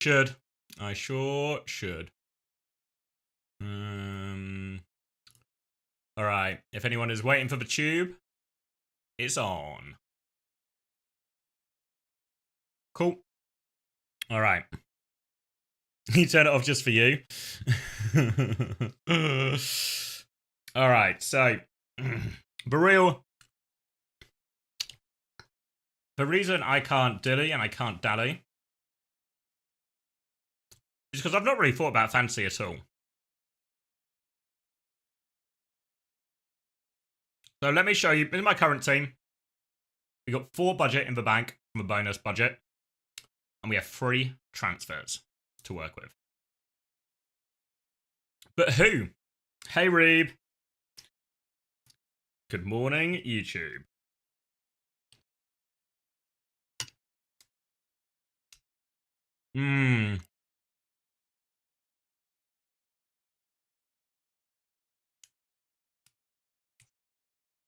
Should. I sure should. Alright. If anyone is waiting for the tube, it's on. Cool. Alright. You turn it off just for you. Alright, so the reason I can't dilly and I can't dally is because I've not really thought about fantasy at all. So let me show you, in my current team, we got 4 budget in the bank from a bonus budget, and we have 3 transfers to work with. But who? Hey, Reeb. Good morning, YouTube.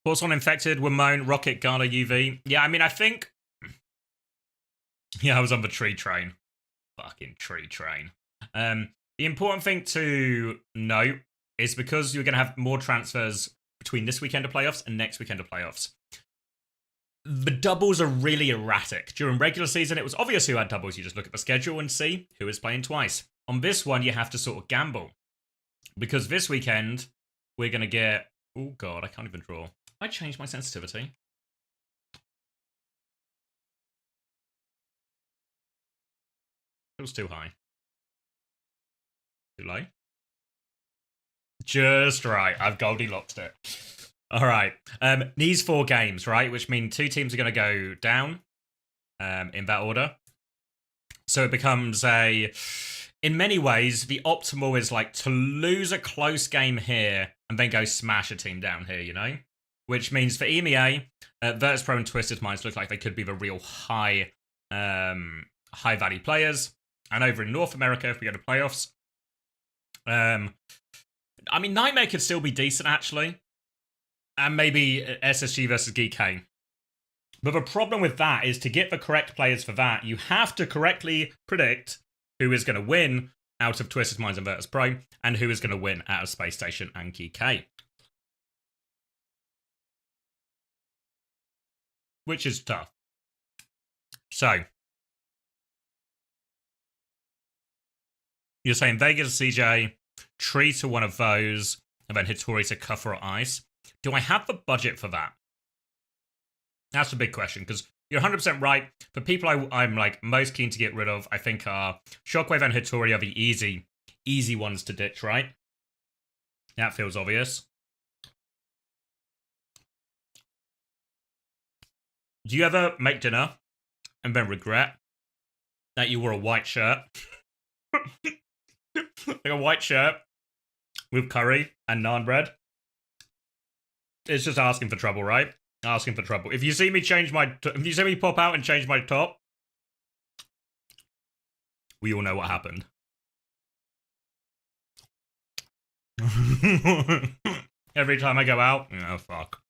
Force on infected, Wimone, Rocket, Garner, UV. Yeah, I mean, I think... Yeah, I was on the tree train. Fucking tree train. The important thing to note is because you're going to have more transfers between this weekend of playoffs and next weekend of playoffs. The doubles are really erratic. During regular season, it was obvious who had doubles. You just look at the schedule and see who is playing twice. On this one, you have to sort of gamble. Because this weekend, we're going to get... Oh, God, I can't even draw. I changed my sensitivity. Feels too high. Too low? Just right. I've Goldilocks it. All right. These 4 games, right? Which mean 2 teams are going to go down in that order. So it becomes a... In many ways, the optimal is like to lose a close game here and then go smash a team down here, you know? Which means for EMEA, virtus.pro and Twisted Minds look like they could be the real high value players. And over in North America, if we go to playoffs, I mean, Nightmare could still be decent, actually. And maybe SSG versus GK. But the problem with that is to get the correct players for that, you have to correctly predict who is going to win out of Twisted Minds and virtus.pro, and who is going to win out of Space Station and GK. Which is tough. So, you're saying Vegas to CJ, Tree to one of those, and then Hitori to Cuffer or Ice. Do I have the budget for that? That's a big question, because you're 100% right. The people I'm like most keen to get rid of, I think, are Shockwave and Hitori are the easy ones to ditch, right? That feels obvious. Do you ever make dinner and then regret that you wore a white shirt? Like a white shirt with curry and naan bread? It's just asking for trouble, right? Asking for trouble. If you see me if you see me pop out and change my top, we all know what happened. Every time I go out, oh fuck.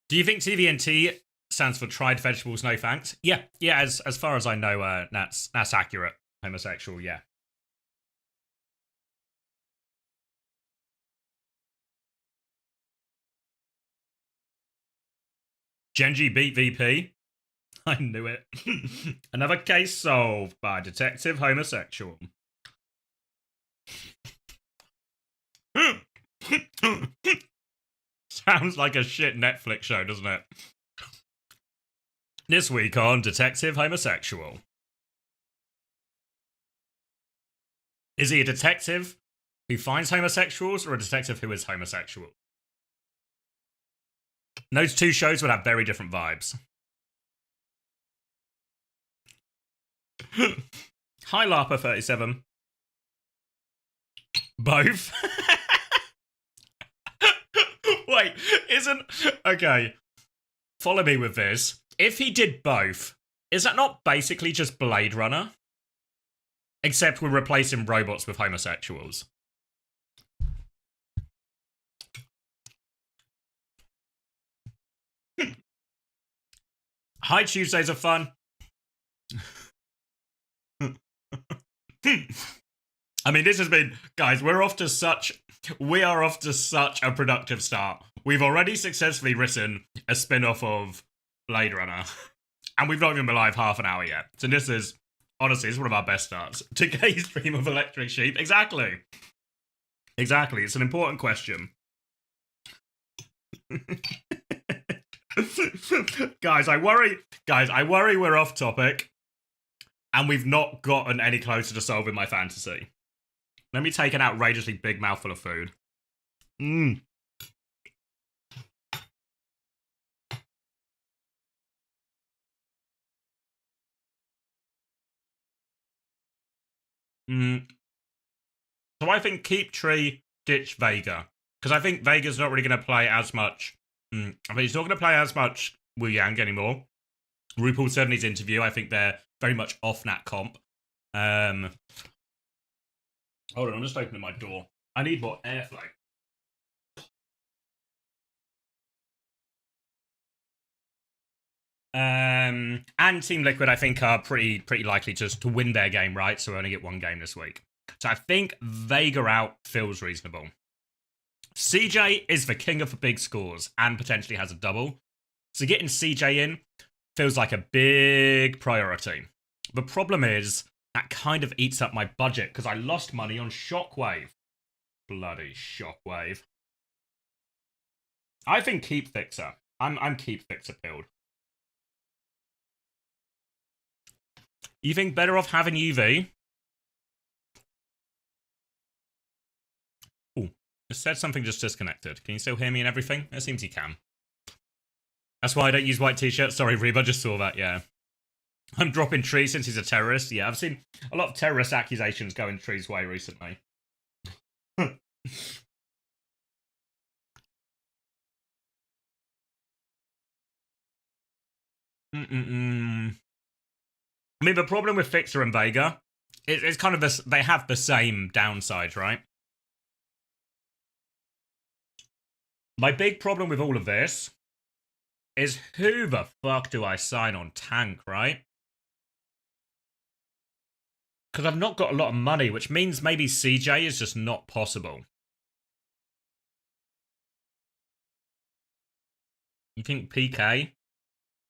Do you think TVNT stands for tried vegetables, no thanks? Yeah, as far as I know, that's accurate. Homosexual, yeah. Genji beat VP. I knew it. Another case solved by Detective Homosexual. Sounds like a shit Netflix show, doesn't it? This week on Detective Homosexual. Is he a detective who finds homosexuals or a detective who is homosexual? Those 2 shows would have very different vibes. Hi, Larpa37. Both? Wait, okay, follow me with this. If he did both, is that not basically just Blade Runner? Except we're replacing robots with homosexuals. Hi, Tuesdays are fun. I mean, this has been, guys, we are off to such a productive start. We've already successfully written a spin-off of Blade Runner, and we've not even been live half an hour yet. So this is, honestly, it's one of our best starts. Today's stream of Electric Sheep. Exactly. Exactly. It's an important question. Guys, I worry we're off topic, and we've not gotten any closer to solving my fantasy. Let me take an outrageously big mouthful of food. So I think keep Tree, ditch Vega. Because I think Vega's not really going to play as much. I mean, he's not going to play as much Wu Yang anymore. RuPaul said in his interview, I think they're very much off Nat comp. Hold on, I'm just opening my door. I need more airflow. And Team Liquid, I think, are pretty likely just to win their game, right? So we only get one game this week. So I think Vega out feels reasonable. CJ is the king of the big scores and potentially has a double. So getting CJ in feels like a big priority. The problem is that kind of eats up my budget because I lost money on Shockwave. Bloody Shockwave. I think keep Fixer. I'm keep Fixer pilled. You think better off having UV? Oh, it said something just disconnected. Can you still hear me and everything? It seems you can. That's why I don't use white t-shirts. Sorry, Reba, just saw that, yeah. I'm dropping Tree since he's a terrorist. Yeah, I've seen a lot of terrorist accusations going Tree's way recently. I mean, the problem with Fixer and Vega, it's kind of this, they have the same downsides, right? My big problem with all of this is who the fuck do I sign on tank, right? Because I've not got a lot of money, which means maybe CJ is just not possible. You think PK?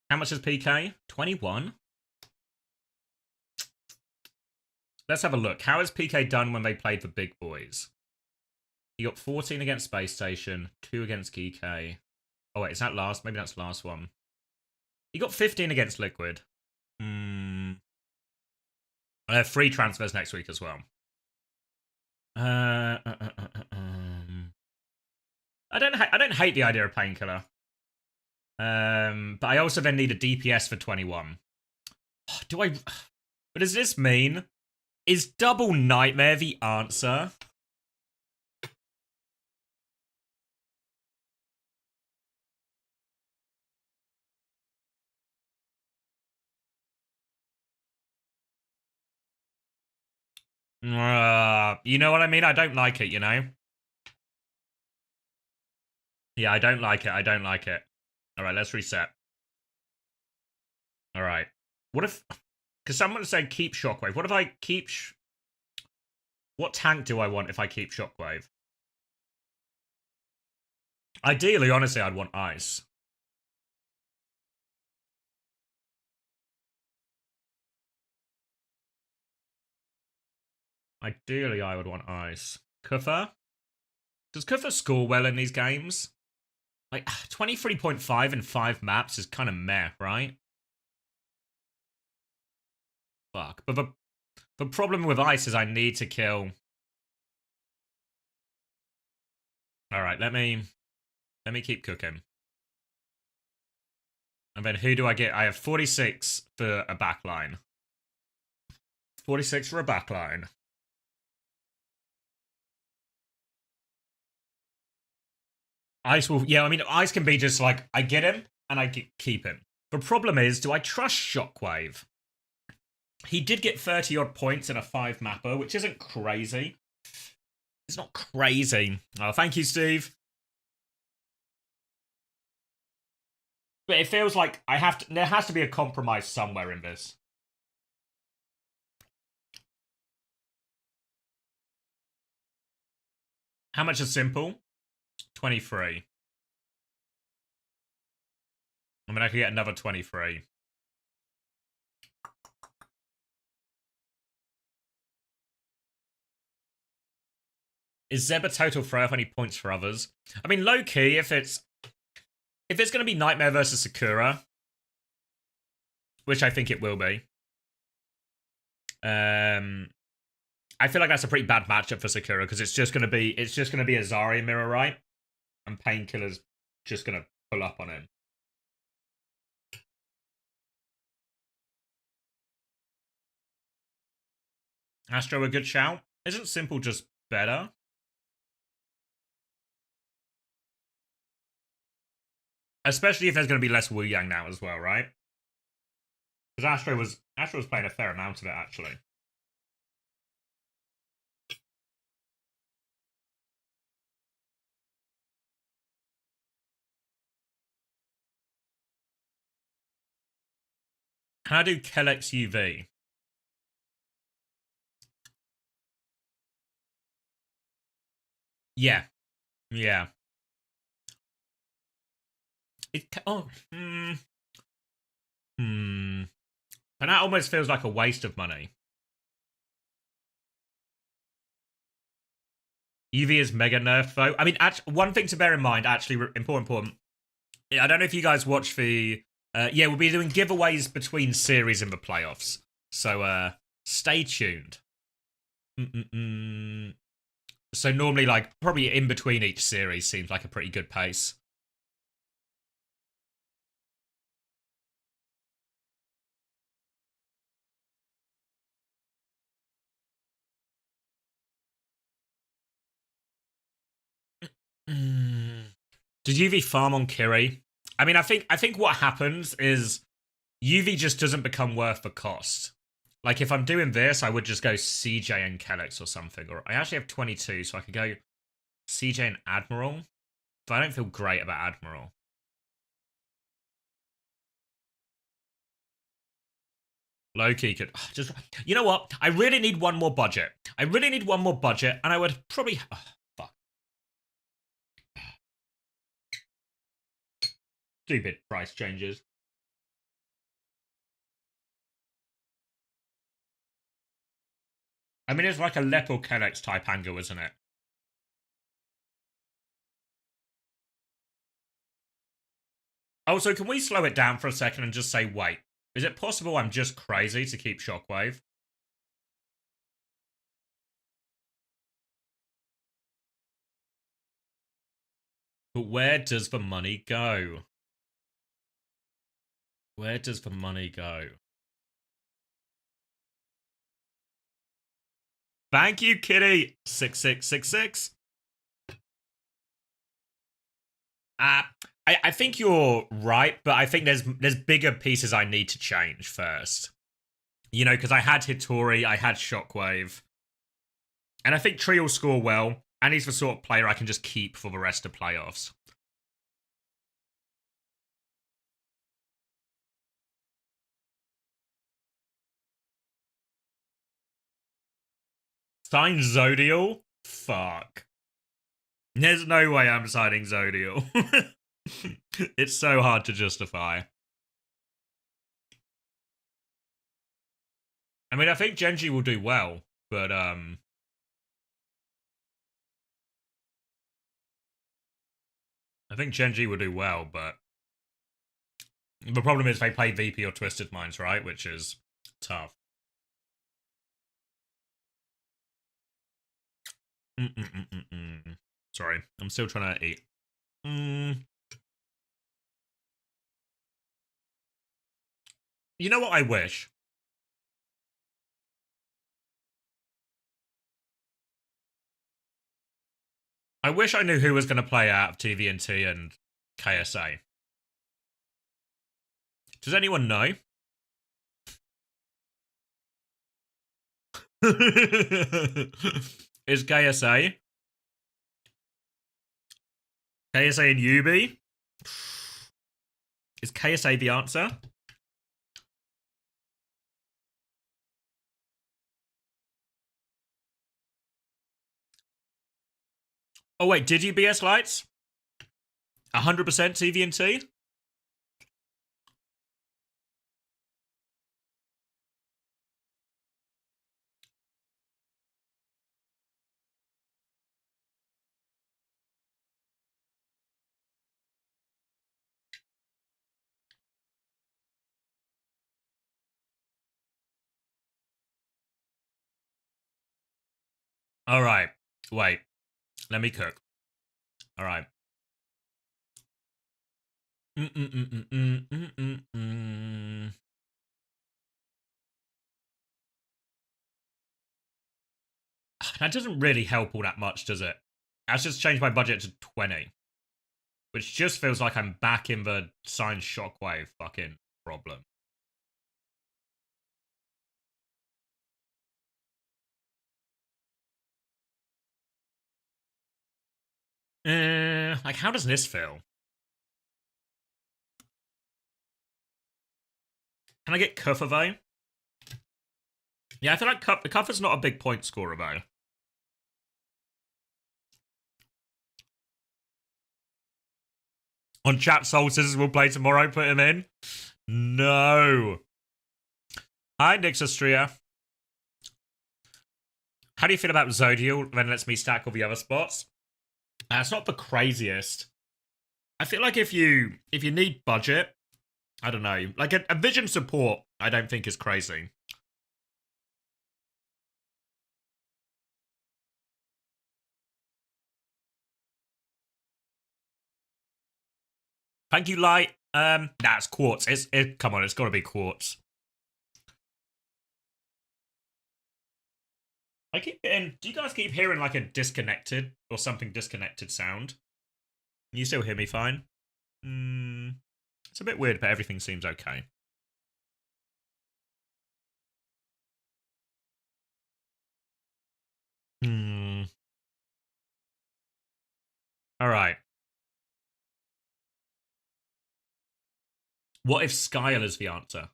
How much is PK? 21? Let's have a look. How has PK done when they played the big boys? He got 14 against Space Station, 2 against GK. Oh wait, is that last? Maybe that's the last one. He got 15 against Liquid. 3 transfers next week as well. I don't hate the idea of Painkiller. But I also then need a DPS for 21. But does this mean, is Double Nightmare the answer? You know what I mean? I don't like it, you know? Yeah, I don't like it. I don't like it. Alright, let's reset. Alright. What if... Because someone said keep Shockwave. What if I keep... What tank do I want if I keep Shockwave? Ideally, honestly, I'd want Ice. Ideally, I would want Ice. Kufa? Does Kufa score well in these games? Like, 23.5 in 5 maps is kind of meh, right? Fuck. But the problem with Ice is I need to kill... Alright, let me keep cooking. And then who do I get? I have 46 for a backline. 46 for a backline. Ice will... Yeah, I mean, Ice can be just like, I get him, and I keep him. The problem is, do I trust Shockwave? He did get 30-odd points in a 5-mapper, which isn't crazy. It's not crazy. Oh, thank you, Steve. But it feels like there has to be a compromise somewhere in this. How much is simple? 23. I mean, I could get another 23. Is Zeb a total throw off any points for others? I mean, low key, if it's going to be Nightmare versus Sakura, which I think it will be, I feel like that's a pretty bad matchup for Sakura because it's just gonna be a Zarya mirror, right? And Painkiller's just gonna pull up on him. Astro a good shout. Isn't Simple just better? Especially if there's gonna be less Wu Yang now as well, right? Because Astro was playing a fair amount of it actually. Can I do Kellex UV? Yeah. Yeah. And that almost feels like a waste of money. UV is mega nerfed though. I mean, one thing to bear in mind, actually, important. I don't know if you guys watch the. Yeah, we'll be doing giveaways between series in the playoffs. So stay tuned. So normally, like, probably in between each series seems like a pretty good pace. Did UV farm on Kiri? I mean, I think what happens is UV just doesn't become worth the cost. Like, if I'm doing this, I would just go CJ and Kellex or something. Or I actually have 22, so I could go CJ and Admiral. But I don't feel great about Admiral. Loki could just... You know what? I really need one more budget. And I would probably... Oh, fuck. Stupid price changes. I mean, it's like a Lepo Kellex type angle, isn't it? Also, can we slow it down for a second and just say, wait, is it possible I'm just crazy to keep Shockwave? But where does the money go? Where does the money go? Thank you, Kitty. 6666. I think you're right, but I think there's bigger pieces I need to change first. You know, because I had Hitori, I had Shockwave. And I think Tree will score well, and he's the sort of player I can just keep for the rest of playoffs. Sign Zodial? Fuck. There's no way I'm signing Zodial. It's so hard to justify. I mean, I think Genji will do well, but I think Genji will do well, but the problem is they play VP or Twisted Minds, right? Which is tough. Sorry, I'm still trying to eat. You know what I wish? I wish I knew who was going to play out of TVNT and KSA. Does anyone know? Is KSA? KSA and Yubi? Is KSA the answer? Oh wait, did you BS lights? 100% TV&T? All right. Wait. Let me cook. All right. That doesn't really help all that much, does it? That's just changed my budget to 20. Which just feels like I'm back in the science shockwave fucking problem. Like, how does this feel? Can I get Kuffer, though? Yeah, I feel like Kuffer's not a big point scorer, though. On chat, Soul Scissors will play tomorrow, put him in. No. Hi, Nixastria. How do you feel about Zodial? Then lets me stack all the other spots. It's not the craziest. I feel like if you need budget, I don't know, like a vision support, I don't think is crazy. Thank you, Light. It's quartz. Come on, it's got to be quartz. I keep getting. Do you guys keep hearing like a disconnected or something disconnected sound? You still hear me fine? It's a bit weird, but everything seems okay. All right. What if Skyle is the answer?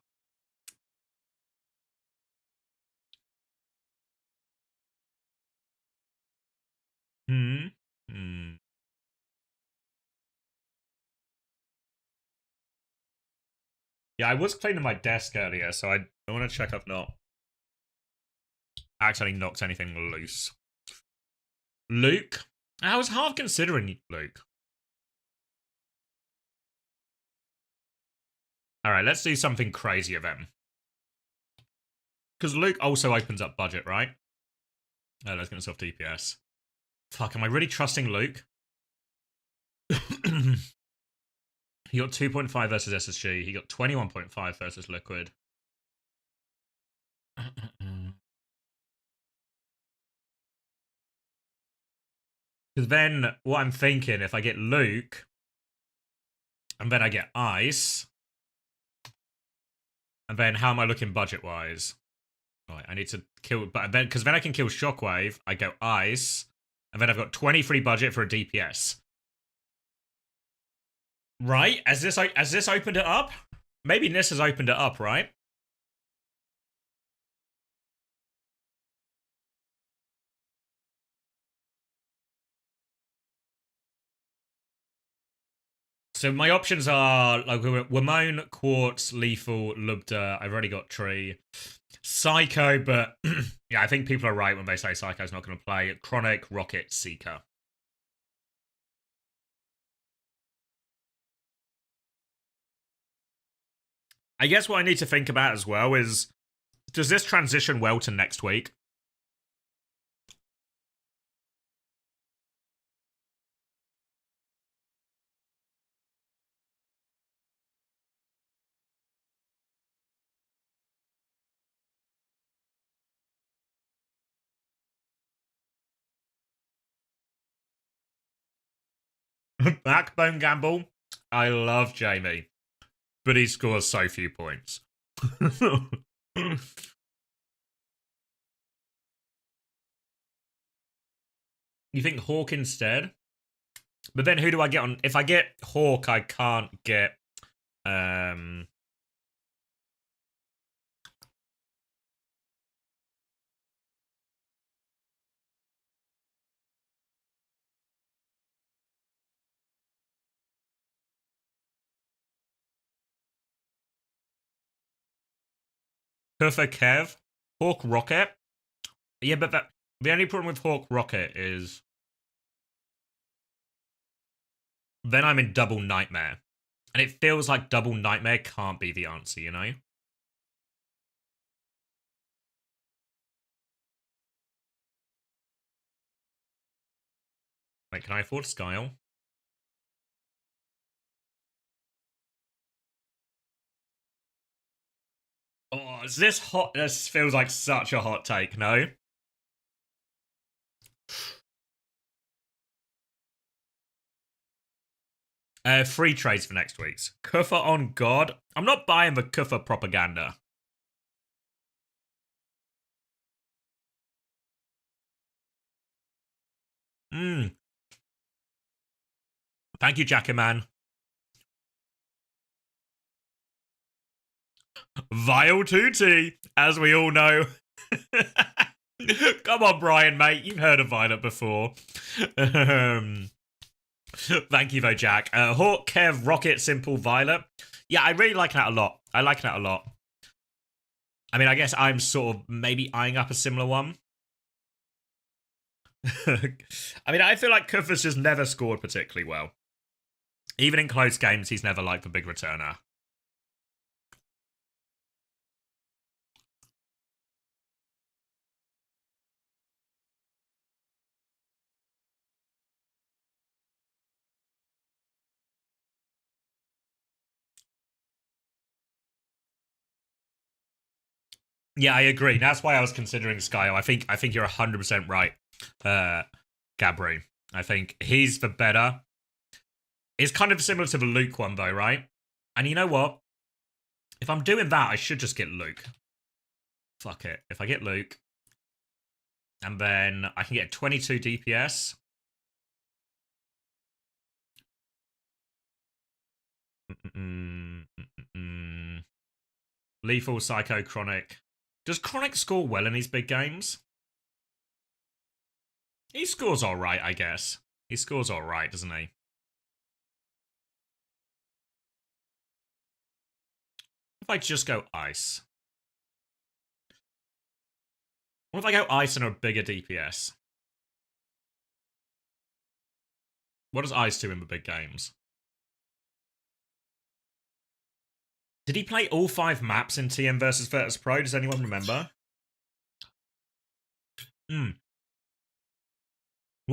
Yeah, I was cleaning my desk earlier, so I want to check I've not actually knocked anything loose. Luke? I was half considering Luke. Alright, let's do something crazier then. Because Luke also opens up budget, right? Oh, let's get us off DPS. Fuck, am I really trusting Luke? He got 2.5 versus SSG. He got 21.5 versus Liquid. Because then, what I'm thinking, if I get Luke, and then I get Ice, and then how am I looking budget-wise? Right, I need to kill, but then, because then I can kill Shockwave, I go Ice, and then I've got 23 budget for a DPS. Right? Has this opened it up? Maybe this has opened it up, right? So my options are like Wimone, Quartz, Lethal, Lubda. I've already got Tree. Psycho, but yeah, I think people are right when they say Psycho's not going to play. Chronic, Rocket, Seeker. I guess what I need to think about as well is, does this transition well to next week? Backbone Gamble. I love Jamie, but he scores so few points. You think Hawk instead? But then who do I get on? If I get Hawk, I can't get Um, Kuffer Kev, Hawk Rocket. Yeah, but the only problem with Hawk Rocket is then I'm in Double Nightmare. And it feels like Double Nightmare can't be the answer, you know? Wait, can I afford Skyle? Oh, is this hot? This feels like such a hot take, no? Free trades for next week's. Kuffer on God. I'm not buying the Kuffer propaganda. Thank you, Jackerman. Vile Tootie, as we all know. Come on, Brian, mate. You've heard of Violet before. Thank you, though, Jack. Hawk, Kev, Rocket, Simple, Violet. Yeah, I really like that a lot. I like that a lot. I mean, I guess I'm sort of maybe eyeing up a similar one. I mean, I feel like Kuffer's just never scored particularly well. Even in close games, he's never like the big returner. Yeah, I agree. That's why I was considering Skyo. I think you're 100% right, Gabri. I think he's the better. It's kind of similar to the Luke one, though, right? And you know what? If I'm doing that, I should just get Luke. Fuck it. If I get Luke, and then I can get 22 DPS. Lethal, Psycho, Chronic. Does Chronic score well in these big games? He scores alright, I guess. He scores alright, doesn't he? If I just go Ice. What if I go Ice and a bigger DPS? What does Ice do in the big games? Did he play all 5 maps in TM versus virtus.pro? Does anyone remember? Why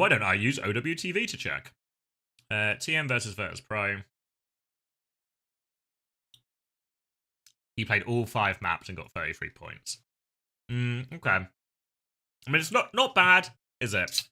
don't I use OWTV to check? TM versus virtus.pro. He played all 5 maps and got 33 points. Okay. I mean, it's not bad, is it?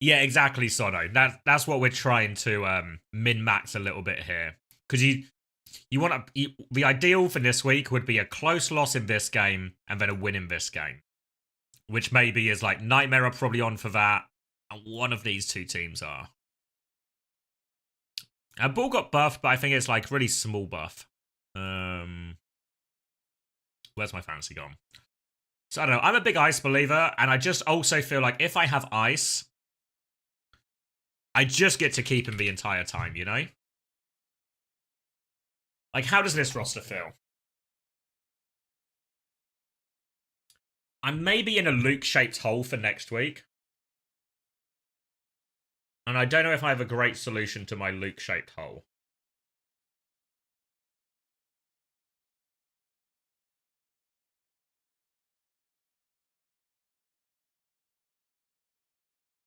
Yeah, exactly, Sono. That's what we're trying to min-max a little bit here. Because you want to... The ideal for this week would be a close loss in this game and then a win in this game. Which maybe is like Nightmare are probably on for that. And one of these two teams are. Bull got buffed, but I think it's like really small buff. Where's my fantasy gone? So I don't know. I'm a big Ice believer, and I just also feel like if I have Ice, I just get to keep him the entire time, you know? Like, how does this roster feel? I'm maybe in a Luke-shaped hole for next week. And I don't know if I have a great solution to my Luke-shaped hole.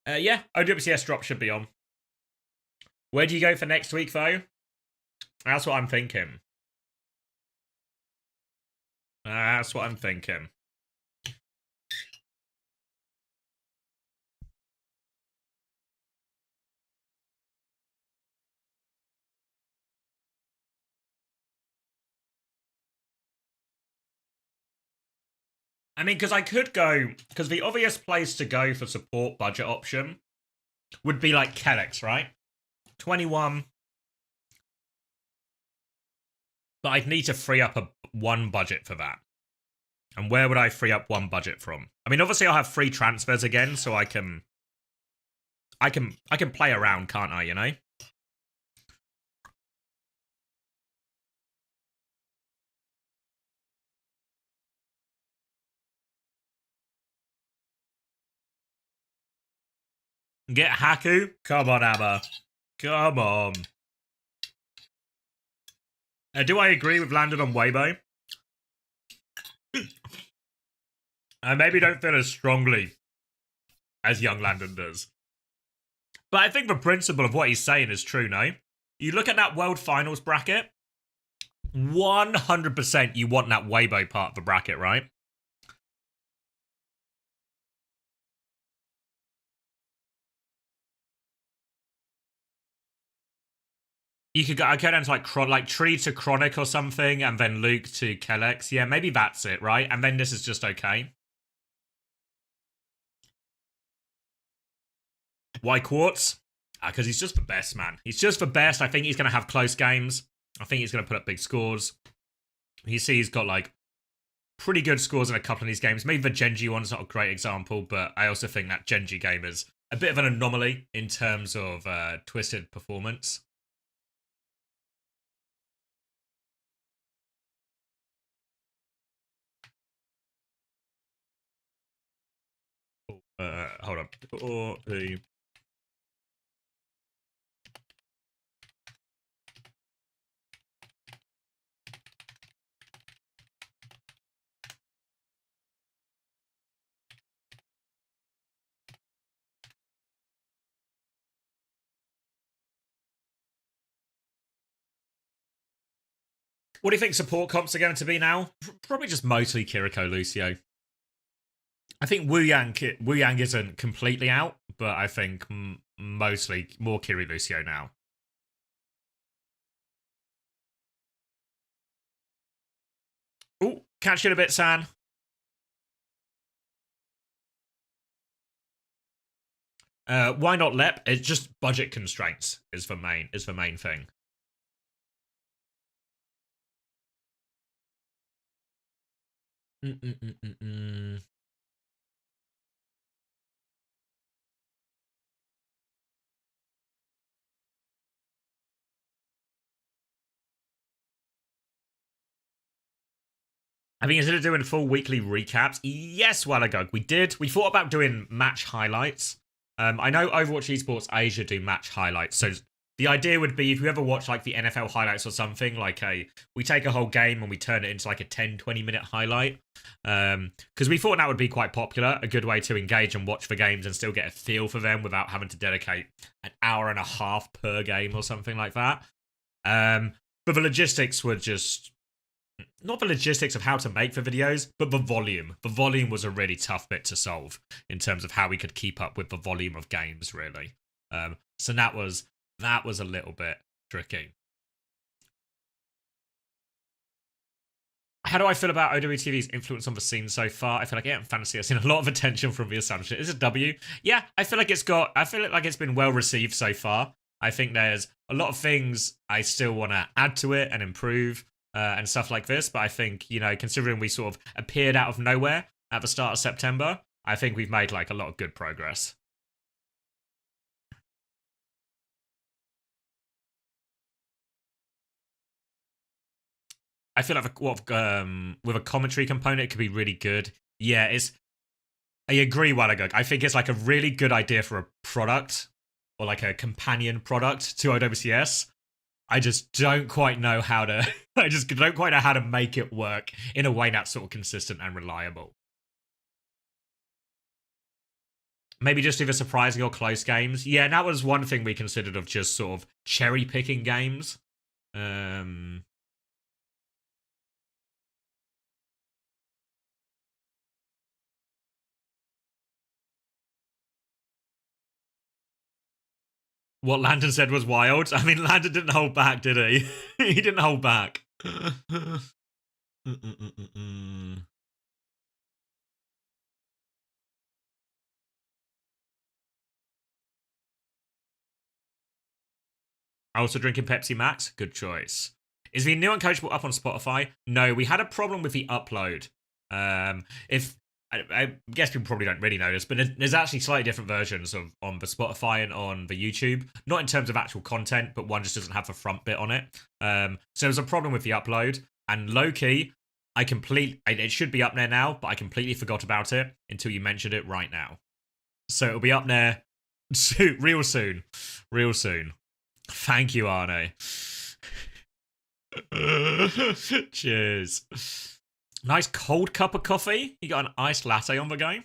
Yeah, OWCS drop should be on. Where do you go for next week, though? That's what I'm thinking. That's what I'm thinking. I mean, because I could go... Because the obvious place to go for support budget option would be like Kellex, right? 21. But I'd need to free up one budget for that. And where would I free up one budget from? I mean, obviously I'll have free transfers again, so I can play around, can't I, you know? Get Haku? Come on, Abba. Come on. Do I agree with Landon on Weibo? I maybe don't feel as strongly as young Landon does. But I think the principle of what he's saying is true, no? You look at that World Finals bracket, 100% you want that Weibo part of the bracket, right? You could go down to like Tree to Chronic or something, and then Luke to Kellex. Yeah, maybe that's it, right? And then this is just okay. Why Quartz? Because he's just the best, man. He's just the best. I think he's going to have close games. I think he's going to put up big scores. You see he's got like pretty good scores in a couple of these games. Maybe the Genji one's not a great example, but I also think that Genji game is a bit of an anomaly in terms of twisted performance. Hold on. What do you think support comps are going to be now? Probably just mostly Kiriko Lucio. I think Wu Yang isn't completely out, but I think mostly more Kiri Lucio now. Oh, catch you in a bit, San. Why not Lep? It's just budget constraints is the main thing. I mean, instead of doing full weekly recaps, yes, while ago we did. We thought about doing match highlights. I know Overwatch Esports Asia do match highlights, so the idea would be if you ever watch like the NFL highlights or something, like we take a whole game and we turn it into like a 10-20 minute highlight. Because we thought that would be quite popular, a good way to engage and watch the games and still get a feel for them without having to dedicate an hour and a half per game or something like that. But the logistics were just not the logistics of how to make the videos, but the volume. The volume was a really tough bit to solve in terms of how we could keep up with the volume of games, really. So that was a little bit tricky. How do I feel about OWTV's influence on the scene so far? I feel like in Fantasy I've seen a lot of attention from the assumption. Is it W? Yeah, I feel like it's been well received so far. I think there's a lot of things I still want to add to it and improve and stuff like this. But I think, considering we sort of appeared out of nowhere at the start of September, I think we've made like a lot of good progress. I feel like with a commentary component, it could be really good. Yeah, I agree, Wallagog. I think it's like a really good idea for a product or like a companion product to OWCS. I just don't quite know how to. I just don't quite know how to make it work in a way that's sort of consistent and reliable. Maybe just either surprising or close games. Yeah, and that was one thing we considered of just sort of cherry picking games. What Landon said was wild. I mean, Landon didn't hold back, did he? He didn't hold back. Also drinking Pepsi Max. Good choice. Is the new Uncoachable up on Spotify? No, we had a problem with the upload. If I guess people probably don't really know this, but there's actually slightly different versions of on the Spotify and on the YouTube. Not in terms of actual content, but one just doesn't have the front bit on it. So there's a problem with the upload. And low key, it should be up there now, but I completely forgot about it until you mentioned it right now. So it'll be up there soon, real soon. Thank you, Arne. Cheers. Nice cold cup of coffee. You got an iced latte on the go.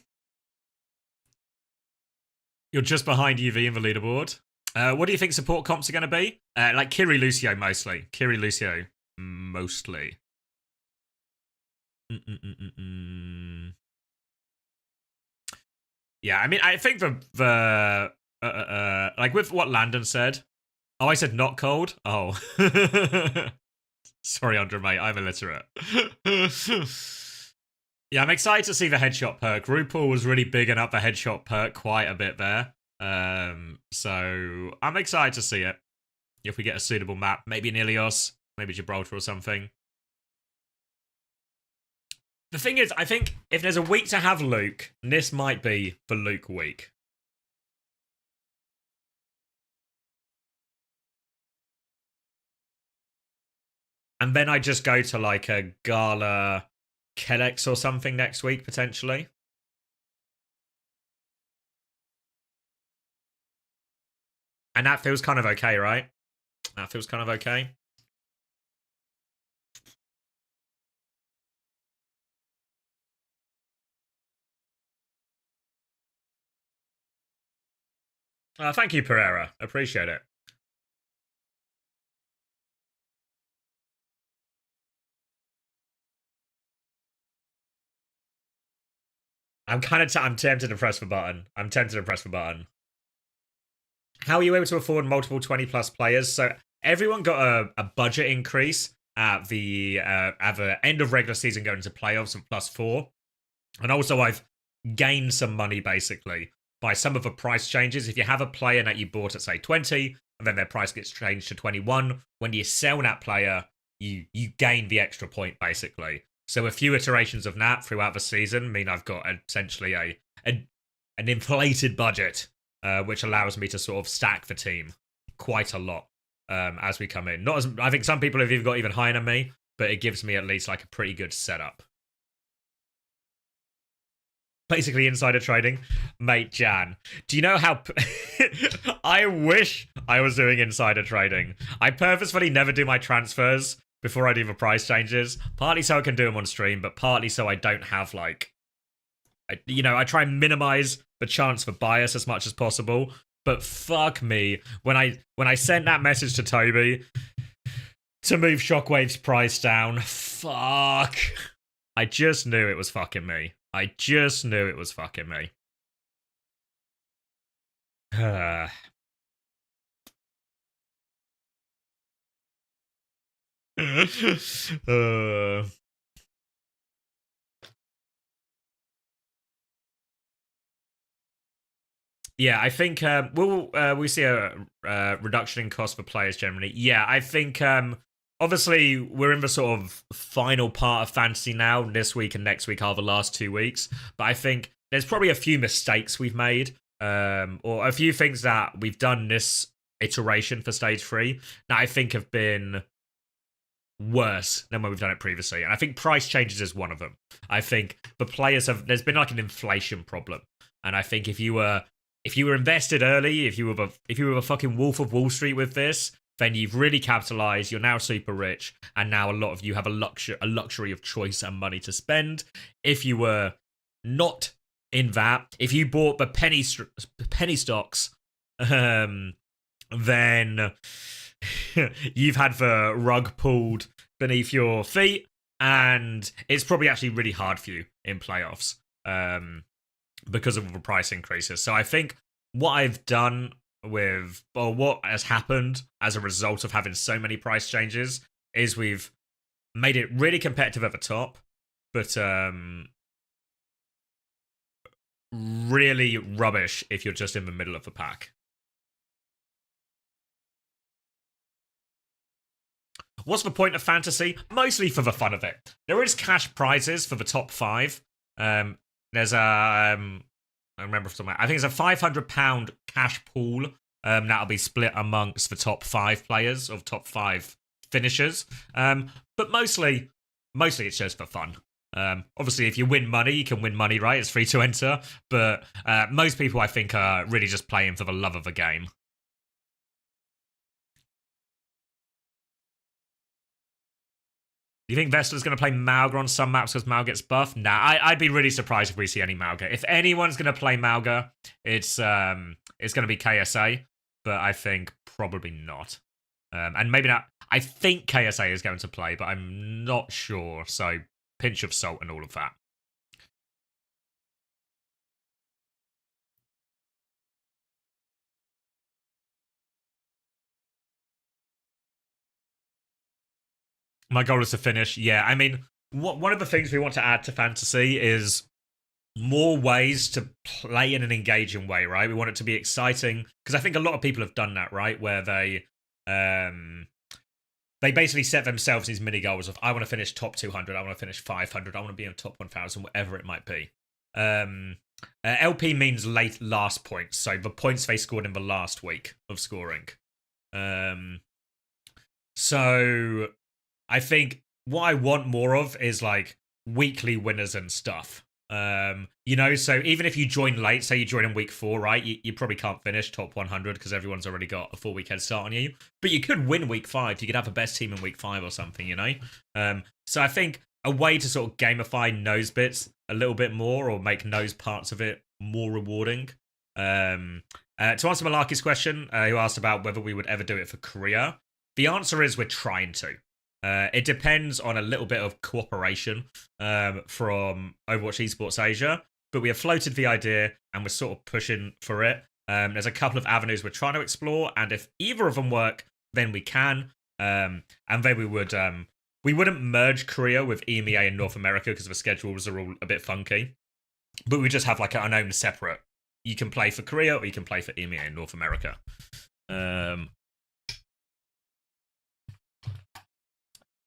You're just behind UV in the leaderboard. What do you think support comps are going to be? Like Kiri Lucio mostly. Yeah, I mean, I think the like with what Landon said. Oh, I said not cold. Oh, sorry, Andre, mate. I'm illiterate. Yeah, I'm excited to see the headshot perk. RuPaul was really bigging up the headshot perk quite a bit there. So I'm excited to see it. If we get a suitable map, maybe an Ilios, maybe Gibraltar or something. The thing is, I think if there's a week to have Luke, this might be the Luke week. And then I just go to like a Gala Kellex or something next week, potentially. And that feels kind of okay, right? That feels kind of okay. Thank you, Pereira. Appreciate it. I'm tempted to press the button. How are you able to afford multiple 20 plus players? So everyone got a budget increase at the end of regular season going into playoffs and +4. And also I've gained some money basically by some of the price changes. If you have a player that you bought at say 20 and then their price gets changed to 21, when you sell that player, you gain the extra point basically. So a few iterations of that throughout the season mean I've got essentially an inflated budget, which allows me to sort of stack the team quite a lot as we come in. Not as I think some people have even got even higher than me, but it gives me at least like a pretty good setup. Basically insider trading. Mate, Jan, do you know how... I wish I was doing insider trading. I purposefully never do my transfers before I do the price changes. Partly so I can do them on stream, but partly so I don't have, like... I try and minimize the chance for bias as much as possible. But fuck me. When I sent that message to Toby to move Shockwave's price down, fuck. I just knew it was fucking me. Yeah, I think we see a reduction in cost for players generally. Yeah, I think obviously we're in the sort of final part of fantasy now. This week and next week are the last 2 weeks, but I think there's probably a few mistakes we've made, or a few things that we've done this iteration for stage 3 that I think have been worse than when we've done it previously. And I think price changes is one of them. I think the players there's been like an inflation problem, and I think if you were invested early, if you were the fucking Wolf of Wall Street with this, then you've really capitalized. You're now super rich, and now a lot of you have a luxury of choice and money to spend. If you were not in that, if you bought the penny stocks, then you've had the rug pulled beneath your feet, and it's probably actually really hard for you in playoffs. Because of the price increases. So I think what I've done what has happened as a result of having so many price changes is we've made it really competitive at the top, but really rubbish if you're just in the middle of the pack. what's the point of fantasy? Mostly for the fun of it. There is cash prizes for the top 5. There's a I remember from I think it's a £500 cash pool. That'll be split amongst the top 5 players of top 5 finishers. But mostly it's just for fun. Obviously, if you win money, you can win money, right? It's free to enter. But most people, I think, are really just playing for the love of the game. Do you think Vesta's going to play Mauga on some maps because Mauga gets buffed? Nah, I'd be really surprised if we see any Mauga. If anyone's going to play Mauga, it's going to be KSA, but I think probably not. And maybe not. I think KSA is going to play, but I'm not sure. So pinch of salt and all of that. My goal is to finish. Yeah, I mean, one of the things we want to add to fantasy is more ways to play in an engaging way, right? We want it to be exciting because I think a lot of people have done that, right? Where they basically set themselves these mini goals of I want to finish top 200, I want to finish 500, I want to be in top 1000, whatever it might be. LP means last points, so the points they scored in the last week of scoring. So I think what I want more of is like weekly winners and stuff. So even if you join late, say you join in week 4, right? You probably can't finish top 100 because everyone's already got a 4-week head start on you. But you could win week 5. You could have the best team in week 5 or something, you know? So I think a way to sort of gamify nose bits a little bit more or make nose parts of it more rewarding. To answer Malarkey's question, who asked about whether we would ever do it for Korea, the answer is we're trying to. It depends on a little bit of cooperation from Overwatch Esports Asia, but we have floated the idea and we're sort of pushing for it. There's a couple of avenues we're trying to explore, and if either of them work, then we can. And then we wouldn't merge Korea with EMEA in North America because the schedules are all a bit funky, but we just have like our own separate. You can play for Korea or you can play for EMEA in North America.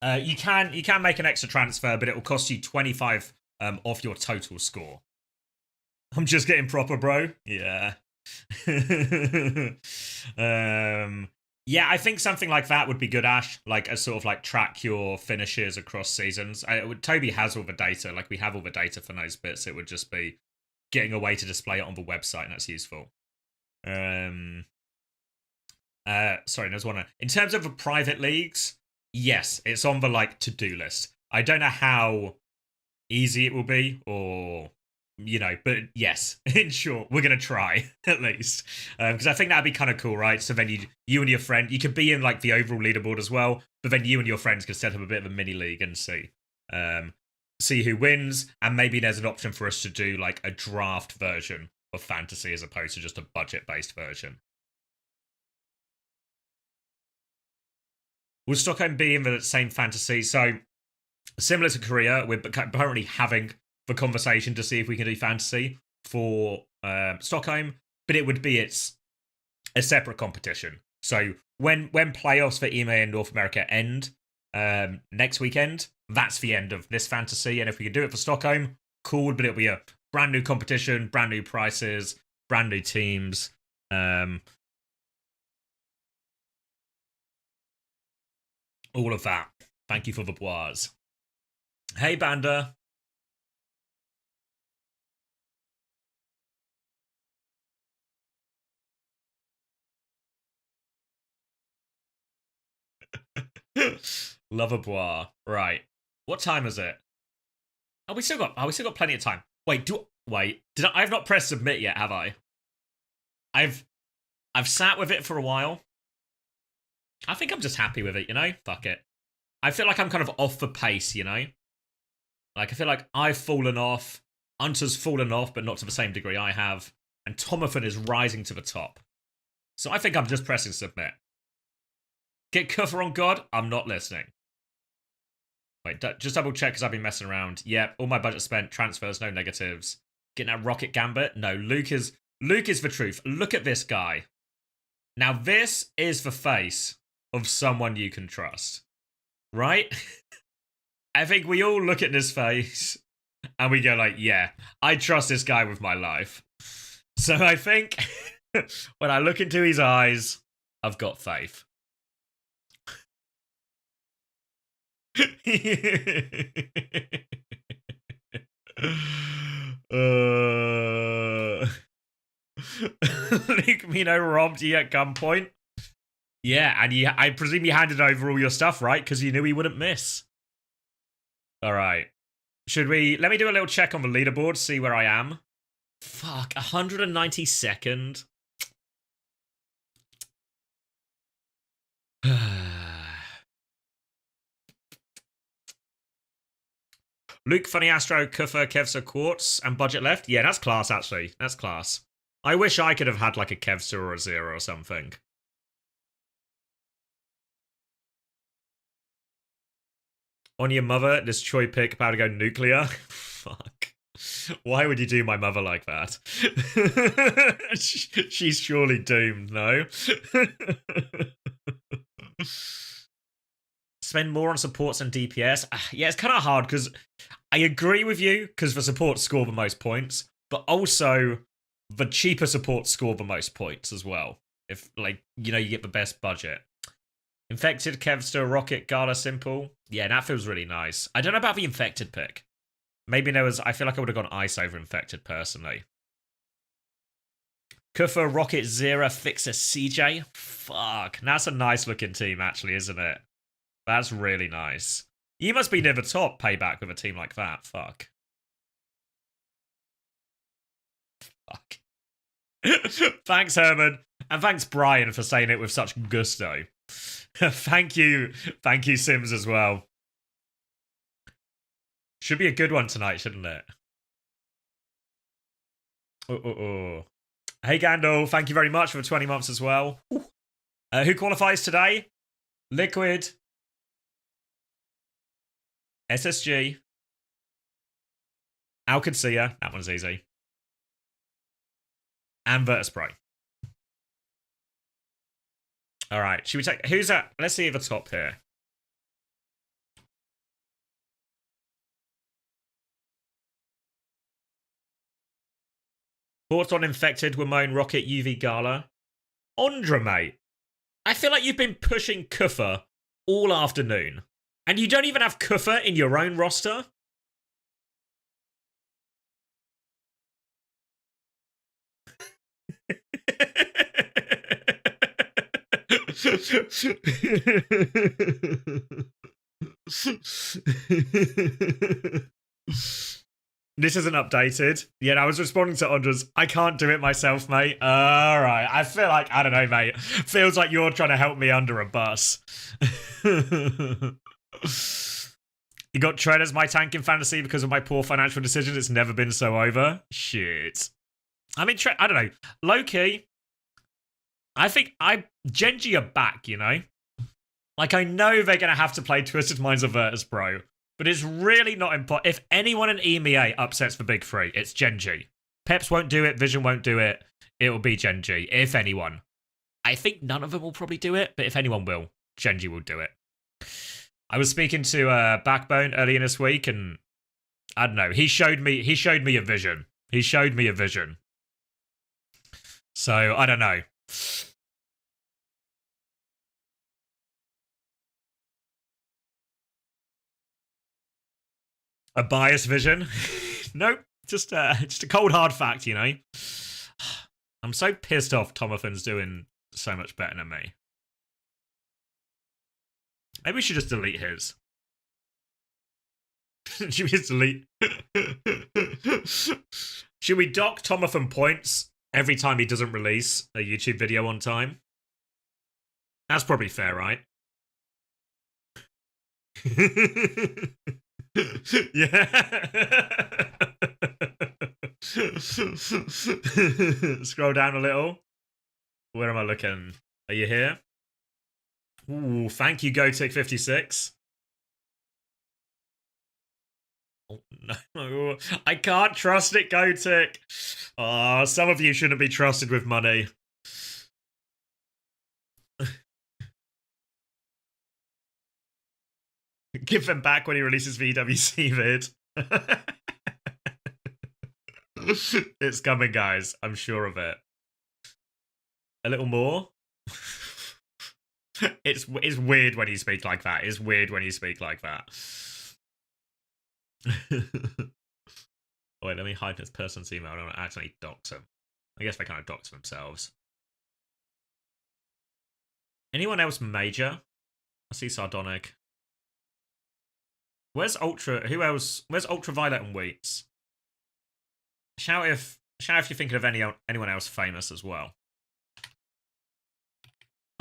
You can make an extra transfer, but it will cost you 25 off your total score. I'm just getting proper, bro. Yeah. Yeah, I think something like that would be good, Ash. Like a sort of like track your finishes across seasons. Toby has all the data. Like we have all the data for those bits. It would just be getting a way to display it on the website, and that's useful. Sorry, there's one. In terms of the private leagues. Yes, it's on the like to-do list. I don't know how easy it will be or but yes, in short, we're going to try at least. Because I think that'd be kind of cool, right? So then you and your friend, you could be in like the overall leaderboard as well, but then you and your friends could set up a bit of a mini league and see who wins, and maybe there's an option for us to do like a draft version of fantasy as opposed to just a budget-based version. Will Stockholm be in the same fantasy? So, similar to Korea, we're currently having the conversation to see if we can do fantasy for Stockholm, but it would be a separate competition. So, when playoffs for EMEA in North America end next weekend, that's the end of this fantasy. And if we could do it for Stockholm, cool, but it'll be a brand new competition, brand new prices, brand new teams. All of that. Thank you for the bois. Hey, Banda. Love a bois. Right. What time is it? We still got plenty of time. Wait, I've not pressed submit yet, have I? I've sat with it for a while. I think I'm just happy with it, Fuck it. I feel like I'm kind of off the pace, Like, I feel like I've fallen off. Hunter's fallen off, but not to the same degree I have. And Tomathan is rising to the top. So I think I'm just pressing submit. Get cover on God? I'm not listening. Wait, just double check because I've been messing around. Yep, all my budget spent. Transfers, no negatives. Getting that Rocket Gambit? No, Luke is the truth. Look at this guy. Now, this is the face of someone you can trust. Right? I think we all look at this face and we go like, yeah, I trust this guy with my life. So I think when I look into his eyes, I've got faith. Luke Mino robbed you at gunpoint. Yeah, and I presume you handed over all your stuff, right? Because you knew he wouldn't miss. All right. Should we... Let me do a little check on the leaderboard, see where I am. Fuck, 192nd. Luke, Funny Astro, Kuffer, Kevster, Quartz, and Budget left. Yeah, that's class, actually. That's class. I wish I could have had like a Kevster or a Zero or something. On your mother, this Choi pick about to go nuclear. Fuck. Why would you do my mother like that? She's surely doomed, no? Spend more on supports and DPS. Yeah, it's kind of hard because I agree with you because the supports score the most points, but also the cheaper supports score the most points as well. If, like, you know, you get the best budget. Infected, Kevster, Rocket, Gala, Simple. Yeah, that feels really nice. I don't know about the Infected pick. Maybe there was... I feel like I would have gone Ice over Infected, personally. Kuffer, Rocket, Zera, Fixer, CJ. Fuck. That's a nice looking team, actually, isn't it? That's really nice. You must be near the top, Payback, with a team like that. Fuck. Fuck. Thanks, Herman. And thanks, Brian, for saying it with such gusto. Thank you, Sims, as well. Should be a good one tonight, shouldn't it? Hey, Gandalf, thank you very much for the 20 months as well. Who qualifies today? Liquid, SSG, Alcancia, that one's easy, and virtus.pro. All right, should we take... Who's at... Let's see the top here. Thoughts on Infected, Wimone, Rocket, UV, Gala. Ondra, mate. I feel like you've been pushing Kuffer all afternoon. And you don't even have Kuffer in your own roster? This isn't updated. Yeah, I was responding to Ondra's. I can't do it myself, mate. Alright. I feel like, I don't know, mate. Feels like you're trying to help me under a bus. You got Tread as my tank in fantasy because of my poor financial decisions. It's never been so over. Shit. I mean, I don't know. Low-key, I think Genji are back, you know? Like, I know they're going to have to play Twisted Minds of virtus.pro, but it's really not important. If anyone in EMEA upsets the big three, it's Genji. Peps won't do it, Vision won't do it. It will be Genji, if anyone. I think none of them will probably do it, but if anyone will, Genji will do it. I was speaking to Backbone earlier this week, and I don't know. He showed me a vision. He showed me a vision. So I don't know. A biased vision? Nope. Just a cold hard fact, you know. I'm so pissed off Tomathan's doing so much better than me. Maybe we should just delete his. Should we just delete? Should we dock Tomathan points every time he doesn't release a YouTube video on time? That's probably fair, right? Yeah. Scroll down a little. Where am I looking? Are you here? Ooh, thank you, GoTick56. Oh, no. I can't trust it, GoTick. Oh, some of you shouldn't be trusted with money. Give them back when he releases VWC vid. It's coming, guys. I'm sure of it. A little more. It's weird when you speak like that. It's weird when you speak like that. Wait, let me hide this person's email. I don't want to actually dox them. I guess they kind of dox themselves. Anyone else major? I see Sardonic. Where's Ultra? Who else? Where's Ultraviolet and Wheats? Shout if you're thinking of anyone else famous as well.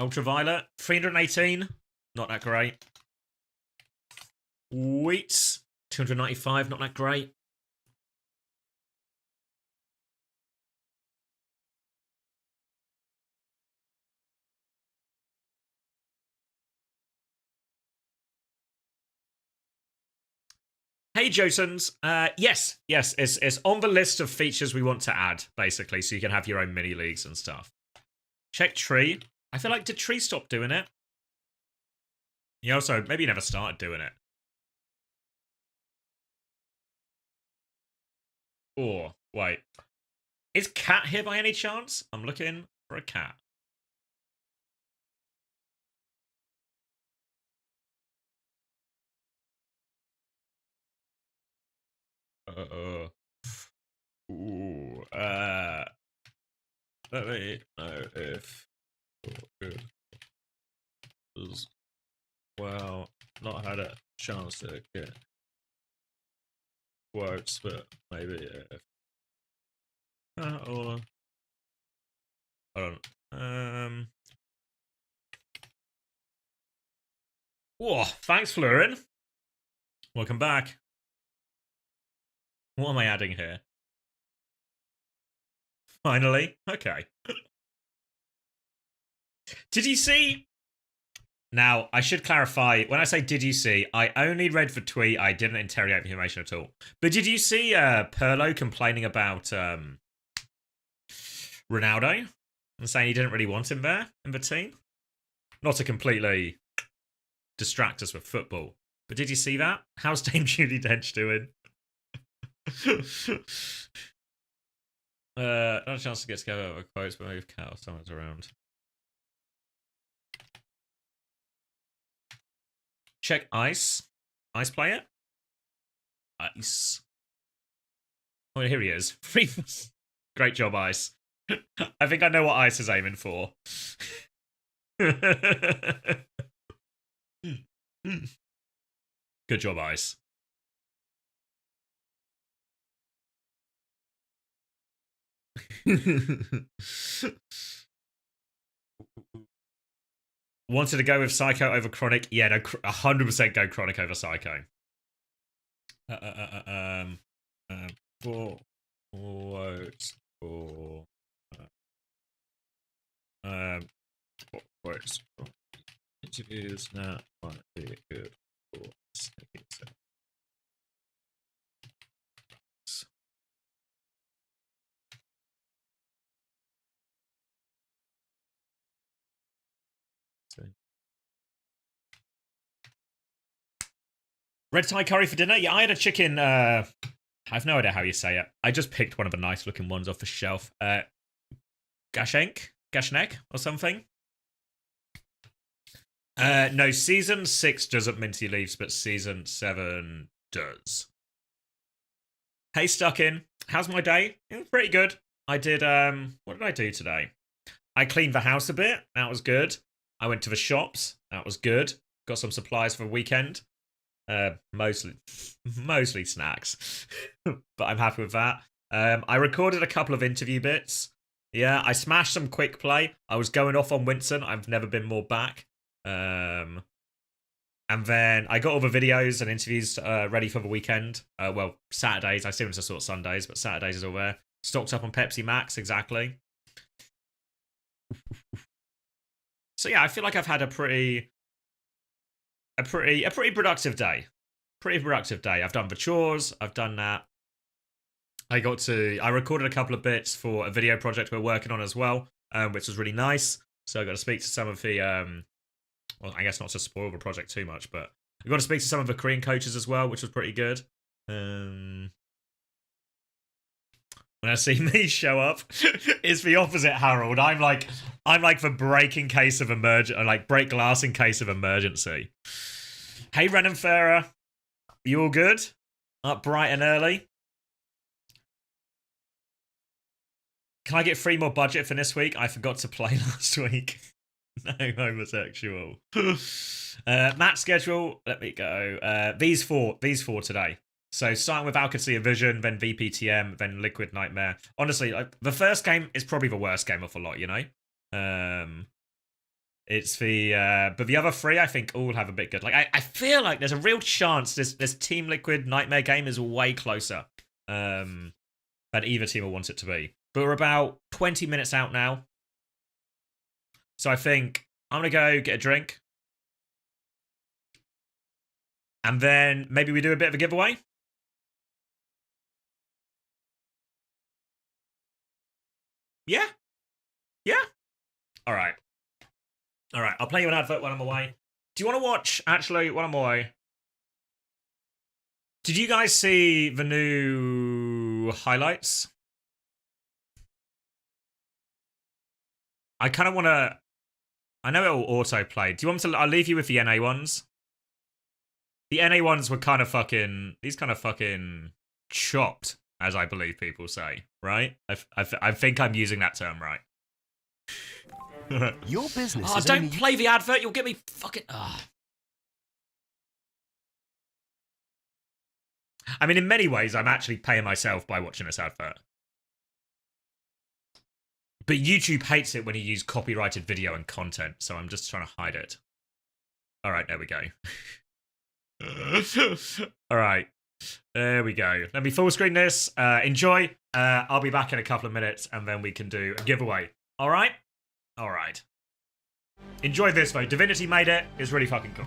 Ultraviolet, 318, not that great. Wheats, 295, not that great. Hey, Josons. Yes, it's on the list of features we want to add, basically, so you can have your own mini leagues and stuff. Check Tree. I feel like, did Tree stop doing it? He also, maybe he never started doing it. Oh, wait. Is Cat here by any chance? I'm looking for a cat. Ooh, let me know if as well. Not had a chance to get quotes, but maybe if or I don't know. Whoa, thanks, Florin. Welcome back. What am I adding here? Finally. Okay. Did you see? Now, I should clarify, when I say did you see, I only read the tweet, I didn't interrogate the information at all. But did you see Perlo complaining about Ronaldo and saying he didn't really want him there in the team? Not to completely distract us with football, but did you see that? How's Dame Judi Dench doing? Not a chance to get together over quotes, but maybe if Cat or someone's around. Check Ice. Ice player? Ice. Oh, here he is. Great job, Ice. I think I know what Ice is aiming for. Good job, Ice. Wanted to go with Psycho over Chronic? Yeah, no, 100% go Chronic over Psycho. For quotes for quotes for interviews that might be good for sneaking stuff. Red Thai curry for dinner? Yeah, I had a chicken. I have no idea how you say it. I just picked one of the nice looking ones off the shelf. Gashnek or something. No, season 6 doesn't minty leaves, but season 7 does. Hey, Stuckin. How's my day? It was pretty good. I did, what did I do today? I cleaned the house a bit. That was good. I went to the shops. That was good. Got some supplies for the weekend. Mostly snacks. But I'm happy with that. I recorded a couple of interview bits. Yeah, I smashed some quick play. I was going off on Winston. I've never been more back. And then I got all the videos and interviews ready for the weekend. Well, Saturdays. I assume it's a sort of Sundays, but Saturdays is all there. Stocked up on Pepsi Max, exactly. So yeah, I feel like I've had a pretty productive day. Pretty productive day. I've done the chores. I've done that. I recorded a couple of bits for a video project we're working on as well, which was really nice. So I got to speak to some of the, well, I guess not to spoil the project too much, but I got to speak to some of the Korean coaches as well, which was pretty good. When I see me show up, it's the opposite, Harold. I'm like the break in case of emergency, like break glass in case of emergency. Hey, Ren and Farah, you all good? Up bright and early. Can I get 3 more budget for this week? I forgot to play last week. No, homosexual. Match schedule. Let me go. These four today. So starting with Alcatia Vision, then VPTM, then Liquid Nightmare. Honestly, like, the first game is probably the worst game of the lot, you know? It's the but the other 3 I think all have a bit good. Like I feel like there's a real chance this Team Liquid Nightmare game is way closer than either team will want it to be. But we're about 20 minutes out now. So I think I'm going to go get a drink. And then maybe we do a bit of a giveaway. Yeah? Yeah? All right. All right, I'll play you an advert when I'm away. Do you want to watch, actually, when I'm away? Did you guys see the new highlights? I kind of want to... I know it will auto-play. Do you want me to... I'll leave you with the NA ones. The NA ones were kind of fucking... These kind of fucking chopped, as I believe people say, right? I think I'm using that term right. Your business oh, is don't only... play the advert. You'll get me fucking... I mean, in many ways, I'm actually paying myself by watching this advert. But YouTube hates it when you use copyrighted video and content, so I'm just trying to hide it. All right, there we go. All right, there we go. Let me full screen this. Enjoy. I'll be back in a couple of minutes, and then we can do a giveaway. All right? All right. Enjoy this, though. Divinity made it. It's really fucking cool.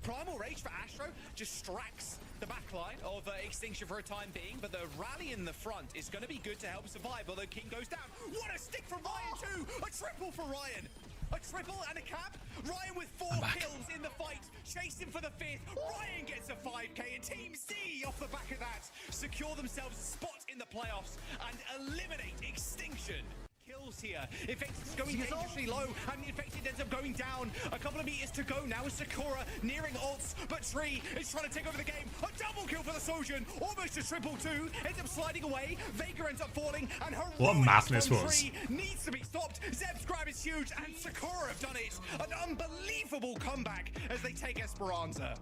Primal Rage for Astro distracts the backline of Extinction for a time being, but the rally in the front is going to be good to help survive, although King goes down. What a stick from Ryan too! A triple for Ryan! A triple and a cap. Ryan with 4 kills in the fight, chasing for the 5th. Ryan gets a 5k, and Team C off the back of that secure themselves a spot in the playoffs and eliminate Extinction. Kills here. Infected is going dangerously low, and the Infected ends up going down. A couple of meters to go now. Sakura nearing ults, but Tree is trying to take over the game. A double kill for the Sojourn, almost a triple too. Ends up sliding away. Vega ends up falling, and her what madness was. Tree needs to be stopped. Zeb's grab is huge, and Sakura have done it. An unbelievable comeback as they take Esperanza.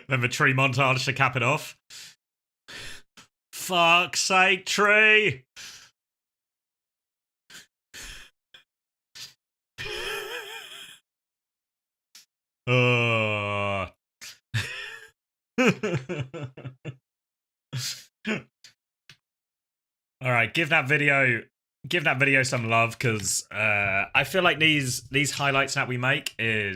Then the Tree montage to cap it off. Fuck's sake, Tree! Oh. All right, give that video some love, because I feel like these highlights that we make they're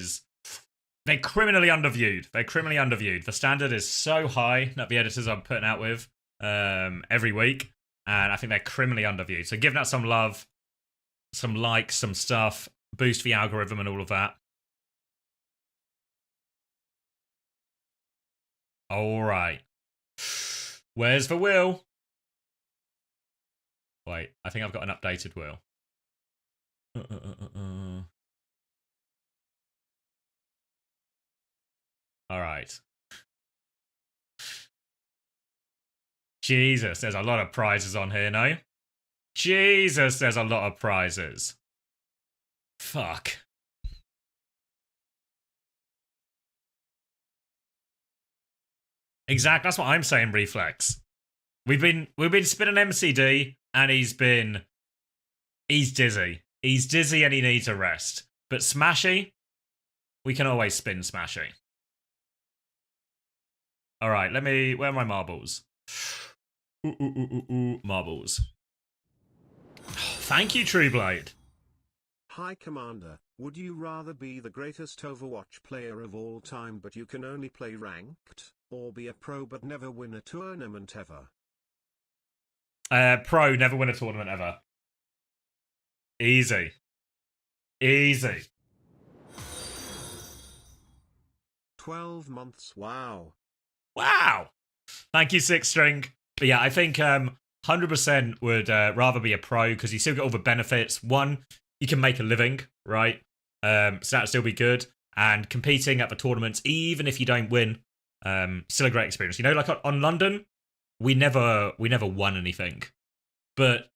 criminally underviewed. The standard is so high that the editors are putting out with every week, and I think they're criminally underviewed. So give that some love, some likes, some stuff, boost the algorithm and all of that. All right. Where's the wheel? Wait, I think I've got an updated wheel. All right. Jesus, there's a lot of prizes on here, no? Jesus, there's a lot of prizes. Fuck. Exactly, that's what I'm saying, Reflex. We've been spinning MCD, and he's dizzy. He's dizzy and he needs a rest. But Smashy, we can always spin Smashy. Alright, where are my marbles? Marbles. Thank you, Trueblade. Hi, Commander. Would you rather be the greatest Overwatch player of all time but you can only play ranked, or be a pro but never win a tournament ever? Pro, never win a tournament ever. Easy. Easy. 12 months, wow. Wow. Thank you, Six String. But yeah, I think 100% would rather be a pro, because you still get all the benefits. One, you can make a living, right? So that'd still be good. And competing at the tournaments, even if you don't win, still a great experience. You know, like on London, we never won anything. But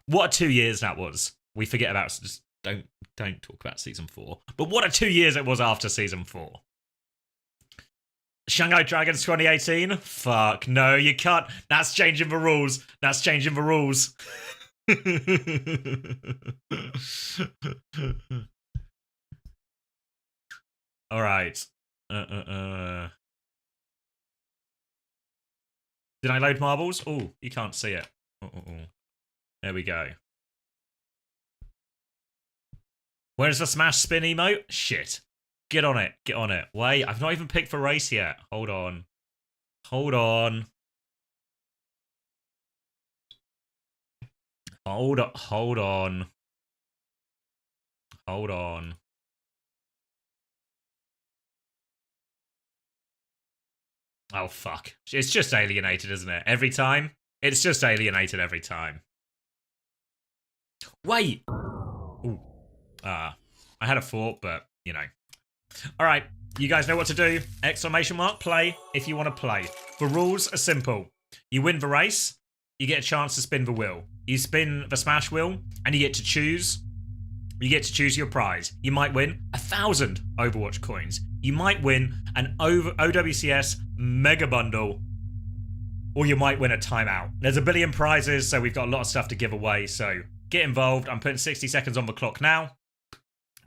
what 2 years that was. We forget about, so just don't talk about season 4. But what a 2 years it was after season 4. Shanghai Dragons 2018? Fuck, no, you can't. That's changing the rules. That's changing the rules. All right. Did I load marbles? Oh, you can't see it. There we go. Where's the smash spin emote? Shit. Get on it. Get on it. Wait, I've not even picked for race yet. Hold on. Hold on. Hold on. Hold on. Hold on. Oh, fuck. It's just alienated, isn't it? Every time? It's just alienated every time. Wait! Ooh. I had a thought, but, you know. Alright, you guys know what to do. Exclamation mark, play, if you want to play. The rules are simple. You win the race, you get a chance to spin the wheel. You spin the smash wheel, and you get to choose. You get to choose your prize. You might win 1,000 Overwatch coins. You might win an OWCS mega bundle, or you might win a timeout. There's a billion prizes, so we've got a lot of stuff to give away, so get involved. I'm putting 60 seconds on the clock now.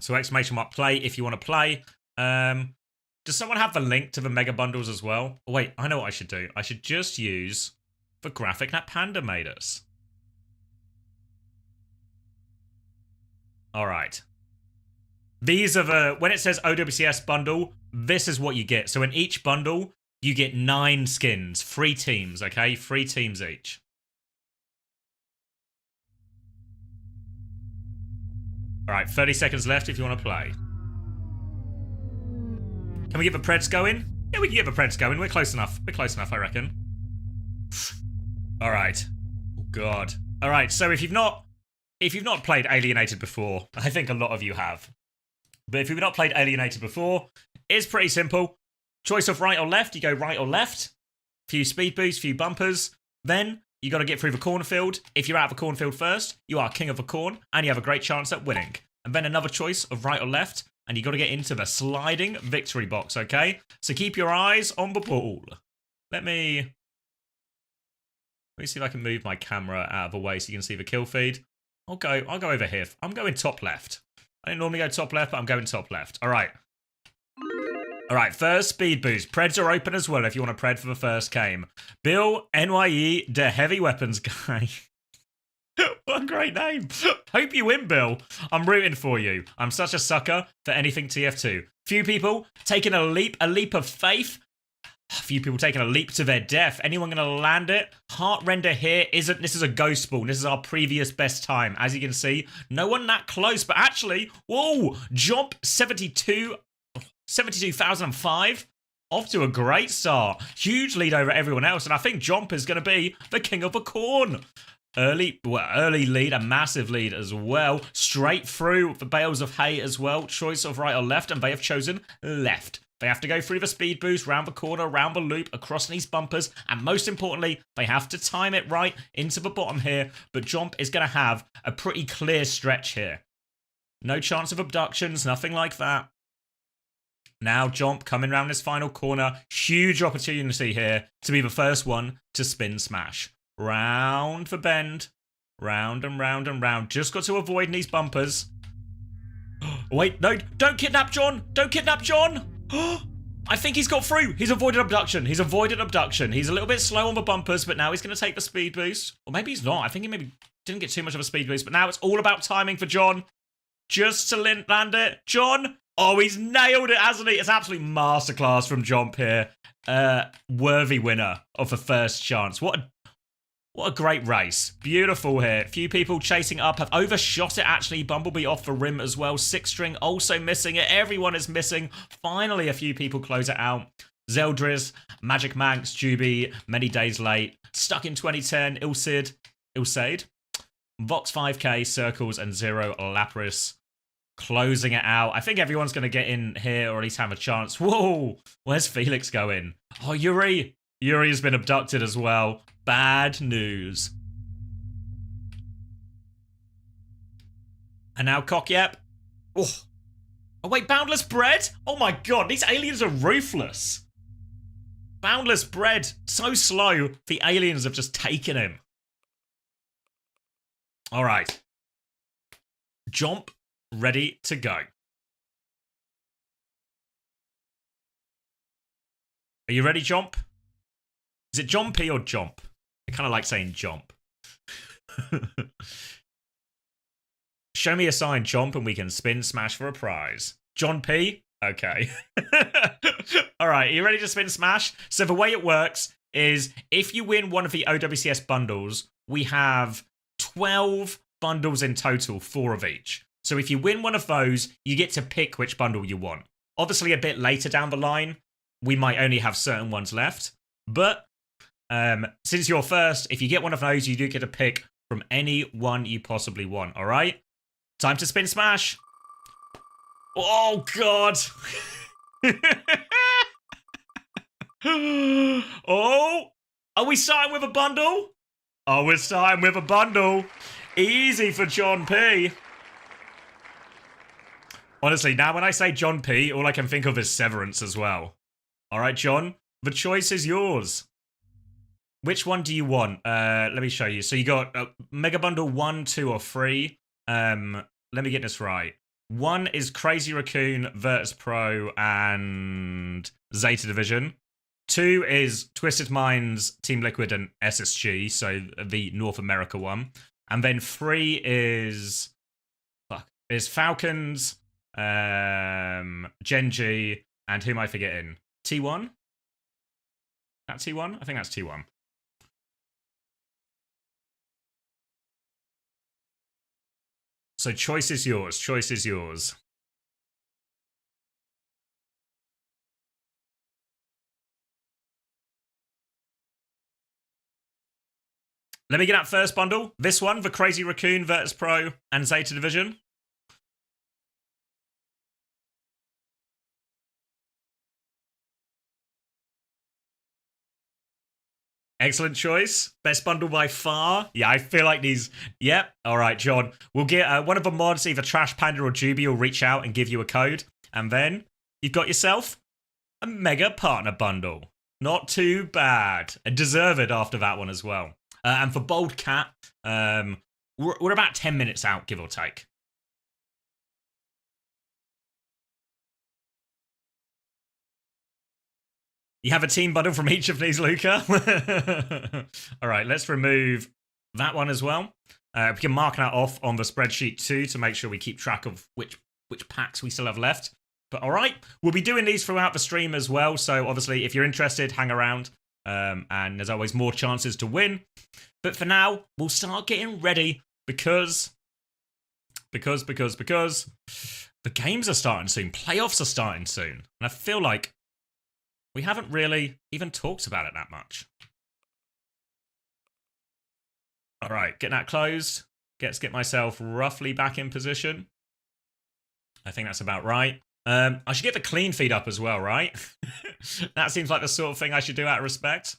So exclamation mark play if you want to play. Does someone have the link to the mega bundles as well? Oh, wait, I know what I should do. I should just use the graphic that Panda made us. All right. These are the, when it says OWCS bundle, this is what you get. So in each bundle, you get 9 skins, 3 teams, okay? 3 teams each. All right, 30 seconds left if you want to play. Can we get the Preds going? Yeah, we can get the Preds going. We're close enough. We're close enough, I reckon. All right. Oh, God. All right, so if you've not played Alienated before, I think a lot of you have. But if you've not played Alienated before, it's pretty simple. Choice of right or left, you go right or left. Few speed boosts, few bumpers. Then you got to get through the cornfield. If you're out of the cornfield first, you are king of the corn, and you have a great chance at winning. And then another choice of right or left, and you got to get into the sliding victory box, okay? So keep your eyes on the ball. Let me see if I can move my camera out of the way so you can see the kill feed. I'll go over here. I'm going top left. I don't normally go top left, but I'm going top left. All right. All right, first speed boost. Preds are open as well if you want to pred for the first game. Bill, NYE, the heavy weapons guy. What a great name. Hope you win, Bill. I'm rooting for you. I'm such a sucker for anything TF2. Few people taking a leap of faith. A few people taking a leap to their death. Anyone going to land it? Heart render here isn't. This is a ghost spawn. This is our previous best time. As you can see, no one that close. But actually, whoa, jump 72,005. Off to a great start. Huge lead over everyone else. And I think Jomp is going to be the king of the corn. Early lead, a massive lead as well. Straight through the bales of hay as well. Choice of right or left, and they have chosen left. They have to go through the speed boost, round the corner, round the loop, across these bumpers, and most importantly, they have to time it right into the bottom here. But Jomp is going to have a pretty clear stretch here. No chance of abductions, nothing like that. Now Jomp coming round this final corner. Huge opportunity here to be the first one to spin smash. Round the bend. Round and round and round. Just got to avoid these bumpers. Wait, no, don't kidnap John. Don't kidnap John. I think he's got through. He's avoided abduction. He's avoided abduction. He's a little bit slow on the bumpers, but now he's going to take the speed boost. Or maybe he's not. I think he maybe didn't get too much of a speed boost, but now it's all about timing for John. Just to land it. John. Oh, he's nailed it, hasn't he? It's absolute masterclass from Jomp here. Worthy winner of the first chance. What a great race. Beautiful here. Few people chasing up have overshot it, actually. Bumblebee off the rim as well. 6-string also missing it. Everyone is missing. Finally, a few people close it out. Zeldriz, Magic Manx, Juby, many days late. Stuck in 2010. Ilsaid, Vox 5k, Circles, and Zero Lapras closing it out. I think everyone's going to get in here, or at least have a chance. Whoa! Where's Felix going? Oh, Yuri. Yuri has been abducted as well. Bad news. And now Cocyep. Oh, wait, Boundless Bread? Oh my god, these aliens are ruthless. Boundless Bread, so slow, the aliens have just taken him. All right. Jomp, ready to go. Are you ready, Jomp? Is it Jompy or Jomp? I kind of like saying Jomp. Show me a sign, Jomp, and we can spin smash for a prize. John P? Okay. All right, are you ready to spin smash? So the way it works is if you win one of the OWCS bundles, we have 12 bundles in total, 4 of each. So if you win one of those, you get to pick which bundle you want. Obviously, a bit later down the line, we might only have certain ones left. But since you're first, if you get one of those, you do get to pick from any one you possibly want, all right? Time to spin smash. Oh, God. Oh, are we starting with a bundle? Oh, we're starting with a bundle. Easy for John P. Honestly, now when I say John P, all I can think of is Severance as well. All right, John, the choice is yours. Which one do you want? Let me show you. So you got Mega Bundle 1, 2, or 3. Let me get this right. 1 is Crazy Raccoon, virtus.pro, and Zeta Division. 2 is Twisted Minds, Team Liquid, and SSG, so the North America one. And then 3 is Falcons, Genji, and who am I forgetting? T1? That T1? I think that's T1. So choice is yours. Choice is yours. Let me get that first bundle. This one, the Crazy Raccoon, virtus.pro, and Zeta Division. Excellent choice. Best bundle by far. Yeah, I feel like these... Yep. All right, John. We'll get one of the mods, either Trash Panda or Juby, will reach out and give you a code. And then you've got yourself a mega partner bundle. Not too bad. And deserved after that one as well. And for Bold Cat, we're about 10 minutes out, give or take. You have a team bundle from each of these, Luca. All right, let's remove that one as well. We can mark that off on the spreadsheet too to make sure we keep track of which packs we still have left. But all right, we'll be doing these throughout the stream as well. So obviously, if you're interested, hang around. And there's always more chances to win. But for now, we'll start getting ready because the games are starting soon. Playoffs are starting soon. And I feel like we haven't really even talked about it that much. All right, getting that closed. Let's get myself roughly back in position. I think that's about right. I should get the clean feed up as well, right? That seems like the sort of thing I should do out of respect.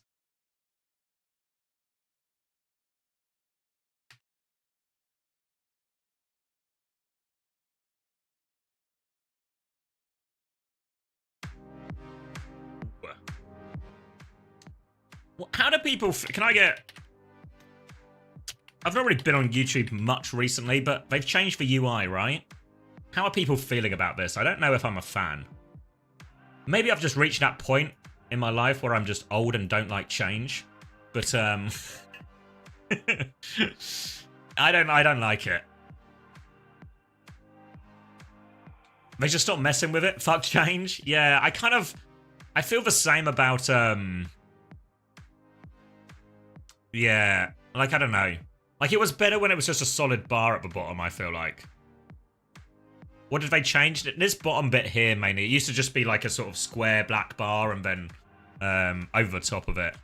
How do people... Can I get... I've not really been on YouTube much recently, but they've changed the UI, right? How are people feeling about this? I don't know if I'm a fan. Maybe I've just reached that point in my life where I'm just old and don't like change. But, I don't like it. They just stop messing with it. Fuck change. Yeah, I feel the same about, yeah, like, I don't know. Like, it was better when it was just a solid bar at the bottom, I feel like. What did they change? This bottom bit here, mainly. It used to just be like a sort of square black bar and then over the top of it.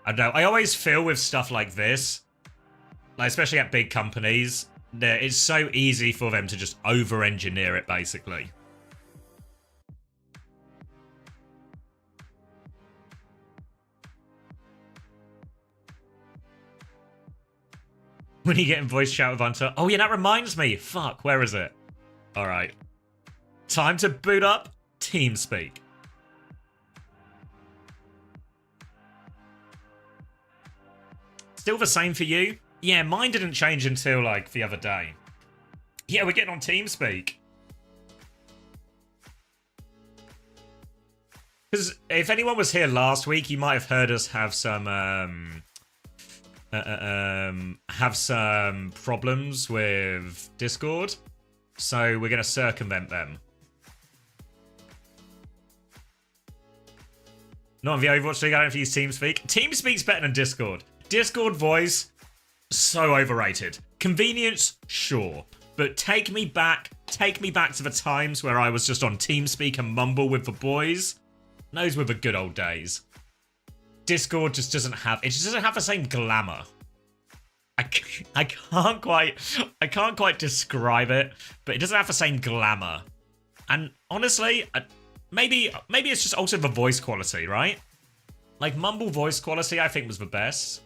I don't know. I always feel with stuff like this, like especially at big companies, that it's so easy for them to just over-engineer it, basically. When you get in voice chat with Hunter. Oh, yeah, that reminds me. Fuck, where is it? All right. Time to boot up TeamSpeak. Still the same for you? Yeah, mine didn't change until, like, the other day. Yeah, we're getting on TeamSpeak. Because if anyone was here last week, you might have heard us have some problems with Discord. So we're going to circumvent them. Not in the Overwatch League, I don't use TeamSpeak. TeamSpeak's better than Discord. Discord voice, so overrated. Convenience, sure. But take me back to the times where I was just on TeamSpeak and Mumble with the boys. Those were the good old days. Discord just doesn't have the same glamour. I can't quite describe it, but it doesn't have the same glamour. And honestly, maybe it's just also the voice quality, right? Like Mumble voice quality, I think was the best.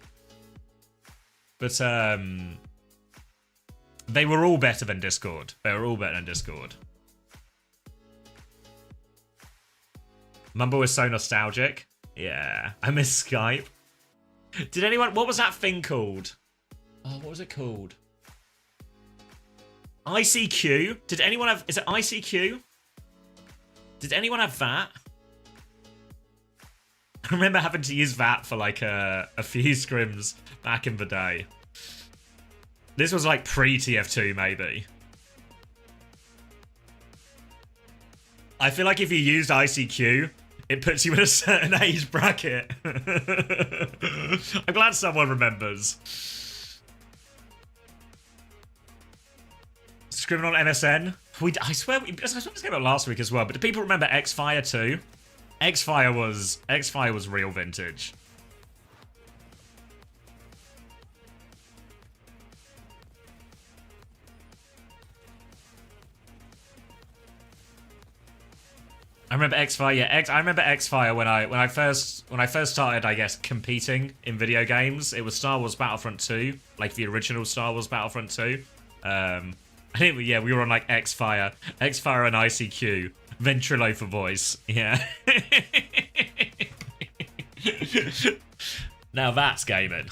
But they were all better than Discord. Mumble is so nostalgic. Yeah, I miss Skype. Did anyone... What was that thing called? Oh, what was it called? ICQ? Did anyone have... Is it ICQ? Did anyone have that? I remember having to use that for like a few scrims back in the day. This was like pre-TF2 maybe. I feel like if you used ICQ, it puts you in a certain age bracket. I'm glad someone remembers. Scribbling on MSN. I swear this came out last week as well, but do people remember X-Fire too? X-Fire was real vintage. I remember X-Fire. Yeah, I remember X-Fire when I first started, I guess, competing in video games. It was Star Wars Battlefront 2, like the original Star Wars Battlefront 2. I think we were on like X-Fire and ICQ, Ventrilo for voice. Yeah. Now that's gaming.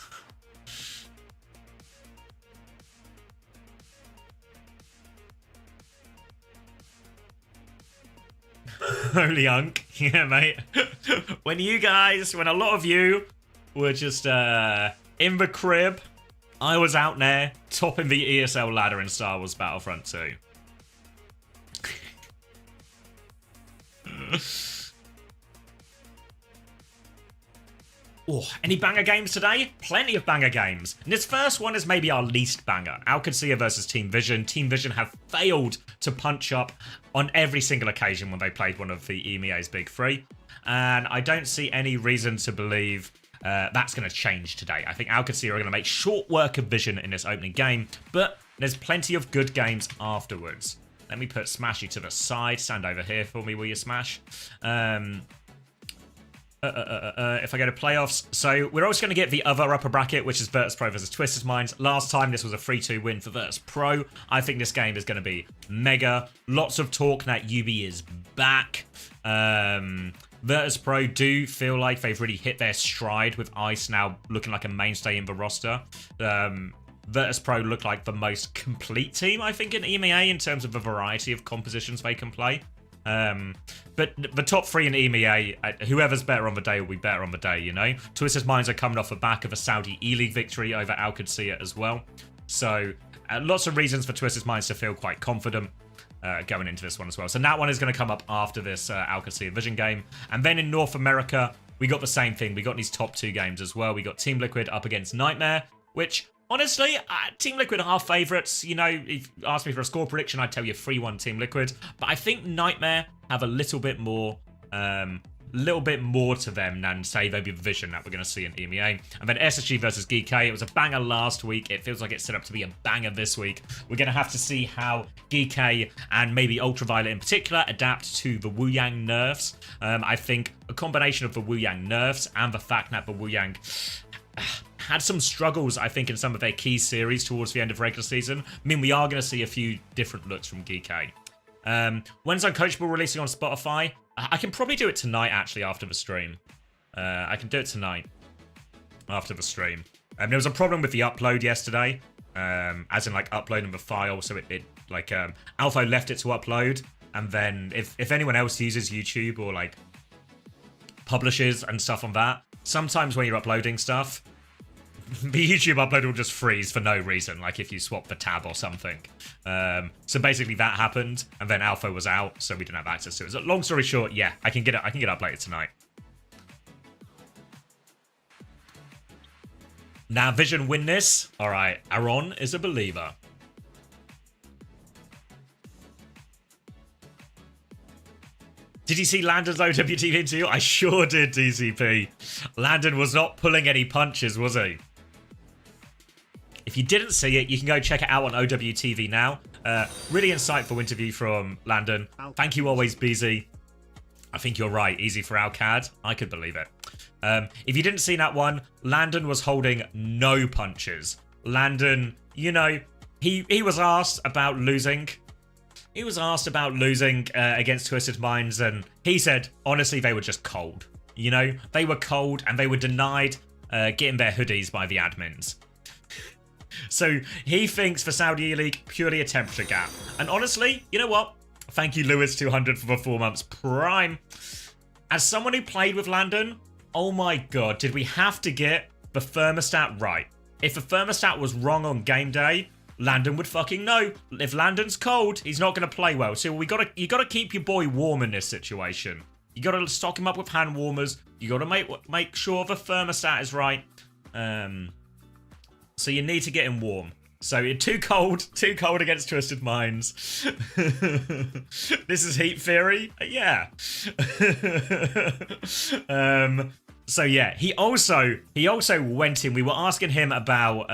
Holy unk. Yeah, mate. When a lot of you were just in the crib, I was out there topping the ESL ladder in Star Wars Battlefront 2. Oh, any banger games today? Plenty of banger games. And this first one is maybe our least banger. OWCS versus Team Vision. Team Vision have failed to punch up on every single occasion when they played one of the EMEA's big three. And I don't see any reason to believe that's going to change today. I think OWCS are going to make short work of Vision in this opening game, but there's plenty of good games afterwards. Let me put Smashy to the side. Stand over here for me, will you, Smash? If I go to playoffs, so we're also going to get the other upper bracket, which is virtus.pro versus Twisted Minds. Last time this was a 3-2 win for virtus.pro. I think this game is going to be mega. Lots of talk that UB is back. virtus.pro do feel like they've really hit their stride with Ice now looking like a mainstay in the roster. virtus.pro look like the most complete team, I think, in EMEA in terms of the variety of compositions they can play. But the top three in EMEA, whoever's better on the day will be better on the day, you know? Twisted Minds are coming off the back of a Saudi E-League victory over OWCS as well. So, lots of reasons for Twisted Minds to feel quite confident going into this one as well. So that one is going to come up after this OWCS Vision game. And then in North America, we got the same thing. We got these top two games as well. We got Team Liquid up against Nightmare, which... honestly, Team Liquid are favourites. You know, if you asked me for a score prediction, I'd tell you 3-1 Team Liquid. But I think Nightmare have a little bit more to them than, say, maybe the Vision that we're going to see in EMEA. And then SSG versus GK. It was a banger last week. It feels like it's set up to be a banger this week. We're going to have to see how GK and maybe Ultraviolet in particular adapt to the Wu Yang nerfs. I think a combination of the Wu Yang nerfs and the fact that the Wu Yang... had some struggles, I think, in some of their key series towards the end of regular season. I mean, we are going to see a few different looks from GK. When's Uncoachable releasing on Spotify? I can probably do it tonight, actually, after the stream. I can do it tonight after the stream. There was a problem with the upload yesterday, as in, like, uploading the file. So Alpha left it to upload. And then if anyone else uses YouTube or, like, publishes and stuff on that, sometimes when you're uploading stuff, the YouTube upload will just freeze for no reason, like if you swap the tab or something. So basically that happened, and then Alpha was out, so we didn't have access to it. So long story short, yeah, I can get it up later tonight. Now Vision win this. All right, Aaron is a believer. Did you see Landon's OWTV interview? I sure did, DCP. Landon was not pulling any punches, was he? If you didn't see it, you can go check it out on OWTV now. Really insightful interview from Landon. Thank you always, BZ. I think you're right. Easy for Alcad. I could believe it. If you didn't see that one, Landon was holding no punches. Landon, you know, he was asked about losing. He was asked about losing against Twisted Minds, and he said, honestly, they were just cold. You know, they were cold, and they were denied getting their hoodies by the admins. So he thinks for Saudi E-League, purely a temperature gap. And honestly, you know what? Thank you, Lewis200, for the 4 months Prime. As someone who played with Landon, oh my god, did we have to get the thermostat right. If the thermostat was wrong on game day, Landon would fucking know. If Landon's cold, he's not going to play well. So you gotta keep your boy warm in this situation. You gotta stock him up with hand warmers. You gotta make sure the thermostat is right. So you need to get him warm. So you're too cold against Twisted Minds. This is Heat Theory? Yeah. So yeah, he also went in. We were asking him about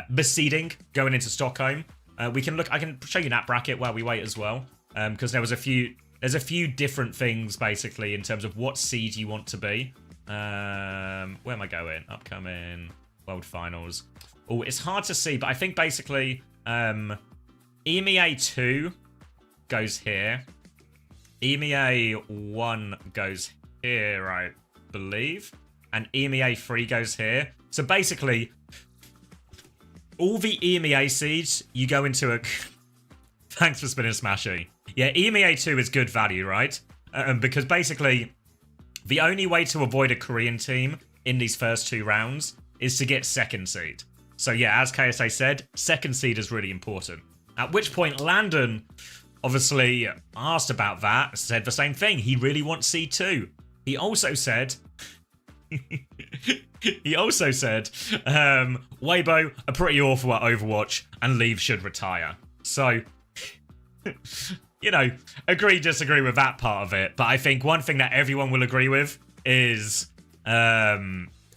the seeding going into Stockholm. I can show you that bracket while we wait as well. Because there's a few different things basically in terms of what seed you want to be. Where am I going? Upcoming World Finals. Oh, it's hard to see, but I think basically EMEA 2 goes here. EMEA 1 goes here, I believe. And EMEA 3 goes here. So basically, all the EMEA seeds, you go into a... Thanks for spinning Smashy. Yeah, EMEA 2 is good value, right? Because basically, the only way to avoid a Korean team in these first 2 rounds is to get second seed. So yeah, as KSA said, second seed is really important. At which point, Landon obviously asked about that, said the same thing. He really wants seed 2. He also said... Weibo are pretty awful at Overwatch and Leave should retire. So, you know, agree, disagree with that part of it. But I think one thing that everyone will agree with is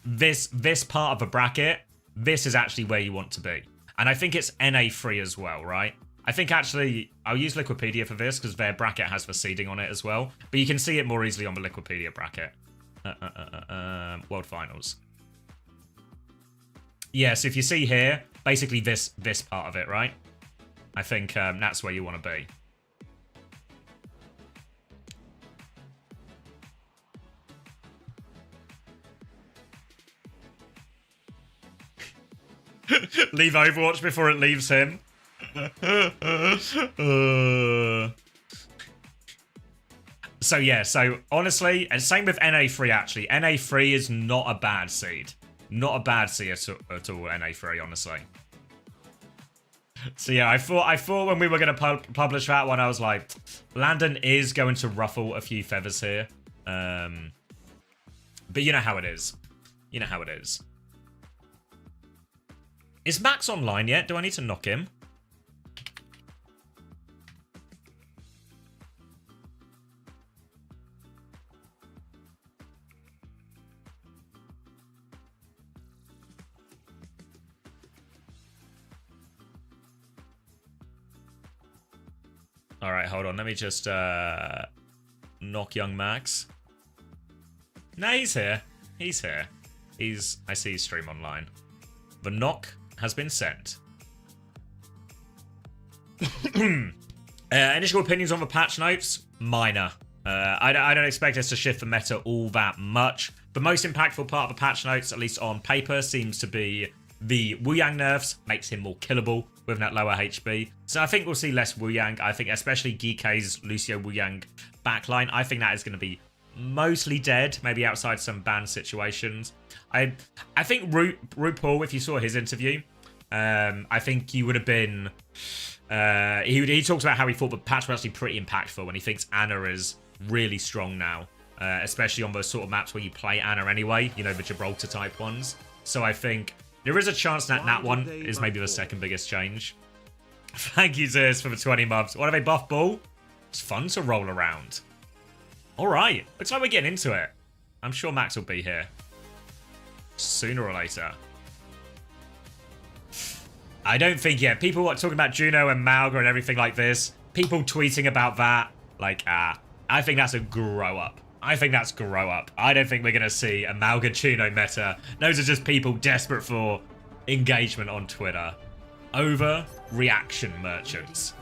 this part of the bracket, this is actually where you want to be. And I think it's NA3 as well, right? I think actually, I'll use Liquipedia for this because their bracket has the seeding on it as well. But you can see it more easily on the Liquipedia bracket. World Finals. Yeah, so if you see here, basically this part of it, right? I think that's where you want to be. Leave Overwatch before it leaves him. So yeah, so honestly, and same with NA3 actually. NA3 is not a bad seed. Not a bad seed at all, NA3, honestly. So yeah, I thought when we were going to publish that one, I was like, Landon is going to ruffle a few feathers here. But you know how it is. You know how it is. Is Max online yet? Do I need to knock him? All right, hold on. Let me just knock young Max. No, he's here. He's here. I see his stream online. The knock has been sent. Initial opinions on the patch notes? Minor. I don't expect us to shift the meta all that much. The most impactful part of the patch notes, at least on paper, seems to be the Wu Yang nerfs. Makes him more killable with that lower HB. So I think we'll see less Wu Yang. I think especially GK's Lucio Wu Yang backline, I think that is going to be mostly dead, maybe outside some ban situations. I think RuPaul, if you saw his interview, I think he would have been... he talks about how he thought the patch was actually pretty impactful when he thinks Ana is really strong now, especially on those sort of maps where you play Ana anyway, you know, the Gibraltar type ones. So I think there is a chance that that one is maybe the second biggest change. Thank you, Zeus, for the 20 months. What have they buffed ball? It's fun to roll around. All right. Looks like we're getting into it. I'm sure Max will be here sooner or later. I don't think, yeah, people are talking about Juno and Malga and everything like this. People tweeting about that. Like, I think that's a grow up. I think that's grow up. I don't think we're going to see a Malga Juno meta. Those are just people desperate for engagement on Twitter. Overreaction merchants.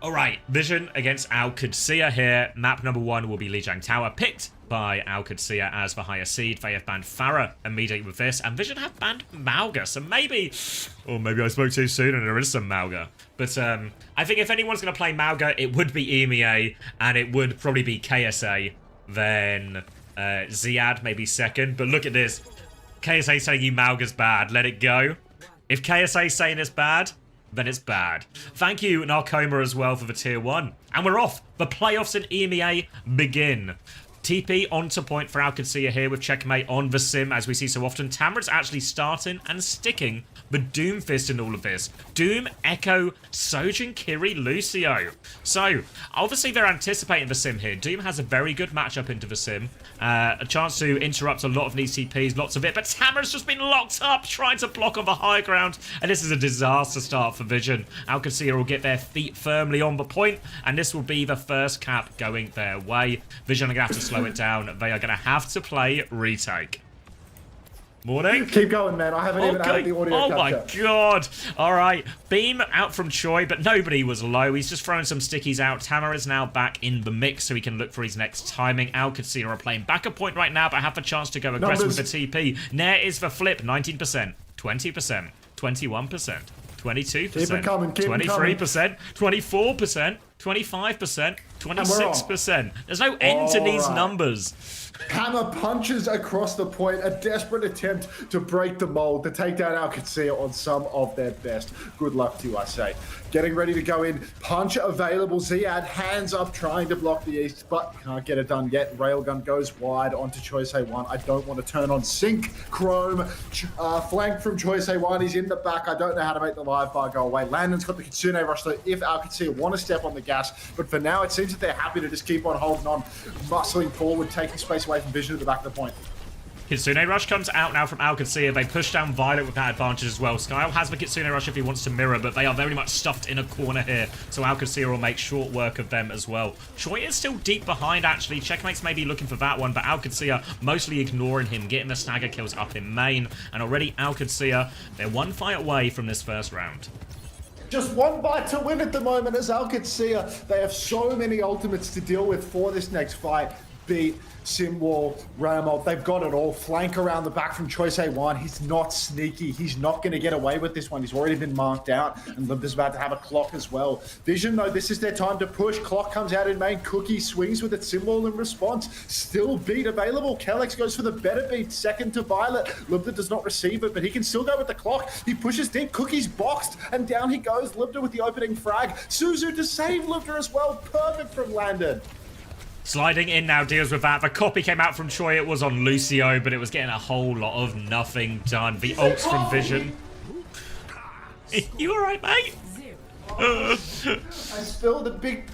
Alright, Vision against OWCS here. Map number 1 will be Lijiang Tower, picked by OWCS as the higher seed. They have banned Farah immediately with this, and Vision have banned Malga, so maybe... Or maybe I spoke too soon and there is some Malga. But I think if anyone's going to play Malga, it would be EMEA, and it would probably be KSA, then Ziad maybe second. But look at this. KSA saying you Malga's bad, let it go. If KSA saying it's bad, then it's bad. Thank you, Narcoma, as well for the tier 1. And we're off. The playoffs in EMEA begin. TP onto point for OWCS here with checkmate on the sim, as we see so often. Tamara's actually starting and sticking the Doomfist in all of this. Doom, Echo, Sojin, Kiri, Lucio. So, obviously they're anticipating the sim here. Doom has a very good matchup into the sim. A chance to interrupt a lot of these TPs, lots of it. But Tamara's just been locked up, trying to block on the high ground. And this is a disaster start for Vision. OWCS will get their feet firmly on the point, and this will be the first cap going their way. Vision are going to have to slow it down. They are going to have to play retake. Morning. Keep going, man. I haven't even added the audio Oh capture. my god. All right. Beam out from Choi, but nobody was low. He's just throwing some stickies out. Tamara is now back in the mix, so he can look for his next timing. OWCS are playing back a point right now, but have the chance to go aggressive with the TP. Nair is the flip. 19%, 20%, 21%, 22%, Keep it coming, keep it 23%, 24%, 25%, 26%. There's no end to these numbers. Hammer punches across the point, a desperate attempt to break the mold, to take down OWCS on some of their best. Good luck to you, I say. Getting ready to go in, punch available. Ziad hands up, trying to block the east, but can't get it done yet. Railgun goes wide onto Choice A1. I don't want to turn on Sync. Chrome, flank from Choice A1. He's in the back. I don't know how to make the live bar go away. Landon's got the Kitsune rush, though, if OWCS want to step on the gas. But for now, it seems that they're happy to just keep on holding on, muscling forward, taking space away from Vision at the back of the point. Kitsune Rush comes out now from OWCS. They push down Violet with that advantage as well. Skyle has the Kitsune Rush if he wants to mirror, but they are very much stuffed in a corner here. So OWCS will make short work of them as well. Choi is still deep behind, actually. Checkmate's maybe looking for that one, but OWCS mostly ignoring him, getting the stagger kills up in main. And already OWCS, they're one fight away from this first round. Just one bite to win at the moment as OWCS. They have so many ultimates to deal with for this next fight. Beat, Simwall, Ramo, they've got it all. Flank around the back from Choice A1. He's not sneaky. He's not going to get away with this one. He's already been marked out, and Libda's about to have a clock as well. Vision, though, this is their time to push. Clock comes out in main. Cookie swings with its Simwall in response. Still beat available. Kellex goes for the better beat. Second to Violet. Libda does not receive it, but he can still go with the clock. He pushes deep. Cookie's boxed, and down he goes. Libda with the opening frag. Suzu to save Libda as well. Perfect from Landon. Sliding in now, deals with that. The copy came out from Choi. It was on Lucio, but it was getting a whole lot of nothing done. The ults from Vision. You alright, mate? I spilled a big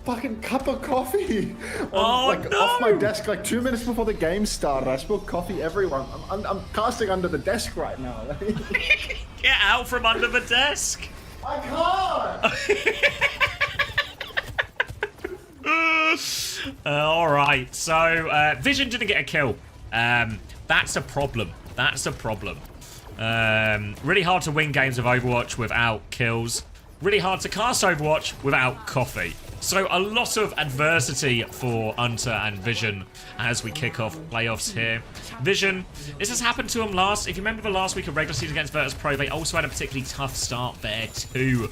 fucking cup of coffee off my desk like 2 minutes before the game started. I spilled coffee everywhere. I'm casting under the desk right now. Get out from under the desk. I can't! Alright, so Vision didn't get a kill. That's a problem. That's a problem. Really hard to win games of Overwatch without kills. Really hard to cast Overwatch without coffee. So a lot of adversity for Hunter and Vision as we kick off playoffs here. Vision, this has happened to them last. If you remember the last week of regular season against virtus.pro, they also had a particularly tough start there too.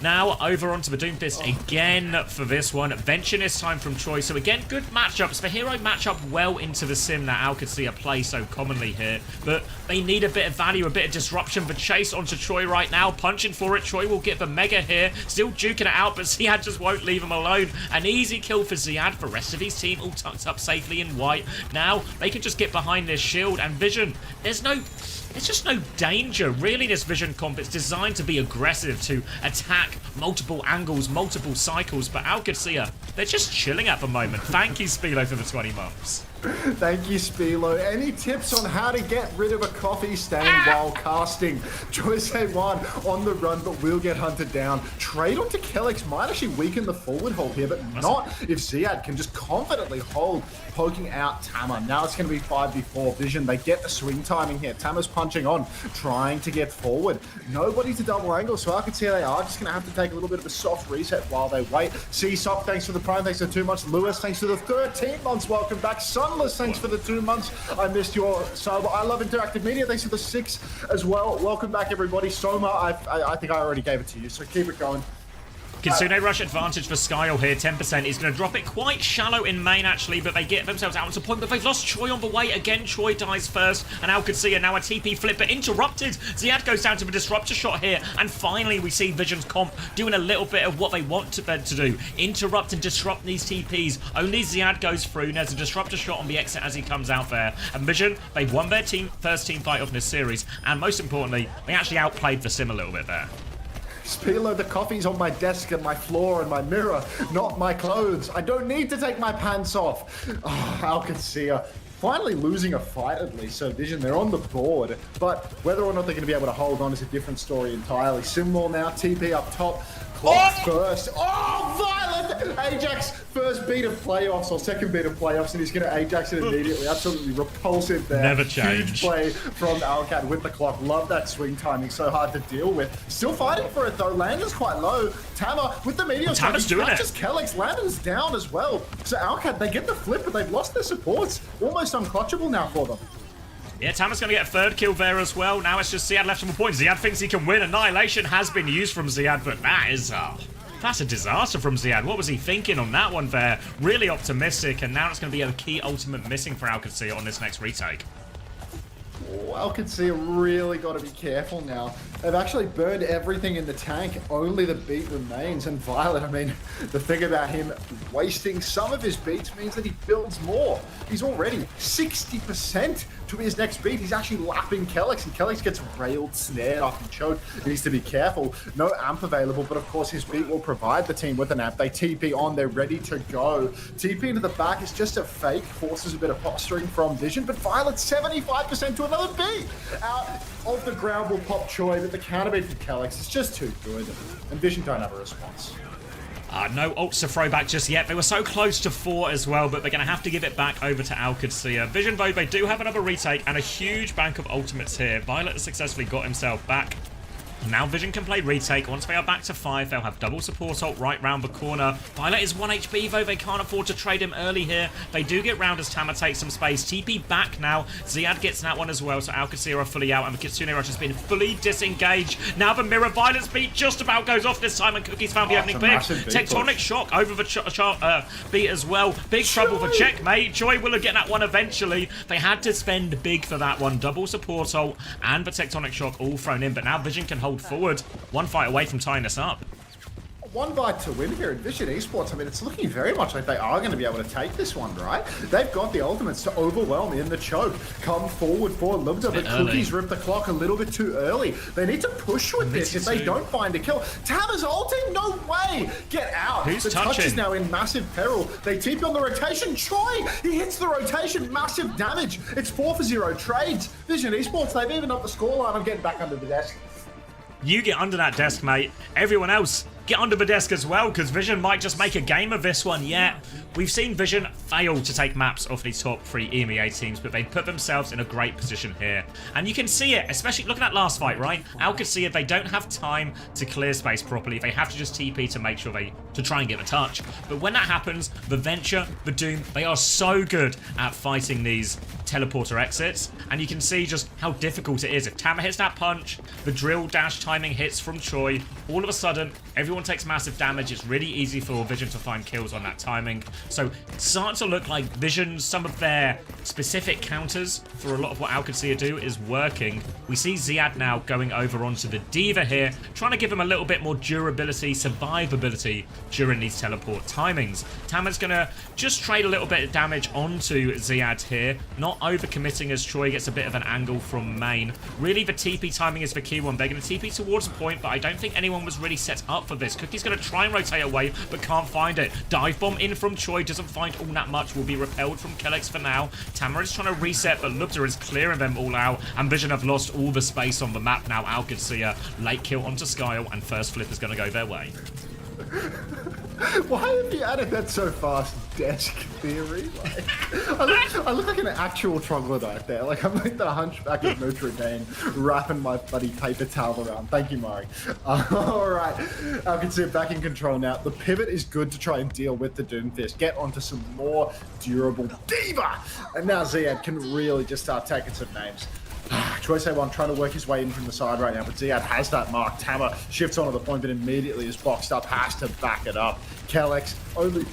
Now, over onto the Doomfist again for this one. Venture this time from Choi. So again, good matchups. The hero matchup well into the sim that OWCS play so commonly here. But they need a bit of value, a bit of disruption. The chase onto Choi right now. Punching for it. Choi will get the mega here. Still duking it out, but Ziad just won't leave him alone. An easy kill for Ziad. The rest of his team all tucked up safely in white. Now, they can just get behind this shield. And Vision, there's just no danger. Really, this Vision comp, it's designed to be aggressive, to attack multiple angles, multiple cycles, but OWCS, they're just chilling at the moment. Thank you, Spilo, for the 20 months. Thank you, Spilo. Any tips on how to get rid of a coffee stain while casting? Choice A1 on the run, but will get hunted down. Trade onto Kellex might actually weaken the forward hold here, but not if Ziad can just confidently hold, poking out Tama. Now it's going to be 5v4. Vision, they get the swing timing here. Tama's punching on, trying to get forward. Nobody to double angle, so I can see they are just going to have to take a little bit of a soft reset while they wait. C-Sock, thanks for the prime, thanks for 2 months. Lewis, thanks for the 13 months. Welcome back. Sunless, thanks for the 2 months. I missed your sub. I love interactive media. Thanks for the 6 as well. Welcome back, everybody. Soma, I think I already gave it to you, so keep it going. Kitsune Rush advantage for Skyle here, 10%. He's going to drop it quite shallow in main, actually, but they get themselves out to point. But they've lost Choi on the way. Again, Choi dies first, and OWCS now a TP flip, but interrupted. Ziad goes down to the disruptor shot here, and finally we see Vision's comp doing a little bit of what they want to do. Interrupt and disrupt these TPs. Only Ziad goes through, and there's a disruptor shot on the exit as he comes out there. And Vision, they've won their first team fight of this series, and most importantly, they actually outplayed the sim a little bit there. Spilo, the coffee's on my desk and my floor and my mirror, not my clothes. I don't need to take my pants off. Oh, OWCS finally losing a fight at least. So Vision, they're on the board, but whether or not they're going to be able to hold on is a different story entirely. Simwall now, TP up top. Clock first. Oh, Violet! Ajax first beat of playoffs or second beat of playoffs, and he's going to Ajax it immediately. Absolutely repulsive there. Never change. Huge play from Alcat with the clock. Love that swing timing. So hard to deal with. Still fighting for it though. Landon's quite low. Tama with the meteor. Tama's doing it. Just Kellex. Landon's down as well. So Alcat, they get the flip, but they've lost their supports. Almost unclutchable now for them. Yeah, Tama's going to get a third kill there as well. Now it's just Ziad left on the point. Ziad thinks he can win. Annihilation has been used from Ziad, but that is that's a disaster from Ziad. What was he thinking on that one there? Really optimistic, and now it's going to be a key ultimate missing for OWCS on this next retake. OWCS really got to be careful now. They've actually burned everything in the tank. Only the beat remains. And Violet, I mean, the thing about him wasting some of his beats means that he builds more. He's already 60% to his next beat. He's actually lapping Kellex, and Kellex gets railed, snared up, and choked. He needs to be careful. No amp available, but of course his beat will provide the team with an amp. They TP on, they're ready to go. TP into the back is just a fake, forces a bit of posturing from Vision, but Violet 75% to another beat. Out of the ground will pop Choi, but the counterbeat from Kellex is just too good, and Vision don't have a response. No ults to throw back just yet. They were so close to 4 as well, but they're going to have to give it back over to OWCS. Vision, though, they do have another retake and a huge bank of ultimates here. Violet has successfully got himself back. Now Vision can play retake. Once they are back to 5, they'll have double support ult right round the corner. Violet is 1 HP though. They can't afford to trade him early here. They do get round as Tama takes some space. TP back now. Ziad gets that one as well, so OWCS are fully out, and the Kitsune Rush has been fully disengaged. Now the mirror Violet's beat just about goes off this time, and Cookie's found the opening pick. Tectonic shock over the beat as well. Big trouble for checkmate. Choi will get that one eventually. They had to spend big for that one. Double support ult and the Tectonic shock all thrown in, but now Vision can hold forward. One fight away from tying this up. One bite to win here at Vision Esports. I mean, it's looking very much like they are going to be able to take this one, right? They've got the ultimates to overwhelm in the choke. Come forward for Lubda, but Cookies ripped the clock a little bit too early. They need to push with this if they don't find a kill. Tama's ulting? No way! Get out! Who's the touching? touch is now in massive peril. They TP on the rotation. Choi! He hits the rotation. Massive damage. It's 4 for 0 trades. Vision Esports, they've even up the scoreline. I'm getting back under the desk. You get under that desk, mate. Everyone else, get under the desk as well, because Vision might just make a game of this one. Yeah, we've seen Vision fail to take maps off these top 3 EMEA teams, but they put themselves in a great position here. And you can see it, especially look at that last fight, right? OWCS, they don't have time to clear space properly. They have to just TP to make sure to try and get the touch. But when that happens, the Venture, the Doom, they are so good at fighting these teleporter exits, and you can see just how difficult it is. If Tama hits that punch, the drill dash timing hits from Choi, all of a sudden everyone takes massive damage. It's really easy for Vision to find kills on that timing. So it's starting to look like Vision, some of their specific counters for a lot of what OWCS do is working. We see Ziad now going over onto the Diva here, trying to give him a little bit more durability, survivability during these teleport timings. Tama's gonna just trade a little bit of damage onto Ziad here, not overcommitting as Choi gets a bit of an angle from main. Really, the TP timing is the key one. They're going to TP towards point, but I don't think anyone was really set up for this. Cookie's going to try and rotate away, but can't find it. Dive bomb in from Choi, doesn't find all that much, will be repelled from Kellex for now. Tama is trying to reset, but Lubda is clearing them all out, and Vision have lost all the space on the map now. OWCS late kill onto Skyle, and first flip is going to go their way. Why have you added that so fast? Desk theory? Like, I look like an actual troglodyte there. Like, I'm like the hunchback of Notre Dame, wrapping my bloody paper towel around. Thank you, Mari. Alright, I can see it back in control now. The pivot is good to try and deal with the Doomfist. Get onto some more durable Diva! And now Ziad can really just start taking some names. Choice A1 trying to work his way in from the side right now, but Ziad has that mark. Tama shifts onto the point, but immediately is boxed up, has to back it up. Kellex only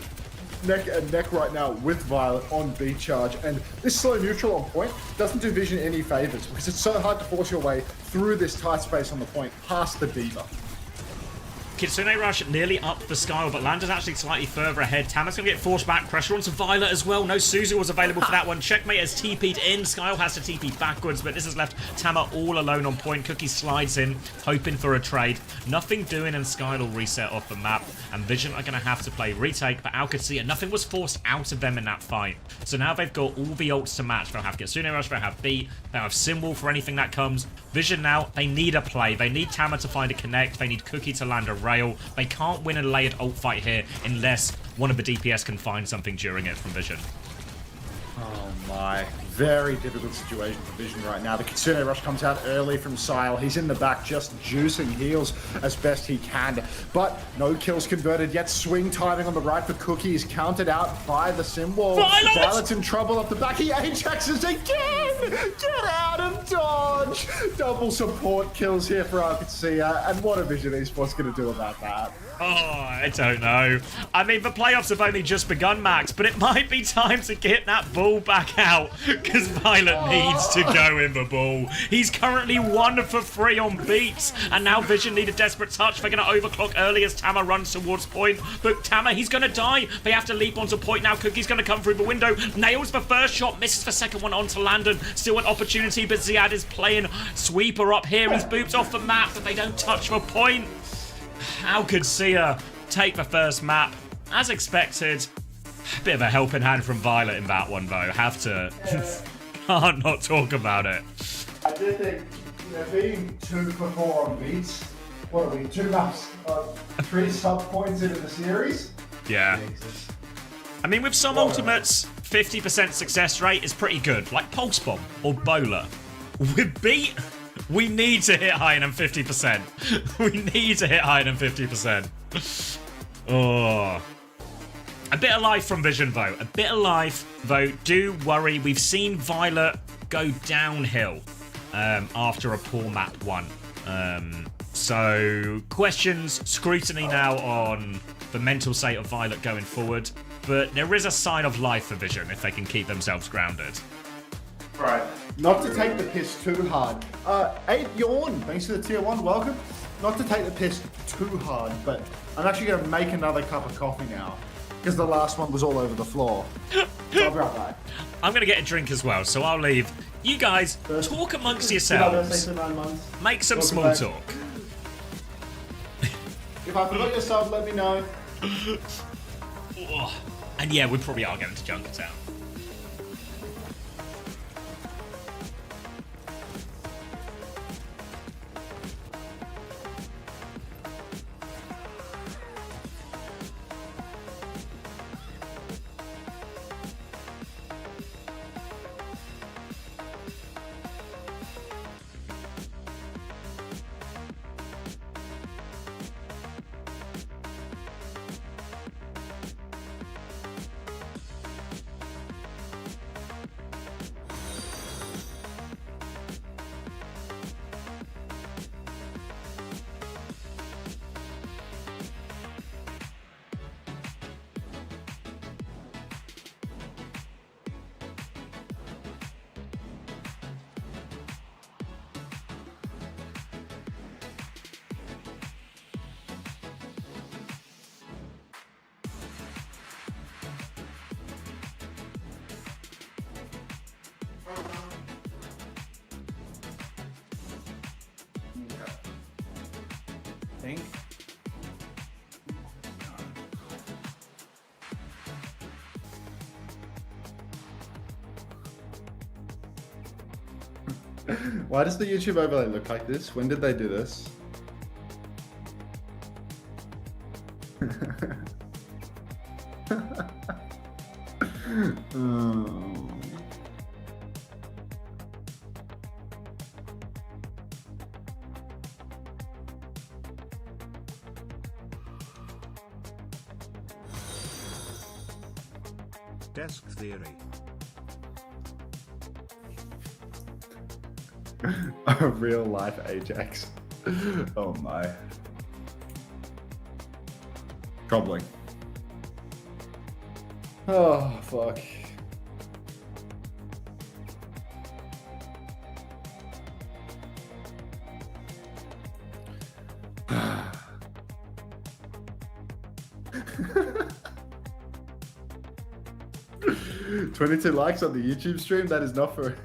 neck and neck right now with Violet on beat charge, and this slow neutral on point doesn't do Vision any favors because it's so hard to force your way through this tight space on the point past the Diva. Kitsune Rush nearly up for Skyle, but Lander's actually slightly further ahead. Tama's going to get forced back. Pressure onto Violet as well. No Suzu was available for that one. Checkmate has TP'd in. Skyle has to TP backwards, but this has left Tama all alone on point. Cookie slides in, hoping for a trade. Nothing doing, and Skyle will reset off the map. And Vision are going to have to play retake, but OWCS, nothing was forced out of them in that fight. So now they've got all the ults to match. They'll have Kitsune Rush, they'll have Beat, they'll have Symbol for anything that comes. Vision now, they need a play. They need Tama to find a connect. They need Cookie to land a rail. They can't win a layered ult fight here unless one of the DPS can find something during it from Vision. Oh my, very difficult situation for Vision right now. The Kitsune Rush comes out early from Sile. He's in the back just juicing heals as best he can. But no kills converted yet. Swing timing on the right for Cookie is counted out by the Symbol. Violet's in trouble up the back. He Ajaxes again! Get out and dodge! Double support kills here for OWCS. And what are Vision Esports going to do about that? Oh, I don't know. I mean, the playoffs have only just begun, Max, but it might be time to get that ball back out because Violet needs to go in the ball. He's currently 1 for 3 on beats, and now Vision need a desperate touch. They're going to overclock early as Tama runs towards point, but Tama, he's going to die. They have to leap onto point now. Cookie's going to come through the window. Nails the first shot, misses the second one onto Landon. Still an opportunity, but Ziad is playing sweeper up here. He's booped off the map, but they don't touch the point. How could Sia take the first map? As expected, a bit of a helping hand from Violet in that one, though. Have to... can't not talk about it. I do think, being 2 for 4 on beats, what are we, 2 maps, 3 sub-points into the series? Yeah. Jesus. I mean, with some ultimates, 50% success rate is pretty good, like Pulse Bomb or Bowler. With Beat... we need to hit higher than 50%. We need to hit higher than 50%. Oh. A bit of life from Vision, though. A bit of life, though. Do worry. We've seen Violet go downhill after a poor map 1. So, questions, scrutiny now on the mental state of Violet going forward. But there is a sign of life for Vision if they can keep themselves grounded. Right. Not to take the piss too hard. 8 Yawn, thanks for the tier 1, welcome. Not to take the piss too hard, but I'm actually going to make another cup of coffee now. Because the last one was all over the floor. So I'll be right back. I'm going to get a drink as well, so I'll leave. You guys, talk amongst yourselves. Make some small talk. If I forgot your sub, let me know. And yeah, we probably are going to Junkertown. Think. Why does the YouTube overlay look like this? When did they do this? Oh. Desk theory. A real life Ajax. Oh my. Troubling. Oh fuck. 22 likes on the YouTube stream. That is not for.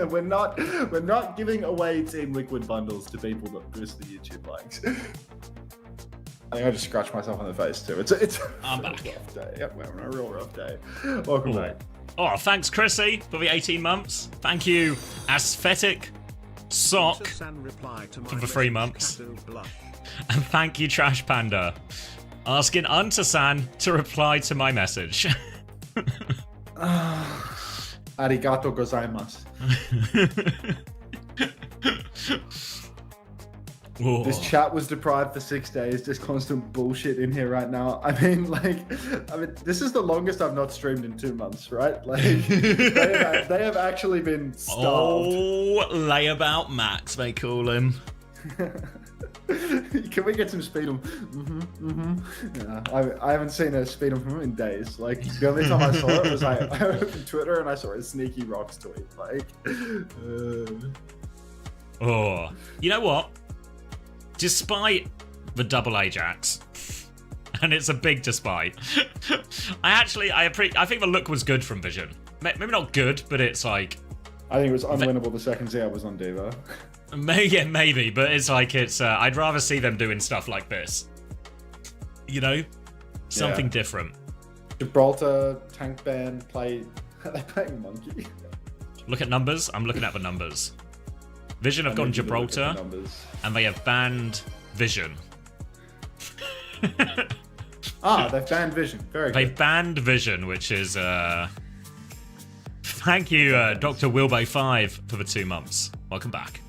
we're not giving away Team Liquid bundles to people that boost the YouTube likes. I think I just scratched myself on the face too. It's I'm back. A rough day. Yep, we're on a real rough day. Welcome back. Oh, thanks, Chrissy, for the 18 months. Thank you, Aesthetic Sock, for the 3 months. And thank you, Trash Panda, asking Unta-san to reply to my message. Arigato gozaimasu. This chat was deprived for 6 days. Just constant bullshit in here right now. I mean, this is the longest I've not streamed in 2 months, right? Like, they have actually been starved. Oh, layabout Max, they call him. Can we get some Speedum? Yeah, I haven't seen a Speedum from him in days. Like, the only time I saw it was I opened Twitter and I saw a Sneaky Rocks tweet. Like, Oh, you know what? Despite the double Ajax, and it's a big despite, I think the look was good from Vision. Maybe not good, but it's like... I think it was unwinnable the second Zia was on Diva. Maybe, but it's like I'd rather see them doing stuff like this. You know? Something different. Gibraltar, tank ban, are they playing Monkey? Look at numbers. I'm looking at the numbers. Vision have gone Gibraltar, and they have banned Vision. They've banned Vision. Very good. They've banned Vision, which is... Thank you, Dr. Wilbo5, for the 2 months. Welcome back.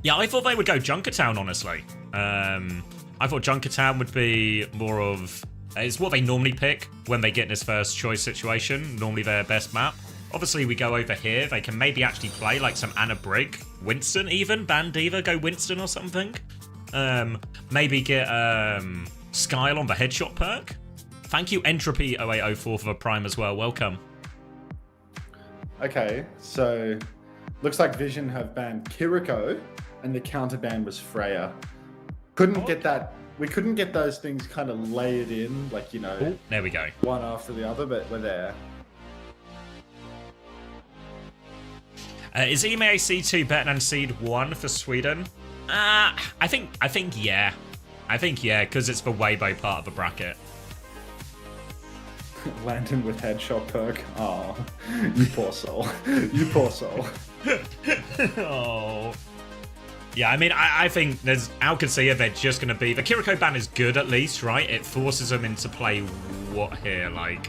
Yeah, I thought they would go Junkertown, honestly. I thought Junkertown would be more of... It's what they normally pick when they get in this first choice situation. Normally their best map. Obviously, we go over here. They can maybe actually play like some Anna Brig. Winston, even. Bandiva, go Winston or something. Maybe get Skyle on the headshot perk. Thank you, Entropy0804, for the Prime as well. Welcome. Okay, so looks like Vision have banned Kiriko, and the counter ban was Freya. Couldn't get that. We couldn't get those things kind of layered in, like, you know. Ooh, there we go. One after the other, but we're there. Is EMEA C2 better than Seed 1 for Sweden? I think yeah. I think yeah, because it's the Weibo part of the bracket. Landon with headshot perk. Oh, you poor soul. You poor soul. Oh. Yeah, I mean, I think there's Alcacia, they're just going to be... The Kiriko ban is good, at least, right? It forces them into play what here, like...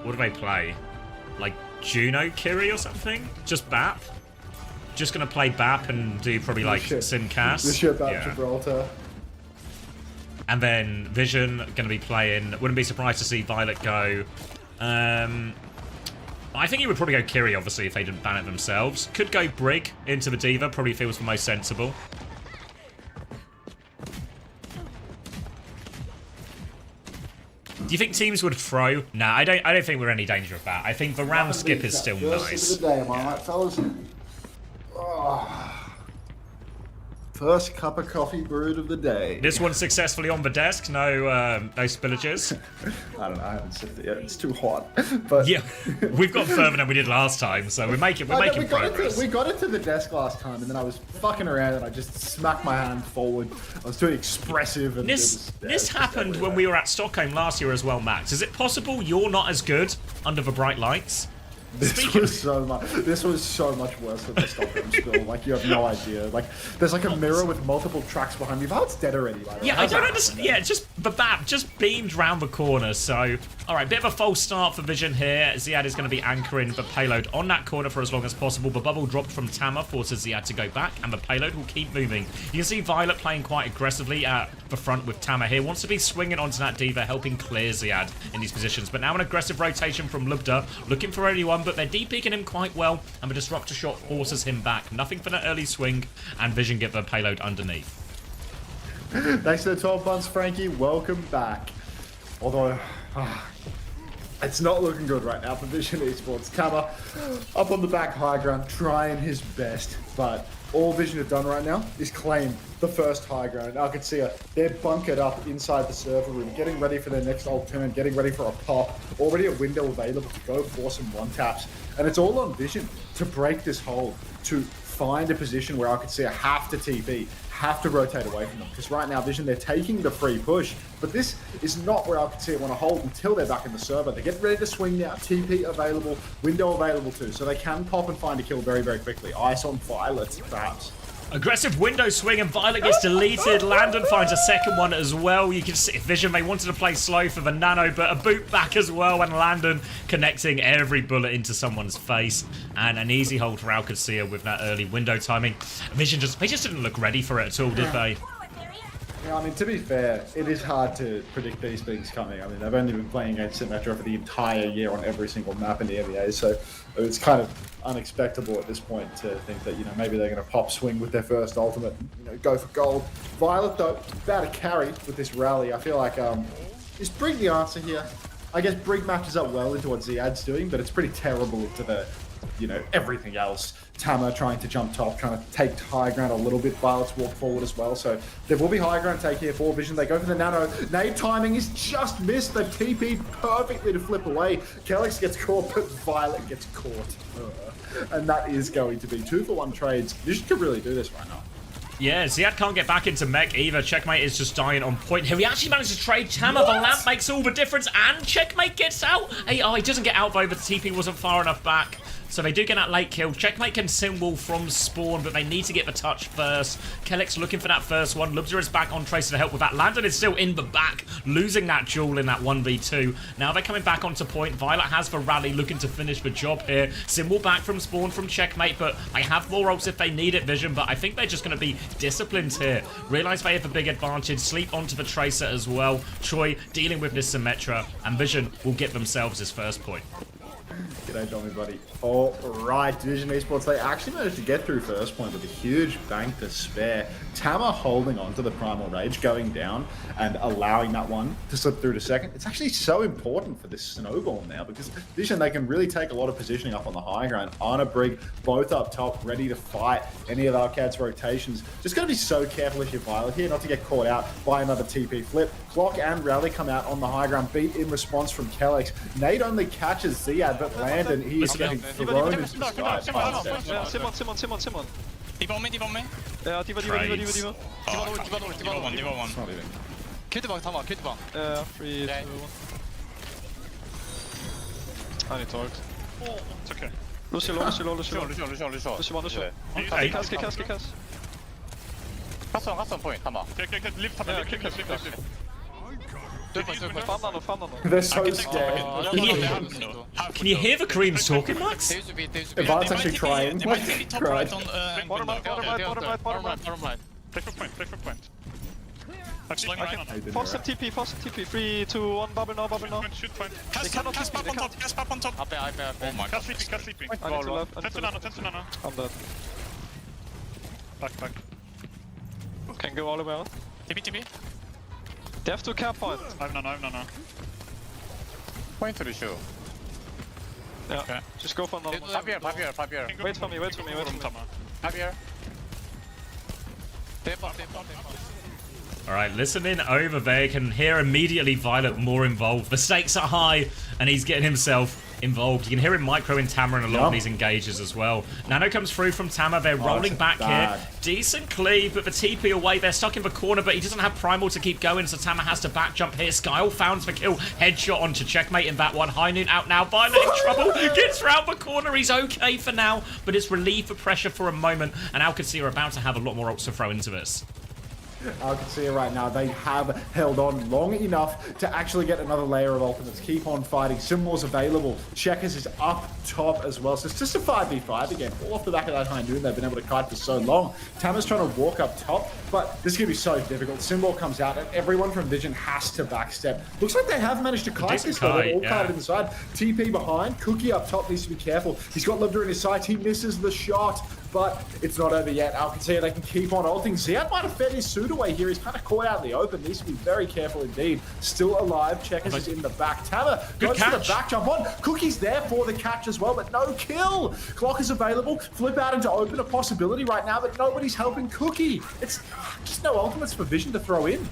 What do they play? Like Juno Kiri or something? Just BAP? Just going to play BAP and do probably like Simcast? The ship out Gibraltar. And then Vision going to be playing... Wouldn't be surprised to see Violet go... I think he would probably go Kiri, obviously, if they didn't ban it themselves. Could go Brig into the Diva. Probably feels the most sensible. Do you think teams would throw? Nah, I don't think we're in any danger of that. I think the round skip is still nice. Of the day, am I right, fellas? Oh. First cup of coffee brewed of the day. This one's successfully on the desk. No spillages. I don't know. I haven't sipped it yet. It's too hot. But yeah, we've got further than we did last time, so we're making progress. We got it to the desk last time, and then I was fucking around, and I just smacked my hand forward. I was doing expressive. And this happened when we were at Stockholm last year as well, Max. Is it possible you're not as good under the bright lights? This was so much worse than the Stockholm spill. Like, you have no idea. Like, there's like a mirror with multiple tracks behind me. How it's dead already, like. Yeah, I don't understand. Yeah, just the BAP just beamed round the corner. So, all right, bit of a false start for Vision here. Ziad is going to be anchoring the payload on that corner for as long as possible. The bubble dropped from Tama forces Ziad to go back, and the payload will keep moving. You can see Violet playing quite aggressively at the front with Tama here. Wants to be swinging onto that Diva, helping clear Ziad in these positions. But now an aggressive rotation from Lubda, looking for only one, but they're deep-peeking him quite well, and the Disruptor shot forces him back. Nothing for that early swing, and Vision get the payload underneath. Thanks for the 12 months, Frankie. Welcome back. Although, it's not looking good right now for Vision Esports. Tama up on the back high ground, trying his best, but all Vision have done right now is claim the first high ground. OWCS, they're bunkered up inside the server room, getting ready for their next ult turn, getting ready for a pop. Already a window available to go for some one-taps. And it's all on Vision to break this hold, to find a position where OWCS have to TP, have to rotate away from them. Because right now, Vision, they're taking the free push. But this is not where OWCS want to hold until they're back in the server. They're getting ready to swing now. TP available, window available too. So they can pop and find a kill very, very quickly. Ice on Violet, perhaps. Aggressive window swing, and Violet gets deleted. Landon finds a second one as well. You can see Vision, they wanted to play slow for the nano, but a boot back as well, and Landon connecting every bullet into someone's face. And an easy hold for OWCS with that early window timing. Vision they just didn't look ready for it at all, did they? Yeah, I mean, to be fair, it is hard to predict these things coming. I mean, they've only been playing against Symmetra for the entire year on every single map in the EMEA, so it's kind of unexpectable at this point to think that, you know, maybe they're going to pop swing with their first ultimate, you know, go for gold. Violet, though, about to carry with this rally. I feel like, is Brig the answer here? I guess Brig matches up well into what Ziad's doing, but it's pretty terrible to the, you know, everything else. Tama trying to jump top, trying to take high ground a little bit. Violet's walk forward as well. So there will be high ground take here for Vision. They go for the nano. Nade timing is just missed. They've TP'd perfectly to flip away. Kellex gets caught, but Violet gets caught. And that is going to be 2-for-1 trades. Vision could really do this right now. Yeah, Ziad can't get back into mech either. Checkmate is just dying on point here. He actually managed to trade Tama. The lamp makes all the difference, and Checkmate gets out. AI doesn't get out though, but the TP wasn't far enough back. So they do get that late kill. Checkmate can Simwall from spawn, but they need to get the touch first. Kellex looking for that first one. Lubza is back on Tracer to help with that. Landon is still in the back, losing that duel in that 1v2. Now they're coming back onto point. Violet has the rally, looking to finish the job here. Simwall back from spawn from Checkmate, but they have more ults if they need it, Vision. But I think they're just going to be disciplined here. Realize they have a big advantage. Sleep onto the Tracer as well. Choi dealing with this Symmetra, and Vision will get themselves his first point. G'day, Tommy, buddy. All right, Vision Esports, they actually managed to get through first point with a huge bank to spare. Tama holding on to the Primal Rage, going down and allowing that one to slip through to second. It's actually so important for this snowball now because Vision, they can really take a lot of positioning up on the high ground. Ana, Brig, both up top, ready to fight any of Arcade's rotations. Just got to be so careful if you're Violet here not to get caught out by another TP flip. Clock and Rally come out on the high ground, beat in response from Kellex. Nate only catches Ziad, but Landon, he is getting thrown into the sky. Simon. Diva on me. Ja, Diva. Diva one. Killtillbaka, Tama, killtillbaka. 3, 2, 1. I need to ult. It's okay. Lucio low. Lucio. Cast. Cast on point, Tama. Lift. Fan nano. They're so scared. Can you hear the Koreans talking, Max? Violet's actually trying. Top right on Bottom right. Play for point. Force them TP. 3, 2, 1, bubble now. Shoot point. Cast Pop on top. Oh my god. Cast sleeping. I need to left. 10 to nano. I'm dead. Back. Can go all the way out. TP. They have to cap point. I have nano. Point to the show. Yeah. Okay. Just go for another one. Five here. Wait for me. Javier. Alright, listening over there, can hear immediately Violet more involved. The stakes are high, and he's getting himself involved. You can hear him micro in Tama in a lot of these engages as well. Nano comes through from Tama, they're rolling back here. Decent cleave, but the TP away, they're stuck in the corner, but he doesn't have Primal to keep going, so Tama has to back jump here. Skyle founds the kill, headshot onto Checkmate in that one. High Noon out now, Violet in trouble, gets round the corner, he's okay for now, but it's relief for pressure for a moment, and OWCS are about to have a lot more ults to throw into this. I can see it right now. They have held on long enough to actually get another layer of ultimates. Keep on fighting. Symbol's available. Checkers is up top as well. So it's just a 5v5 again. All off the back of that high noon they've been able to kite for so long. Tama's trying to walk up top, but this is going to be so difficult. Symbol comes out and everyone from Vision has to backstep. Looks like they have managed to kite this, though. They're all kited inside. TP behind. Cookie up top needs to be careful. He's got Libda in his sight. He misses the shot, but it's not over yet. Alcatea, they can keep on ulting. Ziad might have fed his suit away here. He's kind of caught out in the open. Needs to be very careful indeed. Still alive. Checkers is in the back. Tama goes for the back jump on. Cookie's there for the catch as well, but no kill. Clock is available. Flip out into open, a possibility right now, but nobody's helping Cookie. It's just no ultimates for Vision to throw in.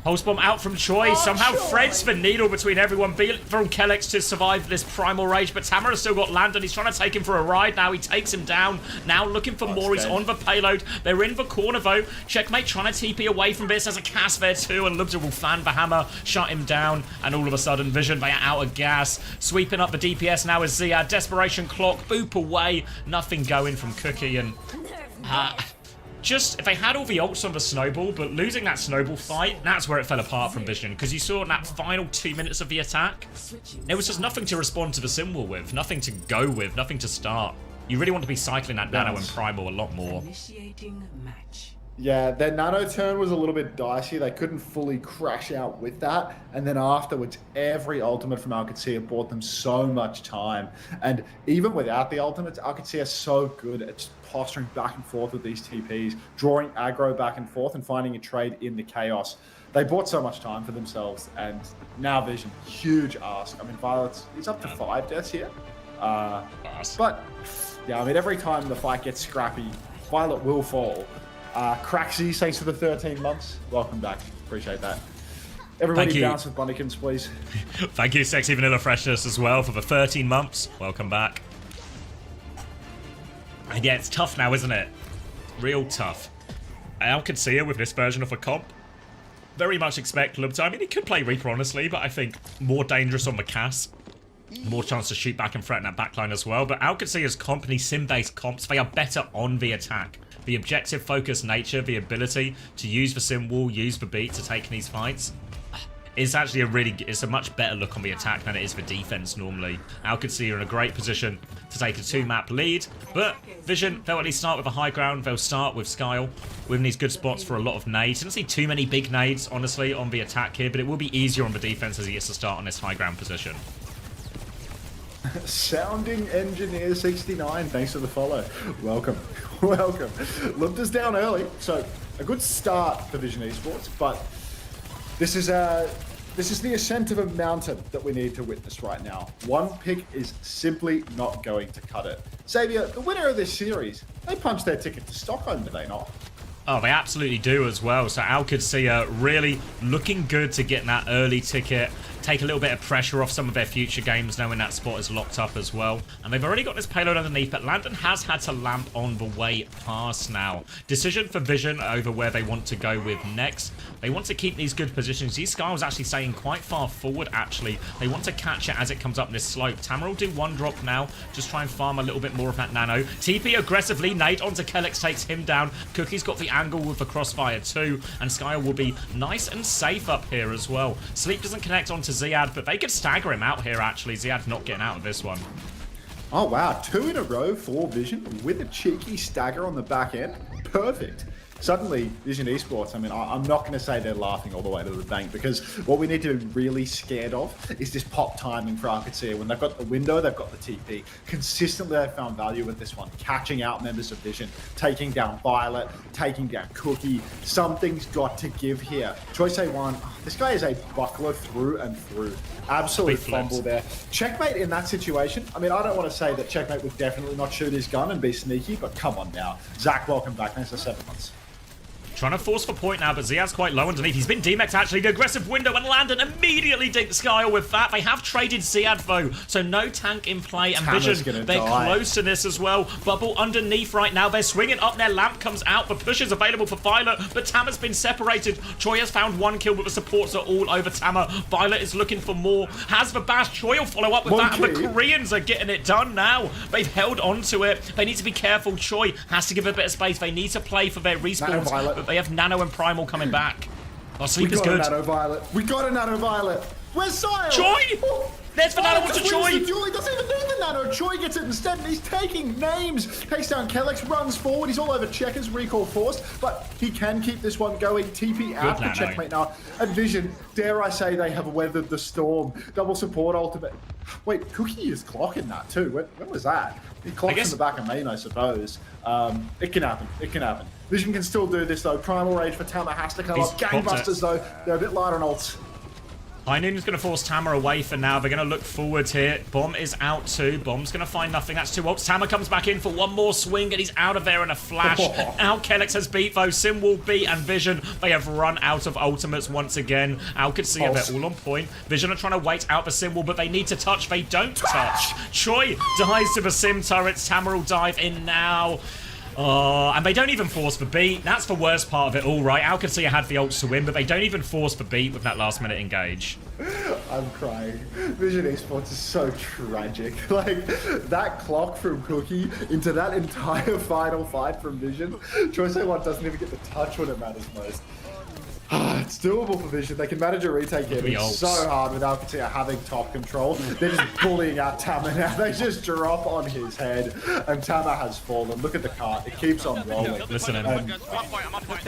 Pulse bomb out from Choi. Somehow threads for Needle between everyone. From Kellex to survive this primal rage, but Tamara's still got Landon. He's trying to take him for a ride now. He takes him down. Now looking for more. He's on the payload. They're in the corner though. Checkmate trying to TP away from this. There's a cast there too, and Lubza will fan the hammer, shut him down, and all of a sudden Vision, they are out of gas. Sweeping up the DPS now is Ziad. Desperation clock, boop away. Nothing going from Cookie, and just, if they had all the ults on the snowball, but losing that snowball fight, that's where it fell apart from Vision, because you saw in that final 2 minutes of the attack, there was just nothing to respond to the symbol with, nothing to go with, nothing to start. You really want to be cycling that Nano and Primal a lot more. Yeah, their Nano turn was a little bit dicey. They couldn't fully crash out with that. And then afterwards, every ultimate from Alcatea bought them so much time. And even without the ultimates, Alcatea is so good at just posturing back and forth with these TPs, drawing aggro back and forth and finding a trade in the chaos. They bought so much time for themselves. And now Vision, huge ask. I mean, Violet's, he's up to 5 deaths here. But, yeah, I mean, every time the fight gets scrappy, Violet will fall. Craxy, thanks for the 13 months. Welcome back. Appreciate that. Everybody bounce with Bunnykins, please. Thank you, Sexy Vanilla Freshness, as well, for the 13 months. Welcome back. And yeah, it's tough now, isn't it? Real tough. Alcatea with this version of a comp. Very much expect Lubta. I mean, he could play Reaper, honestly, but I think more dangerous on the cast. More chance to shoot back and threaten that backline as well. But Alcatea's comp and these sim-based comps, they are better on the attack. The objective focused nature, the ability to use the sim wall, use the beat to take these fights, is actually it's a much better look on the attack than it is for defense normally. Alcatea are in a great position to take a 2-map lead, but Vision, they'll at least start with a high ground. They'll start with Skyle, with these good spots for a lot of nades. Didn't see too many big nades, honestly, on the attack here, but it will be easier on the defense as he gets to start on this high ground position. Sounding Engineer 69, thanks for the follow. Welcome. Welcome. Lubda's down early, so a good start for Vision Esports, but this is the ascent of a mountain that we need to witness right now. One pick is simply not going to cut it. Xavier, the winner of this series, they punched their ticket to Stockholm, do they not? Oh, they absolutely do as well. So Alcatea really looking good to get that early ticket. Take a little bit of pressure off some of their future games knowing that spot is locked up as well. And they've already got this payload underneath, but Landon has had to lamp on the way past now. Decision for Vision over where they want to go with next. They want to keep these good positions. These Skyles actually staying quite far forward, actually. They want to catch it as it comes up this slope. Tamara will do one drop now. Just try and farm a little bit more of that nano. TP aggressively. Nate onto Kellex takes him down. Cookie's got the angle with the crossfire too. And Skyle will be nice and safe up here as well. Sleep doesn't connect onto Ziad, but they could stagger him out here, actually. Ziad's not getting out of this one. Oh, wow. 2 in a row for Vision with a cheeky stagger on the back end. Perfect. Suddenly, Vision Esports, I mean, I'm not going to say they're laughing all the way to the bank, because what we need to be really scared of is this pop timing for Alcatea. When they've got the window, they've got the TP. Consistently, they've found value with this one, catching out members of Vision, taking down Violet, taking down Cookie. Something's got to give here. Choice A1, this guy is a buckler through and through. Absolute fumble there. Checkmate in that situation, I mean, I don't want to say that Checkmate would definitely not shoot his gun and be sneaky, but come on now. Zach, welcome back. Thanks for 7 months. Trying to force for point now, but Ziad's quite low underneath. He's been demexed, actually. The aggressive window, and Landon immediately dinks Skyle with that. They have traded Ziad, though, so no tank in play. And Vision, they're close to this as well. Bubble underneath right now. They're swinging up. Their lamp comes out. The push is available for Violet, but Tama's been separated. Choi has found 1 kill, but the supports are all over Tama. Violet is looking for more. Has the bash. Choi will follow up with that, and the Koreans are getting it done now. They've held on to it. They need to be careful. Choi has to give a bit of space. They need to play for their respawns, but but they have Nano and Primal coming back. Oh, We Sleep is got a good. Nano Violet. We got a Nano Violet. Where's Sile? Choi! There's the Nano just to Choi! wins the duel. He doesn't even need the Nano. Choi gets it instead, and he's taking names. Takes down Kellex, runs forward. He's all over Checkers, recall forced, but he can keep this one going. TP out the Nano. checkmate now. And Vision, dare I say, they have weathered the storm. Double support ultimate. Wait, Cookie is clocking that too. When was that? He clocks in the back of main, I suppose. It can happen. It can happen. Vision can still do this though. Primal Rage for Tama has to come He's up. popped Gangbusters though, they're a bit light on ults. High Noon's going to force Tama away for now. They're going to look forward here. Bomb is out too. Bomb's going to find nothing. That's 2 ults. Tama comes back in for one more swing, and he's out of there in a flash. Now Kellex has beat, though. Sim will beat, and Vision, they have run out of ultimates once again. Al could see they're all on point. Vision are trying to wait out the Sim wall, but they need to touch. They don't touch. Choi dies to the Sim turrets. Tama will dive in now. Oh, and they don't even force the beat. That's the worst part of it all, right? Al could see I had the ults to win, but they don't even force the beat with that last minute engage. I'm crying. Vision Esports is so tragic. Like, that clock from Cookie into that entire final fight from Vision. Choice A1 doesn't even get the touch when it matters most. It's doable for Vision. They can manage a retake here. It's so hard without Katia having top control. They're just bullying out Tama now. They just drop on his head, and Tama has fallen. Look at the cart. It keeps on rolling. Listen in. I'm on point.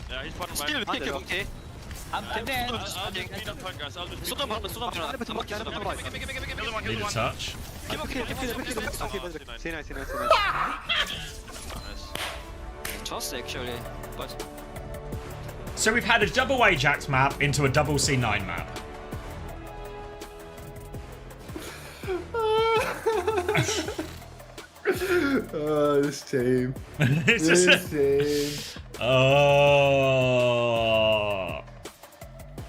Yeah, he's bottom right. I'm dead. Need a touch. Toss actually, but So we've had a double Ajax map into a double C9 map. Oh, this team. It's This just team. oh.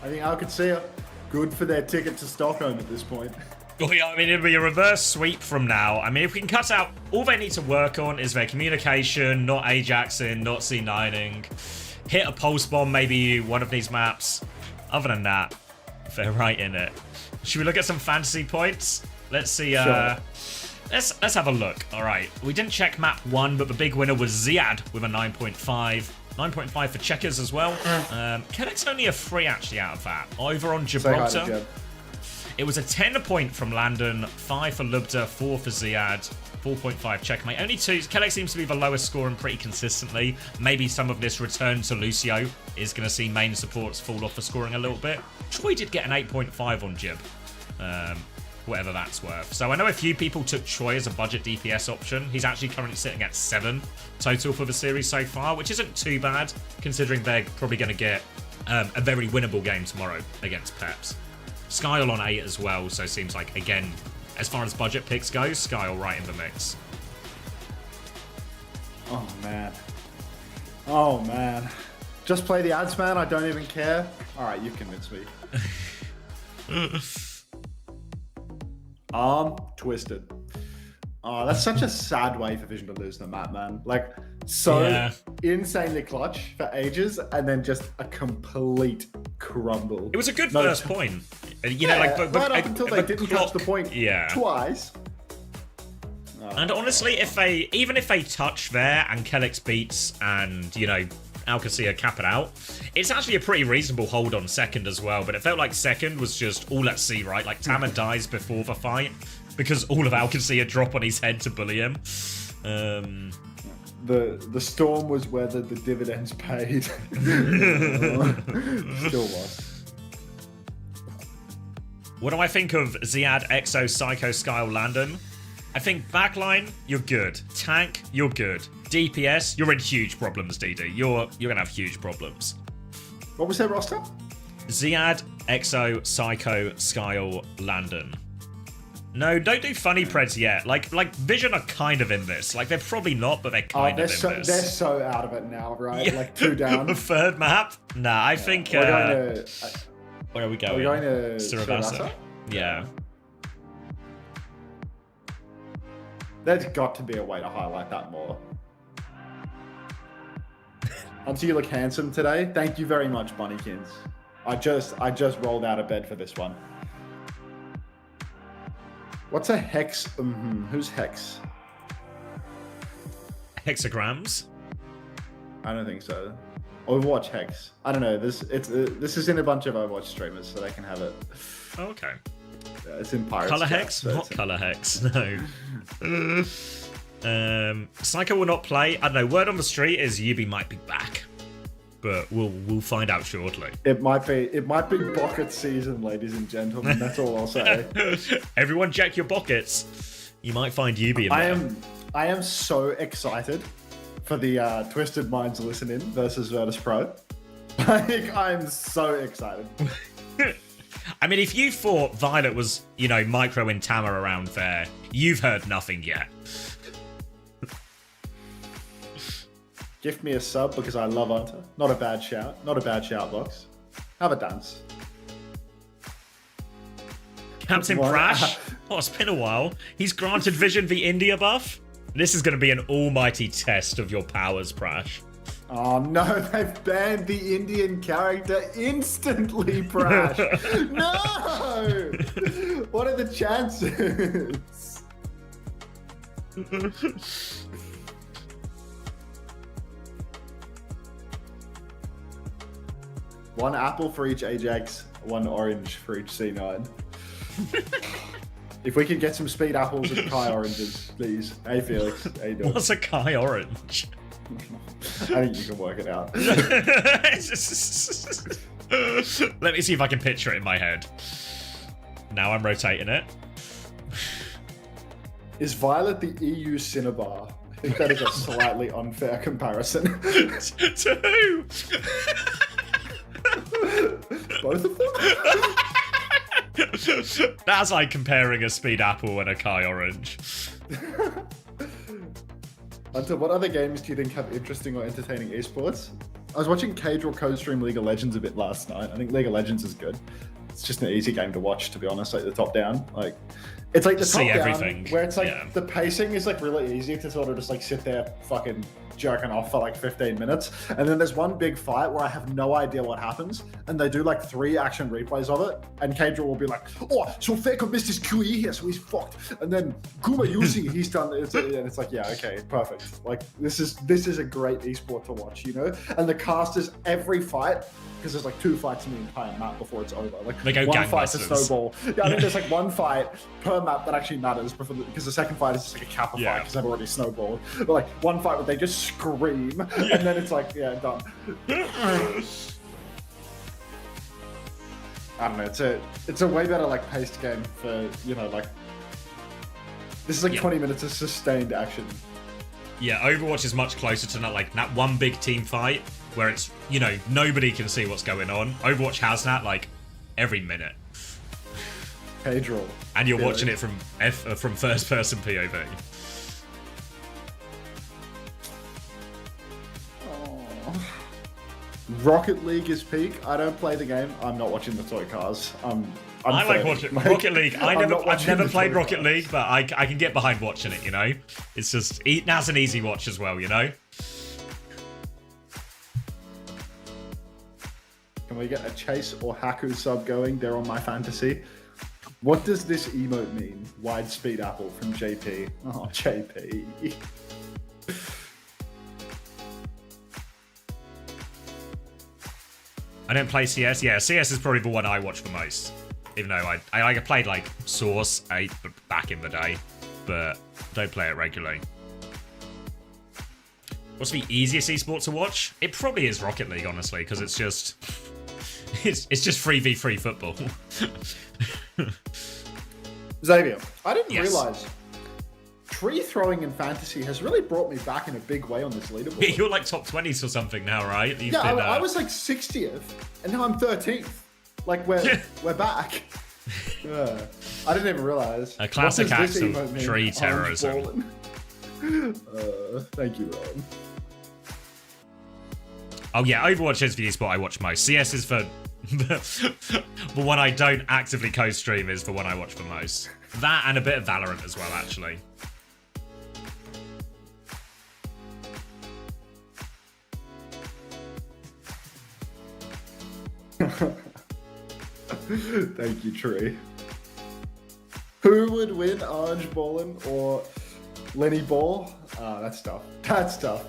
I think Al could see it. Good for their ticket to Stockholm at this point. Well, yeah, I mean, it'll be a reverse sweep from now. I mean, if we can cut out, all they need to work on is their communication, not Ajaxing, not C9ing. Hit a pulse bomb, maybe one of these maps. Other than that, they're right in it. Should we look at some fantasy points? Let's see. Sure. Let's have a look. All right, we didn't check map 1, but the big winner was Ziad with a 9.5. 9.5 for Checkers as well. Kellex only a 3 actually out of that. Over on Gibraltar. It was a 10 point from Landon, 5 for Lubda, 4 for Ziad, 4.5 checkmate. Only 2. Kellex seems to be the lowest scoring pretty consistently. Maybe some of this return to Lucio is going to see main supports fall off for scoring a little bit. Troy did get an 8.5 on Jib, whatever that's worth. So I know a few people took Troy as a budget DPS option. He's actually currently sitting at 7 total for the series so far, which isn't too bad considering they're probably going to get a very winnable game tomorrow against Peps. Skyle on 8 as well, so seems like, again, as far as budget picks go, Skyle right in the mix. Oh, man. Oh, man. Just play the ads, man. I don't even care. All right, you've convinced me. Arm twisted. Oh, that's such a sad way for Vision to lose the map, man. Like, so insanely clutch for ages, and then just a complete crumble. It was a good first point. You know, like, right up until they didn't touch the point twice. And honestly, even if they touch there and Kellex beats and, you know, Alcacia cap it out, it's actually a pretty reasonable hold on second as well. But it felt like second was just all at sea, right? Like Tama dies before the fight because all of Alcacia drop on his head to bully him. The storm was weathered, the dividends paid. Still was. What do I think of Ziad, Exo, Psycho, Skyle, Landon? I think backline, you're good. Tank, you're good. DPS, you're in huge problems, DD. You're gonna have huge problems. What was their roster? Ziad, Exo, Psycho, Skyle, Landon. No, don't do funny preds yet. Like Vision are kind of in this. Like they're probably not, but they're kind of in this. They're so out of it now, right? Yeah. Like 2 down. The third map? Nah, I think. We're going to. Where are we going? We're going to Surabasa. Yeah. There's got to be a way to highlight that more. Until you look handsome today. Thank you very much, Bunnykins. I just rolled out of bed for this one. What's a hex? Who's hex? Hexagrams. I don't think so. Overwatch hex. I don't know. This is in a bunch of Overwatch streamers, so they can have it. Oh, okay. Yeah, it's in Pirates. Color chat, hex? so Not it's in- color hex. No. Psycho will not play. I don't know. Word on the street is Yubi might be back, but we'll find out shortly. It might be bucket season, ladies and gentlemen. That's all I'll say. Everyone, check your pockets. You might find Yubi in there. I am so excited for the Twisted Minds Listen-In versus virtus.pro. Like, I'm so excited. I mean, if you thought Violet was, micro in Tama around there, you've heard nothing yet. Gift me a sub because I love Hunter. Not a bad shout. Not a bad shout, Box. Have a dance. Captain What? Prash? Oh, it's been a while. He's granted Vision the India buff. This is going to be an almighty test of your powers, Prash. Oh no, they've banned the Indian character instantly, Prash. No! What are the chances? One apple for each Ajax, one orange for each C9. If we could get some speed apples and Kai oranges, please. Hey Felix, how you doing? What's a Kai Orange? I think you can work it out. Let me see if I can picture it in my head. Now I'm rotating it. Is Violet the EU Cinnabar? I think that is a slightly unfair comparison. To who? Both of them? That's like comparing a speed apple and a Kai Orange. Hunter, what other games do you think have interesting or entertaining esports? I was watching Cadrel co-stream League of Legends a bit last night. I think League of Legends is good. It's just an easy game to watch, to be honest, like the top down. Like, it's like the See top everything. down where it's like Yeah. the pacing is like really easy to sort of just like sit there fucking jerking off for like 15 minutes. And then there's one big fight where I have no idea what happens. And they do like 3 action replays of it. And Cadrel will be like, oh, so Faker missed his QE here, so he's fucked. And then Kuma Yusi, he's done it. And it's like, yeah, okay, perfect. Like, this is a great esport to watch, you know? And the casters, every fight, because there's like 2 fights in the entire map before it's over. Like, They go one fight to gangbusters. snowball. Yeah, I think there's like one fight per map that actually matters because the second fight is just like a kappa Yeah. fight because they've already snowballed. But like one fight where they just scream and then it's like, yeah, done. I don't know. It's a way better like paced game for, you know, like this is like Yeah. 20 minutes of sustained action. Yeah, Overwatch is much closer to that one big team fight where it's, nobody can see what's going on. Overwatch has that like every minute. Cadrel. And you're Yeah. watching it from first person POV. Rocket League is peak. I don't play the game. I'm not watching the toy cars. I'm I like 30. watching Like, Rocket League. I'm I've not watching never the played toy Rocket cars. League, but I can get behind watching it, It's just, that's an easy watch as well, Can we get a Chase or Haku sub going? They're on my fantasy. What does this emote mean? Wide speed apple from JP. Oh, JP. I don't play CS. Yeah, CS is probably the one I watch the most. Even though I played like Source 8 back in the day, but don't play it regularly. What's the easiest esport to watch? It probably is Rocket League, honestly, because it's just it's just 3v3 football. Xavier, I didn't Yes. realize tree throwing in fantasy has really brought me back in a big way on this leaderboard. You're like top 20s or something now, right? You've Yeah, been, I was like 60th, and now I'm 13th. Like we're back. Yeah. I didn't even realize. A classic What does act this of emote mean? tree Orange terrorism. ballin'. Thank you, Ron. Oh yeah, Overwatch is the esport I watch most. CS is for the one I don't actively co-stream is the one I watch the most. That and a bit of Valorant as well, actually. Thank you, Tree. Who would win, Orange Ballin or Lenny Ball? That's tough. That's tough.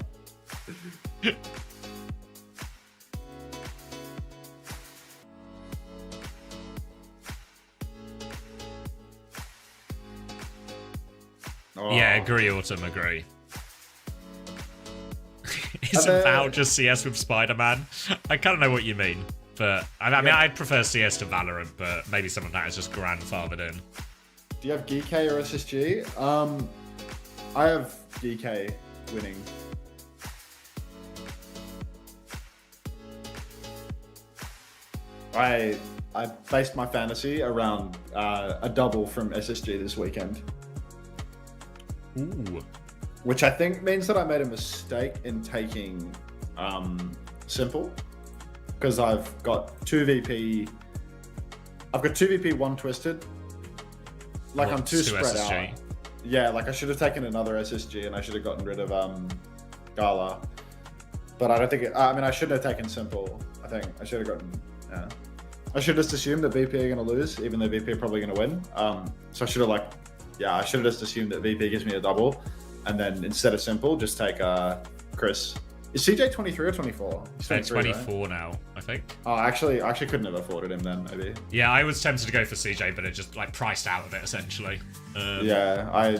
Yeah, agree, Autumn, agree. Isn't Val just CS with Spider-Man? I kind of know what you mean, but I mean, I'd prefer CS to Valorant, but maybe some of that is just grandfathered in. Do you have GK or SSG? I have GK winning. I based my fantasy around a double from SSG this weekend. Ooh. Which I think means that I made a mistake in taking Simple. Because I've got 2 VP, 1 Twisted. Like I'm too spread SSG. out. Yeah, like I should have taken another SSG and I should have gotten rid of Gala. But I don't think I mean, I shouldn't have taken Simple. I think I should have gotten, yeah. I should just assume that VP are going to lose, even though VP are probably going to win. So I should have I should have just assumed that VP gives me a double. And then instead of Simple, just take Chris. Is CJ 23 or 24? He's 24 right? now, I think. Oh, I actually couldn't have afforded him then, maybe. Yeah, I was tempted to go for CJ, but it just like priced out of it essentially. Yeah, I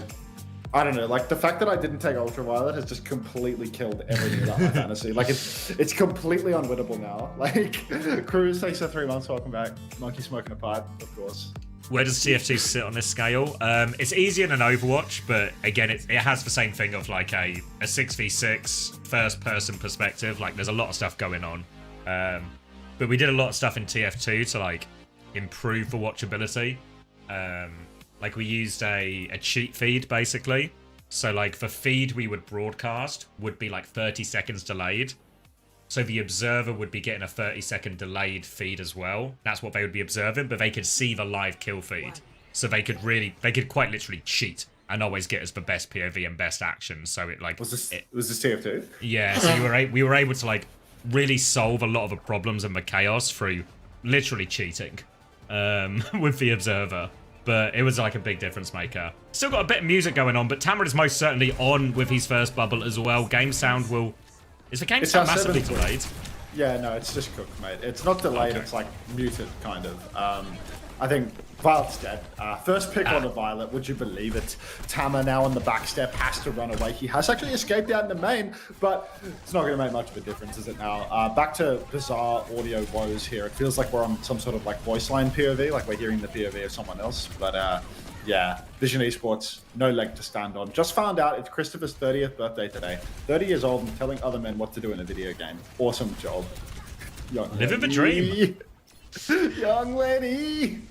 don't know. Like the fact that I didn't take Ultraviolet has just completely killed everything about my fantasy. Like it's completely unwinnable now. Like Cruz takes her 3 months. Welcome back. Monkey smoking a pipe, of course. Where does TF2 sit on this scale? It's easier than Overwatch, but again, it has the same thing of like a 6v6 first-person perspective. Like, there's a lot of stuff going on. But we did a lot of stuff in TF2 to like improve the watchability. Like we used a cheat feed basically. So like the feed we would broadcast would be like 30 seconds delayed. So the observer would be getting a 30-second delayed feed as well. That's what they would be observing, but they could see the live kill feed. So they could quite literally cheat and always get us the best POV and best action. So it like... Was this TF2? Yeah, so we were able to like really solve a lot of the problems and the chaos through literally cheating with the observer. But it was like a big difference maker. Still got a bit of music going on, but Tamara is most certainly on with his first bubble as well. Game sound will... Is the game sound massively delayed? Yeah, no, it's just cooked, mate. It's not delayed, Okay. It's like muted, kind of. I think Violet's dead. First pick on a Violet, would you believe it? Tama now on the back step has to run away. He has actually escaped out in the main, but it's not going to make much of a difference, is it now? Back to bizarre audio woes here. It feels like we're on some sort of like voice line POV, like we're hearing the POV of someone else, but yeah, Vision Esports, no leg to stand on. Just found out it's Christopher's 30th birthday today. 30 years old and telling other men what to do in a video game. Awesome job. Living the dream. Young lady.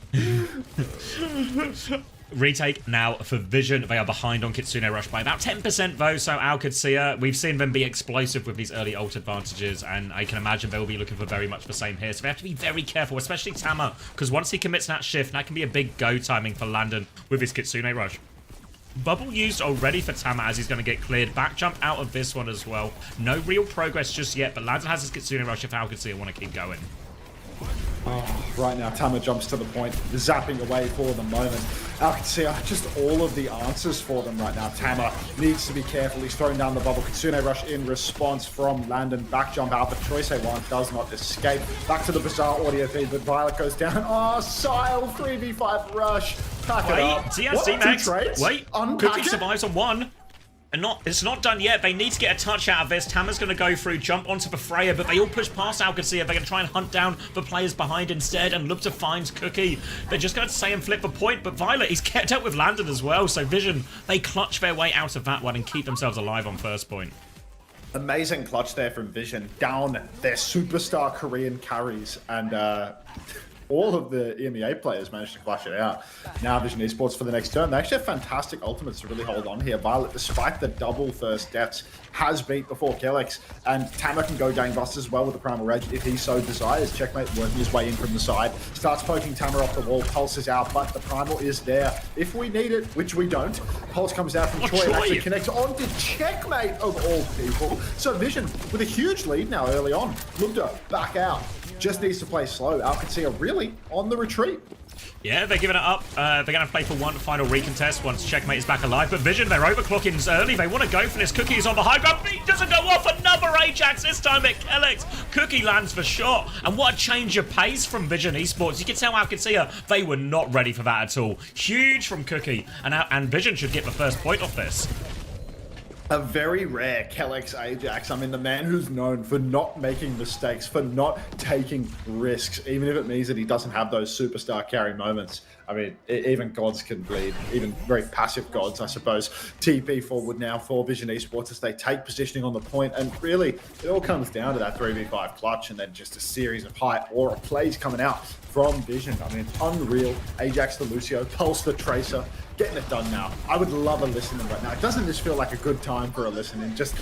Retake now for Vision. They are behind on Kitsune Rush by about 10% though, so Alcadzia, we've seen them be explosive with these early ult advantages, and I can imagine they'll be looking for very much the same here. So they have to be very careful, especially Tama, because once he commits that shift, that can be a big go timing for Landon with his Kitsune Rush. Bubble used already for Tama as he's going to get cleared. Back jump out of this one as well. No real progress just yet, but Landon has his Kitsune Rush if Alcadzia want to keep going. Oh, right now, Tama jumps to the point, zapping away for the moment. Alcadzia, just all of the answers for them right now. Tama needs to be careful. He's throwing down the bubble. Kitsune Rush in response from Landon. Back jump out, but Choice A1 does not escape. Back to the bizarre audio feed, but Violet goes down. Oh, Sile, 3v5 Rush. Pack it up. DSD Max. Wait, Unpack Cookie it? survives on one. And it's not done yet. They need to get a touch out of this. Tama's going to go through, jump onto the Freya, but they all push past Alcadzia. They're going to try and hunt down the players behind instead, and look to find Cookie. They're just going to say and flip the point, but Violet, he's kept up with Landon as well. So Vision, they clutch their way out of that one and keep themselves alive on first point. Amazing clutch there from Vision. Down their superstar Korean carries, and all of the EMEA players managed to clutch it out. Now Vision Esports for the next turn. They actually have fantastic ultimates to really hold on here. Violet, despite the double first deaths, has beat before Kellex, and Tama can go gangbusters as well with the Primal Rage if he so desires. Checkmate working his way in from the side. Starts poking Tama off the wall. Pulse is out, but the Primal is there. If we need it, which we don't, Pulse comes out from Choi and actually connects onto Checkmate of all people. So Vision with a huge lead now early on. Look to back out. Just needs to play slow. Alcadzia really on the retreat. Yeah, they're giving it up. They're going to play for one final recontest once Checkmate is back alive. But Vision, they're overclocking early. They want to go for this. Cookie is on the high ground. Beat doesn't go off. Another Ajax, this time at Kellex. Cookie lands for shot. And what a change of pace from Vision Esports. You can tell Alcatia, they were not ready for that at all. Huge from Cookie. And Vision should get the first point off this. A very rare Kellex Ajax. I mean, the man who's known for not making mistakes, for not taking risks, even if it means that he doesn't have those superstar carry moments. I mean, even gods can bleed, even very passive gods, I suppose. TP forward now for Vision Esports as they take positioning on the point, and really, it all comes down to that 3v5 clutch and then just a series of high aura plays coming out from Vision. I mean, unreal. Ajax the Lucio, Pulse the Tracer, getting it done now. I would love a listening right now. Doesn't this feel like a good time for a listening? Just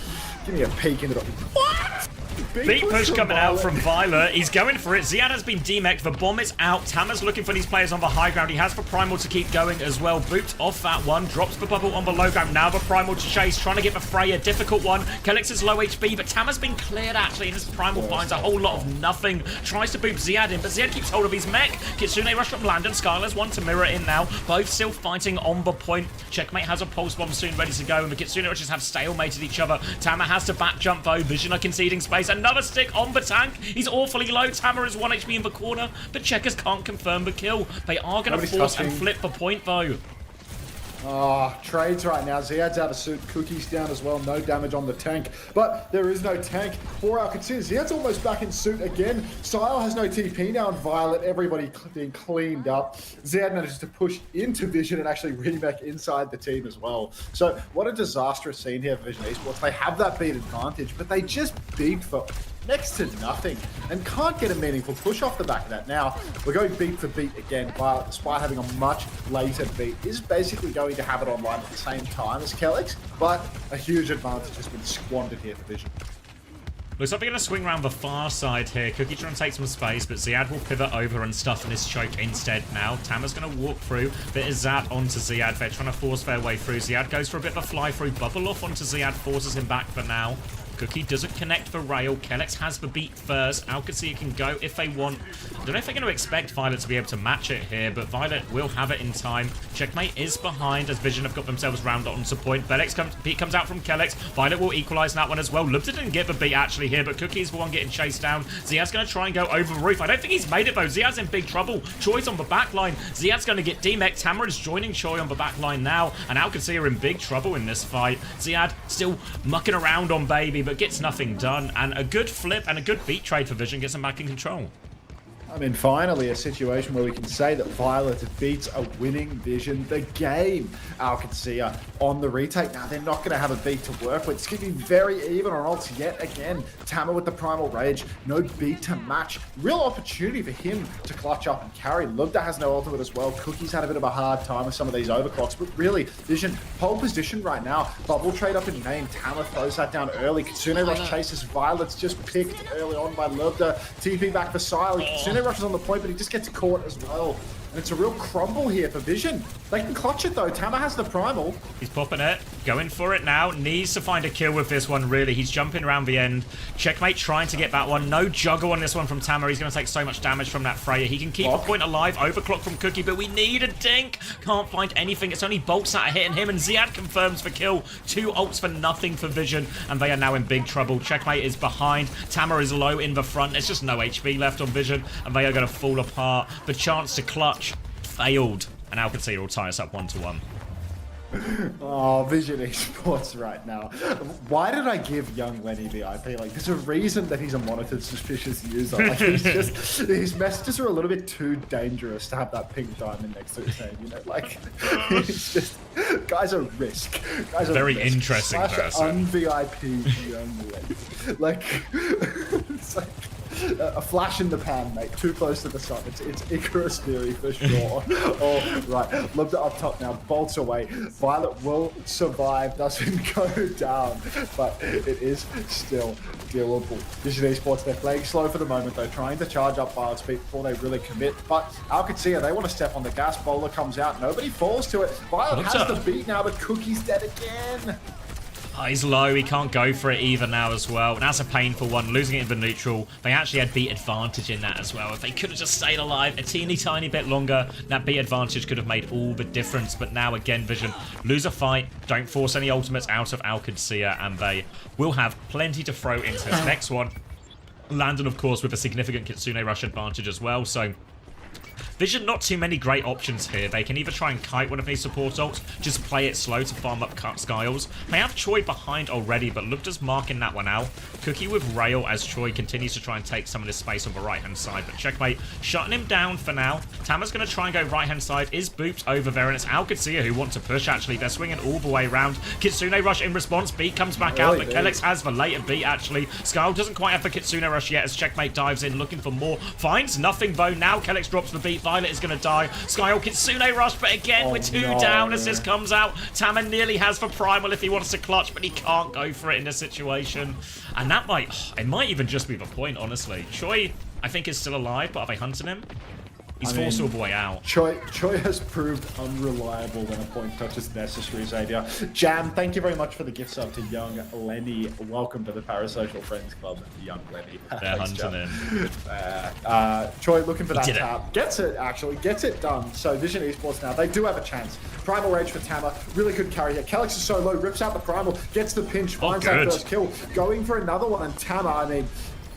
give me a peek into the... What? Beat push coming out from Violet. He's going for it. Ziad has been demeked. The bomb is out. Tamer's looking for these players on the high ground. He has the Primal to keep going as well. Booped off that one. Drops the bubble on the low ground. Now the Primal to chase. Trying to get the Freya. Difficult one. Kellex is low HP, but Tamer's been cleared actually. And this Primal finds a whole lot of nothing. Tries to boop Ziad in, but Ziad keeps hold of his mech. Kitsune rush from Landon. Skylar's one to mirror in now. Both still fighting on the point. Checkmate has a pulse bomb soon ready to go. And the Kitsune rushes have stalemated each other. Tamer has to back jump though. Vision are conceding space. Another stick on the tank. He's awfully low. Tamer is 1 HP in the corner, but Checkers can't confirm the kill. They are going to force and flip the point though. Oh, trades right now. Ziad's out of suit. Cookie's down as well. No damage on the tank. But there is no tank for Alcatia. Ziad's almost back in suit again. Sile has no TP now, and Violet, everybody being cleaned up. Ziad manages to push into Vision and actually remake inside the team as well. So what a disastrous scene here for Vision Esports. They have that beat advantage, but they just beat for next to nothing and can't get a meaningful push off the back of that. Now, we're going beat for beat again. Violet, despite having a much later beat, is basically going to have it online at the same time as Kellex, but a huge advantage has been squandered here for Vision. Looks like they're going to swing around the far side here. Cookie trying to take some space, but Ziad will pivot over and stuff in this choke instead now. Tamer's going to walk through. Bit of Zap onto Ziad. They're trying to force their way through. Ziad goes for a bit of a fly-through. Bubble off onto Ziad, forces him back for now. Cookie doesn't connect the rail. Kellex has the beat first. Alcatia can go if they want. I don't know if they're going to expect Violet to be able to match it here, but Violet will have it in time. Checkmate is behind as Vision have got themselves round onto point. Beat comes out from Kellex. Violet will equalize that one as well. Lubta didn't get the beat actually here, but Cookie's the one getting chased down. Ziad's going to try and go over the roof. I don't think he's made it though. Ziad's in big trouble. Choi's on the back line. Ziad's going to get demeked. Tamer is joining Choi on the back line now, and Alcatia are in big trouble in this fight. Ziad still mucking around on Baby, but gets nothing done. And a good flip and a good beat trade for Vision gets them back in control. I mean, finally, a situation where we can say that Violet beats a winning Vision the game. Alcatia on the retake. Now, they're not going to have a beat to work with. It's going to be very even on ults yet again. Tamer with the Primal Rage. No beat to match. Real opportunity for him to clutch up and carry. Lubda has no ultimate as well. Cookie's had a bit of a hard time with some of these overclocks, but really, Vision, pole position right now. Bubble trade up in main. Tamer throws that down early. Kitsune rush chases. Violet's just picked early on by Lubda. TP back for Sile. Kitsune rushes on the point, but he just gets caught as well. And it's a real crumble here for Vision. They can clutch it though. Tamer has the Primal. He's popping it. Going for it now. Needs to find a kill with this one, really. He's jumping around the end. Checkmate trying to get that one. No juggle on this one from Tamer. He's going to take so much damage from that Freya. He can keep the point alive. Overclock from Cookie, but we need a dink. Can't find anything. It's only bolts that are hitting him, and Ziad confirms the kill. 2 ults for nothing for Vision, and they are now in big trouble. Checkmate is behind. Tamer is low in the front. There's just no HP left on Vision, and they are going to fall apart. The chance to clutch failed, and Alcatia will tie us up 1-1. Oh, Vision Esports right now. Why did I give young Lenny the IP? Like, there's a reason that he's a monitored suspicious user. Like, his messages are a little bit too dangerous to have that pink diamond next to his name, you know? Like, it's just, guys are risk. Guys are very risk. interesting person. Un-VIP young Lenny. Like, it's like a flash in the pan, mate. Too close to the sun. It's Icarus theory for sure. Oh, right. Lubda up top now. Bolts away. Violet will survive. Doesn't go down. But it is still doable. Vision Esports, they're playing slow for the moment, though. Trying to charge up Violet speed before they really commit. But Alcatia, they want to step on the gas. Bowler comes out. Nobody falls to it. Violet has the beat now, but Cookie's dead again. Oh, he's low. He can't go for it either now as well. And that's a painful one. Losing it in the neutral. They actually had beat advantage in that as well. If they could have just stayed alive a teeny tiny bit longer, that beat advantage could have made all the difference. But now again, Vision lose a fight. Don't force any ultimates out of OWCS, and they will have plenty to throw into this next one. Landon, of course, with a significant Kitsune Rush advantage as well. So Vision, not too many great options here. They can either try and kite one of these support ults, just play it slow to farm up Skiles. They have Choi behind already, but Lubda's marking that one out. Cookie with Rail as Choi continues to try and take some of this space on the right-hand side, but Checkmate shutting him down for now. Tama's going to try and go right-hand side. Is booped over there, and it's OWCS who want to push, actually. They're swinging all the way around. Kitsune Rush in response. Beat comes back out, but Kellex has the later beat, actually. Skyle doesn't quite have the Kitsune Rush yet as Checkmate dives in, looking for more. Finds nothing, though. Now Kellex drops the beat. Violet is going to die. Skyle Kitsune Rush, but again, we're two down as this comes out. Tama nearly has the primal if he wants to clutch, but he can't go for it in this situation. And that it might even just be the point, honestly. Choi, I think, is still alive, but are they hunting him? He's forced all the way out. Choi has proved unreliable when a point touch is necessary, Xavier. Jam, thank you very much for the gift sub to young Lenny. Welcome to the Parasocial Friends Club, young Lenny. They're hunting him. Choi looking for that tap. Gets it, actually. Gets it done. So Vision Esports now, they do have a chance. Primal Rage for Tama. Really good carry here. Kellex is so low. Rips out the Primal. Gets the pinch. Finds that first kill. Going for another one. And Tama, I mean,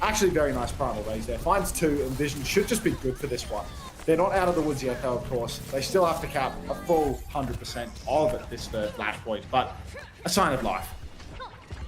actually very nice Primal Rage there. Finds two, and Vision should just be good for this one. They're not out of the woods yet, though, of course. They still have to cap a full 100% of it, this third last point, but a sign of life.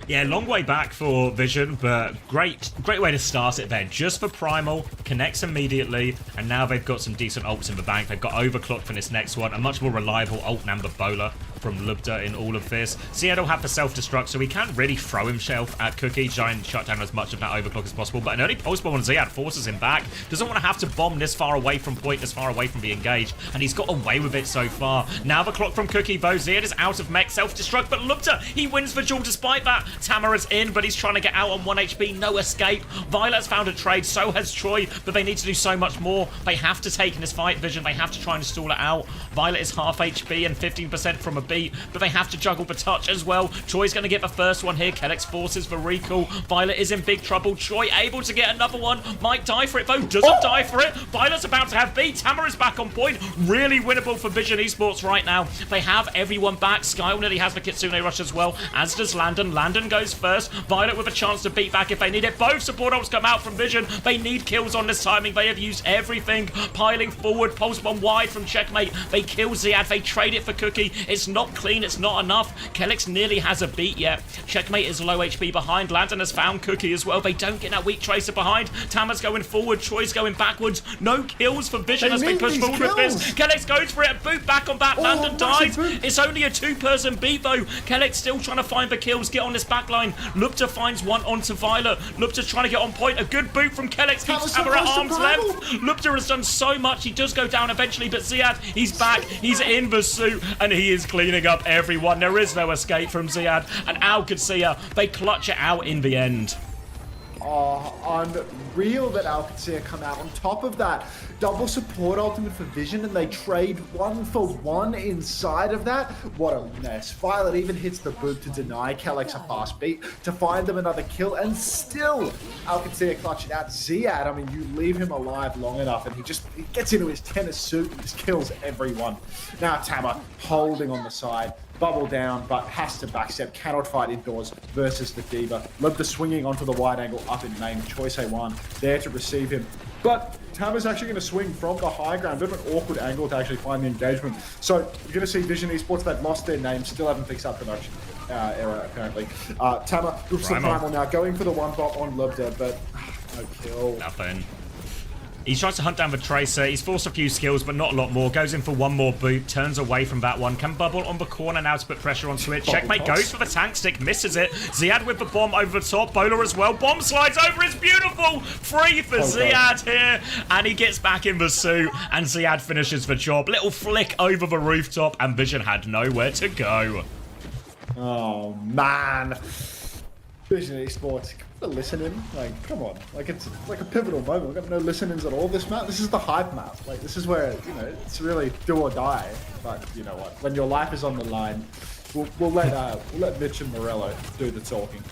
Yeah, long way back for Vision, but great way to start it then. Just for Primal, connects immediately, and now they've got some decent ults in the bank. They've got Overclock for this next one, a much more reliable ult number bowler from Lubda in all of this. Seattle have the self-destruct, so he can't really throw himself at Cookie, try and shut down as much of that Overclock as possible, but an early pulse bomb on Ziad forces him back. Doesn't want to have to bomb this far away from point, this far away from the engage, and he's got away with it so far. Now the clock from Cookie, though. Ziad is out of mech, self-destruct, but Lubda, he wins the duel despite that. Tamara's in, but he's trying to get out on 1 HP, no escape. Violet's found a trade, so has Troy, but they need to do so much more. They have to take in this fight, Vision. They have to try and stall it out. Violet is half HP and 15% from a beat, but they have to juggle the touch as well. Troy's going to get the first one here. Kellex forces the recall. Violet is in big trouble. Troy able to get another one. Might die for it, though. Doesn't die for it. Violet's about to have beat. Tamara is back on point. Really winnable for Vision Esports right now. They have everyone back. Skyle nearly has the Kitsune Rush as well, as does Landon. Landon goes first. Violet with a chance to beat back if they need it. Both support ults come out from Vision. They need kills on this timing. They have used everything. Piling forward. Pulse bomb wide from Checkmate. They kill Ziad. They trade it for Cookie. It's not clean. It's not enough. Kellex nearly has a beat yet. Checkmate is low HP behind. Landon has found Cookie as well. They don't get that weak tracer behind. Tama's going forward. Troy's going backwards. No kills for Vision as they push forward with this. Kellex goes for it. Boot back on back. Landon dies. It's only a two-person beat though. Kellex still trying to find the kills. Get on this backline. Lubda finds one onto Violet. Lubda's trying to get on point. A good boot from Kellex. Keeps Tama at arm's length. Lubda has done so much. He does go down eventually, but Ziad, he's back. He's in the suit, and he is cleaning up everyone. There is no escape from Ziad, and OWCS, they clutch it out in the end. Oh, unreal that OWCS come out. On top of that, double support ultimate for Vision, and they trade 1-for-1 inside of that. What a mess. Violet even hits the boot to deny Kellex a fast beat, to find them another kill, and still OWCS clutch it out. Ziad, I mean, you leave him alive long enough, and he gets into his tennis suit and just kills everyone. Now Tama holding on the side. Bubble down, but has to backstep, cannot fight indoors versus the Diva. Lubda swinging onto the wide angle up in main. Choice A1 there to receive him. But Tama's actually going to swing from the high ground. A bit of an awkward angle to actually find the engagement. So you're going to see Vision Esports, they've lost their name, still haven't fixed up production error apparently. Tama looks the primal now, going for the one bot on Lubda, but no kill. Nothing. He tries to hunt down the Tracer. He's forced a few skills, but not a lot more. Goes in for one more boot. Turns away from that one. Can bubble on the corner now to put pressure onto it. Checkmate goes for the tank stick. Misses it. Ziad with the bomb over the top. Bowler as well. Bomb slides over. It's beautiful. Free for Ziad here. And he gets back in the suit. And Ziad finishes the job. Little flick over the rooftop. And Vision had nowhere to go. Oh, man. Vision Esports, listening, like, come on, like, it's like a pivotal moment. We've got no listenings at all this map. This is the hype map. Like, this is where, you know, it's really do or die. But you know what, when your life is on the line, We'll let Mitch and Morello do the talking.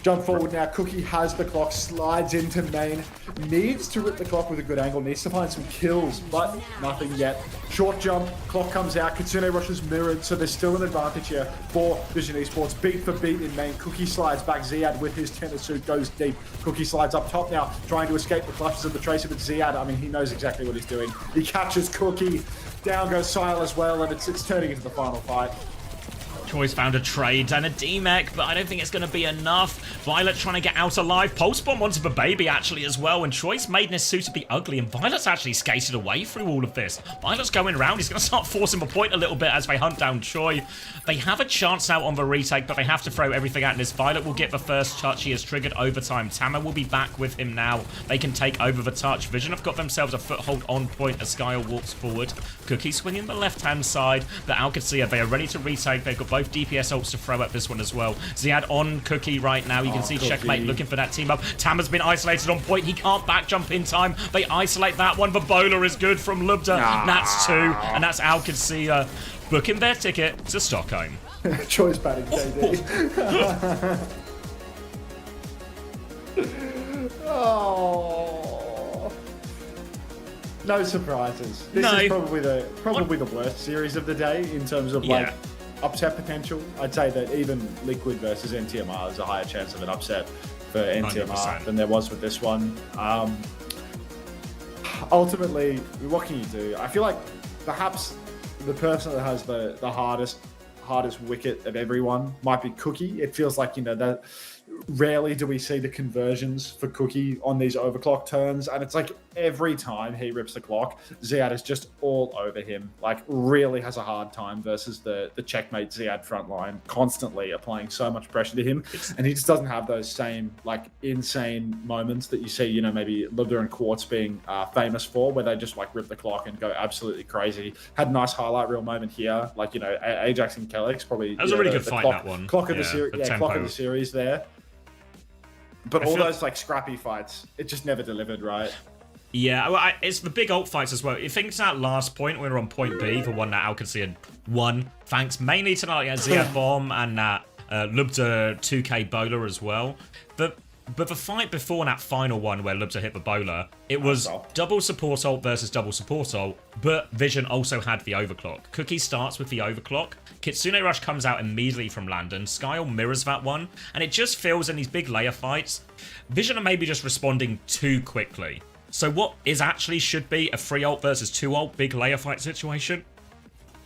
Jump forward now. Cookie has the clock, slides into main, needs to rip the clock with a good angle, needs to find some kills, but nothing yet. Short jump, clock comes out, Kitsune rushes mirrored, so there's still an advantage here for Vision Esports. Beat for beat in main. Cookie slides back, Ziad with his tennis suit goes deep. Cookie slides up top now, trying to escape the clutches of the Tracer, but Ziad, I mean, he knows exactly what he's doing. He catches Cookie, down goes Sile as well, and it's turning into the final fight. Choice found a trade and a D-Mech, but I don't think it's going to be enough. Violet trying to get out alive. Pulse Bomb onto the baby actually as well, and Choice made this suitably ugly, and Violet's actually skated away through all of this. Violet's going around. He's going to start forcing the point a little bit as they hunt down Choi. They have a chance now on the retake, but they have to throw everything at this. Violet will get the first touch. He has triggered overtime. Tama will be back with him now. They can take over the touch. Vision have got themselves a foothold on point as Skyle walks forward. Cookie swinging the left-hand side, but Alcacia, they are ready to retake. They've got both DPS ults to throw at this one as well. Ziad on Cookie right now. You can see Cookie. Checkmate looking for that team up. Tama's been isolated on point. He can't back jump in time. They isolate that one. The bowler is good from Lubda. That's 2, and that's Alcacia booking their ticket to Stockholm. Choice batting, KD. Oh. No surprises. This is probably the worst series of the day in terms of like upset potential. I'd say that even Liquid versus NTMR is a higher chance of an upset for NTMR 100%. than there was with this one. Ultimately, what can you do? I feel like perhaps the person that has the hardest wicket of everyone might be Cookie. It feels like, that rarely do we see the conversions for Cookie on these overclock turns, and it's like every time he rips the clock, Ziad is just all over him. Like, really has a hard time versus the checkmate Ziad front line, constantly applying so much pressure to him, and he just doesn't have those same like insane moments that you see, maybe Lubda and Quartz being famous for, where they just like rip the clock and go absolutely crazy. Had a nice highlight reel moment here, like Ajax and Kellex probably. That was a really good fight, clock, that one. Clock of the series, clock of the series there. But all those like scrappy fights, it just never delivered, right? Yeah, well, it's the big ult fights as well. You think it's that last point when we're on point B, the one that Alcacia had won, thanks mainly to like Ziad Bomb and that Lubda 2K bowler as well. But the fight before that final one where Lubda hit the bowler, it was double support ult versus double support ult, but Vision also had the overclock. Cookie starts with the overclock. Kitsune Rush comes out immediately from Landon. Skyle mirrors that one, and it just feels in these big layer fights, Vision are maybe just responding too quickly. So what is actually should be a 3 ult versus 2 ult big layer fight situation,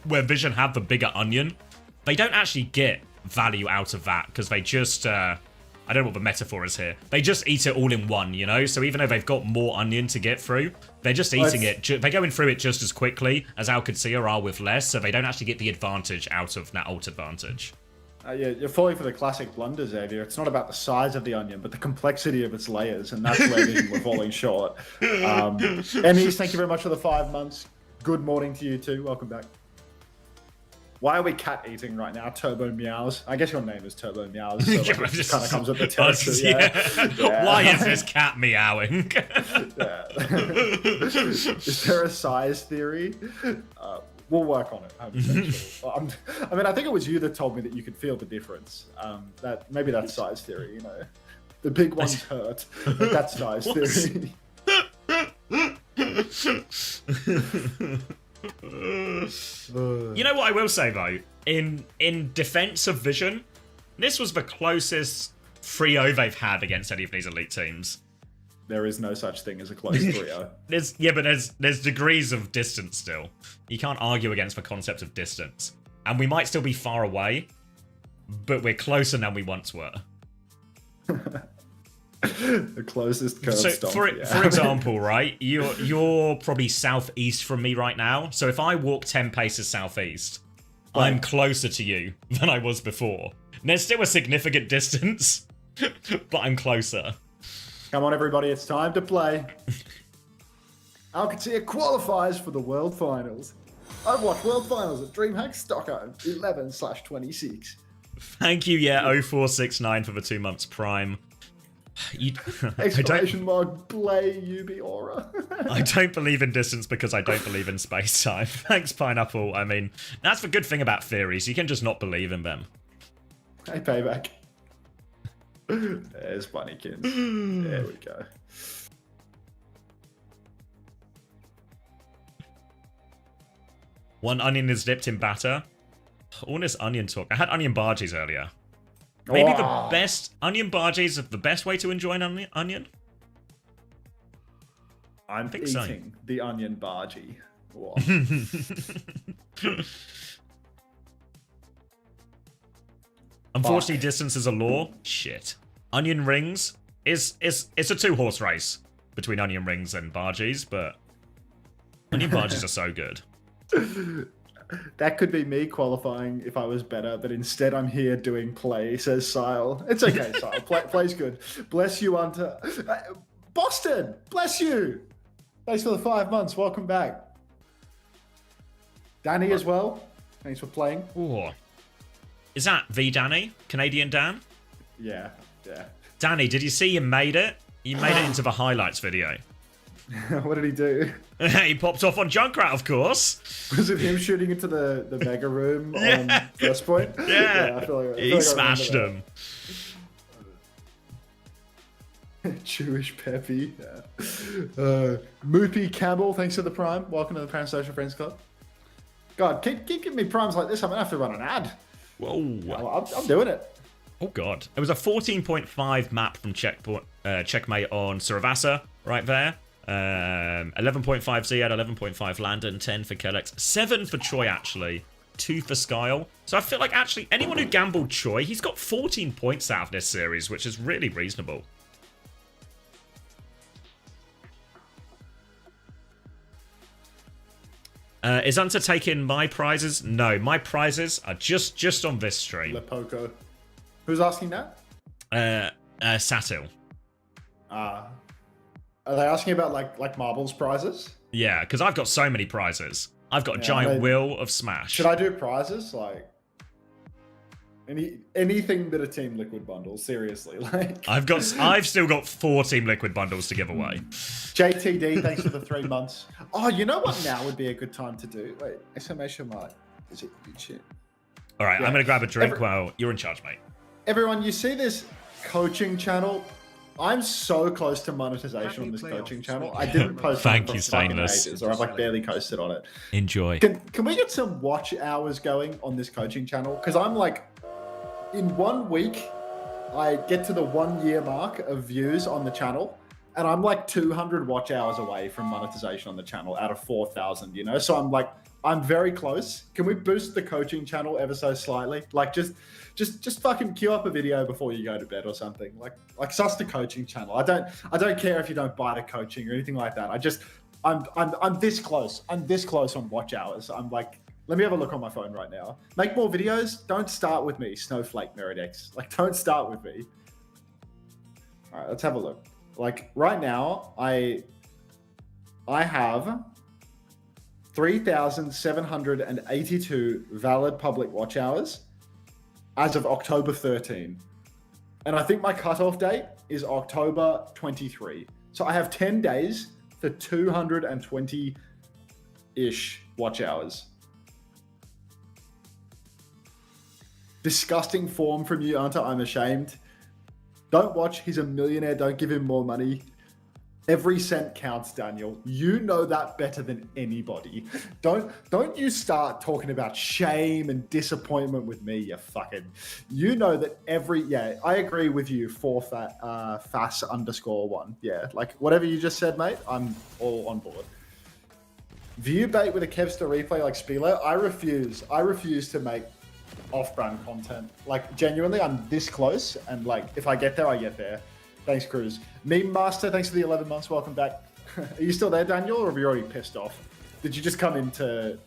where Vision have the bigger onion, they don't actually get value out of that, because they just... I don't know what the metaphor is here. They just eat it all in one, So even though they've got more onion to get through, they're just eating it. They're going through it just as quickly as Alcacia are with less, so they don't actually get the advantage out of that ult advantage. Yeah, you're falling for the classic blunder, Xavier. It's not about the size of the onion, but the complexity of its layers, and that's where we're falling short. Emmys, thank you very much for the 5 months. Good morning to you too. Welcome back. Why are we cat eating right now? Turbo Meows. I guess your name is Turbo Meows, so like, it just kind of comes with the territory. Yeah. Why is this cat meowing? Is there a size theory? We'll work on it. I mean, I think it was you that told me that you could feel the difference. That maybe that's size theory. The big ones hurt. But that's size theory. You know what I will say though, in defense of Vision, this was the closest 3-0 they've had against any of these elite teams. There is no such thing as a close 3-0. There's degrees of distance still. You can't argue against the concept of distance, and we might still be far away, but we're closer than we once were. The closest curve stomp. For example, right, you're probably southeast from me right now. So if I walk 10 paces southeast, I'm closer to you than I was before. And there's still a significant distance, but I'm closer. Come on, everybody, it's time to play. Alcacia qualifies for the World Finals. Overwatch World Finals at DreamHack Stockholm, 11/26. Thank you, 0469 for the 2 months Prime. Exclamation mark, play UB Aura. I don't believe in distance because I don't believe in space-time. Thanks, Pineapple. I mean, that's the good thing about theories. You can just not believe in them. Hey, Payback. There's Bunnykins. There we go. One onion is dipped in batter. All this onion talk. I had onion bargies earlier. Maybe the best onion bargies are the best way to enjoy an onion. I'm think eating the onion bargie. Wow. Unfortunately, distance is a law. Shit. Onion rings it's a 2-horse race between onion rings and bargies, but onion bargies are so good. That could be me qualifying if I was better, but instead I'm here doing play, says Sile. It's okay, Sile. Play's good. Bless you, Hunter. Boston, bless you. Thanks for the 5 months. Welcome back. Danny as well. Thanks for playing. Ooh. Is that the Danny? Canadian Dan? Yeah. Danny, did you see you made it? You made it into the highlights video. What did he do? He popped off on Junkrat, of course. Was it him shooting into the mega room on first point? Yeah. I feel like He smashed him. Jewish Peppy. Yeah. Moopy Campbell, thanks for the prime. Welcome to the Parasocial Friends Club. God, keep giving me primes like this. I'm going to have to run an ad. Whoa. I'm doing it. Oh, God. It was a 14.5 map from Checkmate on Saravasa right there. 11.5 Ziad, 11.5 Landon, 10 for Kellex, 7 for Choi, actually. 2 for Skyle. So I feel like, actually, anyone who gambled Choi, he's got 14 points out of this series, which is really reasonable. Is Hunter taking my prizes? No, my prizes are just on this stream. Lepoco. Who's asking that? Satil. Are they asking about like marbles prizes? Yeah, because I've got so many prizes. I've got a giant wheel of Smash. Should I do prizes? Like anything but a Team Liquid bundle, seriously. Like I've still got 4 Team Liquid bundles to give away. JTD, thanks for the 3 months. Oh, you know what now would be a good time to do? Wait, exclamation mark. Is it YouTube? All right, I'm going to grab a drink while you're in charge, mate. Everyone, you see this coaching channel? I'm so close to monetization on this coaching channel. I didn't post Thank on it you, for fucking Stainless. ages, or I've like barely posted on it. Enjoy. Can we get some watch hours going on this coaching channel? Because I'm like, in 1 week, I get to the 1 year mark of views on the channel, and I'm like 200 watch hours away from monetization on the channel out of 4,000, you know? So I'm like, I'm very close. Can we boost the coaching channel ever so slightly? Like just fucking queue up a video before you go to bed or something. Like sus the coaching channel. I don't care if you don't buy the coaching or anything like that. I'm this close. I'm this close on watch hours. I'm like, let me have a look on my phone right now. Make more videos. Don't start with me, Snowflake Meridex. Like, don't start with me. All right, let's have a look. Like right now, I have 3,782 valid public watch hours as of October 13. And I think my cutoff date is October 23. So I have 10 days for 220-ish watch hours. Disgusting form from you, Anta. I'm ashamed. Don't watch. He's a millionaire. Don't give him more money. Every cent counts, Daniel. You know that better than anybody. Don't you start talking about shame and disappointment with me, you fucking. You know that I agree with you, FAS_1. Yeah, like whatever you just said, mate, I'm all on board. View bait with a Kevster replay like Spilo. I refuse to make off-brand content. Like genuinely, I'm this close, and like if I get there, I get there. Thanks, Cruz. Meme Master, thanks for the 11 months. Welcome back. Are you still there, Daniel, or have you already pissed off? Did you just come in to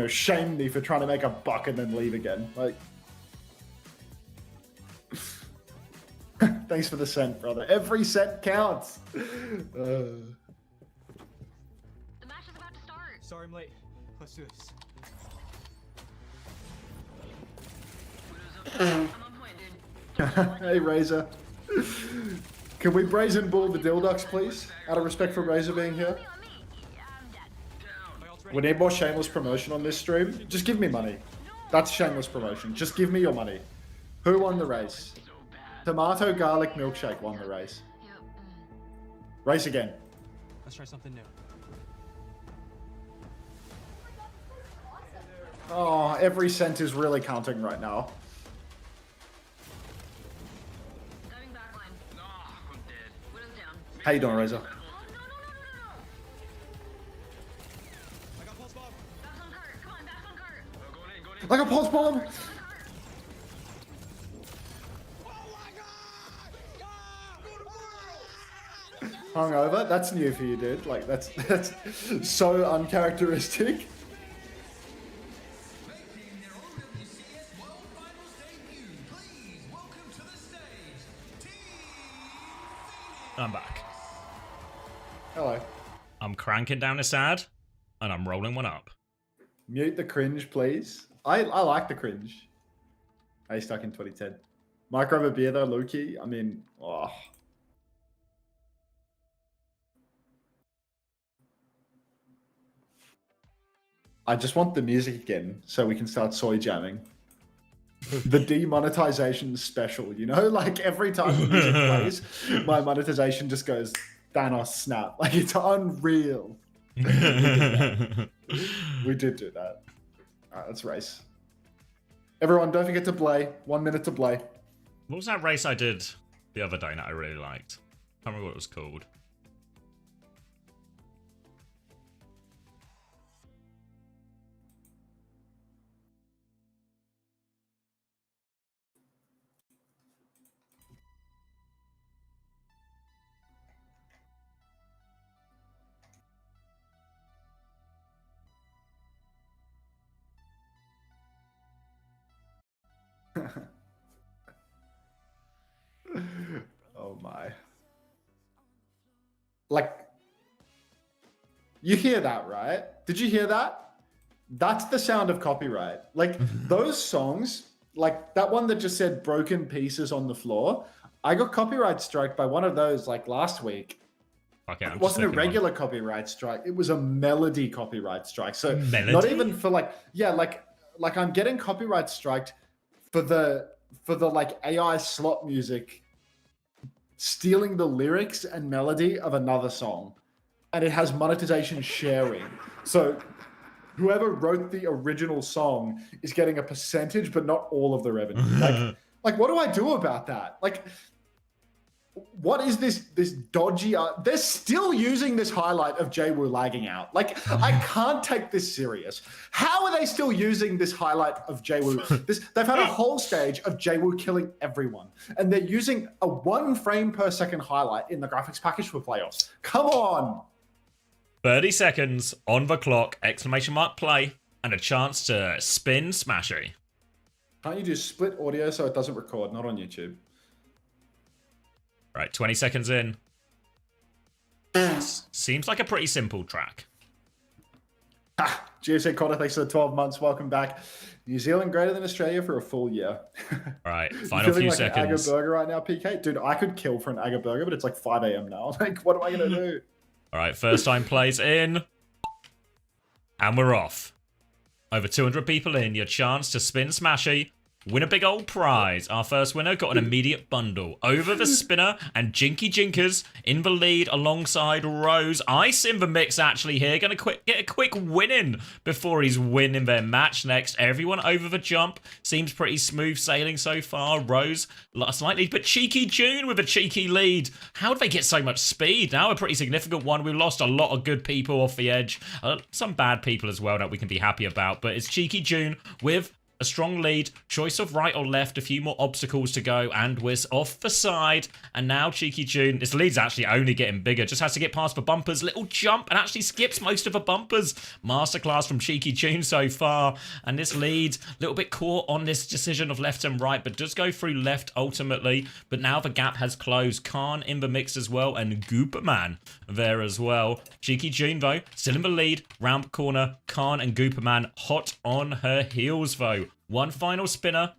shame me for trying to make a buck and then leave again? Like, thanks for the cent, brother. Every cent counts. The match is about to start. Sorry I'm late. Let's do this. I'm on point, dude. Hey, Razor. Can we brazen bull the Dilducks, please? Out of respect for Razor being here. We need more shameless promotion on this stream. Just give me money. That's shameless promotion. Just give me your money. Who won the race? Tomato garlic milkshake won the race. Race again. Let's try something new. Oh, every cent is really counting right now. Diving backline. No, I'm dead. Widow's down. How you doing, Razor? Oh, no. I got pulse bomb. Back on cart. Come on, back on cart. Going in. Like a pulse bomb? Hungover? That's new for you, dude. Like, that's so uncharacteristic. I'm back. Hello. I'm cranking down a sad, and I'm rolling one up. Mute the cringe, please. I like the cringe. Are you stuck in 2010? Micro of a beer though, Loki. I mean, oh. I just want the music again so we can start soy jamming. The demonetization special, you know? Like every time the music plays, my monetization just goes Thanos snap. Like it's unreal. We did do that. Alright, let's race. Everyone, don't forget to play. 1 minute to play. What was that race I did the other day that I really liked? I can't remember what it was called. Oh my. Like, you hear that, right? Did you hear that? That's the sound of copyright. Like, those songs, like that one that just said broken pieces on the floor, I got copyright striked by one of those like last week. Okay, It wasn't a regular copyright strike. It was a melody copyright strike. So not even for like, yeah, like I'm getting copyright striked for the like AI slot music stealing the lyrics and melody of another song, and it has monetization sharing. So whoever wrote the original song is getting a percentage, but not all of the revenue. Like what do I do about that? Like, what is this dodgy art? They're still using this highlight of Jwoo lagging out. Like, I can't take this serious. How are they still using this highlight of Jwoo? They've had a whole stage of Jwoo killing everyone, and they're using a 1 frame per second highlight in the graphics package for playoffs. Come on. 30 seconds on the clock, exclamation mark play, and a chance to spin Smashy. Can't you do split audio so it doesn't record? Not on YouTube. Right, 20 seconds in. Seems like a pretty simple track. GSA Connor, thanks for the 12 months. Welcome back. New Zealand greater than Australia for a full year. Right, final few like seconds. An Aga burger right now, PK? Dude, I could kill for an Aga burger, but it's like 5 a.m. now. Like, what am I going to do? All right, first time plays in. And we're off. Over 200 people in. Your chance to spin Smashy. Win a big old prize. Our first winner got an immediate bundle. Over the spinner and Jinky Jinkers in the lead alongside Rose. Ice in the mix actually here. Going to get a quick win in before he's winning their match next. Everyone over the jump. Seems pretty smooth sailing so far. Rose slightly, but Cheeky June with a cheeky lead. How did they get so much speed? Now a pretty significant one. We've lost a lot of good people off the edge. Some bad people as well that we can be happy about. But it's Cheeky June with a strong lead, choice of right or left, a few more obstacles to go, and we're off the side. And now Cheeky June, this lead's actually only getting bigger, just has to get past the bumpers, little jump, and actually skips most of the bumpers. Masterclass from Cheeky June so far, and this lead, a little bit caught on this decision of left and right, but does go through left ultimately. But now the gap has closed. Khan in the mix as well, and Gooperman there as well. Cheeky June, though, still in the lead, round the corner. Khan and Gooperman hot on her heels, though. One final spinner.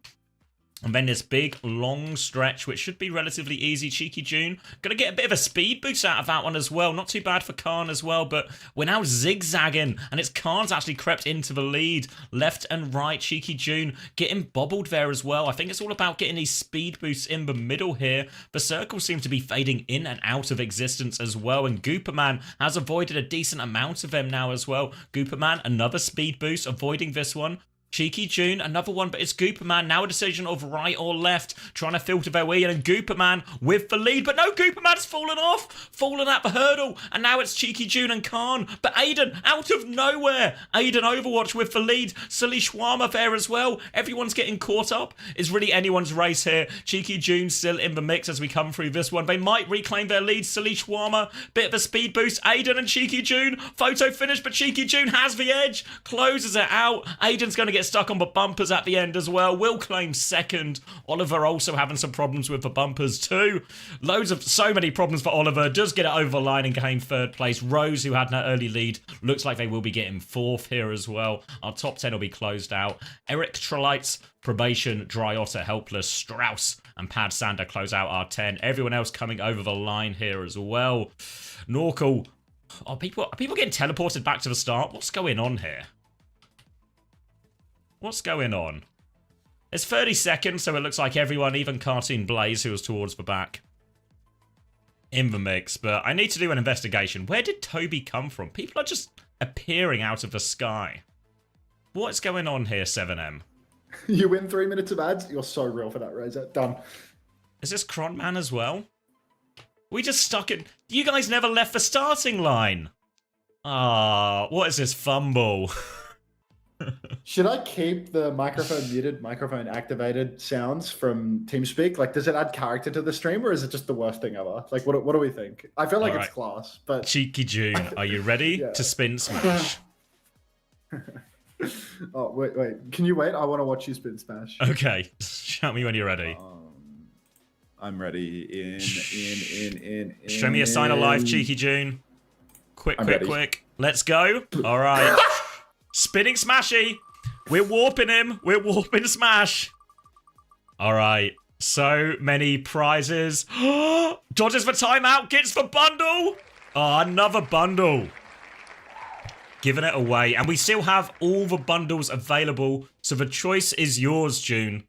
And then this big, long stretch, which should be relatively easy. Cheeky June. Going to get a bit of a speed boost out of that one as well. Not too bad for Khan as well, but we're now zigzagging. And it's Khan's actually crept into the lead. Left and right, Cheeky June getting bobbled there as well. I think it's all about getting these speed boosts in the middle here. The circles seem to be fading in and out of existence as well. And Gooperman has avoided a decent amount of them now as well. Gooperman, another speed boost, avoiding this one. Cheeky June, another one, but it's Gooperman. Now a decision of right or left, trying to filter their way in, and Gooperman with the lead. But no, Gooperman's fallen off, fallen at the hurdle, and now it's Cheeky June and Khan. But Aiden, out of nowhere, Aiden Overwatch with the lead. Silly Shawarma there as well. Everyone's getting caught up. It's really anyone's race here. Cheeky June still in the mix as we come through this one. They might reclaim their lead. Silly Shawarma, bit of a speed boost. Aiden and Cheeky June, photo finish, but Cheeky June has the edge, closes it out. Aiden's going to get stuck on the bumpers at the end as well. Will claim second. Oliver also having some problems with the bumpers too. So many problems for Oliver. Does get it over the line and gain third place. Rose, who had an early lead, looks like they will be getting fourth here as well. Our top 10 will be closed out. Eric Trelites, Probation, Dry Otter, Helpless, Strauss, and Pad Sander close out our 10. Everyone else coming over the line here as well. Norkel. Are people getting teleported back to the start? What's going on here? What's going on? It's 30 seconds, so it looks like everyone, even Cartoon Blaze, who was towards the back, in the mix. But I need to do an investigation. Where did Toby come from? People are just appearing out of the sky. What's going on here, 7M? You win 3 minutes of ads. You're so real for that, Razor. Done. Is this Cronman as well? We just stuck in... You guys never left the starting line. Ah, what is this fumble? Should I keep the microphone muted, microphone activated sounds from TeamSpeak? Like, does it add character to the stream, or is it just the worst thing ever? Like, what do we think? I feel like it's class, but... Cheeky June, are you ready to spin smash? Oh, wait. Can you wait? I want to watch you spin smash. Okay. Shout me when you're ready. I'm ready. In. Show me a sign of life, Cheeky June. Quick. Let's go. All right. Spinning Smashy. We're warping him. We're warping Smash. All right. So many prizes. Dodges for timeout. Gets the bundle. Oh, another bundle. Giving it away. And we still have all the bundles available. So the choice is yours, June.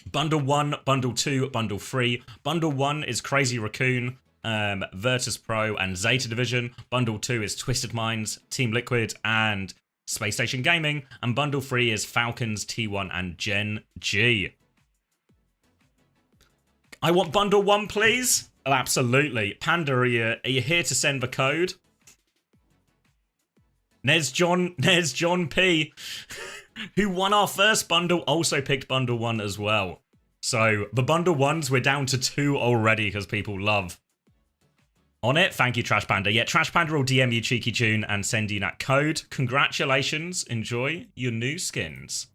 Bundle 1, Bundle 2, Bundle 3. Bundle 1 is Crazy Raccoon, virtus.pro, and Zeta Division. Bundle 2 is Twisted Minds, Team Liquid, and Space Station Gaming. And Bundle 3 is Falcons, T1, and Gen G. I want Bundle 1, please. Oh, absolutely. Panda, are you here to send the code? There's John P, who won our first bundle, also picked Bundle 1 as well. So, the Bundle 1s, we're down to 2 already because people love on it. Thank you, Trash Panda. Yeah, Trash Panda will DM you, Cheeky June, and send you that code. Congratulations. Enjoy your new skins.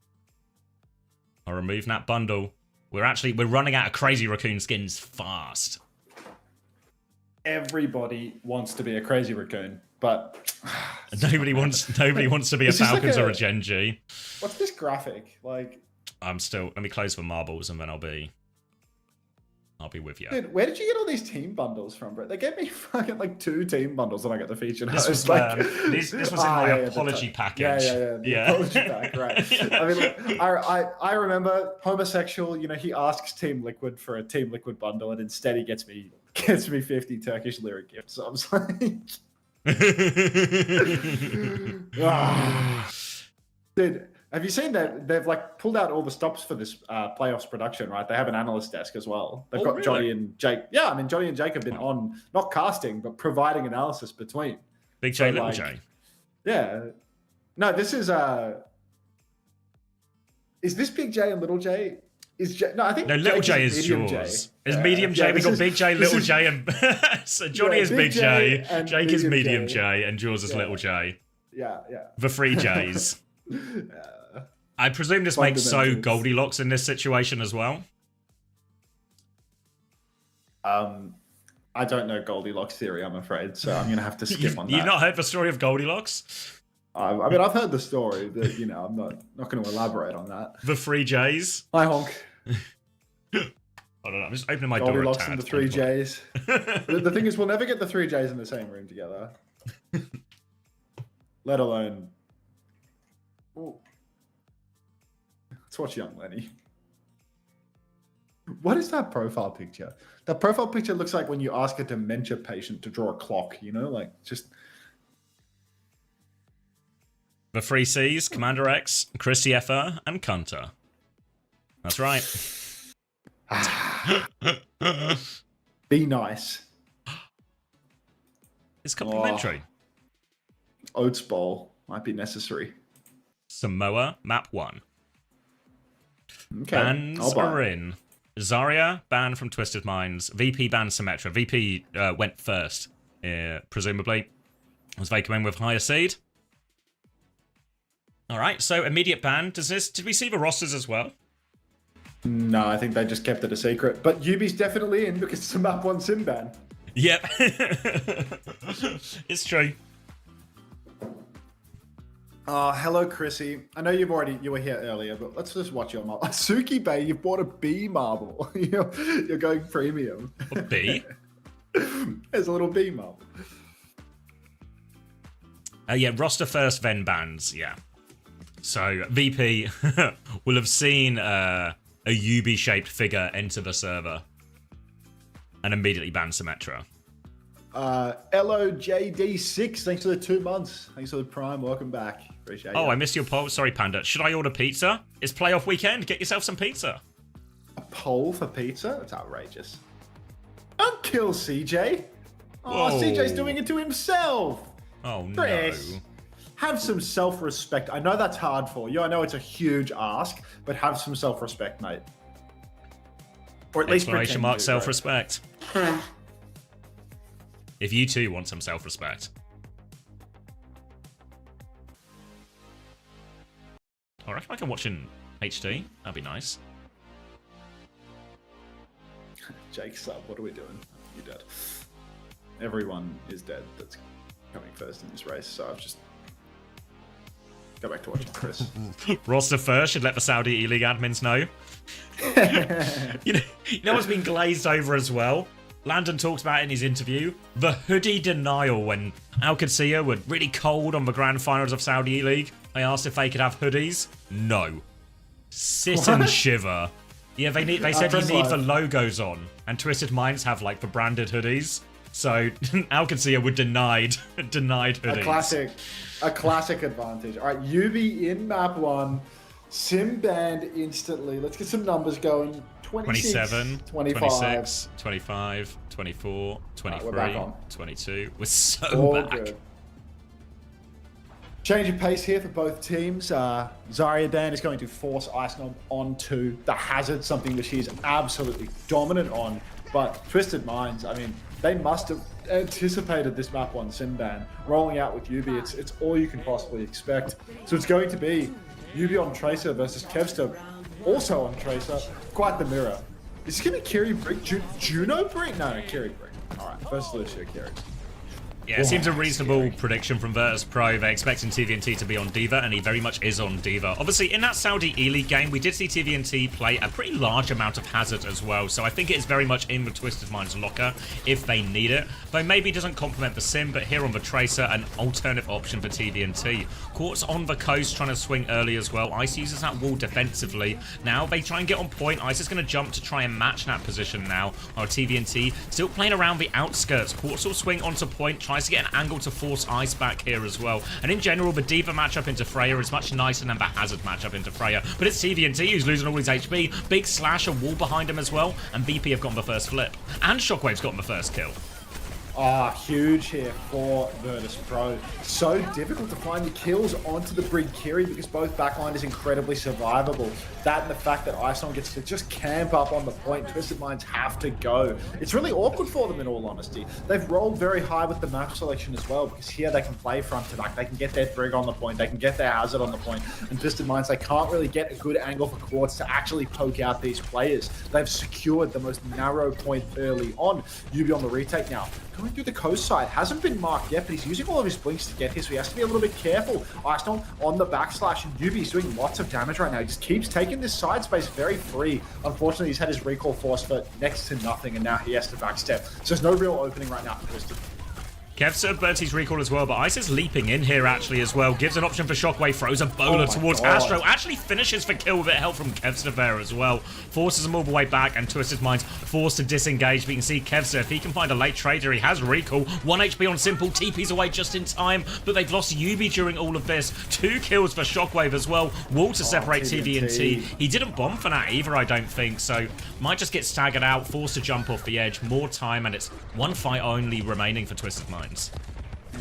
I'll remove that bundle. We're running out of Crazy Raccoon skins fast. Everybody wants to be a Crazy Raccoon, but... Nobody wants to be a Falcons or a Gen G. What's this graphic? Like... let me close the marbles and then I'll be with you. Dude, where did you get all these team bundles from, bro? They gave me fucking like 2 team bundles and I got the featured this host. This was in my apology package. Yeah. Apology pack, right. I mean, look, I remember homosexual, he asks Team Liquid for a Team Liquid bundle and instead he gets me 50 Turkish lira gifts. So I'm just like... Dude, have you seen that they've like pulled out all the stops for this playoffs production, right? They have an analyst desk as well. They've got really? Johnny and Jake. Yeah, I mean Johnny and Jake have been on not casting but providing analysis between. Big J, Little J. Yeah. No, this is this Big J and Little J? I think Little J is yours. It's Medium J. We got Big J, Little J, and so Johnny is Big J, Jake is Medium J, and yours is Little J. Yeah. The 3 Js. I presume this makes so Goldilocks in this situation as well. I don't know Goldilocks theory, I'm afraid, so I'm gonna have to skip on that. You've not heard the story of Goldilocks? I mean, I've heard the story, but I'm not going to elaborate on that. The 3 Js. Hi, Honk. I don't know. I'm just opening my door a Goldilocks tad. and the 3Js. The thing is, we'll never get the 3Js in the same room together. Let alone... Ooh. Let's watch young Lenny. What is that profile picture? That profile picture looks like when you ask a dementia patient to draw a clock, you know? Like, just... The 3 Cs, Commander X, Chrissy FR, and Kunter. That's right. Be nice. It's complimentary. Oats Bowl might be necessary. Samoa, map 1. Okay, Bans I'll buy are it. in. Zarya, banned from Twisted Minds. VP banned Symmetra. VP went first, presumably. Was they coming with higher seed? Alright, so immediate ban. Did we see the rosters as well? No, I think they just kept it a secret. But Yubi's definitely in because it's a map 1 sim ban. Yep. It's true. Hello, Chrissy. I know you were here earlier, but let's just watch your marble. Suki Bay, you bought a B marble. You're going premium. A B? There's a little B marble. Yeah, roster first, then bans. Yeah. So VP will have seen a UB-shaped figure enter the server and immediately ban Symmetra. LOJD6, thanks for the 2 months. Thanks for the Prime. Welcome back. Appreciate it. Oh, I missed your poll. Sorry, Panda. Should I order pizza? It's playoff weekend. Get yourself some pizza. A poll for pizza? That's outrageous. Don't kill CJ. Oh, Whoa. CJ's doing it to himself. Oh, Chris, no. have some self-respect. I know that's hard for you. I know it's a huge ask, but have some self-respect, mate. Or at least Exclamation pretend mark to, right? self-respect. If you too want some self-respect. I reckon I can watch in HD. That'd be nice. Jake sub, what are we doing? You're dead. Everyone is dead that's coming first in this race, so I've just... Go back to watching Chris. Roster first should let the Saudi E-League admins know. You know what's been glazed over as well? Landon talked about it in his interview. The hoodie denial when OWCS were really cold on the grand finals of Saudi E-League. I asked if they could have hoodies. No. Sit and shiver. Yeah, they said you need the logos on. And Twisted Minds have like the branded hoodies. So OWCS were denied hoodies. A classic advantage. All right, Yubi in map 1. Sim banned instantly. Let's get some numbers going. 27, 25. 26, 25, 24, 23, we're back on. 22. We're so All back. good. Change of pace here for both teams. Zarya Dan is going to force Icenom onto the Hazard, something which he is absolutely dominant on. But Twisted Minds, I mean, they must have anticipated this map 1 sim ban. Rolling out with Yubi, it's all you can possibly expect. So it's going to be Yubi on Tracer versus Kevster, also on Tracer. Quite the mirror. Is it going to be Kiri Brick? Juno Brick? No, Kiri Brick. Alright, first Lucio Kiri. Yeah, it seems a reasonable prediction from virtus.pro. They're expecting TVNT to be on D.Va, and he very much is on D.Va. Obviously, in that Saudi E-League game, we did see TVNT play a pretty large amount of Hazard as well, so I think it is very much in the Twisted Minds locker if they need it. Though maybe it doesn't complement the Sim, but here on the Tracer, an alternative option for TVNT. Quartz on the coast trying to swing early as well. Ice uses that wall defensively. Now they try and get on point. Ice is going to jump to try and match that position now. While TVNT still playing around the outskirts. Quartz will swing onto point, tries to get an angle to force Ice back here as well. And in general, the D.Va matchup into Freya is much nicer than the Hazard matchup into Freya. But it's TVNT who's losing all his HP. Big slash, a wall behind him as well. And BP have gotten the first flip. And Shockwave's gotten the first kill. Huge here for virtus.pro. So difficult to find the kills onto the Brig Kiri because both backline is incredibly survivable. That and the fact that Iceland gets to just camp up on the point. Twisted Minds have to go. It's really awkward for them in all honesty. They've rolled very high with the map selection as well because here they can play front to back. They can get their Brig on the point. They can get their Hazard on the point. And Twisted Minds, they can't really get a good angle for Quartz to actually poke out these players. They've secured the most narrow point early on. Yubi on the retake now. coming through the coast side. Hasn't been marked yet, but he's using all of his blinks to get here, so he has to be a little bit careful. Ice Storm on the backslash, and Yubi's doing lots of damage right now. He just keeps taking this side space very free. Unfortunately, he's had his recall force for next to nothing, and now he has to backstep. So there's no real opening right now for Twisted. Kevster burns his recall as well, but Ice is leaping in here actually as well. Gives an option for Shockwave, throws a bowler towards Astro. Actually finishes for kill with it help from Kevster there as well. Forces them all the way back, and Twisted Minds forced to disengage. But you can see Kevster, if he can find a late trader, he has recall. 1 HP on Simple, TP's away just in time, but they've lost Yubi during all of this. 2 kills for Shockwave as well. Wall to separate TVNT. He didn't bomb for that either, I don't think, so might just get staggered out, forced to jump off the edge. More time, and it's 1 fight only remaining for Twisted Minds.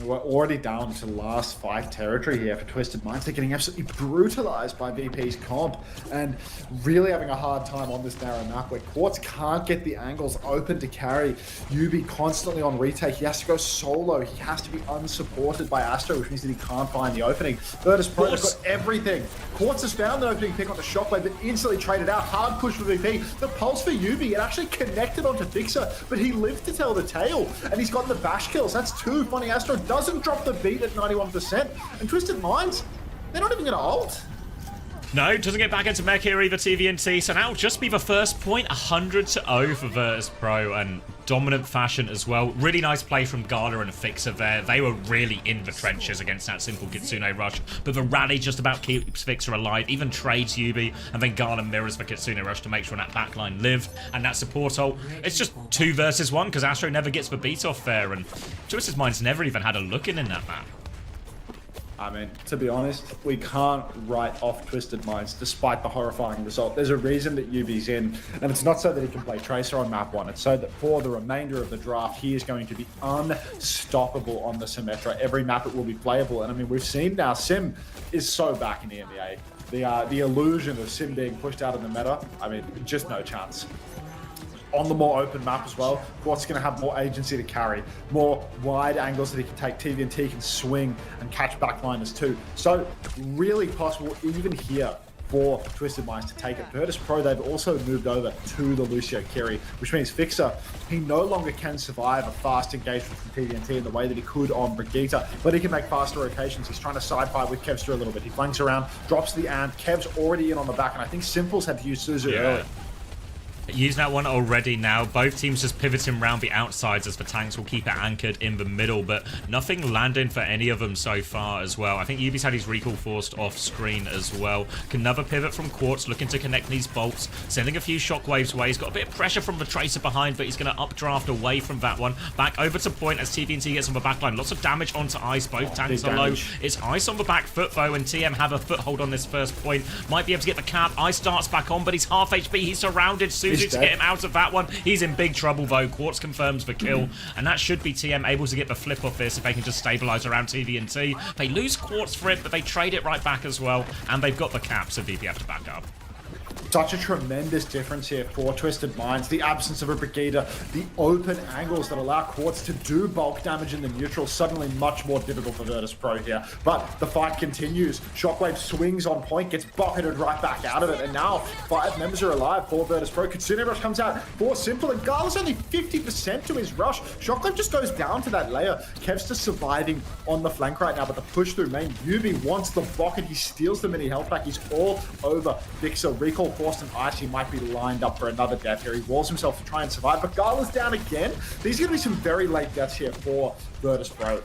We're already down to last 5 territory here for Twisted Minds. They're getting absolutely brutalized by VP's comp and really having a hard time on this narrow map where Quartz can't get the angles open to carry. Yubi constantly on retake. He has to go solo. He has to be unsupported by Astro, which means that he can't find the opening. virtus.pro has got everything. Quartz has found the opening pick on the Shockwave, but instantly traded out. Hard push for VP. The pulse for Yubi. It actually connected onto Fixer, but he lived to tell the tale, and he's gotten the bash kills. That's 2. Funny Astro doesn't drop the beat at 91%, and Twisted Minds, they're not even going to ult. No, doesn't get back into mech here either, TVNT, so now it'll just be the first point, 100-0 for virtus.pro, and dominant fashion as well. Really nice play from Gala and Fixer there. They were really in the trenches against that Simple Kitsune rush, but the rally just about keeps Fixer alive, even trades Yubi, and then Gala mirrors the Kitsune rush to make sure that backline lived, and that support ult. It's just 2 versus 1, because Astro never gets the beat off there, and Twisted Minds never even had a look in that map. I mean, to be honest, we can't write off Twisted Minds despite the horrifying result. There's a reason that Yubi's in, and it's not so that he can play Tracer on map 1. It's so that for the remainder of the draft, he is going to be unstoppable on the Symmetra. Every map it will be playable, and I mean, we've seen now Sim is so back in the EMEA. The illusion of Sim being pushed out of the meta, I mean, just no chance. On the more open map as well, Quartz is going to have more agency to carry, more wide angles that he can take. TVNT can swing and catch backliners too. So really possible even here for Twisted Minds to take it. virtus.pro, they've also moved over to the Lucio Kiri, which means Fixer, he no longer can survive a fast engagement from TVNT in the way that he could on Brigitte, but he can make faster rotations. He's trying to side fight with Kevster a little bit. He flanks around, drops the ant. Kev's already in on the back, and I think Simple's had to use Suzu early. Using that one already now. Both teams just pivoting around the outsides as the tanks will keep it anchored in the middle, but nothing landing for any of them so far as well. I think Yubi's had his recall forced off screen as well. Another pivot from Quartz, looking to connect these bolts, sending a few shockwaves away. He's got a bit of pressure from the Tracer behind, but he's going to updraft away from that one. Back over to point as TVNT gets on the backline. Lots of damage onto Ice. Both tanks are low. It's Ice on the back foot though, and TM have a foothold on this first point. Might be able to get the cap. Ice starts back on, but he's half HP. He's surrounded. Suzu to get him out of that one. He's in big trouble though. Quartz confirms the kill, and that should be TM able to get the flip off this if they can just stabilize around TVNT. They lose Quartz for it, but they trade it right back as well, and they've got the cap, so VP have to back up. Such a tremendous difference here for Twisted Minds. The absence of a Brigitte, the open angles that allow Quartz to do bulk damage in the neutral, suddenly much more difficult for virtus.pro here. But the fight continues. Shockwave swings on point, gets bucketed right back out of it, and now 5 members are alive for virtus.pro. Kitsune rush comes out for Simple, and Gala's only 50% to his rush. Shockwave just goes down to that layer. Kev's just surviving on the flank right now, but the push through main. Yubi wants the bucket. He steals the mini health back. He's all over Fixer. Recall forced, and Ice, he might be lined up for another death here. He walls himself to try and survive, but Gala's down again. These are going to be some very late deaths here for virtus.pro.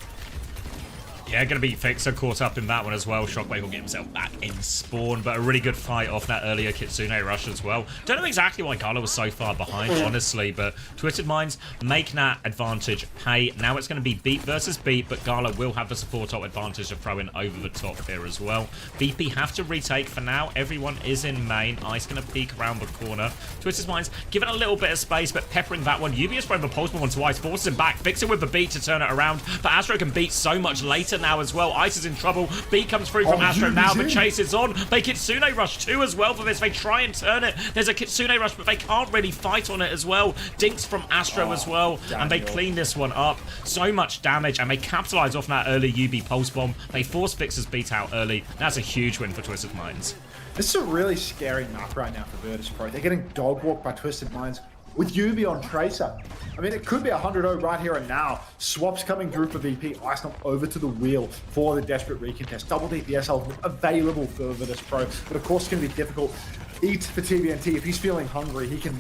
Yeah, going to be Fixer caught up in that one as well. Shockwave will get himself back in spawn, but a really good fight off that earlier Kitsune rush as well. Don't know exactly why Gala was so far behind, honestly, but Twisted Minds make that advantage pay. Now it's going to be beat versus beat, but Gala will have the support ult advantage of throwing over the top here as well. VP have to retake for now. Everyone is in main. Ice going to peek around the corner. Twisted Minds given a little bit of space, but peppering that one. Yubi has thrown the pulse bomb onto Ice, forces him back. Fixer with the beat to turn it around, but Astro can beat so much later now as well. Ice is in trouble. B comes through from Astro now. The chase is on. They Kitsune rush too as well for this. They try and turn it. There's a Kitsune rush, but they can't really fight on it as well. Dinks from Astro as well, and they clean this one up. So much damage, and they capitalize off that early UB pulse bomb. They force Fixer's beat out early. That's a huge win for Twisted Minds. This is a really scary map right now for virtus.pro. They're getting dog walked by Twisted Minds with Yubi on Tracer. I mean, it could be 100-0 right here and now. Swaps coming through for VP. Ice over to the wheel for the desperate recontest. Double DPS ultimate available for Virtus Pro, but of course it's going to be difficult. Eat for TVNT. If he's feeling hungry, he can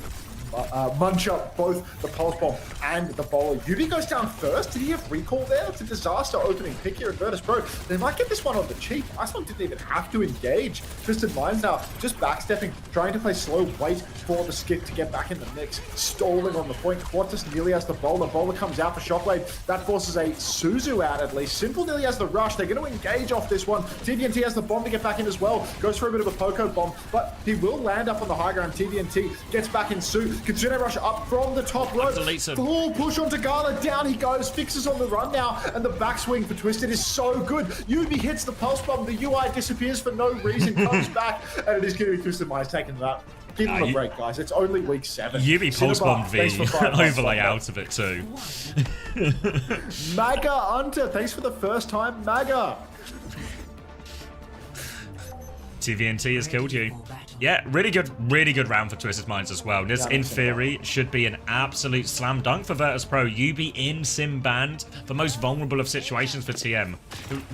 munch up both the Pulse Bomb and the Bowler. Yubi goes down first. Did he have recall there? It's a disaster opening pick here at Virtus Pro. They might get this one on the cheap. Iceland didn't even have to engage. Twisted Minds now just backstepping, trying to play slow, wait for the skip to get back in the mix. Stalling on the point. Quartus nearly has the Bowler. Bowler comes out for Shockwave. That forces a Suzu out at least. Simple nearly has the rush. They're going to engage off this one. TVNT has the bomb to get back in as well. Goes for a bit of a Poco bomb, but he will land up on the high ground. TVNT gets back in Su. Kitsune rush up from the top rope. Full push onto Gala. Down he goes. Fixes on the run now. And the backswing for Twisted is so good. Yubi hits the Pulse Bomb. The UI disappears for no reason. Comes back. And it is going to be Twisted Minds taking that. Give him a break, guys. It's only week 7. Yubi Pulse Bomb V. Overlay out of it too. Maga Hunter. Thanks for the first time, Maga. TVNT has killed you. Yeah, really good round for Twisted Minds as well. This, in theory, should be an absolute slam dunk for Virtus Pro. Yubi in Sim Band, the most vulnerable of situations for TM.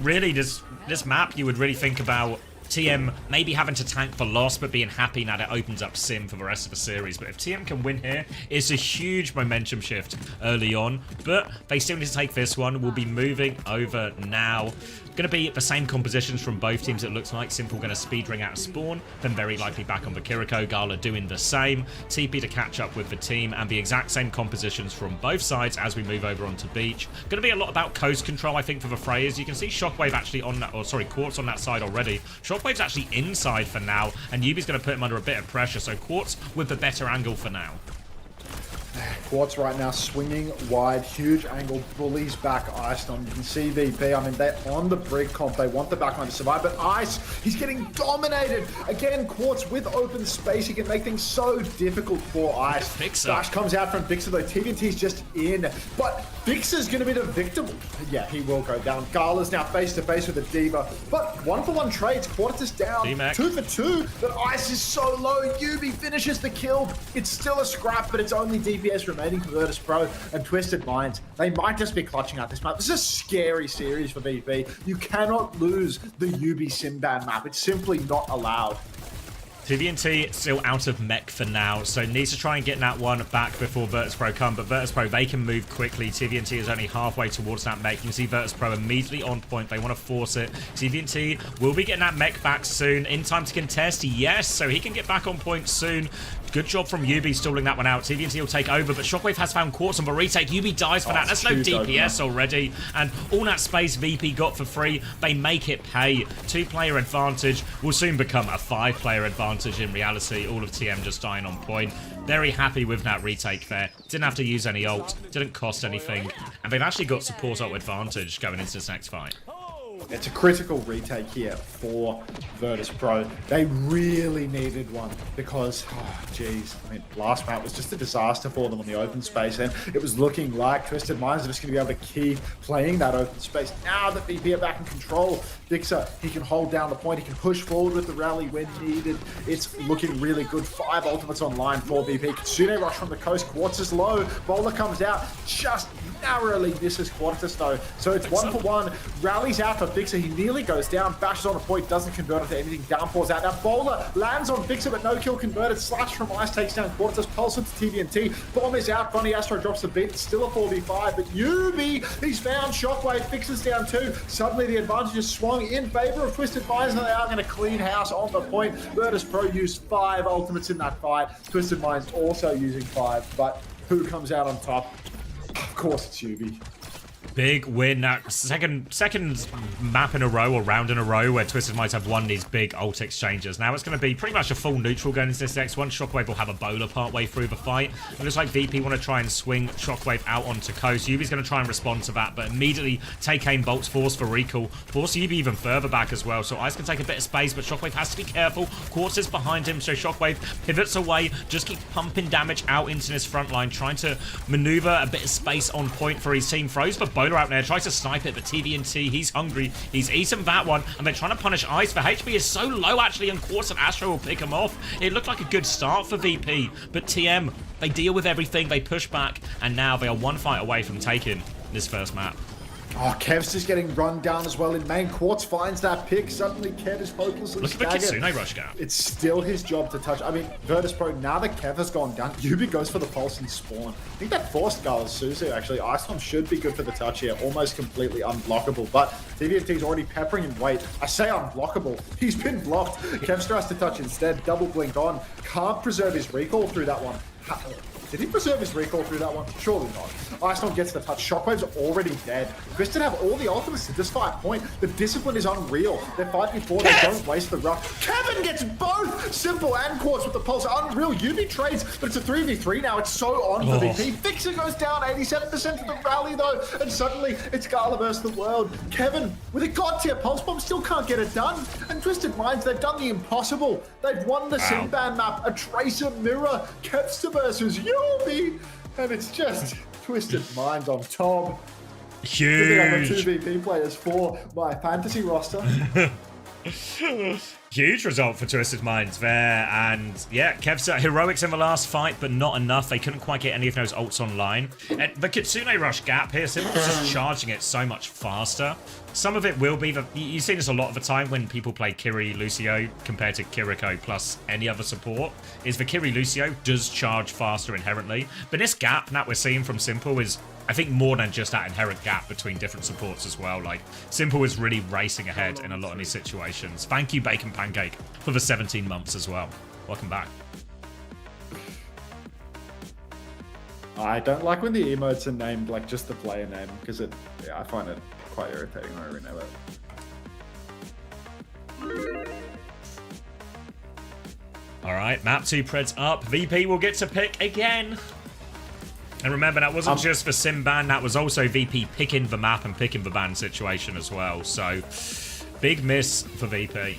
Really, this map, you would really think about TM maybe having to tank for loss, but being happy now that opens up Sim for the rest of the series. But if TM can win here, it's a huge momentum shift early on. But they still need to take this one. We'll be moving over now. Going to be the same compositions from both teams, it looks like. Simple going to speed ring out of spawn, then very likely back on the Kiriko. Gala doing the same. TP to catch up with the team, and the exact same compositions from both sides as we move over onto beach. Going to be a lot about coast control, I think, for the Freyers. You can see Shockwave actually on that, or sorry, Quartz on that side already. Shockwave's actually inside for now, and Yubi's going to put him under a bit of pressure, so Quartz with the better angle for now. Quartz right now swinging wide, huge angle, bullies back Ice on. You can see VP, I mean, they're on the brick comp. They want the backline to survive, but Ice, he's getting dominated. Again, Quartz with open space. He can make things so difficult for Ice. Dash comes out from Vixer, though. TVNT's just in, but Vixer's going to be the victim. Yeah, he will go down. Gala's now face-to-face with a Diva, but 1-for-1 trades. Quartz is down. 2 for 2, but Ice is so low. Yubi finishes the kill. It's still a scrap, but it's only DPS remaining for Virtus Pro and Twisted Minds. They might just be clutching out this map. This is a scary series for VP. You cannot lose the Yubi Simban map. It's simply not allowed. TVNT still out of mech for now, so needs to try and get that one back before Virtus Pro come, but Virtus Pro, they can move quickly. TVNT is only halfway towards that mech. You can see Virtus Pro immediately on point. They want to force it. TVNT will be getting that mech back soon. In time to contest, yes, so he can get back on point soon. Good job from Yubi stalling that one out. TVNT will take over, but Shockwave has found Quartz on the retake. Yubi dies for that. That's no DPS already. And all that space VP got for free, they make it pay. 2-player advantage will soon become a 5-player advantage in reality. All of TM just dying on point. Very happy with that retake there. Didn't have to use any ult. Didn't cost anything. And they've actually got support ult advantage going into this next fight. It's a critical retake here for Virtus Pro. They really needed one because, oh, geez, I mean, last map was just a disaster for them on the open space, and it was looking like Twisted Minds are just going to be able to keep playing that open space. Now that VP are back in control, Vixer, he can hold down the point, he can push forward with the rally when needed. It's looking really good. 5 ultimates online for VP. Kitsune rush from the coast. Quartz is low. Bowler comes out, just narrowly misses Quartus though. So it's 1-for-1. Rallies out for Vixer. He nearly goes down. Bashes on a point. Doesn't convert into anything. Downpours out. Now Bowler lands on Vixer, but no kill converted. Slash from Ice takes down Quartus. Pulse into TVNT. Bomb is out. Bunny Astro drops the beat. It's still a 4v5. But Yubi, he's found Shockwave. Vixer's down 2. Suddenly the advantage is swung in favor of Twisted Minds, and they are going to clean house on the point. Virtus Pro used 5 ultimates in that fight. Twisted Minds also using 5. But who comes out on top? Of course it's Yubi. Big win. Second map in a row, or round in a row, where Twisted Minds have won these big ult exchanges. Now it's going to be pretty much a full neutral going into this next one. Shockwave will have a bowler partway through the fight. It looks like VP want to try and swing Shockwave out onto coast. Yubi's going to try and respond to that, but immediately take aim bolts, force for recall. Force Yubi even further back as well, so Ice can take a bit of space, but Shockwave has to be careful. Quartz is behind him, so Shockwave pivots away, just keep pumping damage out into his front line, trying to maneuver a bit of space on point for his team. Throws for both Bowler out there, tries to snipe it, but TVNT, he's hungry. He's eaten that one, and they're trying to punish Ice. The HP is so low, actually, and Quartz and Astro will pick him off. It looked like a good start for VP, but TM, they deal with everything, they push back, and now they are one fight away from taking this first map. Oh, Kev's just getting run down as well in main. Quartz finds that pick. Suddenly, Kev is hopelessly Look at the staggered. Kitsune rush gap. It's still his job to touch. I mean, virtus.pro, now that Kev has gone down, Yubi goes for the pulse and spawn. I think that forced Gull is Suzu, actually. Icecom should be good for the touch here. Almost completely unblockable. But TVFT's already peppering in weight. I say unblockable. He's been blocked. Kev tries to touch instead. Double blink on. Can't preserve his recall through that one. Did he preserve his recall through that one? Surely not. Icecom gets the touch. Shockwave's already dead. Twisted have all the ultimates to this fight point. The discipline is unreal. They fight before, they don't waste the rush. Kevin gets both Simple and Quartz with the pulse. Unreal. Yubi trades, but it's a 3v3 now. It's so on for VP. Fixer goes down 87% of the rally though, and suddenly it's Gala versus the world. Kevin with a god tier pulse bomb still can't get it done. And Twisted Minds, they've done the impossible. They've won the Simban map, a Tracer mirror, Kevster versus Yubi, and it's just Twisted Minds on top. Huge. Good thing I've got 2 VP players for my fantasy roster. Huge result for Twisted Minds there, and yeah, Kev's heroics in the last fight, but not enough. They couldn't quite get any of those ults online. And the Kitsune rush gap here, Simple's just charging it so much faster. Some of it will be that you've seen this a lot of the time when people play Kiri Lucio compared to Kiriko plus any other support, is the Kiri Lucio does charge faster inherently, but this gap that we're seeing from Simple is, I think, more than just that inherent gap between different supports as well. Like, Simple is really racing ahead in a lot of these situations. Thank you, Bacon Pancake, for the 17 months as well. Welcome back. I don't like when the emotes are named like just the player name, because I find it quite irritating when I rename it. All right, map 2 Preds up. VP will get to pick again. And remember, that wasn't just for Sim ban, that was also VP picking the map and picking the ban situation as well. So, big miss for VP.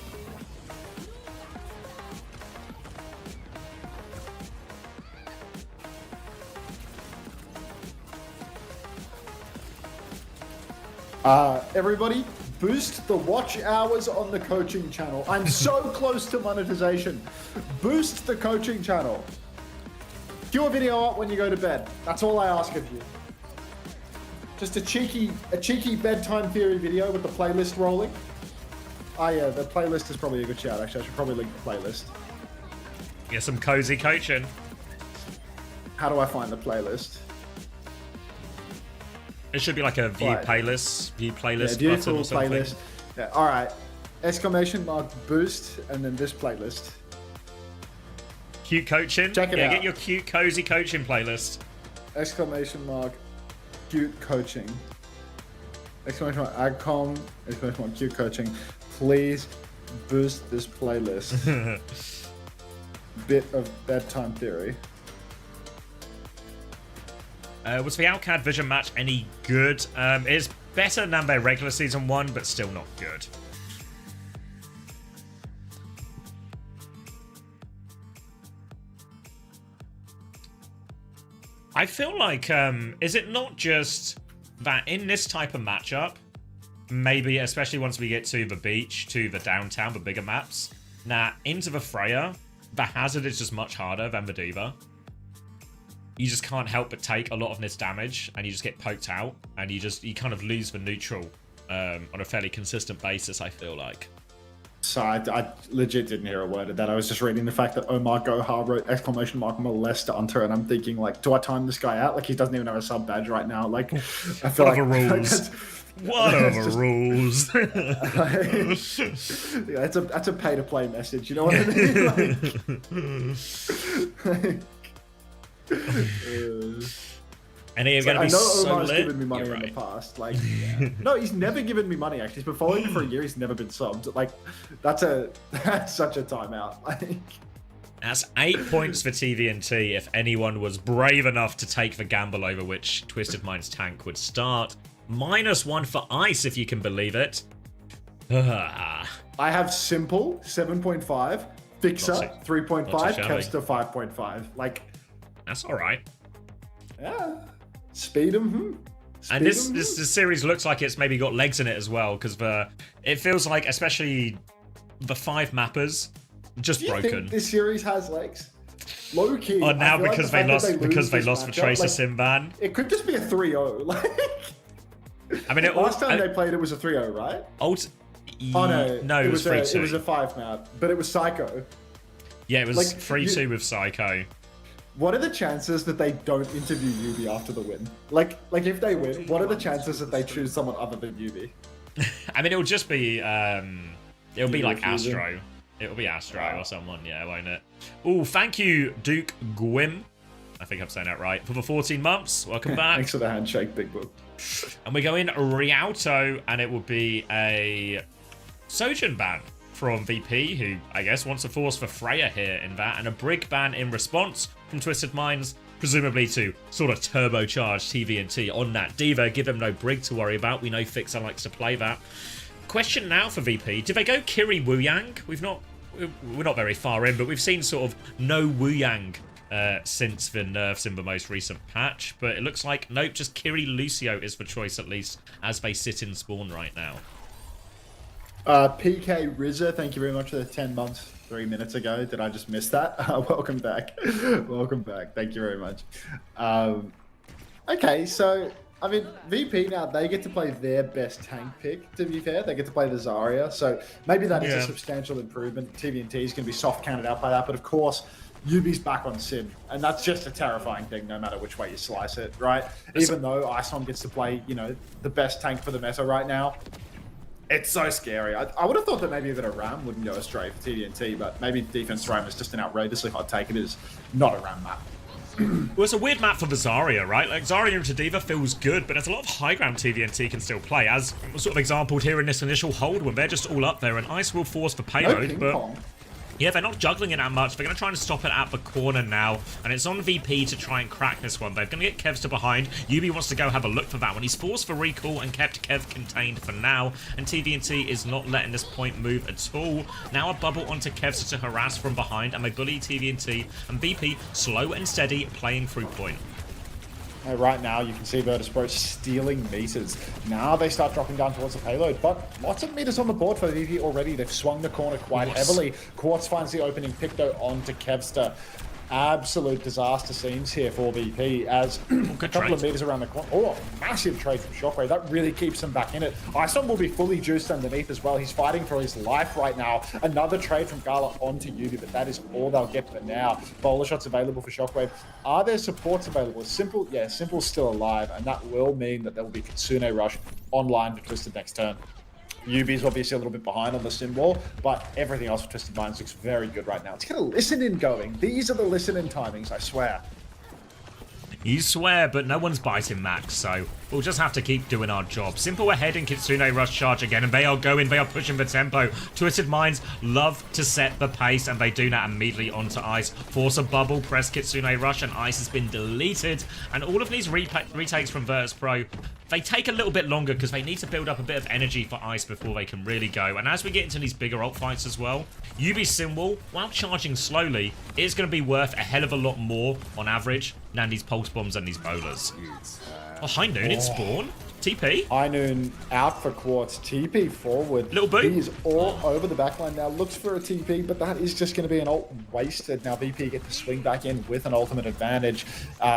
Everybody, boost the watch hours on the coaching channel. I'm so close to monetization. Boost the coaching channel. Cue a video up when you go to bed. That's all I ask of you. Just a cheeky bedtime theory video with the playlist rolling. Oh yeah, the playlist is probably a good shout. Actually, I should probably link the playlist. Get some cozy coaching. How do I find the playlist? It should be like a view playlist Yeah, button or something. playlist. Yeah, all right. Exclamation mark boost and then this playlist. Cute coaching. Check it out. Get your cute cozy coaching playlist. Exclamation mark cute coaching. Exclamation mark agcom. Exclamation mark cute coaching. Please boost this playlist. Bit of bedtime theory. Was the Alcad Vision match any good? It's better than their regular season 1, but still not good. I feel like, is it not just that in this type of matchup, maybe especially once we get to the beach, to the downtown, the bigger maps, that into the Freya, the hazard is just much harder than the Diva. You just can't help but take a lot of this damage, and you just get poked out, and you kind of lose the neutral on a fairly consistent basis, I feel like. So I legit didn't hear a word of that. I was just reading the fact that Omar Gohar wrote exclamation mark molest Hunter, and I'm thinking, like, do I time this guy out? Like, he doesn't even have a sub badge right now. Like, I feel What like are the rules? What are the rules? Yeah, that's a pay to play message. You know what I mean? Like, And he's going to I be know so Omar's lit. given me money You're in right. the past. Like, no, he's never given me money. Actually, he's been following me for a year. He's never been subbed. Like, that's such a timeout. Like, That's 8 points for TVNT if anyone was brave enough to take the gamble over which Twisted Minds tank would start. -1 for Ice, if you can believe it. I have Simple 7.5, Fixer 3.5, Kevster 5.5. Like, that's all right. yeah, speed him. And this series looks like it's maybe got legs in it as well, because it feels like, especially the 5 mappers, just Do you broken. think this series has legs? Low key. Oh, now because they lost for Tracer like, Simban. It could just be a 3-0. Like, I mean, last time they played, it was a 3-0, right? Oh no, it was 3-2. It was a 5 map, but it was Psycho. Yeah, it was Like, 3-2 with Psycho. What are the chances that they don't interview Yubi after the win? Like if they win, what are the chances that they choose someone other than Yubi? I mean, it'll just be it'll be like refusing? Astro. It'll be Astro or someone, yeah, won't it? Oh, thank you, Duke Gwim. I think I'm saying that right. For the 14 months. Welcome back. Thanks for the handshake, Big Book. And we go in Rialto, and it will be a Sojin ban from VP, who I guess wants to force for Freya here in that, and a Brig ban in response from Twisted Minds, presumably to sort of turbocharge TVNT on that Diva, give them no Brig to worry about. We know Fixer likes to play that. Question now for VP, do they go Kiri Wuyang? We're not very far in, but we've seen sort of no Wuyang since the nerfs in the most recent patch, but it looks like, nope, just Kiri Lucio is the choice, at least, as they sit in spawn right now. PK Rizza, thank you very much for the 10 months 3 minutes ago. Did I just miss that? Welcome back. Welcome back. Thank you very much. Okay, so, I mean, VP now, they get to play their best tank pick, to be fair. They get to play the Zarya, so maybe that is a substantial improvement. TVNT is going to be soft counted out by that, but of course, Yubi's back on Sim, and that's just a terrifying thing no matter which way you slice it, right? Even though Ison gets to play, you know, the best tank for the meta right now, it's so scary. I would have thought that maybe a bit of RAM wouldn't go astray for TVNT, but maybe defense RAM is just an outrageously hot take. It is not a RAM map. Well, it's a weird map for the Zarya, right? Like, Zarya into Diva feels good, but there's a lot of high ground TVNT can still play, as sort of exampled here in this initial hold when they're just all up there, and Ice will force the payload, but yeah, they're not juggling it that much. They're going to try and stop it at the corner now, and it's on VP to try and crack this one. They're going to get Kevster behind. Yubi wants to go have a look for that one. He's forced for recall and kept Kev contained for now, and TVNT is not letting this point move at all. Now a bubble onto Kevster to harass from behind, and they bully TVNT, and VP slow and steady playing through point. Right now, you can see virtus.pro stealing meters. Now they start dropping down towards the payload, but lots of meters on the board for VP already. They've swung the corner quite heavily. Quartz finds the opening pick, though, onto Kevster. Absolute disaster scenes here for VP as a couple of meters around the corner. Oh, massive trade from Shockwave. That really keeps him back in it. Ison will be fully juiced underneath as well. He's fighting for his life right now. Another trade from Gala onto Yubi, but that is all they'll get for now. Bowler shots available for Shockwave. Are there supports available? Simple, yeah, Simple's still alive, and that will mean that there will be Kitsune Rush online for Twisted next turn. Yubi's obviously a little bit behind on the sim wall, but everything else for Twisted Minds looks very good right now. Let's get a listen-in going. These are the listen-in timings, I swear. You swear, but no one's biting Max, so we'll just have to keep doing our job. Simple ahead in Kitsune Rush charge again, and they are going, they are pushing the tempo. Twisted Minds love to set the pace, and they do that immediately onto Ice. Force a bubble, press Kitsune Rush, and Ice has been deleted. And all of these retakes from virtus.pro, they take a little bit longer because they need to build up a bit of energy for Ice before they can really go. And as we get into these bigger ult fights as well, Yubi's sim wall, while charging slowly, is going to be worth a hell of a lot more on average than these pulse bombs and these bowlers. Oh, High Noon in spawn. TP. High Noon out for Quartz. TP forward. Little boot. He is all over the backline now. Looks for a TP, but that is just going to be an ult wasted. Now VP get to swing back in with an ultimate advantage.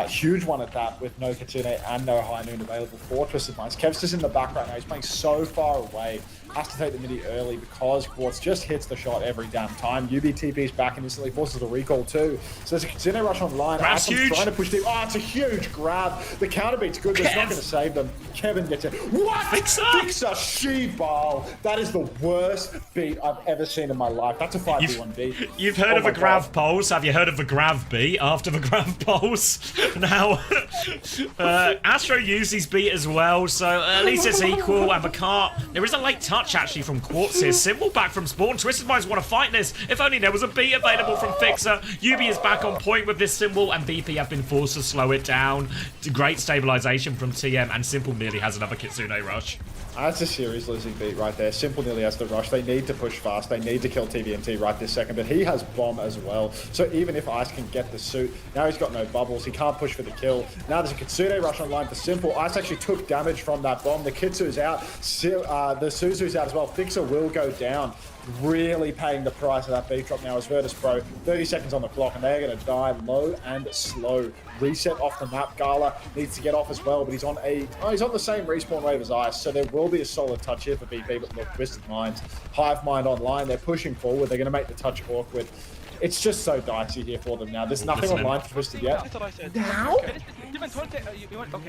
Huge one at that with no Kitsune and no High Noon available for Twisted Minds. Kev's just in the back right now. He's playing so far away. Has to take the midi early because Quartz just hits the shot every damn time. UB TP's back and instantly forces a recall too. So there's a Kitsune Rush online. Grab's huge. Trying to push deep. Oh, it's a huge grab. The counter beat's good, but it's not going to save them. Kevin gets it. What? Fixer? Fixer She-Ball. That is the worst beat I've ever seen in my life. That's a 5v1 beat. You've heard of a Grav Pulse. Have you heard of the Grav beat after the Grav Pulse? Now, Astro used his beat as well, so at least it's equal. And Bakar, there is a late touch actually from Quartz here. Symbol back from spawn. Twisted Minds want to fight this. If only there was a beat available from Fixer. Yubi is back on point with this symbol, and VP have been forced to slow it down. Great stabilization from TM, and Simple nearly has another Kitsune Rush. That's a series losing beat right there. Simple nearly has the rush. They need to push fast. They need to kill TVNT right this second, but he has bomb as well. So even if Ice can get the suit, now he's got no bubbles. He can't push for the kill. Now there's a Kitsune rush online for Simple. Ice actually took damage from that bomb. The Kitsu's out. The Suzu's out as well. Fixer will go down. Really paying the price of that beat drop now as virtus.pro. 30 seconds on the clock and they're going to die low and slow. Reset off the map. Gala needs to get off as well, but he's on he's on the same respawn wave as Ice, so there will be a solid touch here for BP. But look, Twisted Minds, Hive Mind online, they're pushing forward. They're going to make the touch awkward. It's just so dicey here for them now. There's nothing online for Twisted yet. Now? Okay,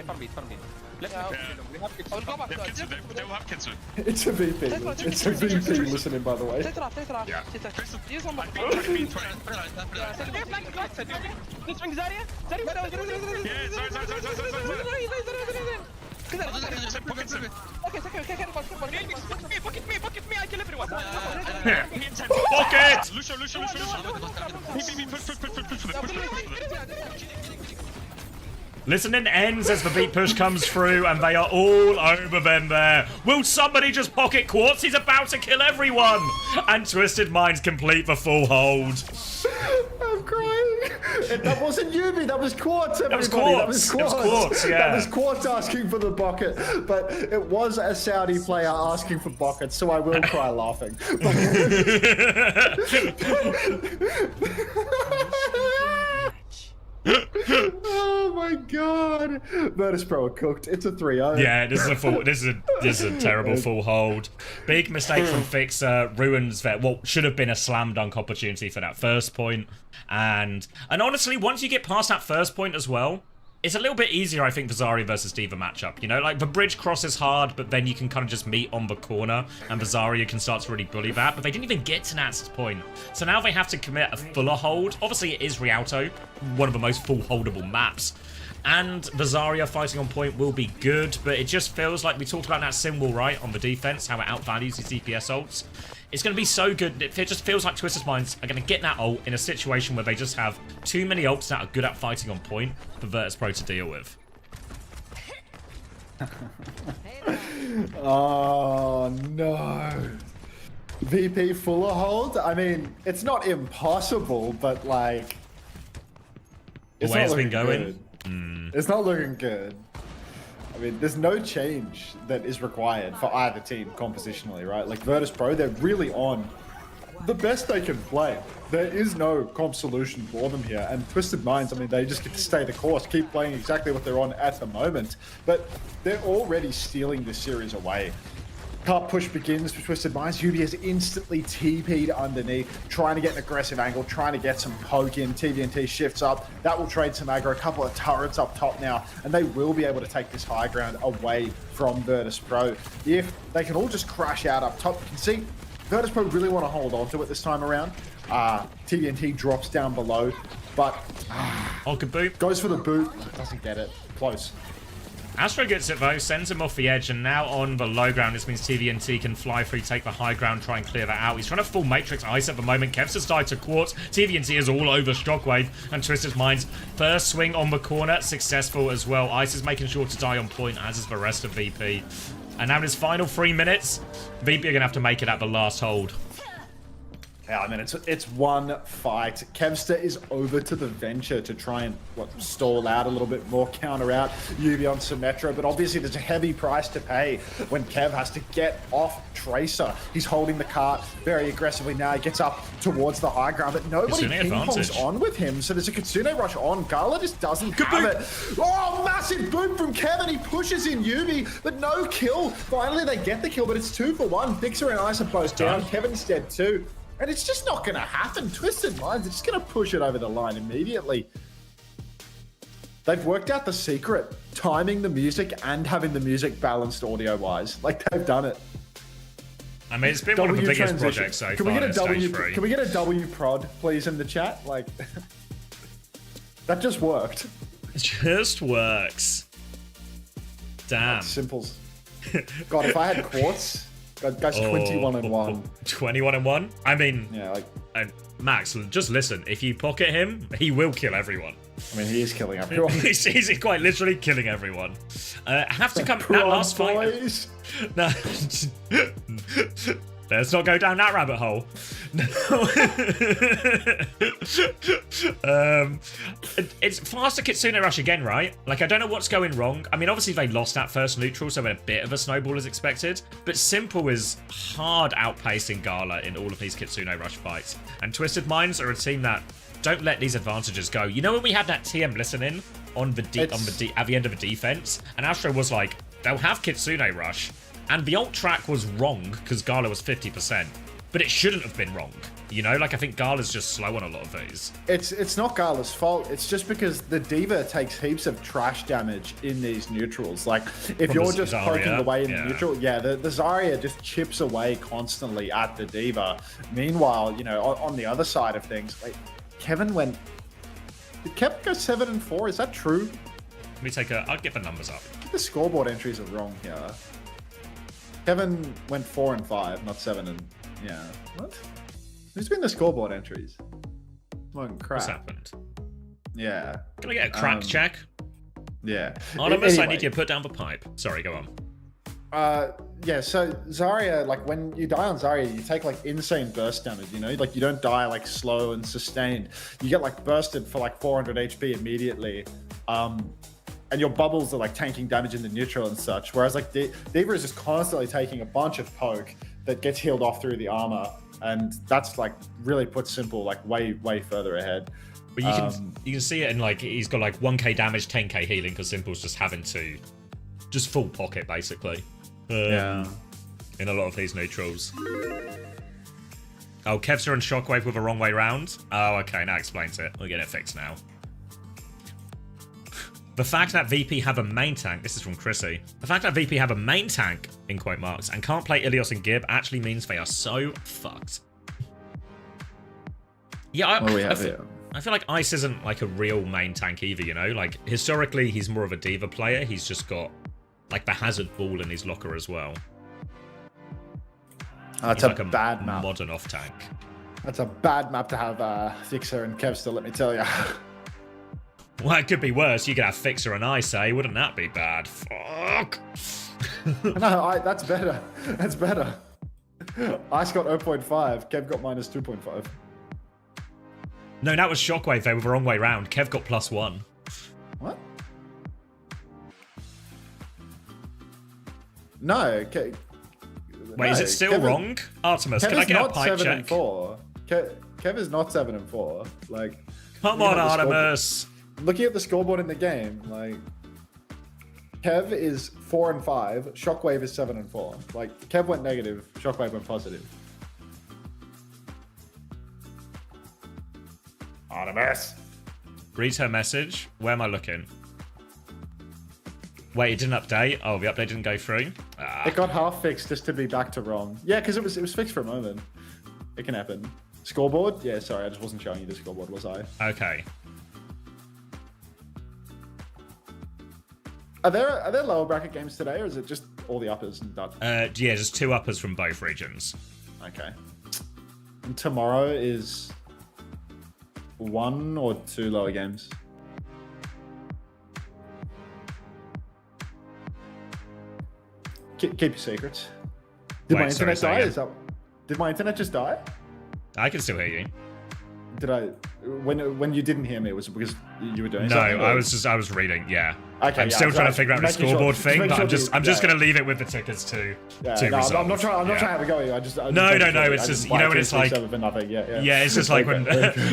follow me. Let's go. They will have Kitsu. It's a VP. It's a VP listening, by the way. Yeah. Pocket! Lucio. Listening ends as the beat push comes through and they are all over them there. Will somebody just pocket Quartz? He's about to kill everyone! And Twisted Minds complete the full hold. I'm crying. That wasn't Yubi, that was Quartz, everybody. That was Quartz, yeah. That was Quartz asking for the bucket. But it was a Saudi player asking for buckets, so I will cry laughing. Oh my god. virtus.pro are cooked. It's a 3-0. Yeah, this is a terrible full hold. Big mistake from Fixer, ruins what should have been a slam dunk opportunity for that first point. And honestly, once you get past that first point as well, it's a little bit easier, I think, for Zarya versus D.Va matchup. You know, like the bridge cross is hard, but then you can kind of just meet on the corner, and the Zarya can start to really bully that. But they didn't even get to that point, so now they have to commit a fuller hold. Obviously, it is Rialto, one of the most full holdable maps, and the Zarya fighting on point will be good. But it just feels like we talked about that symbol right on the defense, how it outvalues his DPS ults. It's going to be so good. It just feels like Twisted Minds are going to get that ult in a situation where they just have too many ults that are good at fighting on point for virtus.pro to deal with. Oh, no. VP fuller hold? I mean, it's not impossible, but like... The way it's been going? It's not looking good. I mean, there's no change that is required for either team compositionally, right? Like virtus.pro, they're really on the best they can play. There is no comp solution for them here. And Twisted Minds, I mean, they just get to stay the course, keep playing exactly what they're on at the moment. But they're already stealing this series away. Cart push begins for Twisted Minds. Yubi has instantly TP'd underneath, trying to get an aggressive angle, trying to get some poke in. TVNT shifts up. That will trade some aggro. A couple of turrets up top now, and they will be able to take this high ground away from virtus.pro. If they can all just crash out up top, you can see virtus.pro really want to hold on to it this time around. TVNT drops down below, but good boot. Goes for the boot, doesn't get it. Close. Astro gets it though, sends him off the edge, and now on the low ground, this means TVNT can fly free, take the high ground, try and clear that out. He's trying to full Matrix Ice at the moment. Kev's has died to Quartz. TVNT is all over Shockwave, and Twisted Minds first swing on the corner, successful as well. Ice is making sure to die on point, as is the rest of VP. And now in his final 3 minutes, VP are going to have to make it at the last hold. Yeah, I mean, it's one fight. Kevster is over to the Venture to try and, stall out a little bit more, counter out Yubi on Symmetra, but obviously there's a heavy price to pay when Kev has to get off Tracer. He's holding the cart very aggressively now. He gets up towards the high ground, but nobody ping-pongs on with him, so there's a Kitsune rush on. Gala just doesn't have it. Oh, massive boom from Kevin. He pushes in Yubi, but no kill. Finally, they get the kill, but it's 2 for 1. Fixer and Ice are both down. Kevin's dead too. And it's just not going to happen. Twisted Minds are just going to push it over the line immediately. They've worked out the secret, timing the music and having the music balanced audio-wise. Like, they've done it. I mean, it's been one of the biggest projects so far. Can we get a W prod, please, in the chat? Like, that just worked. It just works. Damn. That's simples. God, if I had Quartz... Guys, 21-1. 21-1? I mean, yeah, like, Max, just listen. If you pocket him, he will kill everyone. I mean, he is killing everyone. He's quite literally killing everyone. Have to come that last fight. Boys. No, let's not go down that rabbit hole. It's faster Kitsune Rush again, right? Like, I don't know what's going wrong. I mean, obviously they lost that first neutral, so a bit of a snowball is expected. But Simple is hard outpacing Gala in all of these Kitsune Rush fights. And Twisted Minds are a team that don't let these advantages go. You know when we had that TM listening at the end of a defense, and Astro was like, they'll have Kitsune Rush, and the ult track was wrong because Gala was 50%, but it shouldn't have been wrong. You know, like I think Gala's just slow on a lot of these. It's not Gala's fault. It's just because the D.Va takes heaps of trash damage in these neutrals. Like if you're just poking away in the neutral, the Zarya just chips away constantly at the D.Va. Meanwhile, you know, on the other side of things, like Kevin went. Did Kevin go 7-4? Is that true? Let me take I'll get the numbers up. The scoreboard entries are wrong here. Kevin went 4-5, not 7 and what? Who's been the scoreboard entries? Smoking crack. What's happened? Yeah. Can I get a crack check? Yeah. Artemis, anyway. I need you to put down the pipe. Sorry, go on. Yeah, so Zarya, like when you die on Zarya, you take like insane burst damage, you know? Like you don't die like slow and sustained. You get like bursted for like 400 HP immediately. And your bubbles are like tanking damage in the neutral and such. Whereas like D.Va is just constantly taking a bunch of poke that gets healed off through the armor. And that's like really puts Simple like way further ahead. But you can see it in like he's got like 1k damage, 10k healing because Simple's just having to just full pocket basically. In a lot of these neutrals. Oh, Kevster and Shockwave with a wrong way round. Oh, okay, that explains it. We'll get it fixed now. The fact that VP have a main tank, this is from Chrissy. The fact that VP have a main tank, in quote marks, and can't play Ilios and Gib actually means they are so fucked. Yeah, I feel like Ice isn't like a real main tank either, you know? Like, historically, he's more of a D.Va player. He's just got, like, the hazard ball in his locker as well. That's like a bad map. Modern off tank. That's a bad map to have Fixer and Kevster, let me tell you. Well, it could be worse. You could have Fixer and Ice, eh? Wouldn't that be bad? Fuck. No, that's better. That's better. Ice got 0.5. Kev got minus 2.5. No, that was Shockwave. They were the wrong way round. Kev got +1. What? No. Okay. Wait, is it still wrong? Artemis, can I get a pipe check? Kev is not 7-4. Like, come on, Artemis. Looking at the scoreboard in the game, like Kev is 4-5, Shockwave is 7-4. Like Kev went negative, Shockwave went positive. Artemis. Read her message. Where am I looking? Wait, it didn't update. Oh, the update didn't go through. It got half fixed just to be back to wrong. Yeah, because it was fixed for a moment. It can happen. Scoreboard? Yeah, sorry, I just wasn't showing you the scoreboard, was I? Okay. Are there lower bracket games today, or is it just all the uppers and Dutch? Yeah, just 2 uppers from both regions. Okay. And tomorrow is 1 or 2 lower games. Keep your secrets. Did my internet die? Did my internet just die? I can still hear you. Did I? When you didn't hear me, was it because you were doing no, something? I was reading. Yeah. Okay. I'm still trying to figure out the scoreboard thing, but I'm just gonna leave it with the tickers to resolve. I'm not trying to have a go at you. No. It's just you know when it's like yeah, it's just like when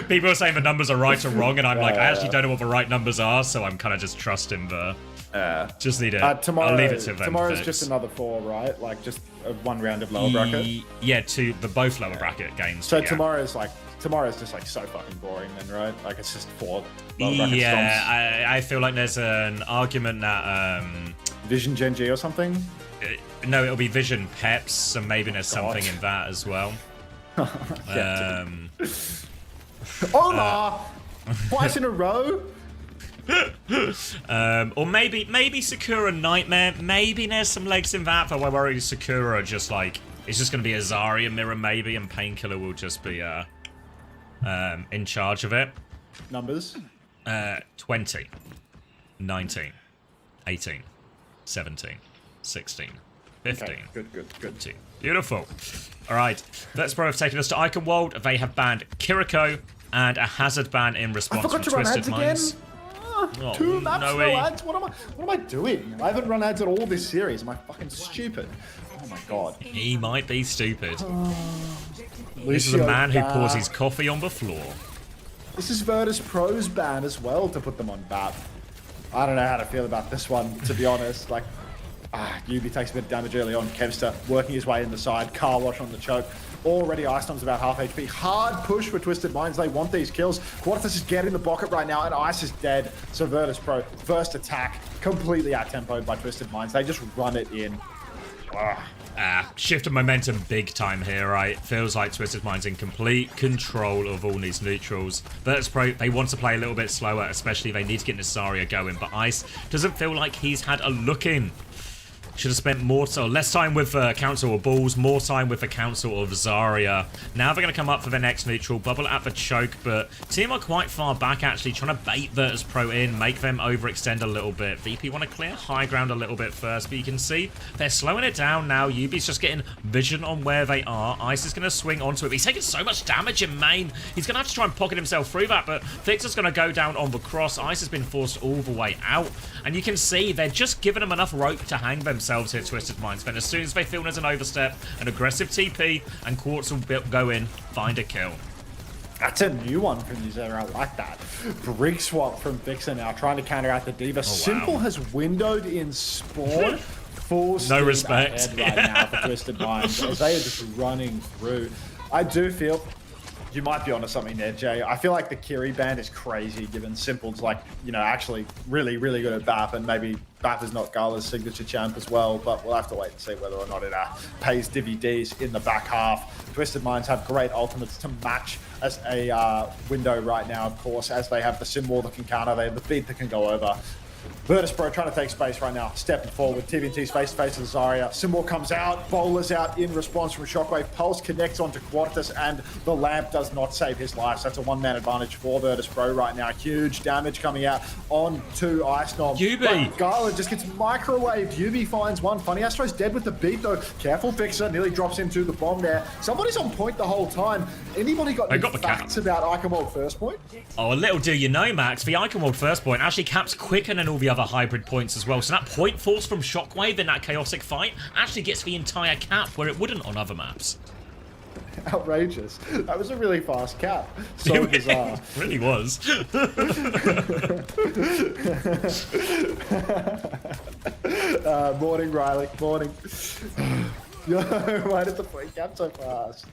people are saying the numbers are right or wrong, and I'm like I actually don't know what the right numbers are, so I'm kind of just trusting the. Just need it. Tomorrow, I'll leave it to them. Tomorrow's just another 4, right? Like just 1 round of lower bracket. Yeah, both lower bracket games. So tomorrow's just like so fucking boring then, right? Like it's just 4 lower bracket Yeah, I feel like there's an argument that Vision Gen G or something. No, it'll be Vision Peps, so maybe there's something in that as well. Hola! Twice in a row. Or maybe Sakura Nightmare. Maybe there's some legs in that, but I worry Sakura just like it's just gonna be a Zarya mirror maybe, and Painkiller will just be in charge of it. Numbers. 20, 19, 18, 17, 16, 15. Okay, good. 20. Beautiful. All right. virtus.pro have taken us to Eichenwald. They have banned Kiriko and a hazard ban in response I forgot from to run Twisted ads Minds. again. Two maps, no ads. What am I doing? I haven't run ads at all this series. Am I fucking stupid? Oh my god. He might be stupid. This is Lucio a man who ban. pours his coffee on the floor. This is virtus.pro's ban as well to put them on BAP. I don't know how to feel about this one, to be honest. Like, Yubi takes a bit of damage early on. Kevster working his way in the side. Car wash on the choke. Already Ice Storm's about half HP. Hard push for Twisted Minds. They want these kills. Quartus is getting the pocket right now, and Ice is dead. So virtus.pro, first attack, completely out-tempoed by Twisted Minds. They just run it in. Shift of momentum big time here, right? Feels like Twisted Mind's in complete control of all these neutrals. virtus.pro, they want to play a little bit slower, especially they need to get Nasaria going, but Ice doesn't feel like he's had a look in. Should have spent less time with Council of Balls, more time with the Council of Zarya. Now they're going to come up for the next neutral, bubble at the choke, but team are quite far back actually, trying to bait virtus.pro in, make them overextend a little bit. VP want to clear high ground a little bit first, but you can see they're slowing it down now. Yubi's just getting vision on where they are. Ice is going to swing onto it. He's taking so much damage in main. He's going to have to try and pocket himself through that, but Fixer's going to go down on the cross. Ice has been forced all the way out, and you can see they're just giving him enough rope to hang themselves here, Twisted Minds. Then as soon as they feel there's an overstep, an aggressive TP, and Quartz will go in, find a kill. That's a new one from Zera. I like that. Brig swap from Vixen now, trying to counteract the Diva. Simple has windowed in spawn. Full No respect. right now for Twisted Minds, as they are just running through. I do feel you might be onto something there, Jay. I feel like the Kiri band is crazy, given Simple's like, you know, actually really, really good at BAP, and maybe BAP is not Gala's signature champ as well, but we'll have to wait and see whether or not it pays DVDs in the back half. Twisted Minds have great ultimates to match as a window right now, of course, as they have the Sim Wall that can counter, they have the beat that can go over. virtus.pro trying to take space right now, stepping forward. TVNT face to face with Zarya. Symbol comes out, bowlers out in response from Shockwave. Pulse connects onto Quartus, and the lamp does not save his life. So that's a one-man advantage for virtus.pro right now. Huge damage coming out onto Ice Knob. Yubi! Gala just gets microwaved. Yubi finds one. Funny Astro's dead with the beat though. Careful Fixer, nearly drops into the bomb there. Somebody's on point the whole time. Anybody got any facts about Eichenwald first point? Oh, a little do you know, Max. The Eichenwald first point actually caps quicker than all the other hybrid points as well. So that point force from Shockwave in that chaotic fight actually gets the entire cap where it wouldn't on other maps. Outrageous. That was a really fast cap. So bizarre. It really was. Morning, Riley. Morning. Yo, why did the point cap so fast?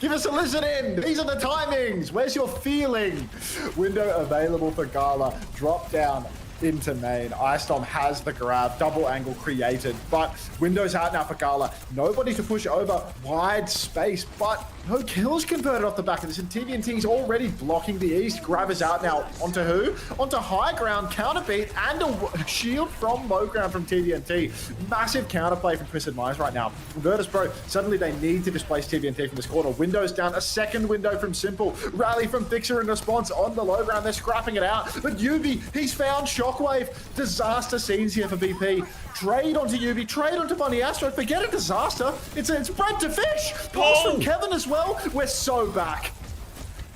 Give us a listen in. These are the timings. Where's your feeling? Window available for Gala. Drop down into main. Ice Storm has the grab. Double angle created. But Window's out now for Gala. Nobody to push over. Wide space. But no kills converted off the back of this. And TVNT's already blocking the east. Grab is out now. Onto who? Onto high ground. Counterbeat. And a shield from low ground from TVNT. Massive counterplay from Twisted Minds right now. virtus.pro, suddenly they need to displace TVNT from this corner. Windows down. A second window from Simple. Rally from Fixer in response on the low ground. They're scrapping it out. But Yubi, he's found Shockwave. Disaster scenes here for BP. Trade onto Yubi. Trade onto Bunny Astro. Forget a disaster. It's bread to fish. Pulse from Kevin as well. We're so back.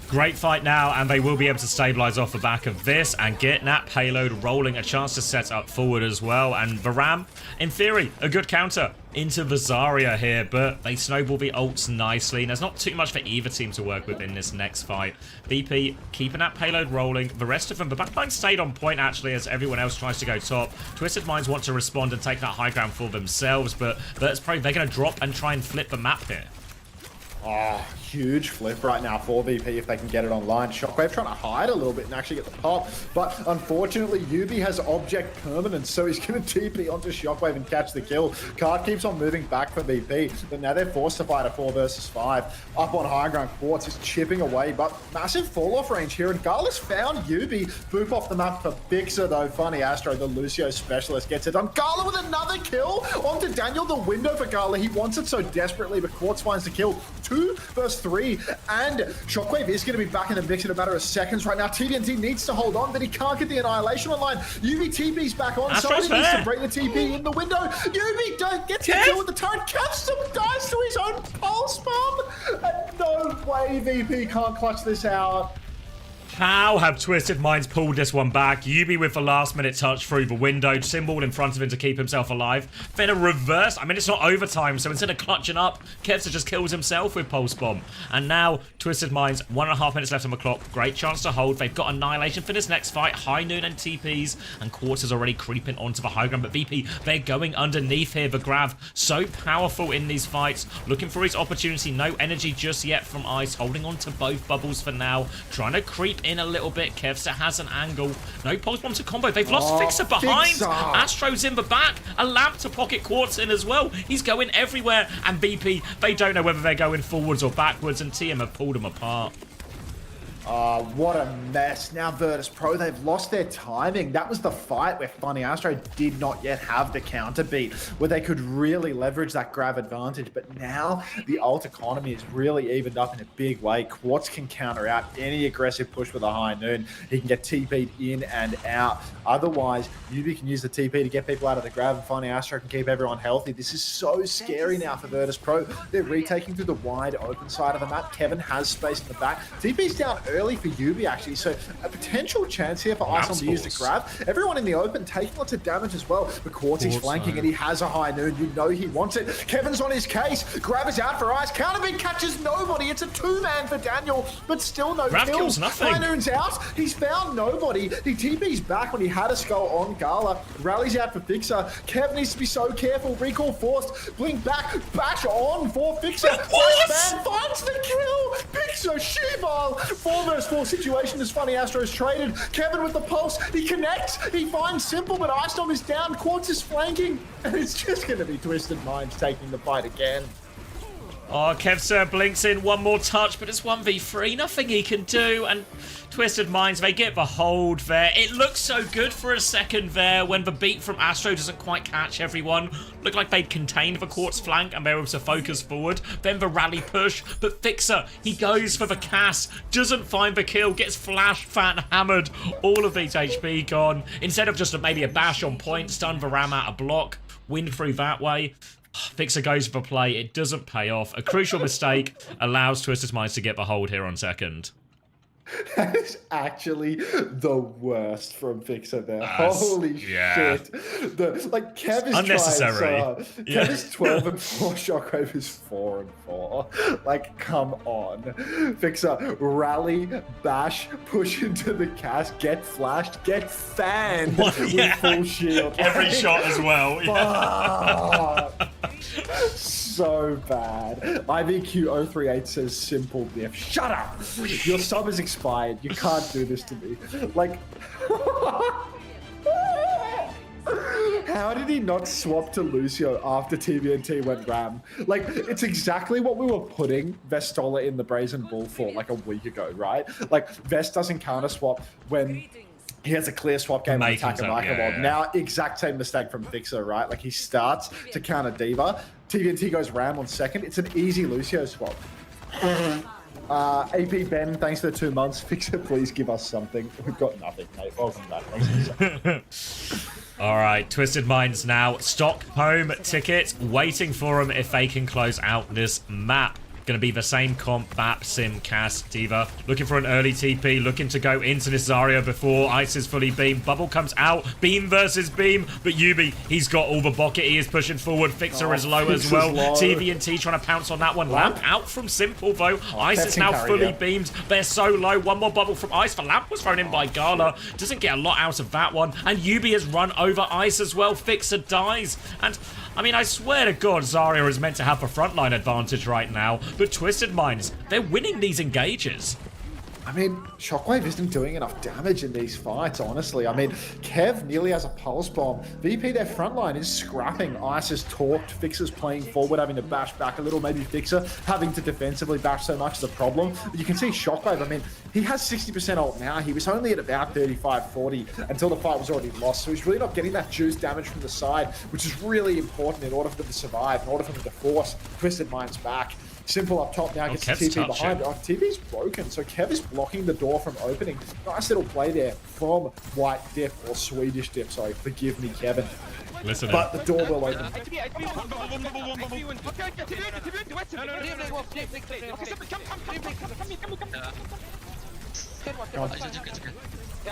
Great fight now, and they will be able to stabilize off the back of this and get that payload rolling. A chance to set up forward as well. And the Ram, in theory, a good counter into the Zarya here, but they snowball the ults nicely. And there's not too much for either team to work with in this next fight. VP keeping that payload rolling. The rest of them, the backline stayed on point actually as everyone else tries to go top. Twisted Minds want to respond and take that high ground for themselves, but virtus.pro, they're going to drop and try and flip the map here. Oh, huge flip right now for VP if they can get it online. Shockwave trying to hide a little bit and actually get the pop. But unfortunately, Yubi has object permanence, so he's going to TP onto Shockwave and catch the kill. Card keeps on moving back for VP, but now they're forced to fight a 4 versus 5. Up on high ground, Quartz is chipping away, but massive fall-off range here. And Garlis found Yubi. Boop off the map for Fixer, though. Funny Astro, the Lucio specialist, gets it done. Gala with another kill onto to Daniel, the window for Gala. He wants it so desperately, but Quartz finds the kill. 2 versus 3, and Shockwave is going to be back in the mix in a matter of seconds right now. TVNT needs to hold on, but he can't get the Annihilation online. UBTB's back on. Somebody needs to break the TP in the window. UB gets the kill with the turret. Capsule dies to his own pulse bomb. And no way VP can't clutch this out. How have Twisted Minds pulled this one back? Yubi with the last minute touch through the window, Symbol in front of him to keep himself alive. Then a reverse. I mean, it's not overtime, so instead of clutching up, Kevster just kills himself with Pulse Bomb. And now, Twisted Minds, 1.5 minutes left on the clock. Great chance to hold. They've got Annihilation for this next fight. High Noon and TPs, and Quartz is already creeping onto the high ground. But VP, they're going underneath here. The Grav, so powerful in these fights. Looking for his opportunity. No energy just yet from Ice. Holding on to both bubbles for now. Trying to creep in a little bit. Kevster has an angle. No Pulse Bomb to combo. They've lost Fixer behind. Fixer. Astro's in the back. A lamp to pocket Quartz in as well. He's going everywhere. And BP, they don't know whether they're going forwards or backwards. And TM have pulled them apart. What a mess. Now virtus.pro, they've lost their timing. That was the fight where Funny Astro did not yet have the counter beat, where they could really leverage that grab advantage. But now the ult economy is really evened up in a big way. Quartz can counter out any aggressive push with a High Noon. He can get TP'd in and out. Otherwise, Yubi can use the TP to get people out of the grab, and Funny Astro can keep everyone healthy. This is so scary now for virtus.pro. They're retaking through the wide open side of the map. Kevin has space in the back. TP's down early for Yubi, actually, so a potential chance here for Icon to use the grab. Everyone in the open taking lots of damage as well, but Quartz is flanking and he has a High Noon. You know he wants it. Kevin's on his case. Grab is out for Ice. Counterbeat catches nobody. It's a 2-man for Daniel, but still no kills. High Noon's out. He's found nobody. He TP's back when he had a skull on Gala. Rallies out for Fixer. Kev needs to be so careful. Recall forced. Blink back. Bash on for Fixer. Man finds the kill. Fixer, Shival. 4 versus 4 situation as Funny Astro's traded. Kevin with the pulse. He connects. He finds Simple, but Ice Storm is down. Quartz is flanking. And it's just going to be Twisted Minds taking the fight again. Oh, Kevster blinks in one more touch, but it's 1v3. Nothing he can do. And Twisted Minds, they get the hold there. It looks so good for a second there when the beat from Astro doesn't quite catch everyone. Looked like they'd contained the Quartz flank and they were able to focus forward. Then the rally push, but Fixer, he goes for the cast, doesn't find the kill, gets flash fan hammered. All of these HP gone. Instead of just maybe a bash on point, stun the ram out of block, win through that way. Fixer goes for play. It doesn't pay off. A crucial mistake allows Twisted Minds to get the hold here on second. That is actually the worst from Fixer there. Holy shit. Kev is unnecessary. Trying so Kev is 12 and 4. Shockwave is 4 and 4. Like, come on. Fixer, rally, bash, push into the cast, get flashed, get fanned with full shield. Every shot as well. Yeah. So bad. IVQ038 says simple diff. Shut up! Your sub is expired. You can't do this to me. Like, how did he not swap to Lucio after TVNT went Ram? Like, it's exactly what we were putting Vestola in the Brazen Bull for like a week ago, right? Like, Vest doesn't counter swap when he has a clear swap game on attack and Michael. Now, exact same mistake from Fixer, right? Like, he starts to counter Diva. TVNT goes Ram on second. It's an easy Lucio swap. AP Ben, thanks for the 2 months. Fixer, please give us something. We've got nothing, mate. Welcome back. Thanks. All right, Twisted Minds now. Stockholm tickets, waiting for them if they can close out this map. Going to be the same comp, Bap, Sim, Cass, Diva. Looking for an early TP, looking to go into this Zarya before Ice is fully beamed. Bubble comes out, Beam versus Beam, but Yubi, he's got all the bucket. He is pushing forward. Fixer is low as well. TVNT trying to pounce on that one. Lamp out from Simple, though. Ice is now fully beamed. They're so low. One more bubble from Ice. The Lamp was thrown in by Gala. Doesn't get a lot out of that one. And Yubi has run over Ice as well. Fixer dies. And I mean, I swear to God, Zarya is meant to have the frontline advantage right now, but Twisted Minds, they're winning these engages. I mean, Shockwave isn't doing enough damage in these fights, honestly. I mean, Kev nearly has a pulse bomb. VP, their front line is scrapping. Ice is torqued. Fixer's playing forward, having to bash back a little. Maybe Fixer having to defensively bash so much is a problem. But you can see Shockwave, I mean, he has 60% ult now. He was only at about 35, 40 until the fight was already lost. So he's really not getting that juice damage from the side, which is really important in order for them to survive, in order for them to force Twisted Minds back. Simple up top now, gets the TP behind. Oh, TP's broken, so Kev is blocking the door from opening. Nice little play there from White Dip, or Swedish Dip, sorry. Forgive me, Kevin. Listen. But the door will open. Yeah,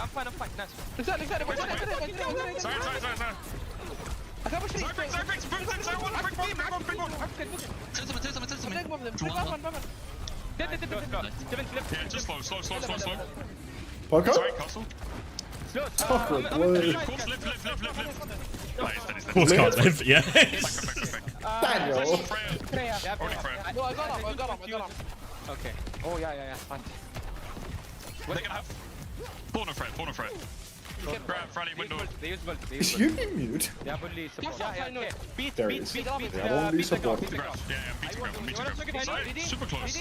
I'm fine, nice. Sorry. I can't push it. Yeah, just slow. Poco? Sorry, Castle. Poco, blue. Course can't live, yeah. Daniel. Only Freya. No, I got him. Okay. Oh, yeah, fine. They can have... Corner Fred. Grab Frally window. Is Yuki mute? Yeah, beat. There he is. Yeah, only support. Yeah, beat to grab. Sorry, super close.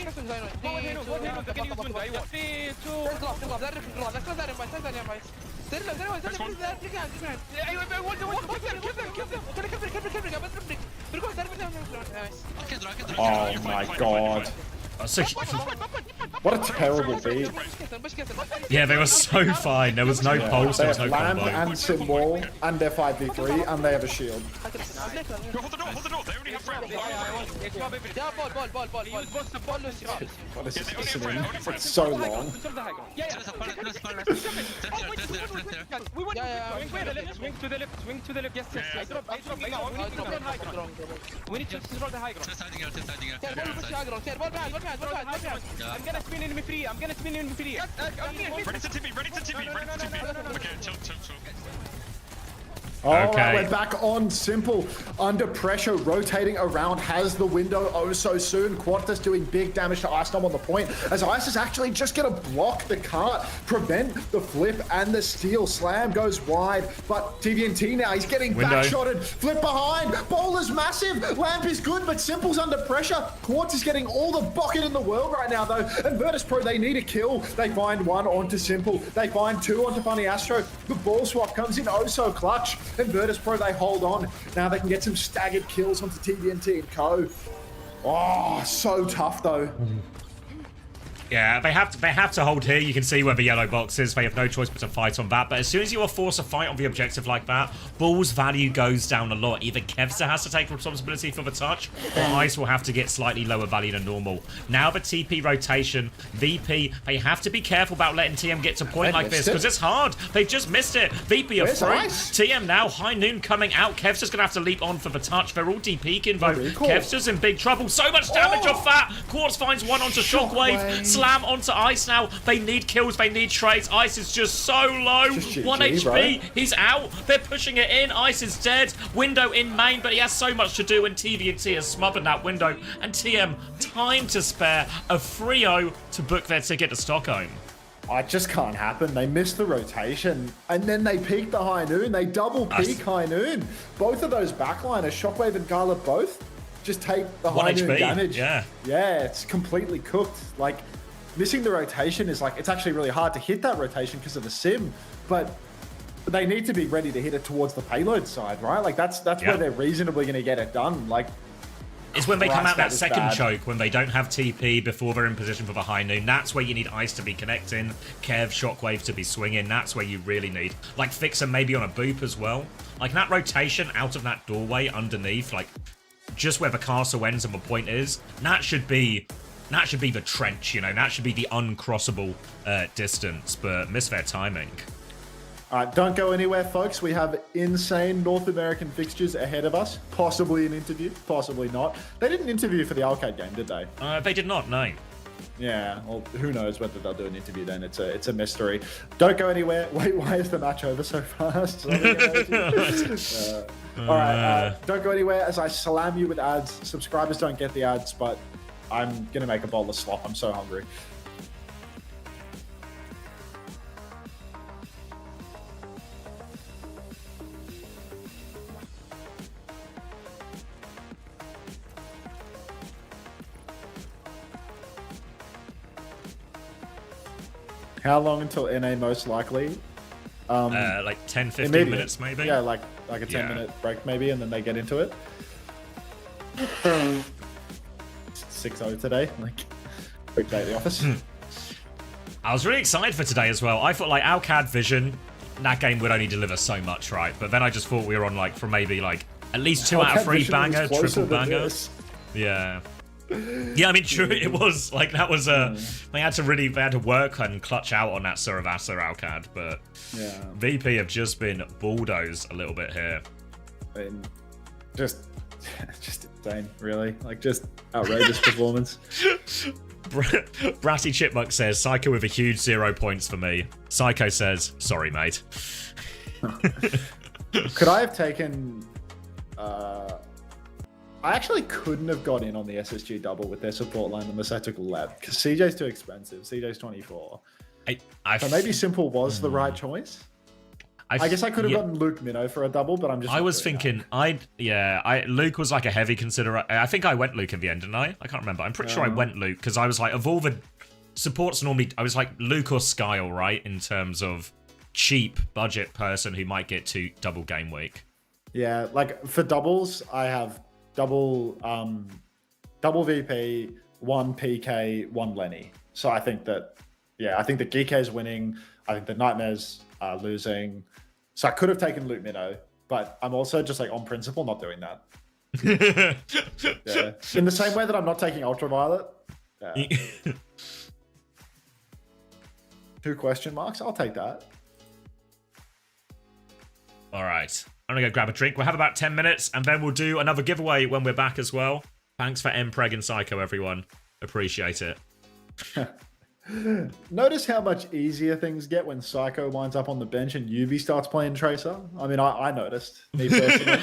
Oh my god. So, What a terrible beat. yeah, they were so fine. There was no pulse, They there was have no Lamb combo. and Symbol, and they're 5v3, and they have a shield. Hold the door. They already have Freya. What is this listening? It's so long. Swing to the left. Yes. We need to control the high ground. I'm gonna spin enemy free. Ready to TP. Okay, chill. Alright, Okay. we're back on Simple. Under pressure, rotating around, has the window oh so soon. Quantus doing big damage to Ice on the point, as Ice is actually just gonna block the cart, prevent the flip and the steal. Slam goes wide, but TVNT now, he's getting backshotted. Flip behind, Bowler's massive, Lamp is good, but Simple's under pressure. Quartz is getting all the bucket in the world right now though, and virtus.pro, they need a kill. They find one onto Simple, they find two onto Funny Astro. The ball swap comes in oh so clutch. And virtus.pro, they hold on. Now they can get some staggered kills onto TVNT and Co. Oh, so tough though. Yeah, they have to hold here. You can see where the yellow box is. They have no choice but to fight on that. But as soon as you are forced to fight on the objective like that, Ball's value goes down a lot. Either Kevster has to take responsibility for the touch, or Ice will have to get slightly lower value than normal. Now the TP rotation, VP, they have to be careful about letting TM get to point like this, because it's hard. They've just missed it. VP are free. TM now, High Noon coming out. Kevster's going to have to leap on for the touch. They're all DPing though. Kevster's in big trouble. So much damage off that. Quartz finds one onto Shockwave. Slam onto Ice now. They need kills. They need trades. Ice is just so low. Just 1 GG, HP. bro. He's out. They're pushing it in. Ice is dead. Window in main, but he has so much to do, and TVNT has smothered that window. And TM, time to spare. A 3-0 to book their ticket to Stockholm. It just can't happen. They missed the rotation, and then they peaked the High Noon. They double peak High Noon. Both of those backliners, Shockwave and Gala, both just take the High Noon damage. Yeah, it's completely cooked. Like, missing the rotation is like, it's actually really hard to hit that rotation because of the sim, but they need to be ready to hit it towards the payload side, right? Like that's where they're reasonably going to get it done. Like, it's when they come out that second bad. choke, when they don't have TP before they're in position for the High Noon. That's where you need Ice to be connecting, Kev, Shockwave to be swinging. That's where you really need. Like, Fixer maybe on a boop as well. Like, that rotation out of that doorway underneath, like, just where the castle ends and the point is, that should be the trench, you know? That should be the uncrossable distance, but miss their timing. All right, don't go anywhere, folks. We have insane North American fixtures ahead of us. Possibly an interview, possibly not. They didn't interview for the arcade game, did they? They did not, no. Yeah, well, who knows whether they'll do an interview then. It's a mystery. Don't go anywhere. Wait, why is the match over so fast? All right, don't go anywhere as I slam you with ads. Subscribers don't get the ads, but I'm going to make a bowl of slop. I'm so hungry. How long until NA most likely? Like 10, 15 Immediate. minutes maybe. Yeah, like a 10-minute break maybe, and then they get into it. 6-0 today. Like, quick day at the office. I was really excited for today as well. I thought like Alcad Vision, that game would only deliver so much, right? But then I just thought we were on like for maybe like at least 2 out of 3 banger, triple banger. Yeah. Yeah, I mean, true, it was like that was they had to work and clutch out on that Suravasa Alcad, but Yeah. VP have just been bulldozed a little bit here. And just insane, really. Like, just outrageous performance. Brassy Chipmunk says Psycho with a huge 0 points for me. Psycho says sorry, mate. Could I have taken? I actually couldn't have got in on the SSG double with their support line unless I took Lab, because CJ's too expensive. CJ's 24. So maybe Simple was the right choice. I guess I could have gotten Luke Minnow for a double, but I'm just. I was thinking, Luke was like a heavy consideration. I think I went Luke in the end, didn't I? I can't remember. I'm pretty sure I went Luke because I was like, of all the supports normally, I was like Luke or Skyle, right? In terms of cheap budget person who might get to double game week. Yeah, like for doubles, I have double VP, 1 PK, 1 Lenny. So I think that, I think that GK is winning. I think the Nightmares are losing. So I could have taken Luke Minnow, but I'm also just like on principle not doing that. Yeah. In the same way that I'm not taking Ultraviolet. Yeah. 2 question marks. I'll take that. All right. I'm going to go grab a drink. We'll have about 10 minutes, and then we'll do another giveaway when we're back as well. Thanks for Mpreg and Psycho, everyone. Appreciate it. Notice how much easier things get when Psycho winds up on the bench and Yubi starts playing Tracer? I mean, I noticed, me personally.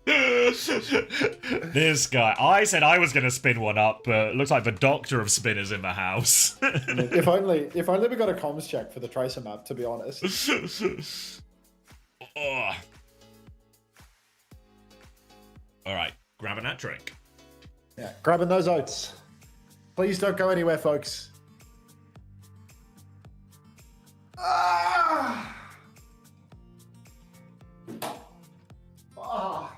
This guy. I said I was going to spin one up, but it looks like the doctor of spinners in the house. I mean, if only we got a comms check for the Tracer map, to be honest. Oh. All right, grabbing that drink. Yeah, grabbing those oats. Please don't go anywhere, folks. Ah! Fuck.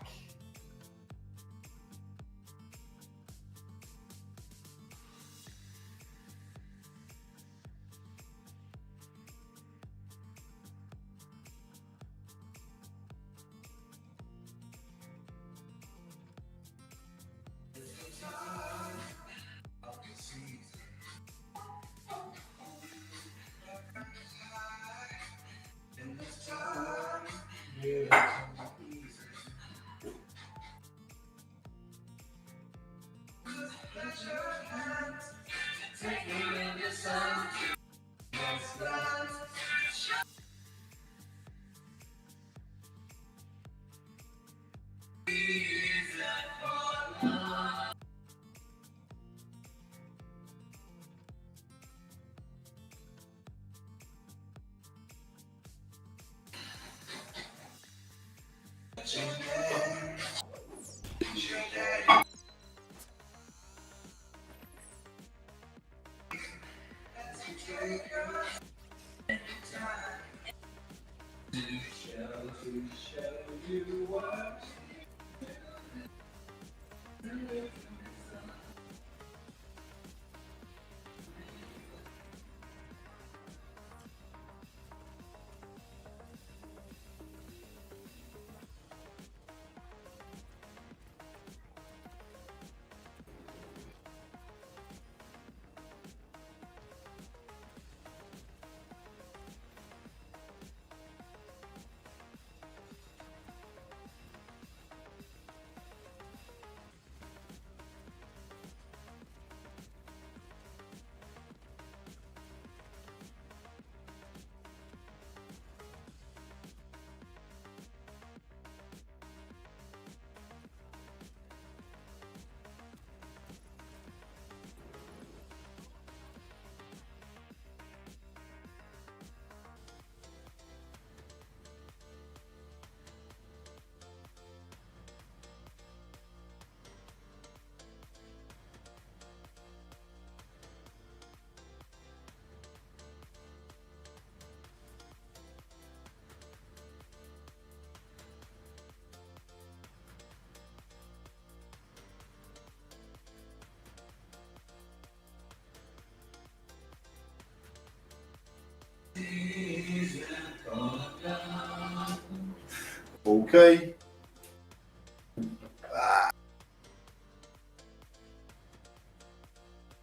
Okay.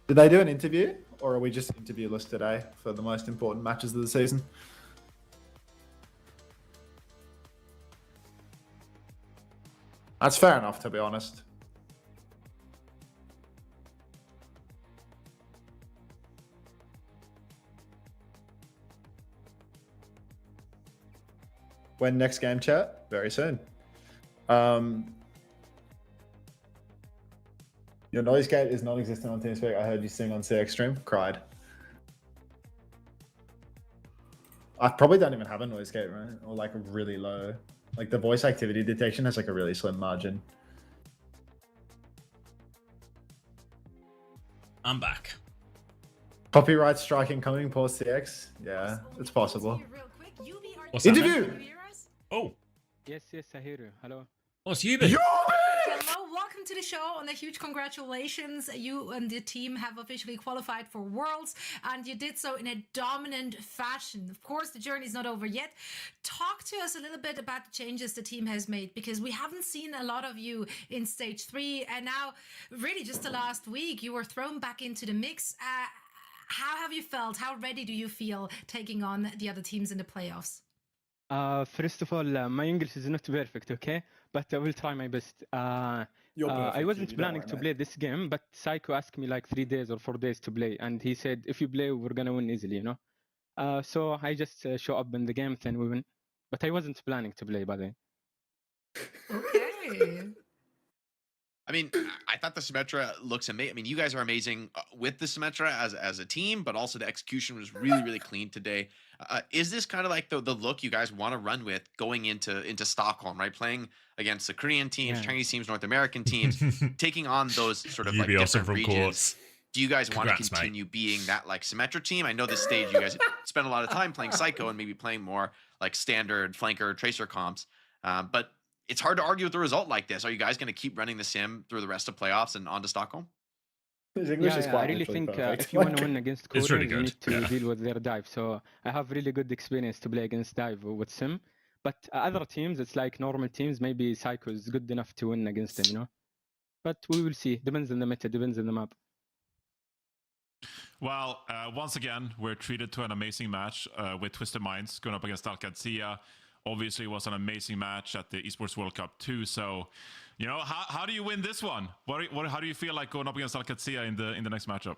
Did they do an interview, or are we just interviewless today for the most important matches of the season? That's fair enough, to be honest. When next game, chat? Very soon. Your noise gate is non-existent on TeamSpeak. I heard you sing on CX stream. Cried. I probably don't even have a noise gate, right? Or like a really low. Like the voice activity detection has like a really slim margin. I'm back. Copyright strike incoming, pause CX. Yeah, it's possible. What's that, Interview! man? Oh. Yes, I hear you. Hello. Oh, it's Yubi. Hello, welcome to the show, and a huge congratulations. You and the team have officially qualified for Worlds, and you did so in a dominant fashion. Of course, the journey is not over yet. Talk to us a little bit about the changes the team has made, because we haven't seen a lot of you in Stage 3, and now, really just the last week, you were thrown back into the mix. How have you felt? How ready do you feel taking on the other teams in the playoffs? First of all, my English is not perfect, okay? But I will try my best. I wasn't planning to play this game, but Psycho asked me like 3 days or 4 days to play, and he said, if you play, we're gonna win easily, you know? So I just show up in the game, then we win. But I wasn't planning to play, by the way. Okay. I mean, I thought the Symmetra looks amazing. I mean, you guys are amazing with the Symmetra as a team, but also the execution was really, really clean today. Is this kind of like the look you guys want to run with going into Stockholm, right? Playing against the Korean teams, Chinese teams, North American teams, taking on those sort of like different regions. Do you guys want to continue being that like Symmetra team? I know this stage you guys spent a lot of time playing Psycho and maybe playing more like standard flanker tracer comps, but it's hard to argue with a result like this. Are you guys going to keep running the sim through the rest of playoffs and on to Stockholm? His English is quite I really think perfect. if you want to win against Korea, really you need to good. deal with their dive. So I have really good experience to play against dive with sim. But other teams, it's like normal teams. Maybe Psycho is good enough to win against them, you know? But we will see. Depends on the meta, depends on the map. Well, once again, we're treated to an amazing match with Twisted Minds going up against OWCS. Obviously, it was an amazing match at the Esports World Cup too. So, you know, how do you win this one? How do you feel like going up against OWCS in the next matchup?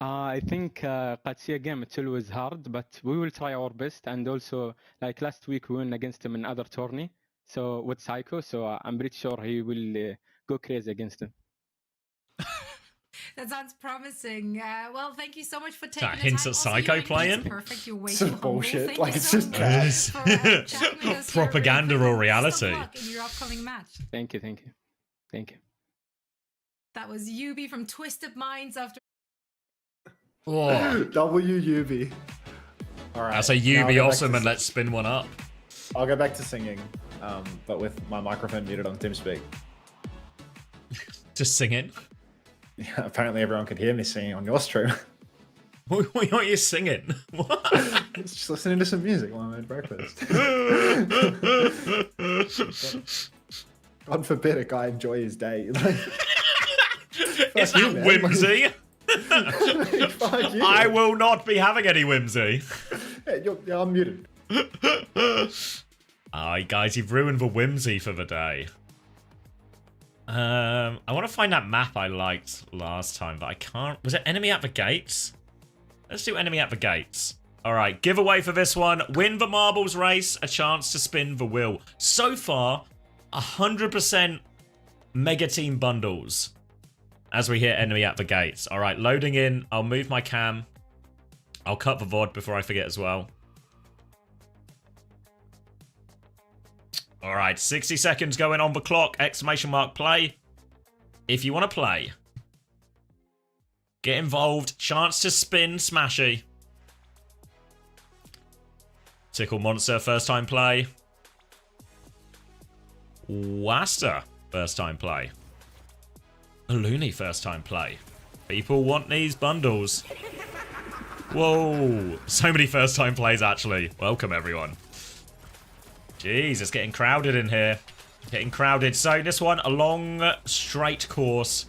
I think OWCS game, it's always hard, but we will try our best. And also, like last week, we won against him in other tourney. So with Psycho, so I'm pretty sure he will go crazy against him. That sounds promising. Well, thank you so much for taking the hints time. at Also, Psycho your playing? English is perfect. You're way It's too just humble. bullshit. Thank Like, you it's so just much gas. for chatting with us here. Propaganda or reality? Best of luck in your upcoming match. Thank you. That was Yubi from Twisted Minds after. Oh. WUB. All right. I say you now be I'll go back awesome to and let's spin one up. I'll go back to singing, but with my microphone muted on TeamSpeak. Just singing. Yeah, apparently everyone could hear me singing on your stream. What are you singing? What? Just listening to some music while I made breakfast. God forbid a guy enjoy his day. Like, Is you, that man. whimsy? fuck you. I will not be having any whimsy. Yeah, I'm muted. Alright, guys, you've ruined the whimsy for the day. I want to find that map I liked last time, but I can't. Was it Enemy at the Gates? Let's do Enemy at the Gates. Alright, giveaway for this one. Win the marbles race, a chance to spin the wheel. So far, 100% Mega Team bundles as we hit Enemy at the Gates. Alright, loading in. I'll move my cam. I'll cut the VOD before I forget as well. Alright, 60 seconds going on the clock. Exclamation mark play. If you want to play, get involved. Chance to spin Smashy. Tickle Monster, first time play. Wasta, first time play. Looney, first time play. People want these bundles. Whoa, so many first time plays actually. Welcome everyone. Jeez, it's getting crowded in here. Getting crowded. So this one, a long, straight course.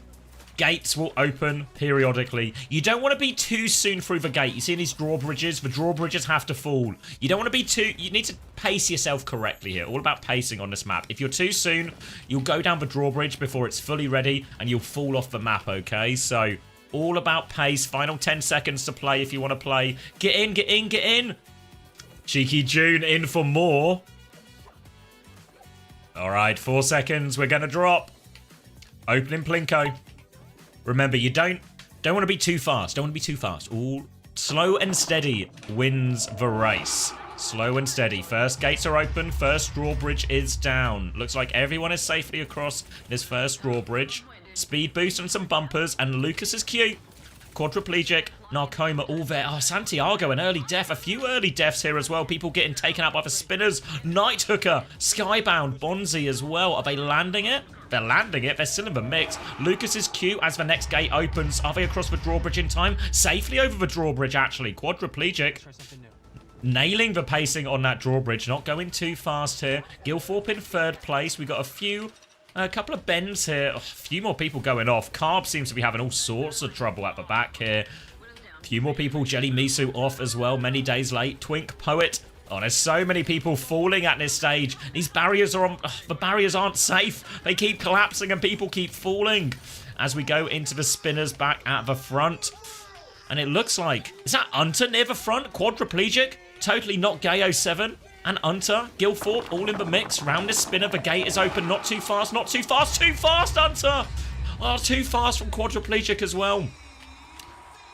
Gates will open periodically. You don't want to be too soon through the gate. You see these drawbridges? The drawbridges have to fall. You don't want to be too... You need to pace yourself correctly here. All about pacing on this map. If you're too soon, you'll go down the drawbridge before it's fully ready and you'll fall off the map, okay? So, all about pace. Final 10 seconds to play if you want to play. Get in, get in, get in. Cheeky June in for more. All right, 4 seconds. We're going to drop. Opening Plinko. Remember, you don't want to be too fast. Don't want to be too fast. All slow and steady wins the race. Slow and steady. First gates are open. First drawbridge is down. Looks like everyone is safely across this first drawbridge. Speed boost and some bumpers. And Lucas is cute. Quadriplegic, Narcoma, all there. Oh, Santiago, an early death. A few early deaths here as well. People getting taken out by the spinners. Night Hooker, Skybound, Bonzi as well. Are they landing it? They're landing it. They're still in the mix. Lucas is cute as the next gate opens. Are they across the drawbridge in time? Safely over the drawbridge, actually. Quadriplegic. Nailing the pacing on that drawbridge. Not going too fast here. Guilthorpe in third place. We got a couple of bends here. Oh, a few more people going off. Carb seems to be having all sorts of trouble at the back here. A few more people. Jelly Misu off as well. Many days late. Twink Poet. Oh, there's so many people falling at this stage. These barriers are on... the barriers aren't safe. They keep collapsing and people keep falling. As we go into the spinners back at the front. And it looks like... Is that Unter near the front? Quadriplegic? Totally not Gayo 7. And Unter, Guilthorpe, all in the mix. Round this spinner, the gate is open. Not too fast, not too fast. Too fast, Unter! Oh, too fast from Quadriplegic as well.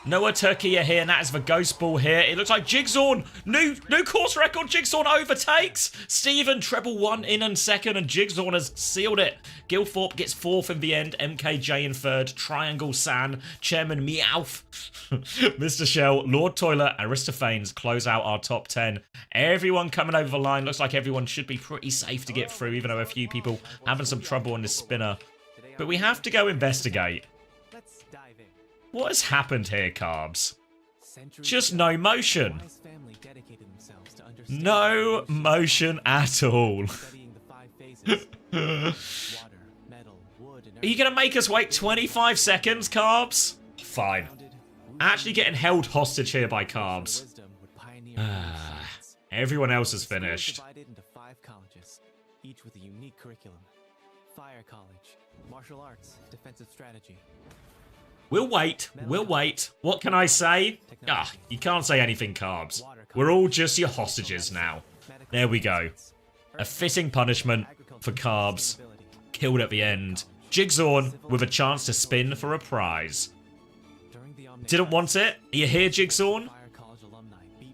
Noah Turkey here, and that is the ghost ball here. It looks like Jigsaw, new course record. Jigsaw overtakes. Steven, treble 1 in and second, and Jigsaw has sealed it. Guilthorpe gets 4th in the end. MKJ in 3rd. Triangle San, Chairman Meowth, Mr. Shell, Lord Toilet, Aristophanes close out our top 10. Everyone coming over the line. Looks like everyone should be pretty safe to get through, even though a few people having some trouble on this spinner. But we have to go investigate. What has happened here, Carbs? Just no motion. No motion at all. Are you going to make us wait 25 seconds, Carbs? Fine. Actually getting held hostage here by Carbs. Everyone else is finished. Each with a unique curriculum. Fire College, martial arts, defensive strategy. We'll wait. We'll wait. What can I say? Ah, you can't say anything, Carbs. We're all just your hostages now. There we go. A fitting punishment for Carbs. Killed at the end. Jigsaw with a chance to spin for a prize. Didn't want it? Are you here, Jigsaw?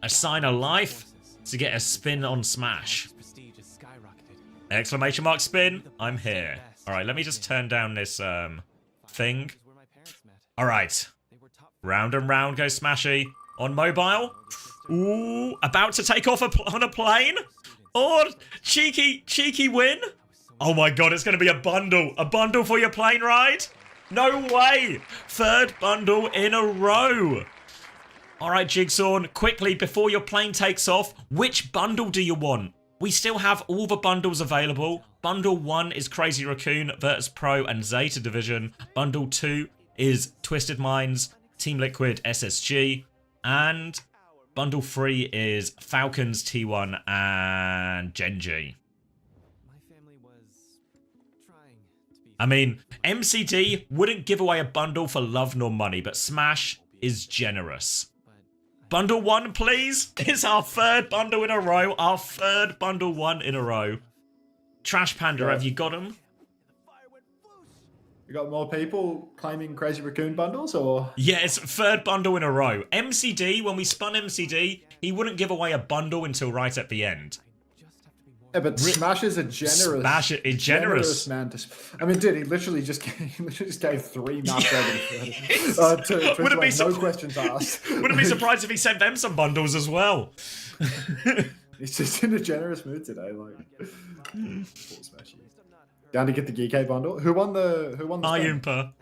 A sign of life to get a spin on Smash. Exclamation mark spin. I'm here. Alright, let me just turn down this thing. Alright. Round and round goes Smashy. On mobile. Ooh, about to take off on a plane. Oh, cheeky win. Oh my god, it's going to be a bundle. A bundle for your plane ride? No way. 3rd bundle in a row. Alright, Jigsaw, quickly, before your plane takes off, which bundle do you want? We still have all the bundles available. Bundle 1 is Crazy Raccoon, virtus.pro, and Zeta Division. Bundle 2 is Twisted Minds, Team Liquid, SSG. And Bundle 3 is Falcons, T1, and Genji. I mean, MCD wouldn't give away a bundle for love nor money, but Smash is generous. Bundle 1, please. It's our 3rd bundle in a row. Our 3rd bundle 1 in a row. Trash Panda, have you got him? You got more people claiming Crazy Raccoon bundles, or? Yeah, it's 3rd bundle in a row. MCD, when we spun MCD, he wouldn't give away a bundle until right at the end. Yeah, but Smash is a generous man. I mean, dude, he literally just gave 3 maps over to wouldn't be no questions asked. Wouldn't be surprised if he sent them some bundles as well. He's just in a generous mood today, like. Poor Smashy. Down to get the GK bundle. Who won the Ayumpa.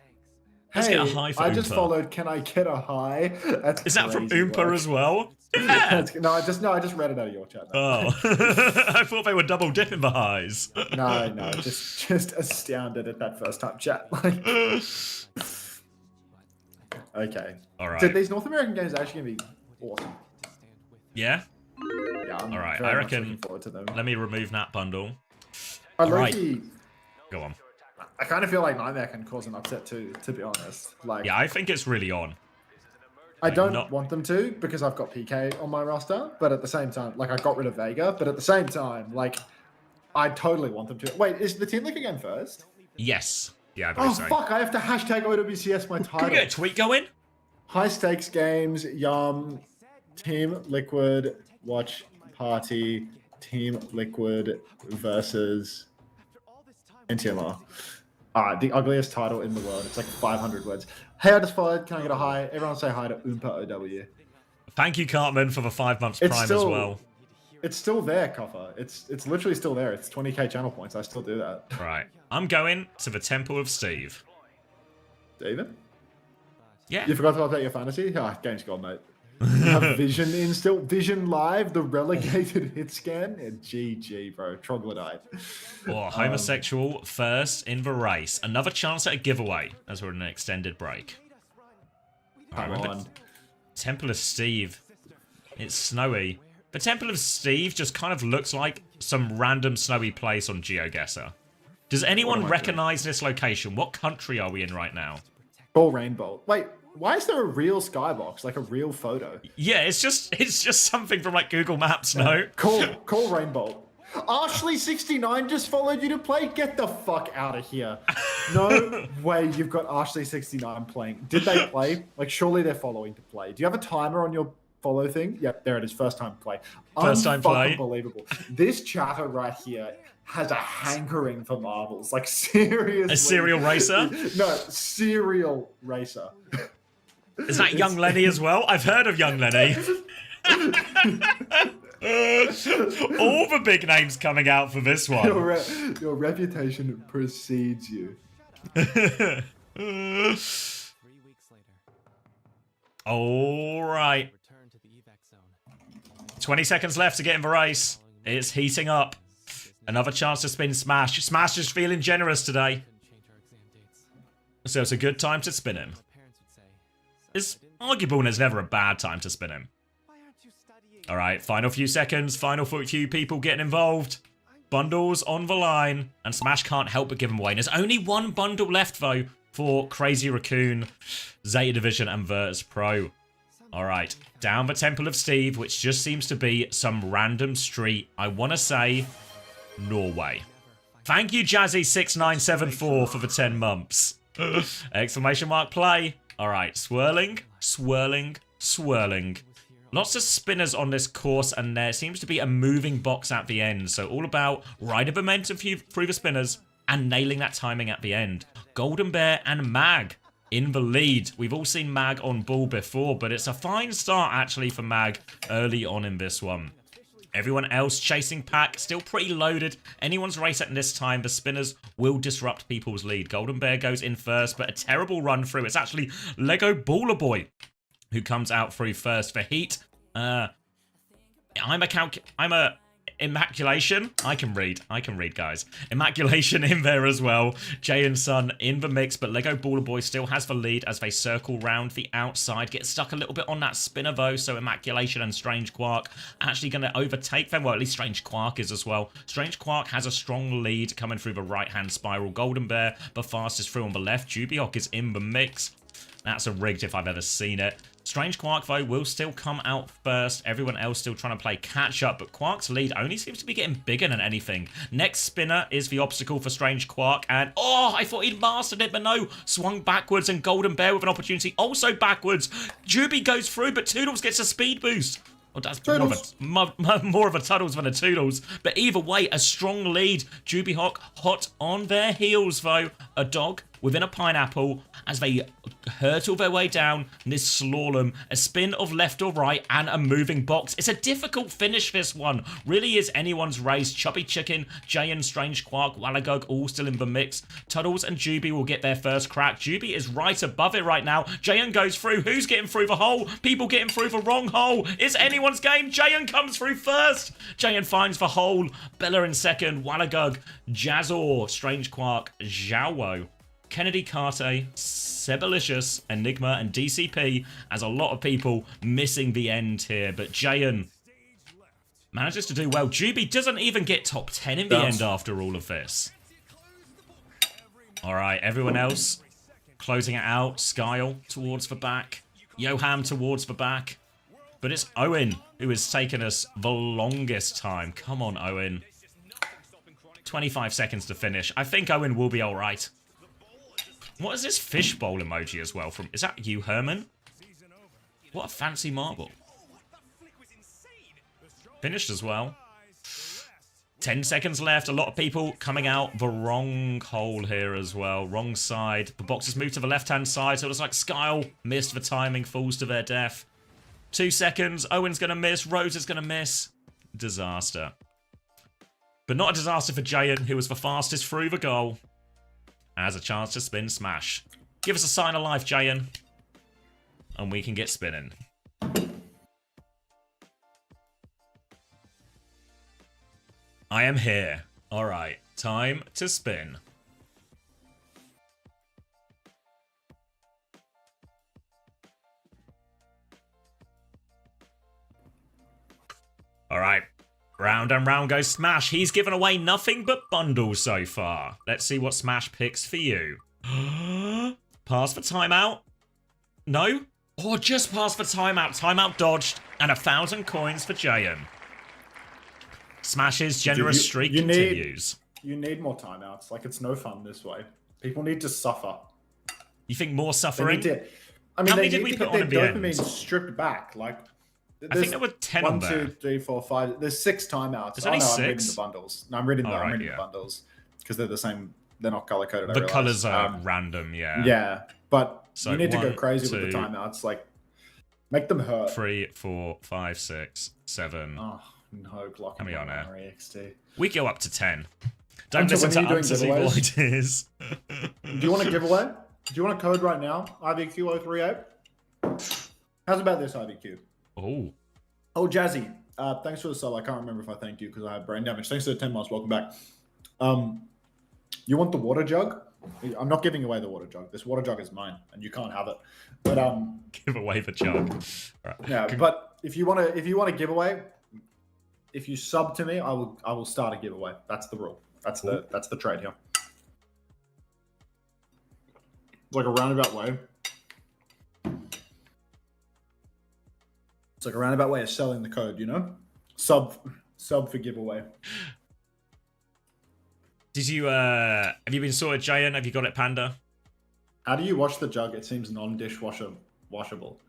Let's get a high for I just Oompa. followed. Can I get a high? That's Is that from crazy Oompa work. as well? Yeah. No, I just read it out of your chat. Oh, I thought they were double dipping the highs. No, just astounded at that first time chat. Like, okay. All right. So these North American games are actually gonna be awesome. Yeah. Yeah. I'm All right. very I much reckon. looking forward to them. Let me remove that bundle. I All right. low-key- Go on. I kind of feel like Nightmare can cause an upset too, to be honest. Like, Yeah, I think it's really on. I don't not- want them to because I've got PK on my roster, but at the same time, like I got rid of Vega, but at the same time, like I totally want them to. Wait, is the team league again first? Yes. Yeah, I Oh believe so. fuck! I have to hashtag OWCS my Can title. we get a tweet going? High stakes games, Yum, Team Liquid, Watch Party, Team Liquid versus NTMR. The ugliest title in the world. It's like 500 words. Hey, I just followed. Can I get a hi? Everyone say hi to Oompa OW. Thank you, Cartman, for the 5 months It's prime still- as well. It's still there, Coffer. It's literally still there. It's 20k channel points. I still do that. Right. I'm going to the Temple of Steve. David? Yeah. You forgot to update your fantasy? Ah, game's gone, mate. You have Vision in still. Vision Live, the relegated hit scan. Yeah, GG, bro. Troglodyte. Or homosexual first in the race. Another chance at a giveaway as we're in an extended break. Come Alright, on. Temple of Steve. It's snowy. The Temple of Steve just kind of looks like some random snowy place on GeoGuessr. Does anyone am I recognize this location? What country are we in right now? Call Rainbow. Wait, why is there a real skybox? Like a real photo? Yeah, it's just something from like Google Maps, no? Call Rainbow. Ashley69 just followed you to play? Get the fuck out of here. No way you've got Ashley69 playing. Did they play? Like, surely they're following to play. Do you have a timer on your follow thing? Yep, there it is. First time play. First time play. Unbelievable. This chatter right here has a hankering for marbles. Like, seriously. A serial racer? No, serial racer. Is that Young Lenny as well? I've heard of Young Lenny. All the big names coming out for this one. Your reputation precedes you. All right. 20 seconds left to get in the race. It's heating up. Another chance to spin Smash. Smash is feeling generous today. So it's a good time to spin him. It's arguable and there's never a bad time to spin him. All right, final few seconds. Final few people getting involved. Bundles on the line. And Smash can't help but give them away. There's only one bundle left, though, for Crazy Raccoon, Zeta Division, and virtus.pro. All right, down the Temple of Steve, which just seems to be some random street. I want to say Norway. Thank you, Jazzy6974, for the 10 months. Exclamation mark play. All right, swirling, swirling, swirling. Lots of spinners on this course, and there seems to be a moving box at the end. So all about riding momentum through the spinners and nailing that timing at the end. Golden Bear and Mag in the lead. We've all seen Mag on ball before, but it's a fine start actually for Mag early on in this one. Everyone else chasing pack, still pretty loaded. Anyone's race at this time, the spinners will disrupt people's lead. Golden Bear goes in first, but a terrible run through. It's actually Lego Baller Boy who comes out through first for Heat. I'm a Immaculation. I can read, guys. Immaculation in there as well. Jay and Sun in the mix, but Lego Baller Boy still has the lead as they circle round the outside. Get stuck a little bit on that spinner, though, so Immaculation and Strange Quark actually going to overtake them. Well, at least Strange Quark is as well. Strange Quark has a strong lead coming through the right-hand spiral. Golden Bear, the fastest through on the left. Jubiok is in the mix. That's a rigged if I've ever seen it. Strange Quark, though, will still come out first. Everyone else still trying to play catch-up, but Quark's lead only seems to be getting bigger than anything. Next spinner is the obstacle for Strange Quark, and oh, I thought he'd mastered it, but no. Swung backwards, and Golden Bear with an opportunity also backwards. Juby goes through, but Toodles gets a speed boost. Well, that's more of a Tuddles than a Toodles. But either way, a strong lead. Jubyhawk hot on their heels, though. a dog within a pineapple as they hurtle their way down this slalom, a spin of left or right, and a moving box. It's a difficult finish, this one. Really is anyone's race. Chubby Chicken, Jayan, Strange Quark, Walagug all still in the mix. Tuddles and Juby will get their first crack. Juby is right above it right now. Jayan goes through. Who's getting through the hole? People getting through the wrong hole. It's anyone's game. Jayan comes through first. Jayan finds the hole. Bella in second. Walagug, Jazor, Strange Quark, Zhaowo, Kennedy Karte, Sebelicious, Enigma, and DCP, as a lot of people missing the end here. But Jayan manages to do well. Juby doesn't even get top 10 in the end after all of this. All right, everyone else closing it out. Skyle towards the back. Yoham towards the back. But it's Owen who has taken us the longest time. Come on, Owen. 25 seconds to finish. I think Owen will be all right. What is this fishbowl emoji as well from? Is that you, Herman? What a fancy marble. Finished as well. 10 seconds left. A lot of people coming out the wrong hole here as well. Wrong side. The boxes moved to the left-hand side, so it looks like Skyle missed the timing, falls to their death. 2 seconds. Owen's going to miss. Rose is going to miss. Disaster. But not a disaster for Jayan, who was the fastest through the goal. Has a chance to spin smash. Give us a sign of life, Jayan. And we can get spinning. I am here. Alright, time to spin. Alright. Round and round goes Smash. He's given away nothing but bundles so far. Let's see what Smash picks for you. Pass for timeout. No? Or just pass for timeout. Timeout dodged. And 1,000 coins for Jayan. Smash's generous streak continues. You need more timeouts. Like, it's no fun this way. People need to suffer. You think more suffering? How many did we put on at the end? Dopamine stripped back. Like, I think there were 10 on there. 1, 2, 3, 4, 5. There's 6 timeouts. There's only 6? I'm reading the bundles. No, I'm reading the bundles. Because they're the same. They're not color-coded, The colors are random, yeah. Yeah, but so you need to go 1, crazy 2, with the timeouts. Like, make them hurt. 3, 4, 5, 6, 7. Oh, no. Glock. How many on there? EXT. We go up to 10. Don't listen to untold ideas. Do you want a giveaway? Do you want a code right now? IVQ038? How's about this, IVQ? Oh, Jazzy. Thanks for the sub. I can't remember if I thanked you because I had brain damage. Thanks for the 10 months. Welcome back. You want the water jug? I'm not giving away the water jug. This water jug is mine, and you can't have it. But give away the jug. Right. Yeah, but if you want a giveaway, if you sub to me, I will start a giveaway. That's the rule. That's the trade here. Like a roundabout way. It's like a roundabout way of selling the code, you know? Sub for giveaway. Did you have you been sorted, Jayan? Have you got it, Panda? How do you wash the jug? It seems washable.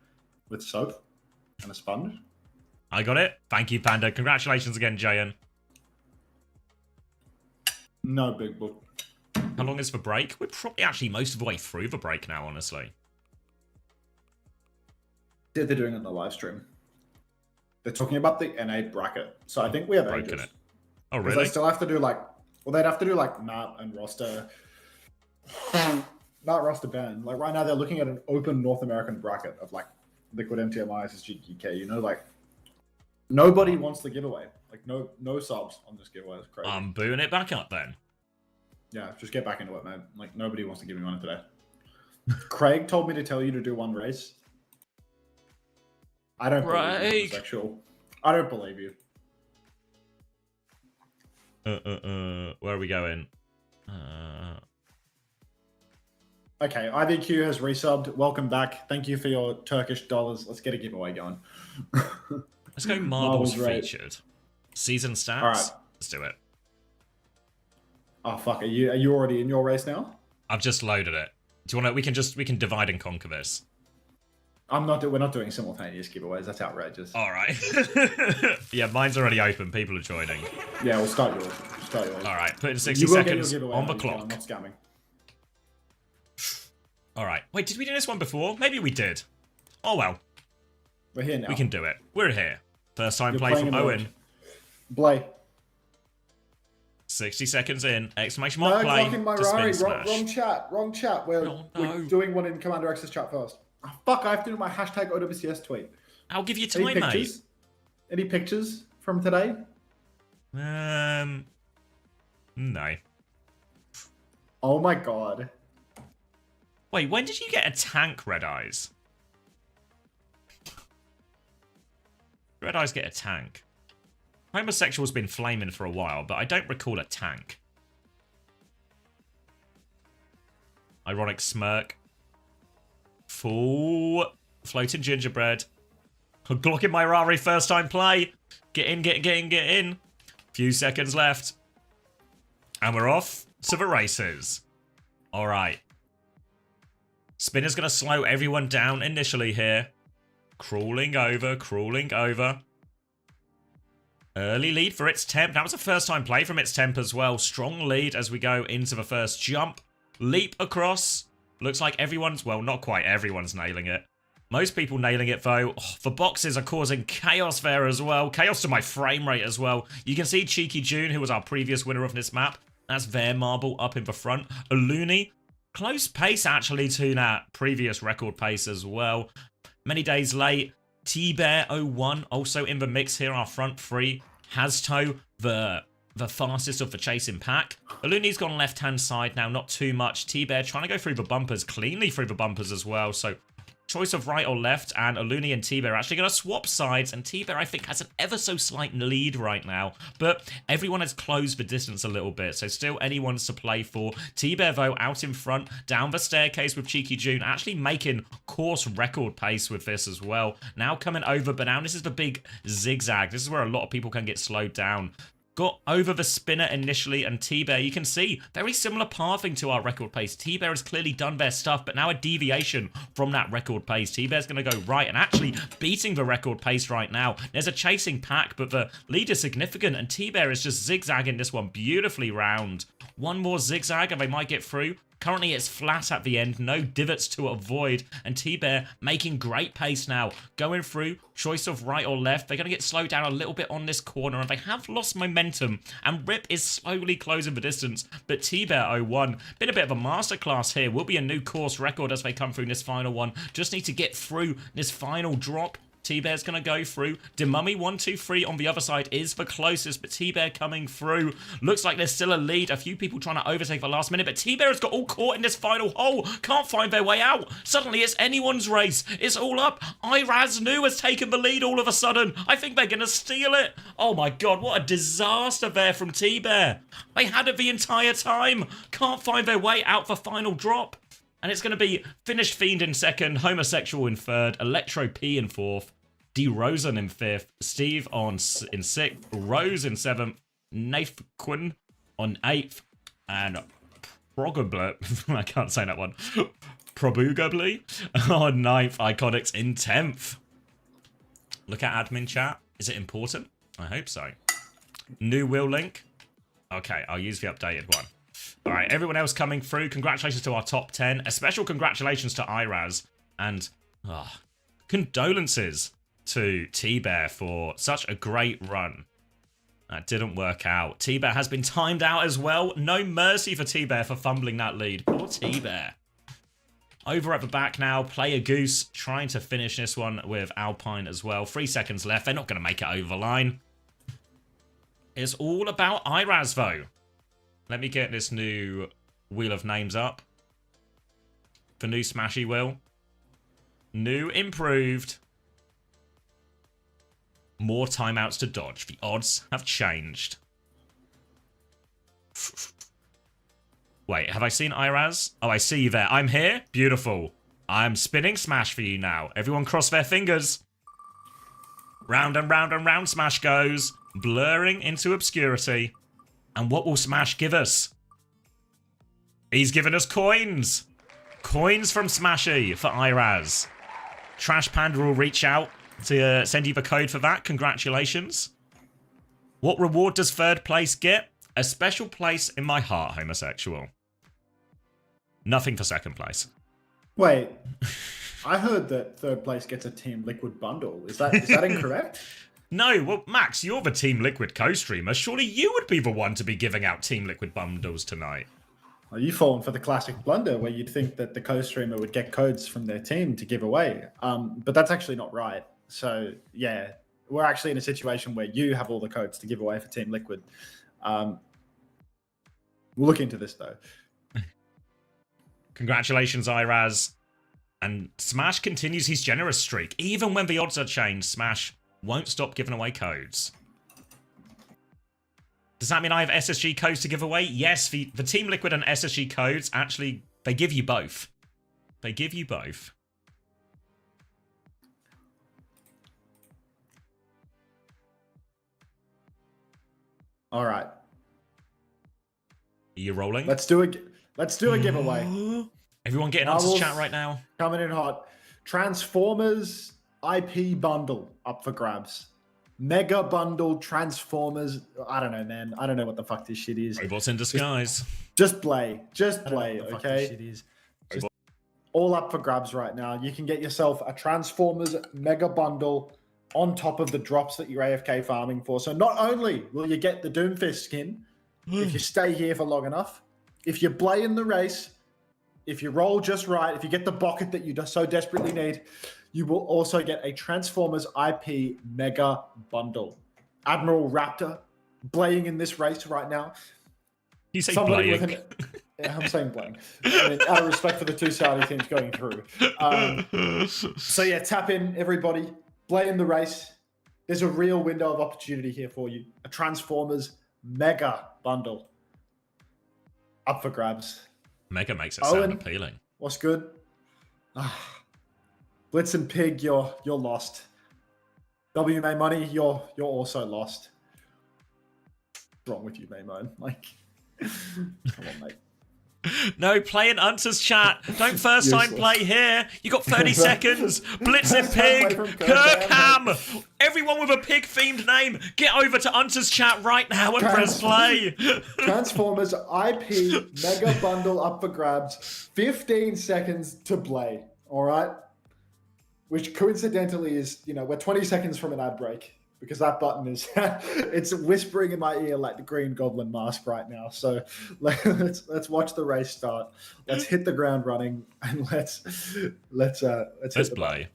With soap and a sponge. I got it. Thank you, Panda. Congratulations again, Jayan. No, big book. How long is the break? We're probably actually most of the way through the break now, honestly. Yeah, they're doing it on the live stream. They're talking about the NA bracket. So I think we have broken ages. It. Oh, really? They still have to do they'd have to do map and roster. Not roster ban. Like right now they're looking at an open North American bracket of Liquid, MTMI, SSG, GK. You know, nobody wants the giveaway. No subs on this giveaway. It's crazy. I'm booing it back up then. Yeah, just get back into it, man. Nobody wants to give me one today. Craig told me to tell you to do one race. I don't believe you, sexual. I don't believe you. Where are we going? Okay, IVQ has resubbed. Welcome back. Thank you for your Turkish dollars. Let's get a giveaway going. Let's go marbles featured. Season stats. All right. Let's do it. Oh fuck! Are you already in your race now? I've just loaded it. Do you want to? We can divide and conquer this. We're not doing simultaneous giveaways. That's outrageous. All right. Yeah, mine's already open. People are joining. Yeah, we'll start yours. All right. Put in 60 seconds on the clock. I'm not scamming. All right. Wait, did we do this one before? Maybe we did. Oh, well. We're here now. We can do it. We're here. First time You're play playing from in Owen. Blay. 60 seconds in. Exclamation No, mark play. blocking my to spin Rari. smash. Wrong chat. Wrong chat. We're doing one in Commander X's chat first. Oh, fuck, I have to do my hashtag OWCS tweet. I'll give you time, mate. Any pictures from today? No. Oh my god. Wait, when did you get a tank, Red Eyes? Red Eyes get a tank. Homosexual's been flaming for a while, but I don't recall a tank. Ironic smirk. Full floating gingerbread. Glocking my Rari first time play. Get in, get in. Few seconds left. And we're off to the races. Alright. Spinner's going to slow everyone down initially here. Crawling over. Early lead for its temp. That was a first time play from its temp as well. Strong lead as we go into the first jump. Leap across. Looks like everyone's, well, not quite everyone's nailing it. Most people nailing it though. Oh, the boxes are causing chaos there as well. Chaos to my frame rate as well. You can see Cheeky June, who was our previous winner of this map. That's their marble up in the front. Aluni, close pace actually to that previous record pace as well. Many days late. T-Bear 01 also in the mix here, our front three. Hasto, the fastest of the chasing pack. Aluni's gone left-hand side now, not too much. T-Bear trying to go through the bumpers, cleanly through the bumpers as well. So choice of right or left, and Aluni and T-Bear are actually going to swap sides, and T-Bear, I think, has an ever so slight lead right now, but everyone has closed the distance a little bit, so still anyone's to play for. T-Bear, though, out in front, down the staircase with Cheeky June, actually making course record pace with this as well. Now coming over, but now this is the big zigzag. This is where a lot of people can get slowed down. Got over the spinner initially, and T-Bear, you can see, very similar pathing to our record pace. T-Bear has clearly done their stuff, but now a deviation from that record pace. T-Bear's going to go right and actually beating the record pace right now. There's a chasing pack, but the lead is significant, and T-Bear is just zigzagging this one beautifully round. One more zigzag, and they might get through. Currently, it's flat at the end, no divots to avoid, and T-Bear making great pace now. Going through, choice of right or left. They're going to get slowed down a little bit on this corner, and they have lost momentum, and Rip is slowly closing the distance, but T-Bear 01, been a bit of a masterclass here, will be a new course record as they come through this final one. Just need to get through this final drop. T-Bear's going to go through. Demummy 1, 2, 3 on the other side is the closest, but T-Bear coming through. Looks like there's still a lead. A few people trying to overtake the last minute, but T-Bear has got all caught in this final hole. Can't find their way out. Suddenly it's anyone's race. It's all up. Iraz Nu has taken the lead all of a sudden. I think they're going to steal it. Oh my god, what a disaster there from T-Bear. They had it the entire time. Can't find their way out for final drop. And it's going to be Finnish Fiend in second, Homosexual in third, Electro P in fourth, D Rosen in fifth, Steve in sixth, Rose in seventh, Nathquin on eighth, and probably I can't say that one. Probably on ninth, Iconics in 10th. Look at admin chat. Is it important? I hope so. New wheel link. Okay, I'll use the updated one. All right, everyone else coming through, congratulations to our top 10. A special congratulations to Iraz. And condolences to T-Bear for such a great run. That didn't work out. T-Bear has been timed out as well. No mercy for T-Bear for fumbling that lead. Poor T-Bear. Over at the back now, Player Goose trying to finish this one with Alpine as well. 3 seconds left. They're not going to make it over the line. It's all about Iraz, though. Let me get this new wheel of names up. The new Smashy wheel. New improved. More timeouts to dodge. The odds have changed. Wait, have I seen Iraz? Oh, I see you there. I'm here. Beautiful. I'm spinning Smash for you now. Everyone cross their fingers. Round and round and round Smash goes. Blurring into obscurity. And what will Smash give us? He's given us coins. Coins from Smashy for Iraz. Trash Panda will reach out to send you the code for that. Congratulations. What reward does third place get? A special place in my heart, Homosexual. Nothing for second place. Wait, I heard that third place gets a Team Liquid bundle. Is that incorrect? No, well, Max, you're the Team Liquid co-streamer. Surely you would be the one to be giving out Team Liquid bundles tonight. Well, you've fallen for the classic blunder where you'd think that the co-streamer would get codes from their team to give away. But that's actually not right. So, yeah, we're actually in a situation where you have all the codes to give away for Team Liquid. We'll look into this, though. Congratulations, Iraz. And Smash continues his generous streak. Even when the odds are changed, Smash won't stop giving away codes. Does that mean I have SSG codes to give away? Yes, the Team Liquid and SSG codes, actually, they give you both. They give you both. All right. Are you rolling? Let's do a giveaway. Everyone getting onto the chat right now. Coming in hot. Transformers IP bundle up for grabs. Mega bundle Transformers. I don't know, man. I don't know what the fuck this shit is. Robots in disguise. Just play. Just play, okay? Just all up for grabs right now. You can get yourself a Transformers mega bundle on top of the drops that you're AFK farming for. So not only will you get the Doomfist skin, if you stay here for long enough, if you play in the race, if you roll just right, if you get the bucket that you so desperately need, you will also get a Transformers IP Mega Bundle. Admiral Raptor playing in this race right now. You say playing? Yeah, I'm saying playing. I mean, out of respect for the two Saudi teams going through. So yeah, tap in, everybody. Play in the race. There's a real window of opportunity here for you. A Transformers Mega Bundle. Up for grabs. Mega makes it sound appealing. What's good? Blitz and Pig, you're lost. WMA Money, you're also lost. What's wrong with you, Maymone? Like, come on, mate. No, play in Hunter's chat. Don't first time play here. You got 30 seconds. Blitz and Pig, Kirkham. Everyone with a pig themed name, get over to Hunter's chat right now and press play. Transformers IP Mega Bundle up for grabs. 15 seconds to play. All right. Which coincidentally is, we're 20 seconds from an ad break because that button is, it's whispering in my ear like the Green Goblin mask right now. So let's watch the race start. Let's hit the ground running and let's play.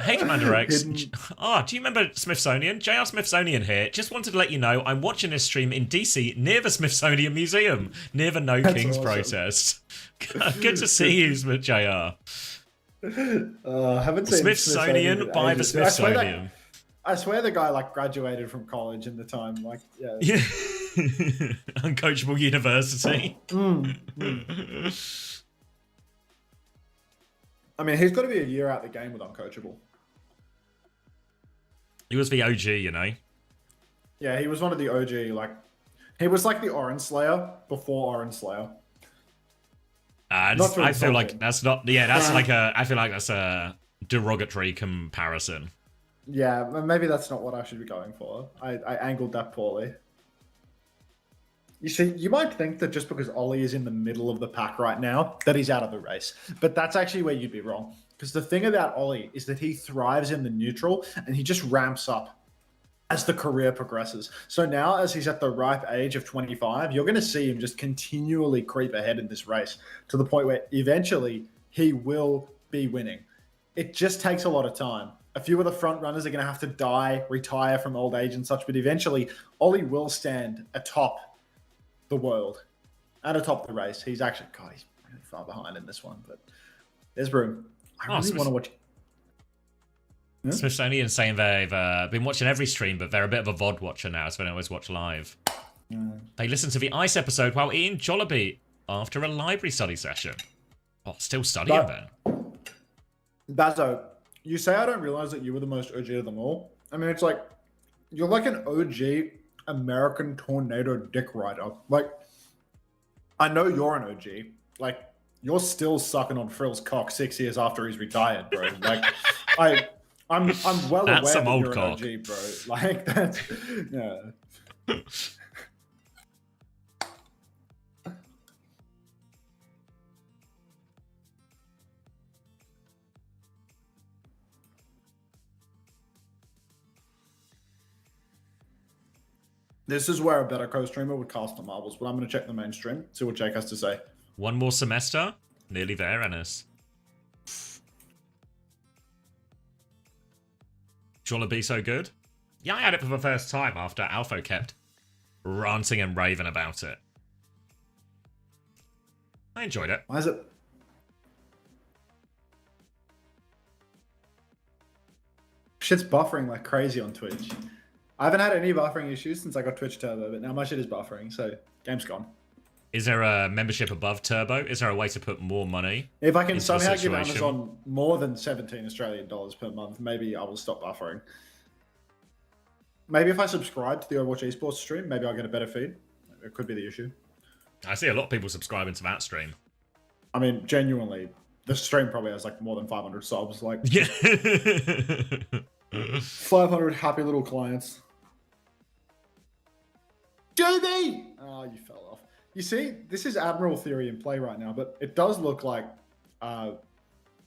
Hey, Commander X. Do you remember Smithsonian? JR Smithsonian here. Just wanted to let you know I'm watching this stream in DC near the Smithsonian Museum, near the No Kings protest. Good to see you, JR. Haven't seen Smithsonian by the Smithsonian. I swear the guy graduated from college in the time. Yeah. Uncoachable university. I mean, he's got to be a year out the game with Uncoachable. He was the OG, Yeah, he was one of the OG. He was like the Orange Slayer before Orange Slayer. I feel like that's not. Yeah, that's I feel like that's a derogatory comparison. Yeah, maybe that's not what I should be going for. I angled that poorly. You see, you might think that just because Ollie is in the middle of the pack right now, that he's out of the race. But that's actually where you'd be wrong. Because the thing about Ollie is that he thrives in the neutral and he just ramps up as the career progresses. So now, as he's at the ripe age of 25, you're going to see him just continually creep ahead in this race to the point where eventually he will be winning. It just takes a lot of time. A few of the front runners are going to have to die, retire from old age and such, but eventually Ollie will stand atop the world and atop the race. He's actually, he's really far behind in this one, but there's room. I really want to watch. Yeah? Smithsonian saying they've been watching every stream, but they're a bit of a VOD watcher now, so they don't always watch live. They listen to the Ice episode while eating Jollibee after a library study session. Oh, still studying then. Bazo, you say I don't realize that you were the most OG of them all. I mean, it's like, you're like an OG American tornado dick rider. Like, I know you're an OG. Like, you're still sucking on Frill's cock 6 years after he's retired, bro. Like, I'm well aware that you're an OG, bro. Like, that's, yeah. This is where a better co-streamer would cast the marbles, but I'm going to check the main stream, see what Jake has to say. One more semester? Nearly there, Ennis. Do you want to be so good? Yeah, I had it for the first time after Alpha kept ranting and raving about it. I enjoyed it. Why is it? Shit's buffering like crazy on Twitch. I haven't had any buffering issues since I got Twitch Turbo, but now my shit is buffering, so game's gone. Is there a membership above Turbo? Is there a way to put more money? If I can into the somehow give situation? Amazon more than 17 Australian dollars per month, maybe I will stop buffering. Maybe if I subscribe to the Overwatch Esports stream, maybe I'll get a better feed. It could be the issue. I see a lot of people subscribing to that stream. I mean, genuinely, the stream probably has like more than 500 subs. Like, Yeah. 500 happy little clients. JB! Oh, you fell off. You see, this is Admiral Theory in play right now, but it does look like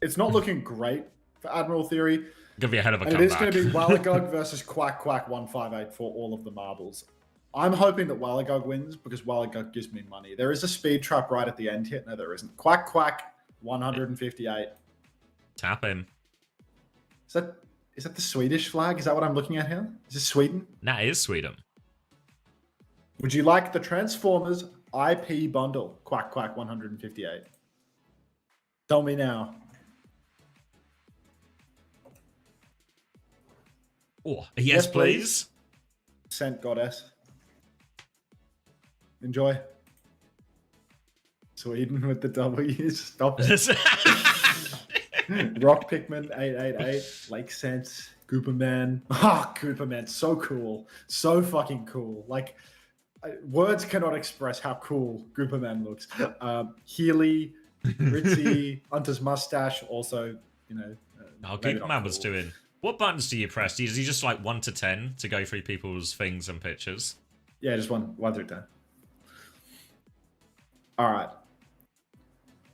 it's not looking great for Admiral Theory. Gonna be ahead of a and comeback. it is going to be Walagog versus Quack 158 for all of the marbles. I'm hoping that Walagog wins because Walagog gives me money. There is a speed trap right at the end here. No, there isn't. Quack 158. Tap him. Is that the Swedish flag? Is that what I'm looking at here? Is this Sweden? That is Sweden. Would you like the Transformers IP bundle? Quack 158. Tell me now. Oh, yes, please. Sent Goddess. Enjoy. Sweden with the W's. Stop it. Rock Pikmin 888. Lake Sense. Gooperman. Ah, Gooperman. So cool. So fucking cool. Like, words cannot express how cool Gooperman looks. Healy, Ritzy, Hunter's mustache. Also, you know. Gooperman was doing. What buttons do you press? Is he just like 1 to 10 to go through people's things and pictures? Yeah, just one through 10. All right.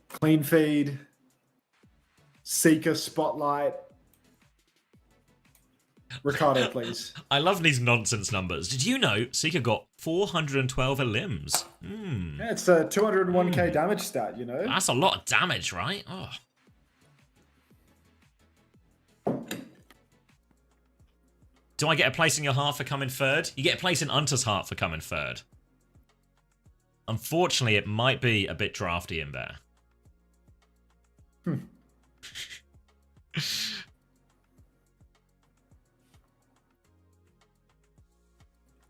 Clean feed. Seeker spotlight. Ricardo, please. I love these nonsense numbers. Did you know Seeker got 412 limbs? Yeah, it's a 201k damage stat, you know? That's a lot of damage, right? Oh. Do I get a place in your heart for coming third? You get a place in Hunter's heart for coming third. Unfortunately, it might be a bit drafty in there.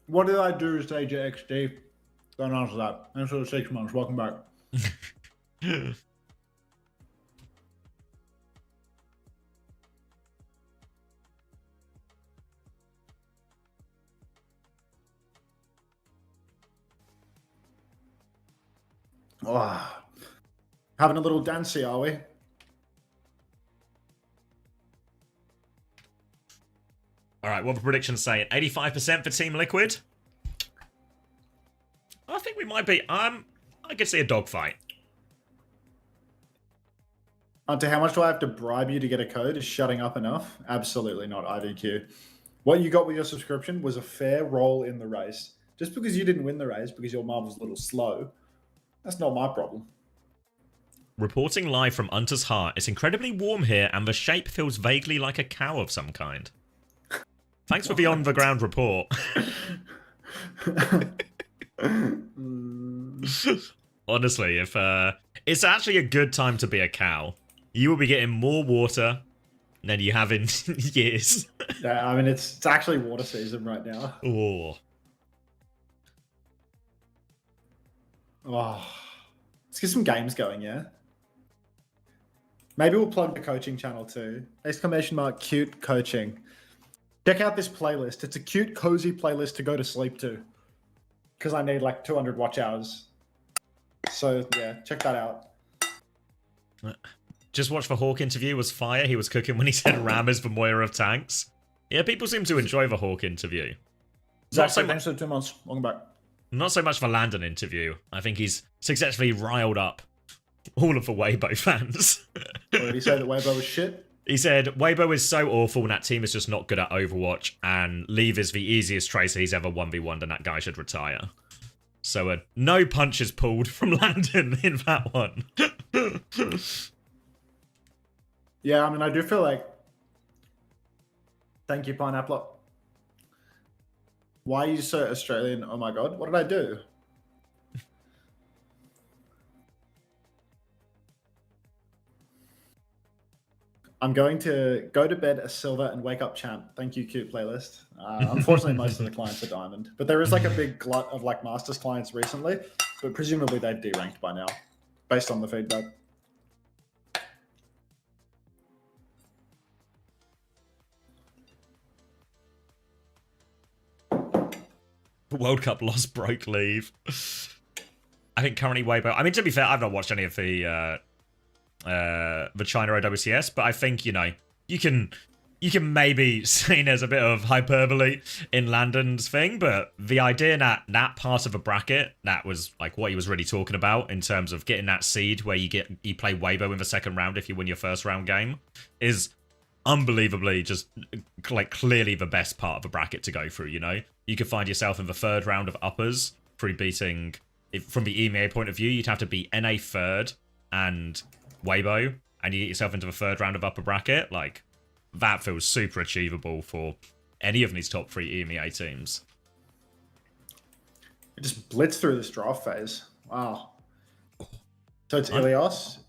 What did I do to stage XD? Don't answer that. Answer the 6 months. Welcome back. Oh, having a little dancey, are we? All right, what the predictions saying? 85% for Team Liquid? I think we might be. I could see a dogfight. Hunter, how much do I have to bribe you to get a code? Is shutting up enough? Absolutely not, IDQ. What you got with your subscription was a fair role in the race. Just because you didn't win the race because your Marvel's a little slow, that's not my problem. Reporting live from Hunter's Heart. It's incredibly warm here, and the shape feels vaguely like a cow of some kind. Thanks for the on-the-ground report. Honestly, if it's actually a good time to be a cow. You will be getting more water than you have in years. Yeah, I mean, it's actually water season right now. Oh. Oh, let's get some games going, yeah? Maybe we'll plug the coaching channel too. ! Cute coaching. Check out this playlist. It's a cute, cozy playlist to go to sleep to. Because I need like 200 watch hours. So yeah, check that out. Just watch the Hawk interview. Was fire. He was cooking when he said Ram is the Moira of tanks. Yeah, people seem to enjoy the Hawk interview. Zach, thanks for 2 months. Welcome back. Not so much the Landon interview. I think he's successfully riled up all of the Weibo fans. Did he say that Weibo was shit? He said, Weibo is so awful and that team is just not good at Overwatch, and Leave is the easiest Tracer he's ever 1v1'd and that guy should retire. So no punches pulled from Landon in that one. Yeah, I mean, I do feel like... Thank you, Pineapple. Why are you so Australian? Oh my god, what did I do? I'm going to go to bed a silver and wake up champ. Thank you, cute playlist. Unfortunately, most of the clients are diamond, but there is like a big glut of like masters clients recently, but presumably they've de-ranked by now, based on the feedback. World Cup loss broke Leave. I think currently Weibo. I mean, to be fair, I've not watched any of the China OWCS, but I think, you know, you can maybe say there's a bit of hyperbole in Landon's thing, but the idea that part of a bracket, that was like what he was really talking about in terms of getting that seed where you play Weibo in the second round if you win your first round game, is unbelievably just like clearly the best part of a bracket to go through. You know, you could find yourself in the third round of uppers through beating, from the EMEA point of view, you'd have to beat NA third and Weibo, and you get yourself into the third round of upper bracket. Like, that feels super achievable for any of these top 3 EMEA teams. It just blitzed through this draft phase. Wow. So it's Ilios.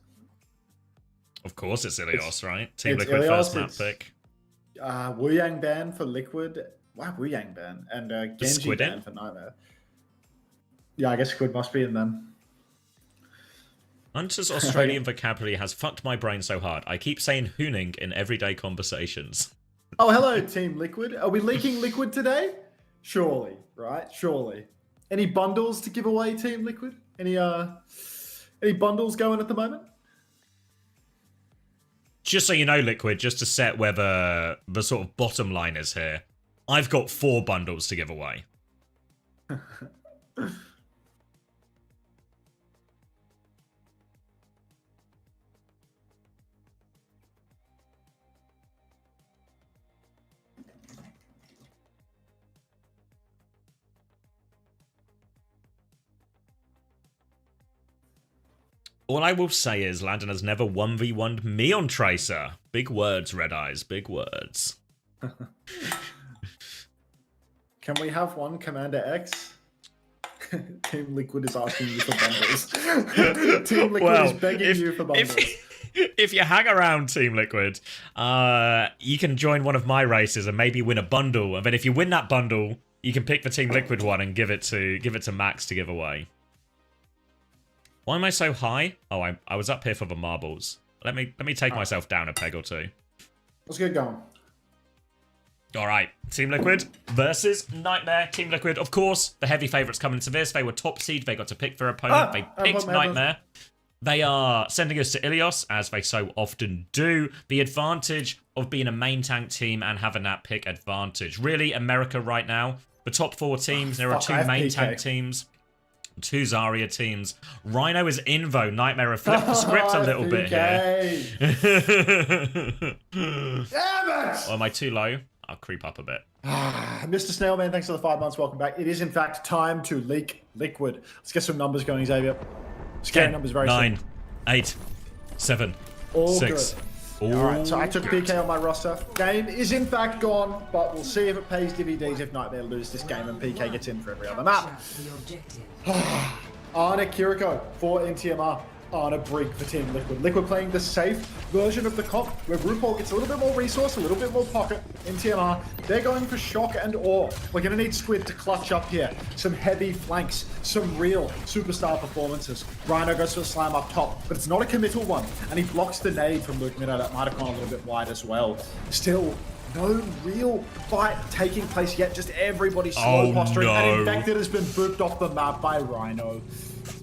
Of course it's Ilios, right? Team Liquid Ilios, first map pick. Wu Yang ban for Liquid. Why Wu Yang ban? And Genji ban for Nightmare. Yeah, I guess Squid must be in them. Hunter's Australian vocabulary has fucked my brain so hard. I keep saying hooning in everyday conversations. Oh, hello, Team Liquid. Are we leaking Liquid today? Surely, right? Surely. Any bundles to give away, Team Liquid? Any bundles going at the moment? Just so you know, Liquid, just to set where the sort of bottom line is here, I've got 4 bundles to give away. All I will say is Landon has never 1v1'd me on Tracer. Big words, Red Eyes, big words. Can we have one Commander X? Team Liquid is asking you for bundles. Team Liquid is begging you for bundles. If you hang around Team Liquid, you can join one of my races and maybe win a bundle. And then if you win that bundle, you can pick the Team Liquid one and give it to Max to give away. Why am I so high? Oh, I was up here for the marbles. Let me take myself down a peg or two. Let's get going. All right, Team Liquid versus Nightmare. Team Liquid, of course, the heavy favourites coming into this. They were top seed. They got to pick their opponent. They picked Nightmare. They are sending us to Ilios, as they so often do. The advantage of being a main tank team and having that pick advantage. Really, America right now, the top 4 teams, there are 2 main tank teams. 2 Zarya teams. Rhino is in though. Nightmare have flipped the script a little bit here. Damn it! Oh, am I too low? I'll creep up a bit. Mr. Snailman, thanks for the 5 months. Welcome back. It is in fact time to leak Liquid. Let's get some numbers going, Xavier. Scary numbers very 9, soon. 8, 7, all 6. Good. Alright, so I took PK on my roster. Game is in fact gone, but we'll see if it pays DVDs if Nightmare lose this game and PK gets in for every other map. Arna Kiriko for NTMR. Arna Brig for Team Liquid. Liquid playing the safe version of the comp, where RuPaul gets a little bit more resource, a little bit more pocket. NTMR, they're going for shock and awe. We're going to need Squid to clutch up here. Some heavy flanks, some real superstar performances. Rhino goes for a slam up top, but it's not a committal one. And he blocks the nade from Luke Minnow. That might have gone a little bit wide as well. Still, no real fight taking place yet. Just everybody slow posturing. No. And Infected has been booped off the map by Rhino.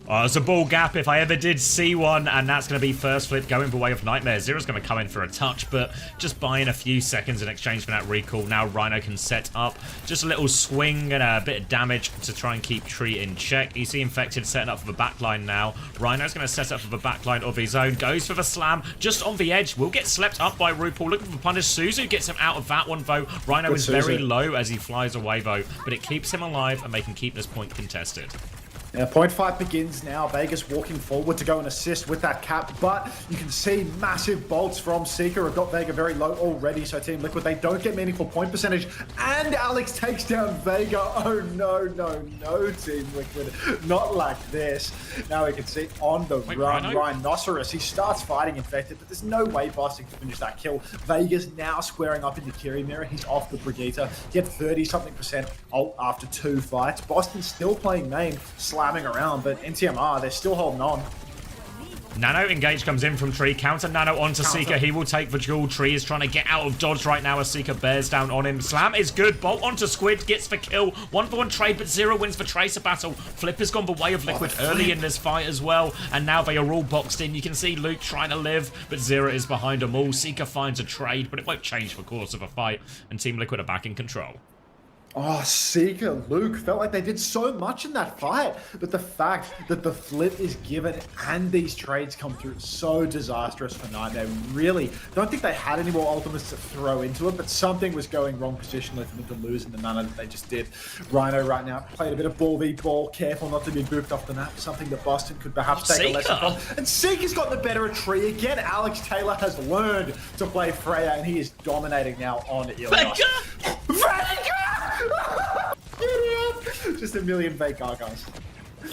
It's a ball gap if I ever did see one, and that's going to be first flip going the way of Nightmare. Zero's going to come in for a touch, but just buying a few seconds in exchange for that recall. Now Rhino can set up just a little swing and a bit of damage to try and keep Tree in check. You see Infected setting up for the backline now. Rhino's going to set up for the backline of his own. Goes for the slam just on the edge. Will get slept up by RuPaul. Looking for the punish. Suzu gets him out of that one, though. Rhino is very low as he flies away, though, but it keeps him alive, and they can keep this point contested. Yeah, point fight begins now. Vegas walking forward to go and assist with that cap, but you can see massive bolts from Seeker have got Vega very low already, so Team Liquid, they don't get meaningful point percentage, and Alex takes down Vega. Oh no, Team Liquid, not like this. Now we can see on the run, Rhinoceros, he starts fighting Infected, but there's no way Boston can finish that kill. Vega's now squaring up in the Kiri mirror. He's off the Brigitte. He had 30-something% ult after 2 fights. Boston's still playing main, slamming around, but NTMR, they're still holding on. Nano engage comes in from Tree. Counter Nano onto Seeker. He will take the jewel. Tree is trying to get out of dodge right now as Seeker bears down on him. Slam is good. Bolt onto Squid. Gets the kill. 1-for-1 trade, but Zero wins the Tracer battle. Flip has gone the way of Liquid early in this fight as well. And now they are all boxed in. You can see Luke trying to live, but Zero is behind them all. Seeker finds a trade, but it won't change the course of a fight. And Team Liquid are back in control. Oh, Seeker, Luke, felt like they did so much in that fight, but the fact that the flip is given and these trades come through, so disastrous for Nightmare. Really, don't think they had any more ultimates to throw into it, but something was going wrong positionally for them to lose in the manner that they just did. Rhino right now played a bit of ball v ball, careful not to be booped off the map, something that Boston could perhaps take a lesson from. And Seeker's got the better of Tree again. Alex Taylor has learned to play Freya, and he is dominating now on Ilios. Vega! Just a million Vega guys.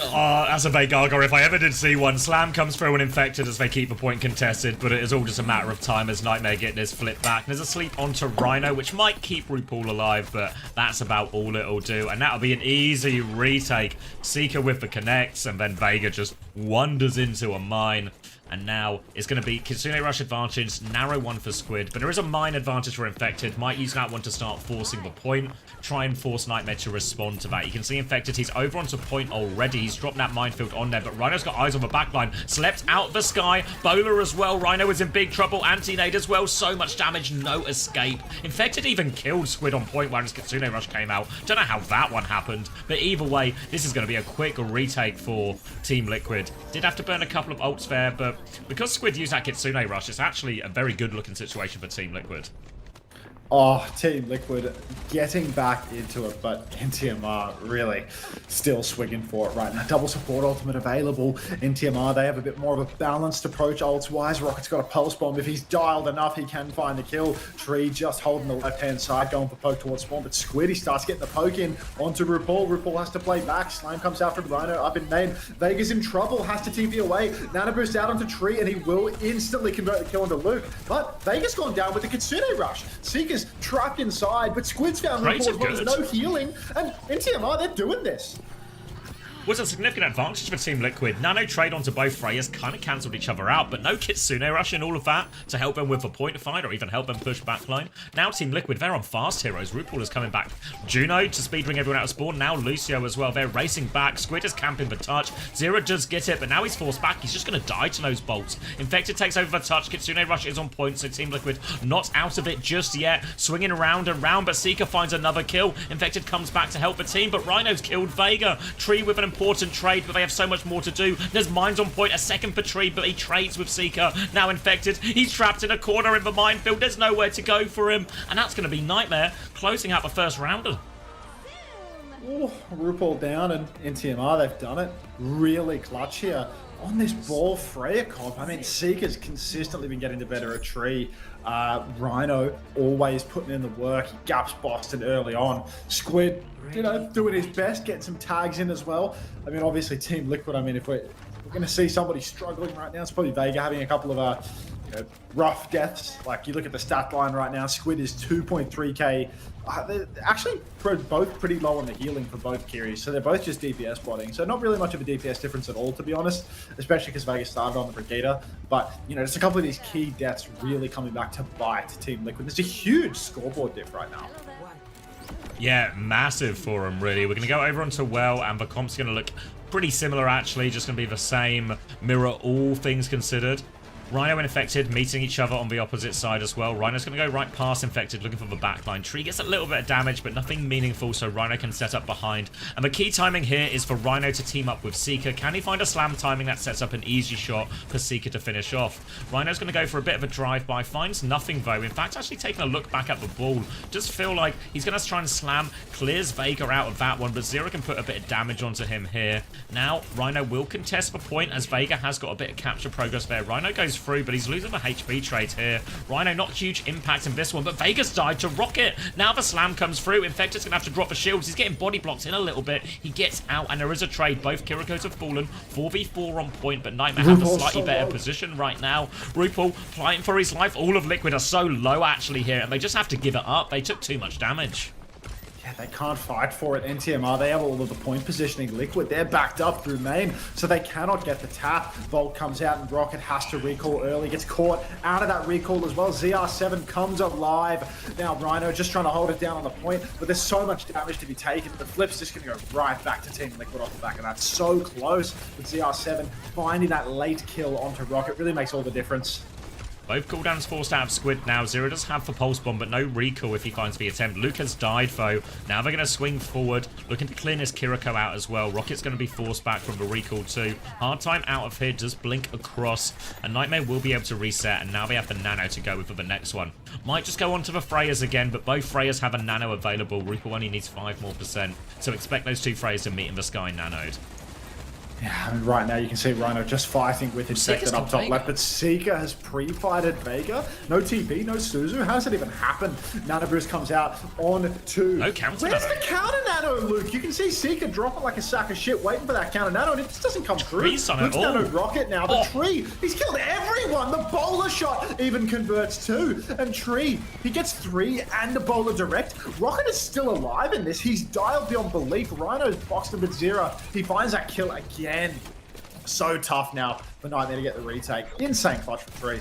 Oh, as a Veigaga, if I ever did see one. Slam comes through and Infected as they keep the point contested, but it is all just a matter of time as Nightmare get this flip back. There's a sleep onto Rhino, which might keep RuPaul alive, but that's about all it'll do. And that'll be an easy retake. Seeker with the connects, and then Vega just wanders into a mine. And now it's going to be Kitsune Rush advantage, narrow one for Squid, but there is a mine advantage for Infected. Might use that one to start forcing the point, try and force Nightmare to respond to that. You can see Infected, he's over onto point already. He's dropped that minefield on there, but Rhino's got eyes on the backline. Slept out the sky. Bowler as well. Rhino is in big trouble. Anti-nade as well. So much damage, no escape. Infected even killed Squid on point when his Kitsune Rush came out. Don't know how that one happened, but either way, this is going to be a quick retake for Team Liquid. Did have to burn a couple of ults there, but because Squid used that Kitsune Rush, it's actually a very good looking situation for Team Liquid. Oh, Team Liquid getting back into it, but NTMR really still swinging for it right now. Double support ultimate available. NTMR, they have a bit more of a balanced approach ults-wise. Rocket's got a pulse bomb. If he's dialed enough, he can find the kill. Tree just holding the left-hand side, going for poke towards spawn, but Squid, he starts getting the poke in onto RuPaul. RuPaul has to play back. Slime comes after Rhino up in main. Vega's in trouble, has to TP away. Nano boost out onto Tree, and he will instantly convert the kill into Luke. But Vega's gone down with the Kitsune Rush. Seeker's trapped inside, but Squid's found RuPaul, but there's no healing, and NTMR, they're doing this. Was a significant advantage for Team Liquid. Nano trade onto both Freyas kind of cancelled each other out, but no Kitsune Rush and all of that to help them with a point fight or even help them push backline. Now Team Liquid, they're on fast heroes. RuPaul is coming back. Juno to speed bring everyone out of spawn. Now Lucio as well. They're racing back. Squid is camping the touch. Zero does get it, but now he's forced back. He's just going to die to those bolts. Infected takes over the touch. Kitsune Rush is on point, so Team Liquid not out of it just yet. Swinging around and round, but Seeker finds another kill. Infected comes back to help the team, but Rhino's killed Vega. Tree with an important trade, but they have so much more to do. There's mines on point, a second for Tree, but he trades with Seeker. Now Infected, he's trapped in a corner in the minefield. There's nowhere to go for him, and that's going to be Nightmare closing out the first rounder. Oh, RuPaul down, and NTMR, they've done it. Really clutch here on this ball Freya comp. I mean, Seeker's consistently been getting the better of Tree. Rhino always putting in the work. He gaps Boston early on. Squid, you know, doing his best, getting some tags in as well. I mean, obviously Team Liquid, I mean, if we're going to see somebody struggling right now, it's probably Vega having a couple of rough deaths. Like, you look at the stat line right now, Squid is 2.3k. They're actually both pretty low on the healing for both Kiris, so they're both just DPS botting. So not really much of a DPS difference at all, to be honest, especially because Vegas started on the Brigitte. But, you know, just a couple of these key deaths really coming back to bite Team Liquid. There's a huge scoreboard diff right now. Yeah, massive for him, really. We're going to go over onto Well, and the comp's going to look Pretty similar, actually. Just going to be the same mirror, all things considered. Rhino and Infected meeting each other on the opposite side as well. Rhino's going to go right past Infected, looking for the backline. Tree gets a little bit of damage, but nothing meaningful, so Rhino can set up behind. And the key timing here is for Rhino to team up with Seeker. Can he find a slam timing that sets up an easy shot for Seeker to finish off? Rhino's going to go for a bit of a drive-by, finds nothing though. In fact, actually taking a look back at the ball, just feel like he's going to try and slam, clears Vega out of that one, but Zero can put a bit of damage onto him here. Now, Rhino will contest the point as Vega has got a bit of capture progress there. Rhino goes through, but he's losing the HP trade here. Rhino, not huge impact in this one, but Vega's died to Rocket. Now the slam comes through. Infected's going to have to drop the shields. He's getting body blocked in a little bit. He gets out, and there is a trade. Both Kirikos have fallen. 4v4 on point, but Nightmare have a slightly better position right now. RuPaul fighting for his life. All of Liquid are so low, actually, here, and they just have to give it up. They took too much damage. Yeah, they can't fight for it. NTMR, they have all of the point positioning. Liquid, they're backed up through main, so they cannot get the tap. Volt comes out and Rocket has to recall early, gets caught out of that recall as well. ZR7 comes alive. Now Rhino just trying to hold it down on the point, but there's so much damage to be taken. The flip's just going to go right back to Team Liquid off the back of that. So close, but ZR7 finding that late kill onto Rocket really makes all the difference. Both cooldowns forced out of Squid now. Zero does have the Pulse Bomb, but no recall if he finds the attempt. Luke has died, though. Now they're going to swing forward, looking to clear this Kiriko out as well. Rocket's going to be forced back from the recall, too. Hard time out of here, does blink across. And Nightmare will be able to reset, and now they have the Nano to go with for the next one. Might just go on to the Freyas again, but both Freyas have a Nano available. RuPaul only needs 5 more %, so expect those two Freyas to meet in the sky nanoed. Yeah, I mean, right now you can see Rhino just fighting with Infected up top left, but Seeker has pre-fighted Vega. No TP, no Suzu. How does it even happen? Nano Bruce comes out on 2. No counter Where's nano. the counter nano, Luke? You can see Seeker drop it like a sack of shit, waiting for that counter nano, and it just doesn't come through. Tree's on it. Luke's nano Rocket now, but Tree, he's killed everyone. The bowler shot even converts 2, and Tree, he gets 3 and the bowler direct. Rocket is still alive in this. He's dialed beyond belief. Rhino's boxed him with 0. He finds that kill again. So tough now for Nightmare to get the retake. Insane clutch for Tree.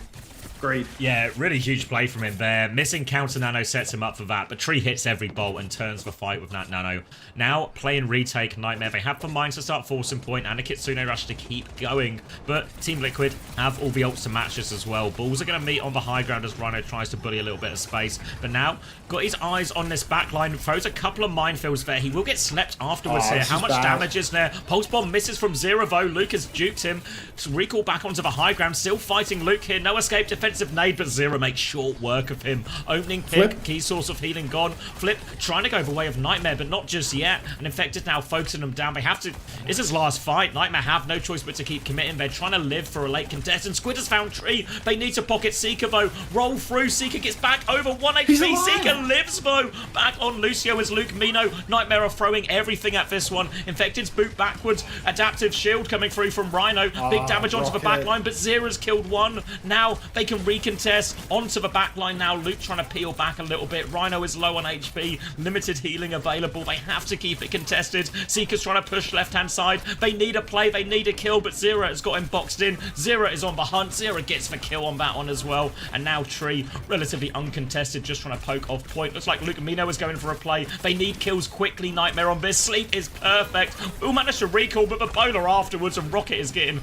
Agreed. Yeah, really huge play from him there. Missing counter nano sets him up for that, but Tree hits every bolt and turns the fight with that nano. Now, playing retake, Nightmare, they have the mines to start forcing point and a Kitsune Rush to keep going, but Team Liquid have all the ults to match this as well. Bulls are going to meet on the high ground as Rhino tries to bully a little bit of space, but now, got his eyes on this backline, throws a couple of minefields there. He will get slept afterwards here. How much damage is there? Pulse Bomb misses from Zero, though. Luke has duped him. Recall back onto the high ground, still fighting Luke here. No escape, defensive nade, but Zero makes short work of him. Opening pick, key source of healing gone. Flip trying to go the way of Nightmare, but not just yet. And Infected now focusing them down. They have to. It's his last fight. Nightmare have no choice but to keep committing. They're trying to live for a late contest. And Squid has found Tree. They need to pocket Seeker though. Roll through. Seeker gets back over 1 HP. Seeker lives though. Back on Lucio as Luke Mino. Nightmare are throwing everything at this one. Infected's boot backwards. Adaptive shield coming through from Rhino. Big damage onto the back line, but Zera's killed 1. Now they can recontest onto the back line now. Luke trying to peel back a little bit. Rhino is low on HP. Limited healing available. They have to keep it contested. Seeker's trying to push left-hand side. They need a play. They need a kill, but Zera has got him boxed in. Zera is on the hunt. Zera gets the kill on that one as well. And now Tree, relatively uncontested, just trying to poke off point. Looks like Luke Mino is going for a play. They need kills quickly. Nightmare on this. Sleep is perfect. Who managed to recall, but the bowler afterwards, and Rocket is getting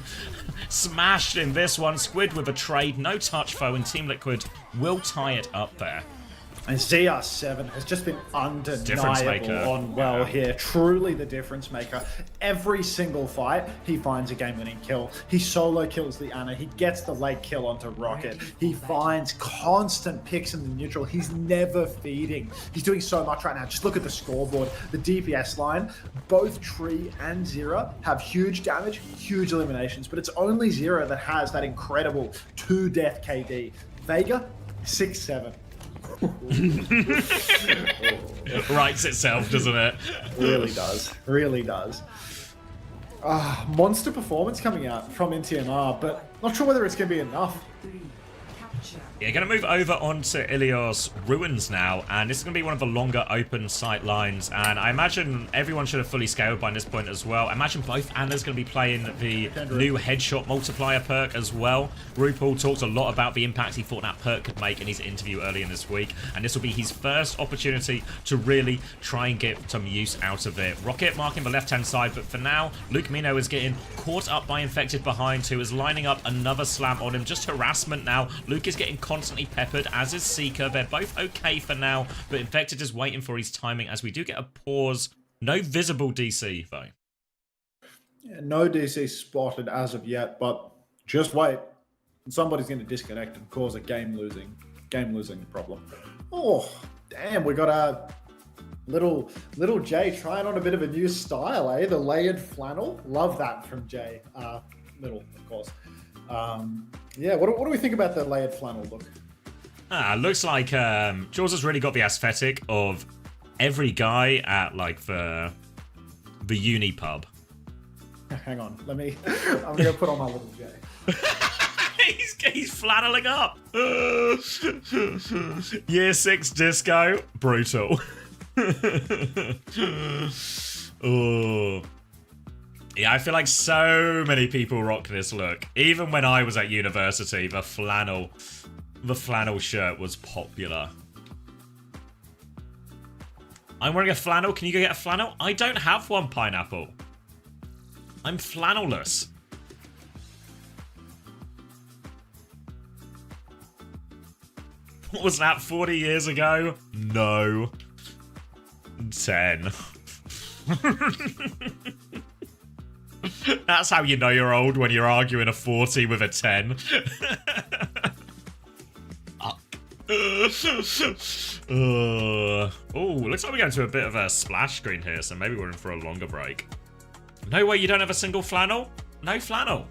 smashed in this one. Squid with a trade. No touch foe, and Team Liquid will tie it up there. And ZR7 has just been undeniable on well here. Truly the difference maker. Every single fight, he finds a game-winning kill. He solo kills the Ana. He gets the late kill onto Rocket. He finds constant picks in the neutral. He's never feeding. He's doing so much right now. Just look at the scoreboard. The DPS line, both Tree and Zera have huge damage, huge eliminations, but it's only Zera that has that incredible 2-death KD. Vega, 6-7. Writes itself, doesn't it? Really does. Really does. Monster performance coming out from NTMR, but not sure whether it's going to be enough. Yeah, going to move over onto Ilios Ruins now, and this is going to be one of the longer open sight lines, and I imagine everyone should have fully scaled by this point as well. I imagine both Anna's going to be playing the new headshot multiplier perk as well. RuPaul talked a lot about the impact he thought that perk could make in his interview earlier in this week, and this will be his first opportunity to really try and get some use out of it. Rocket marking the left-hand side, but for now, Luke Mino is getting caught up by Infected behind, who is lining up another slam on him. Just harassment now. Luke is getting constantly peppered, as is Seeker. They're both okay for now, but Infected is waiting for his timing as we do get a pause. No visible DC, though. Yeah, no DC spotted as of yet, but just wait. Somebody's going to disconnect and cause a game-losing problem. Oh, damn, we got a little Jay trying on a bit of a new style, eh? The layered flannel. Love that from Jay. Little, of course. Yeah, what do we think about the layered flannel look? Looks like Jaws has really got the aesthetic of every guy at like the uni pub. Hang on, I'm gonna put on my little Jay. he's flanneling up. Year 6 disco, brutal. Oh. Yeah, I feel like so many people rock this look. Even when I was at university, the flannel shirt was popular. I'm wearing a flannel. Can you go get a flannel? I don't have one, Pineapple. I'm flannelless. What was that, 40 years ago? No. 10. That's how you know you're old, when you're arguing a 40 with a 10. Oh, looks like we're going to a bit of a splash screen here, so maybe we're in for a longer break. No way you don't have a single flannel? No flannel.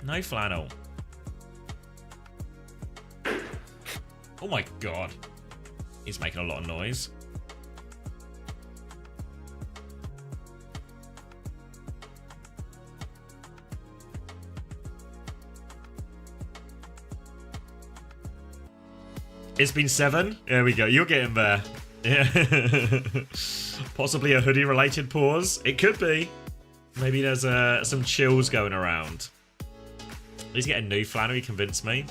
No flannel. Oh my god. He's making a lot of noise. It's been 7. There we go. You're getting there. Yeah. Possibly a hoodie-related pause. It could be. Maybe there's some chills going around. He's getting new flannel. He convinced me.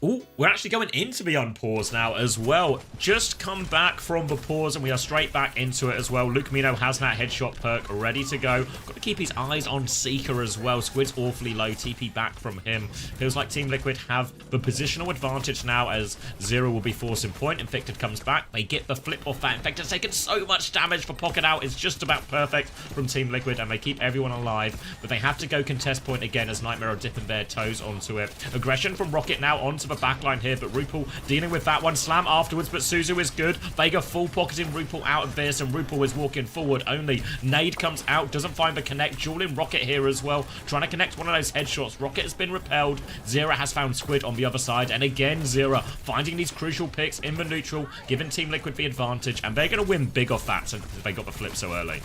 Ooh, we're actually going into the unpause now as well. Just come back from the pause and we are straight back into it as well. Luke Mino has that headshot perk ready to go. Got to keep his eyes on Seeker as well. Squid's awfully low. TP back from him. Feels like Team Liquid have the positional advantage now as Zero will be forcing point. Infected comes back. They get the flip off that. Infected's taken so much damage for Pocket Out. It's just about perfect from Team Liquid and they keep everyone alive. But they have to go contest point again as Nightmare are dipping their toes onto it. Aggression from Rocket now onto the backline here, but RuPaul dealing with that one. Slam afterwards, but Suzu is good. Vega full pocketing RuPaul out of this, and RuPaul is walking forward only. Nade comes out, doesn't find the connect. Dueling Rocket here as well, trying to connect one of those headshots. Rocket has been repelled. Zera has found Squid on the other side, and again Zera finding these crucial picks in the neutral, giving Team Liquid the advantage, and they're going to win big off that since they got the flip so early.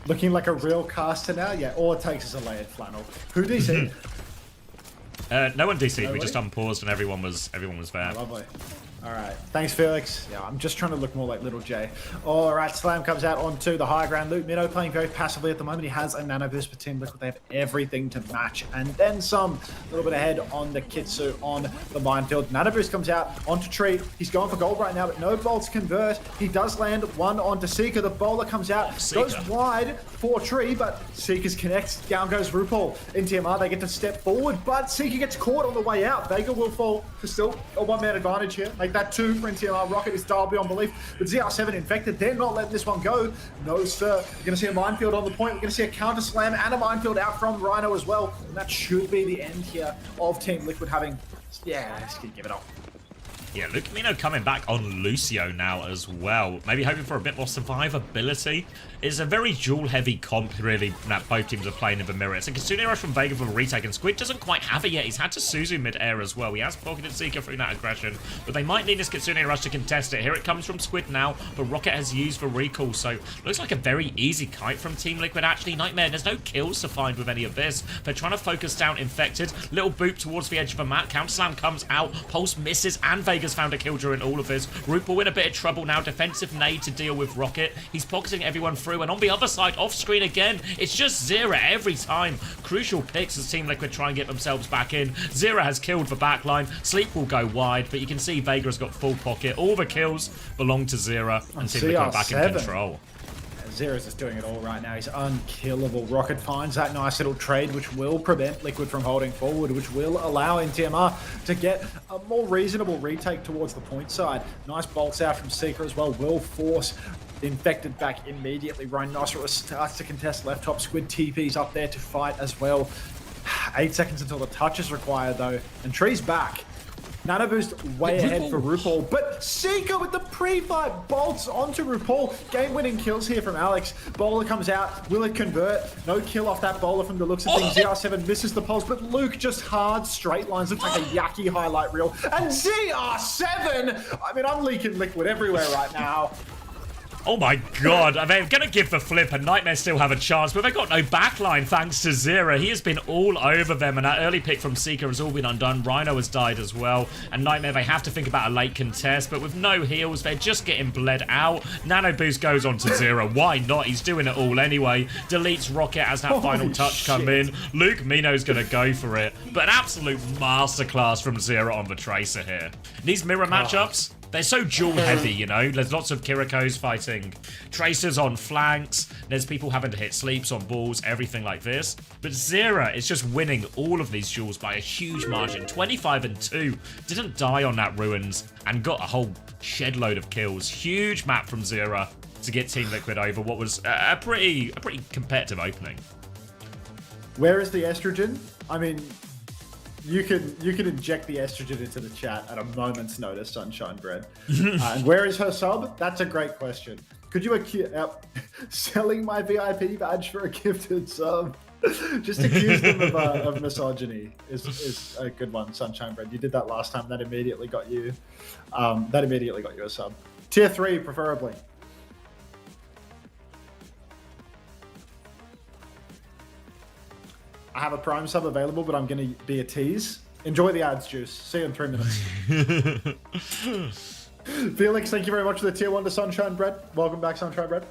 Looking like a real caster now. Yeah, all it takes is a layered flannel. Who DC'd? No one DC'd. We just unpaused and everyone was there. Lovely. All right. Thanks, Felix. Yeah, I'm just trying to look more like Little J. All right, Slam comes out onto the high ground. Luke Mino playing very passively at the moment. He has a nano boost for Team Liquid. They have everything to match. And then some. A little bit ahead on the Kitsu on the minefield. Nano boost comes out onto Tree. He's going for gold right now, but no bolts convert. He does land one onto Seeker. The bowler comes out, goes wide for Tree, but Seeker's connects. Down goes RuPaul. In TMR, they get to step forward, but Seeker gets caught on the way out. Vega will fall to still a one-man advantage here. Make that 2 for NTMR. Rocket is dialed beyond belief. But ZR7 Infected, they're not letting this one go. No, sir. You're going to see a minefield on the point. We're going to see a counter slam and a minefield out from Rhino as well. And that should be the end here of Team Liquid having... Yeah, just gonna give it up. Yeah, Luke Camino coming back on Lucio now as well. Maybe hoping for a bit more survivability. It's a very duel-heavy comp, really, that both teams are playing in the mirror. It's a Kitsune Rush from Vega for the retake, and Squid doesn't quite have it yet. He's had to Suzu mid-air as well. He has pocketed Seeker through that aggression, but they might need this Kitsune Rush to contest it. Here it comes from Squid now, but Rocket has used the recall, so looks like a very easy kite from Team Liquid. Actually, Nightmare, there's no kills to find with any of this. They're trying to focus down Infected. Little boop towards the edge of the map. Counter Slam comes out. Pulse misses, and Vega's found a kill during all of this. Rupal in a bit of trouble now. Defensive nade to deal with Rocket. He's pocketing everyone through, and on the other side, off screen again, it's just Zera every time. Crucial picks as Team Liquid try and get themselves back in. Zera has killed the backline. Sleep will go wide, but you can see Vega's got full pocket. All the kills belong to Zera, and Team Liquid back in control. Zera's just doing it all right now. He's unkillable. Rocket finds that nice little trade, which will prevent Liquid from holding forward, which will allow NTMR to get a more reasonable retake towards the point side. Nice bolts out from Seeker as well. Will force the Infected back immediately. Rhinoceros starts to contest left top. Squid TP's up there to fight as well. 8 seconds until the touch is required though. And Tree's back. Nano Boost way ahead for RuPaul, but Seeker with the pre-fight bolts onto RuPaul. Game-winning kills here from Alex. Bowler comes out. Will it convert? No kill off that bowler from the looks of things. ZR7 misses the pulse, but Luke just hard straight lines. Looks like a yucky highlight reel. And ZR7! I mean, I'm leaking liquid everywhere right now. Oh my god, they're going to give the flip, and Nightmare still have a chance, but they've got no backline thanks to Zera. He has been all over them, and that early pick from Seeker has all been undone. Rhino has died as well, and Nightmare, they have to think about a late contest, but with no heals, they're just getting bled out. Nano Boost goes on to Zera. Why not? He's doing it all anyway. Deletes Rocket as that final touch come in. Luke Mino's going to go for it, but an absolute masterclass from Zera on the Tracer here. These mirror matchups, they're so duel heavy, you know. There's lots of Kirikos fighting Tracers on flanks. There's people having to hit sleeps on balls, everything like this. But Zera is just winning all of these duels by a huge margin. 25-2. Didn't die on that Ruins and got a whole shed load of kills. Huge map from Zera to get Team Liquid over what was a pretty competitive opening. Where is the estrogen? I mean, you can inject the estrogen into the chat at a moment's notice, Sunshine Bread. And where is her sub? That's a great question. Could you selling my VIP badge for a gifted sub? Just accuse them of misogyny is a good one, Sunshine Bread. You did that last time. That immediately got you. A sub. Tier 3, preferably. I have a Prime sub available, but I'm going to be a tease. Enjoy the ads, Juice. See you in 3 minutes. Felix, thank you very much for the tier 1 to Sunshine Bread. Welcome back, Sunshine Bread.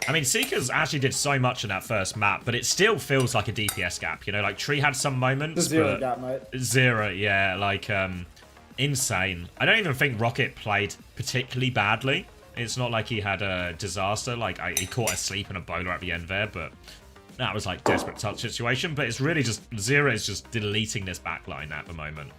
I mean, Seekers actually did so much in that first map, but it still feels like a DPS gap. You know, like Tree had some moments, The Zera but gap, mate. Zera, yeah, like insane. I don't even think Rocket played particularly badly. It's not like he had a disaster, like he caught a sleep and a bowler at the end there, but that was like desperate touch situation. But it's really just, Zera is just deleting this backline at the moment.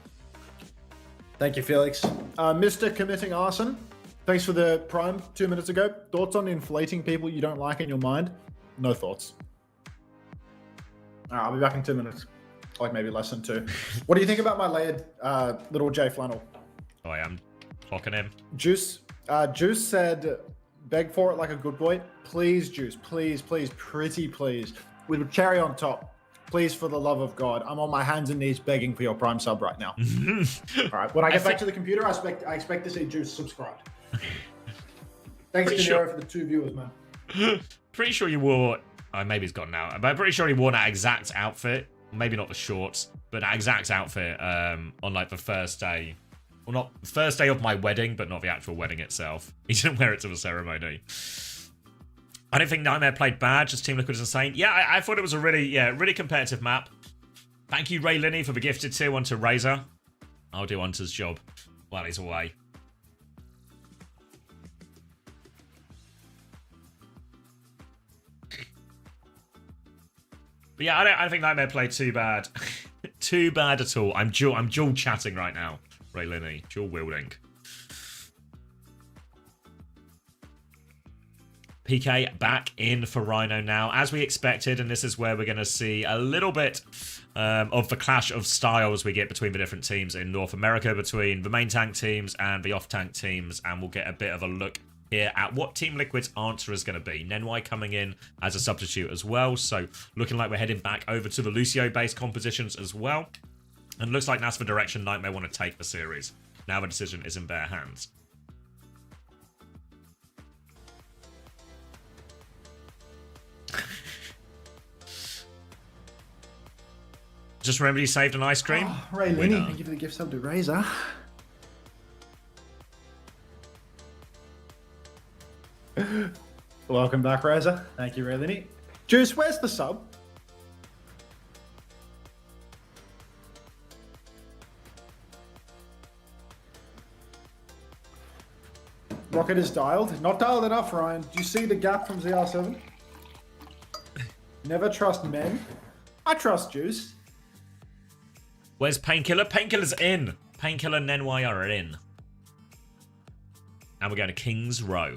Thank you, Felix. Mr. Committing Arson, thanks for the Prime 2 minutes ago. Thoughts on inflating people you don't like in your mind? No thoughts. All right, I'll be back in 2 minutes. Like maybe less than 2. What do you think about my layered little J flannel? Oh, I am clocking him. Juice said, beg for it like a good boy. Please, Juice, please, pretty please. With a cherry on top. Please, for the love of God. I'm on my hands and knees begging for your Prime sub right now. All right, when I get back to the computer, I expect to see Juice subscribed. Thanks, De Niro, for the 2 viewers, man. Pretty sure you wore... Oh, maybe he's gone now. But I'm pretty sure he wore that exact outfit. Maybe not the shorts, but that exact outfit on like the first day. Well, not the first day of my wedding, but not the actual wedding itself. He didn't wear it to the ceremony. I don't think Nightmare played bad, just Team Liquid is insane. Yeah, I thought it was a really competitive map. Thank you, Ray Linney, for the gifted tier 1 to Razor. I'll do Hunter's job while he's away. But yeah, I don't think Nightmare played too bad. Too bad at all. I'm dual chatting right now. Ray Linney, dual wielding. PK back in for Rhino now, as we expected, and this is where we're going to see a little bit of the clash of styles we get between the different teams in North America, between the main tank teams and the off-tank teams, and we'll get a bit of a look here at what Team Liquid's answer is going to be. Nenwai coming in as a substitute as well, so looking like we're heading back over to the Lucio-based compositions as well, and looks like that's the direction Nightmare want to take the series. Now the decision is in their hands. Just remember you saved an ice cream. Oh, Ray Lenny, thank you for the gift sub to Razor. Welcome back, Razor. Thank you, Ray Lenny. Juice, where's the sub? Rocket is dialed. Not dialed enough, Ryan. Do you see the gap from ZR7? Never trust men. I trust Juice. Where's Painkiller? Painkiller's in. Painkiller and Nenwai are in. And we're going to King's Row.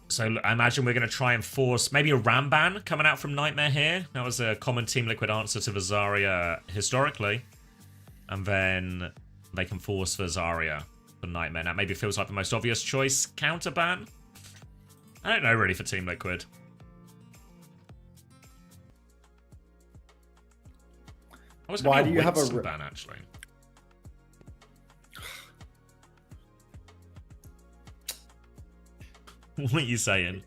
So I imagine we're going to try and force maybe a Ram ban coming out from Nightmare here. That was a common Team Liquid answer to the Zarya historically. And then they can force the Zarya for Nightmare. That maybe feels like the most obvious choice. Counter ban? I don't know really for Team Liquid. Why do you have a ban actually? What are you saying?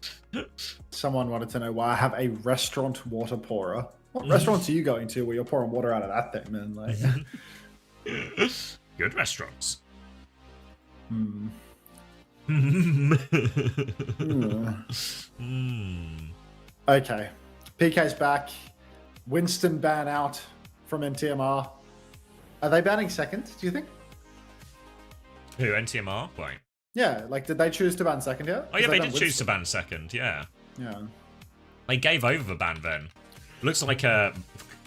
Someone wanted to know why I have a restaurant water pourer. What restaurants are you going to where you're pouring water out of that thing, man? Like, good restaurants. Okay, PK's back. Winston ban out from NTMR. Are they banning second, do you think? Who, NTMR? Wait. Yeah, like, did they choose to ban second here? Oh yeah, they did choose to ban second, yeah. Yeah. They gave over the ban then. Looks like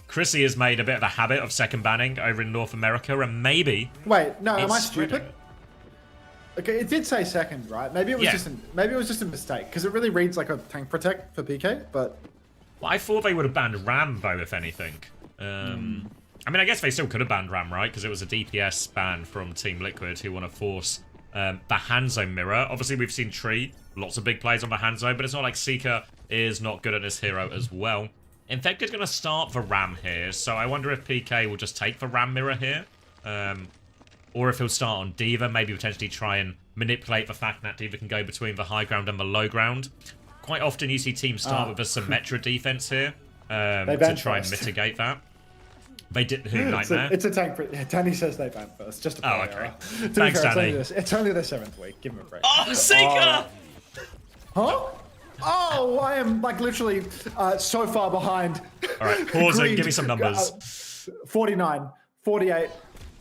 Chrissy has made a bit of a habit of second banning over in North America, and maybe... Wait, no, am I stupid? Okay, it did say second, right? Maybe it was just a mistake, because it really reads like a tank protect for PK, but... Well, I thought they would have banned Ram, though, if anything. I mean, I guess they still could have banned Ram, right? Because it was a DPS ban from Team Liquid who want to force the Hanzo mirror. Obviously, we've seen Tree. Lots of big plays on the Hanzo, but it's not like Seeker is not good at this hero as well. Infected's going to start the Ram here, so I wonder if PK will just take the Ram mirror here. Or if he'll start on D.Va, maybe potentially try and manipulate the fact that D.Va can go between the high ground and the low ground. Quite often you see teams start with a Symmetra defense here to try and mitigate that. They did. Who, Nightmare? It's a tank. Danny says they ban first. Just to play okay. Thanks, Danny. It's only the 7th week. Give him a break. Oh, Seeker! Huh? Oh, I am like literally so far behind. All right, pause and give me some numbers. 49, 48,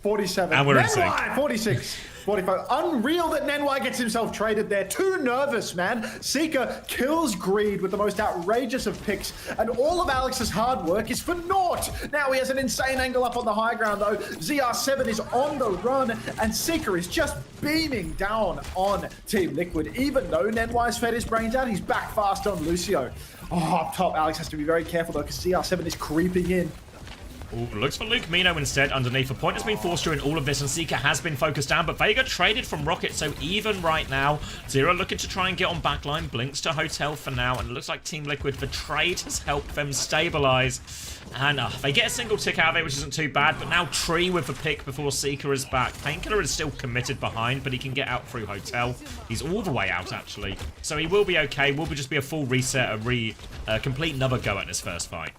47. And we're in sync. sync. 46. 45. Unreal that Nenwai gets himself traded there. Too nervous, man. Seeker kills Greed with the most outrageous of picks, and all of Alex's hard work is for naught. Now he has an insane angle up on the high ground, though. ZR7 is on the run, and Seeker is just beaming down on Team Liquid. Even though Nenwai's fed his brains out, he's back fast on Lucio. Oh, up top, Alex has to be very careful, though, because ZR7 is creeping in. Ooh, looks for Luke Mino instead underneath. The point has been forced during all of this, and Seeker has been focused down, but Vega traded from Rocket, so even right now, Zero looking to try and get on backline, blinks to Hotel for now, and it looks like Team Liquid, the trade has helped them stabilize, and they get a single tick out of it, which isn't too bad, but now Tree with the pick before Seeker is back. Painkiller is still committed behind, but he can get out through Hotel. He's all the way out, actually, so he will be okay. Will just be a full reset, a complete another go at this first fight.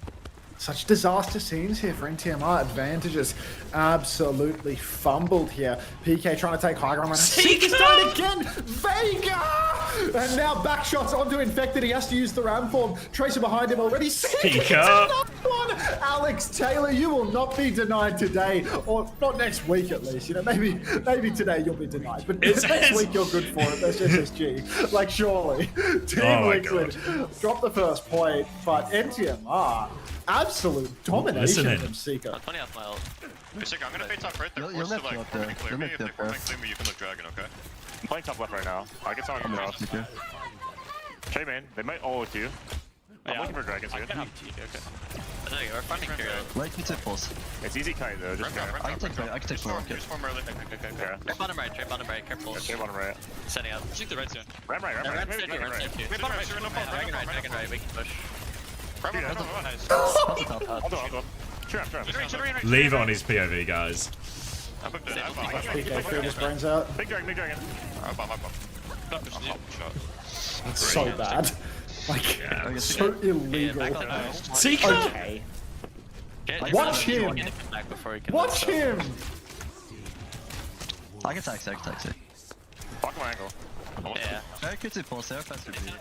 Such disaster scenes here for NTMR. Advantages absolutely fumbled here. PK trying to take high ground. Seeker's done it again! Vega! And now back shots onto Infected. He has to use the ram form. Tracer behind him already. Seeker! One. Alex Taylor, you will not be denied today, or not next week at least. You know, maybe today you'll be denied, but next week you're good for it. That's SSG. Like, surely. Team Liquid dropped the first point, but NTMR, absolute domination from Seeker. 20 off my ult. Seeker, I'm gonna fade top right there. You'll lift you up there. If they force clear me, you can look dragon, okay? I'm playing top left right now. I get someone from the Trey main. They might all with you. I'm looking for dragons here. Okay. We're finding carry. Wait, me take pulse. It's easy kite though. Just I can take 4 rockets. Okay. Trey bottom right, careful. Trey bottom right. Setting up. Shoot the red soon. Ram right. Red safe too, red safe too. Dragon right, we can push. Hold on. Sure. Leave it on his POV, guys. PK threw his brains out. Big dragon. That's so bad. Like, so illegal. Seeker! Okay. Watch him! Watch him! I can tag. Fuck my angle. Yeah. I could do pulse there, that's really.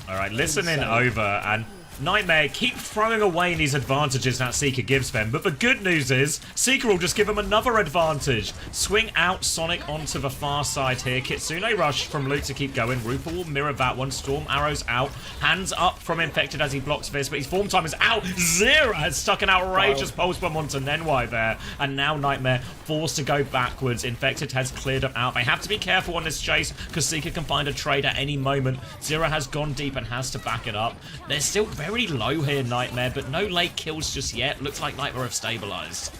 Alright, listening over, and Nightmare keep throwing away these advantages that Seeker gives them, but the good news is, Seeker will just give them another advantage. Swing out Sonic onto the far side here. Kitsune Rush from Luke to keep going. Rupert will mirror that one. Storm Arrows out. Hands up from Infected as he blocks this, but his form time is out. Zera has stuck an outrageous pulse bomb onto Nenwai there, and now Nightmare forced to go backwards. Infected has cleared him out. They have to be careful on this chase, because Seeker can find a trade at any moment. Zera has gone deep and has to back it up. They're still very low here, Nightmare, but no late kills just yet. Looks like Nightmare have stabilized.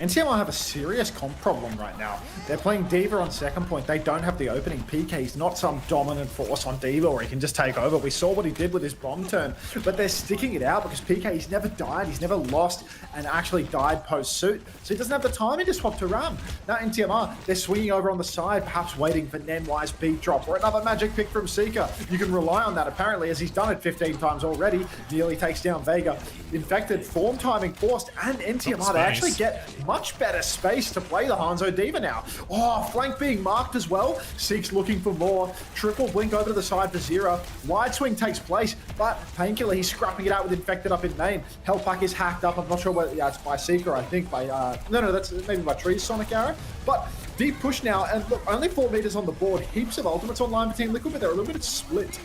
NCMI have a serious comp problem right now. They're playing D.Va on second point. They don't have the opening. PK's not some dominant force on D.Va where he can just take over. We saw what he did with his bomb turn, but they're sticking it out because PK, he's never died, he's never lost, and actually died post-suit. So he doesn't have the timing to swap to Ram. Now NCMR, they're swinging over on the side, perhaps waiting for Nenwai's beat drop or another magic pick from Seeker. You can rely on that apparently, as he's done it 15 times already. Nearly takes down Vega. Infected, form timing forced, and NCMR, they actually get much better space to play the Hanzo D.Va now. Oh, flank being marked as well. Seek's looking for more. Triple blink over to the side for Zera. Wide swing takes place, but Painkiller, he's scrapping it out with Infected up in main. Hellpack is hacked up. I'm not sure whether, yeah, it's by Seeker, I think. By no, that's maybe by Tree's Sonic Arrow. But deep push now, and look, only 4 meters on the board. Heaps of ultimates online for Team Liquid, but they're a little bit split.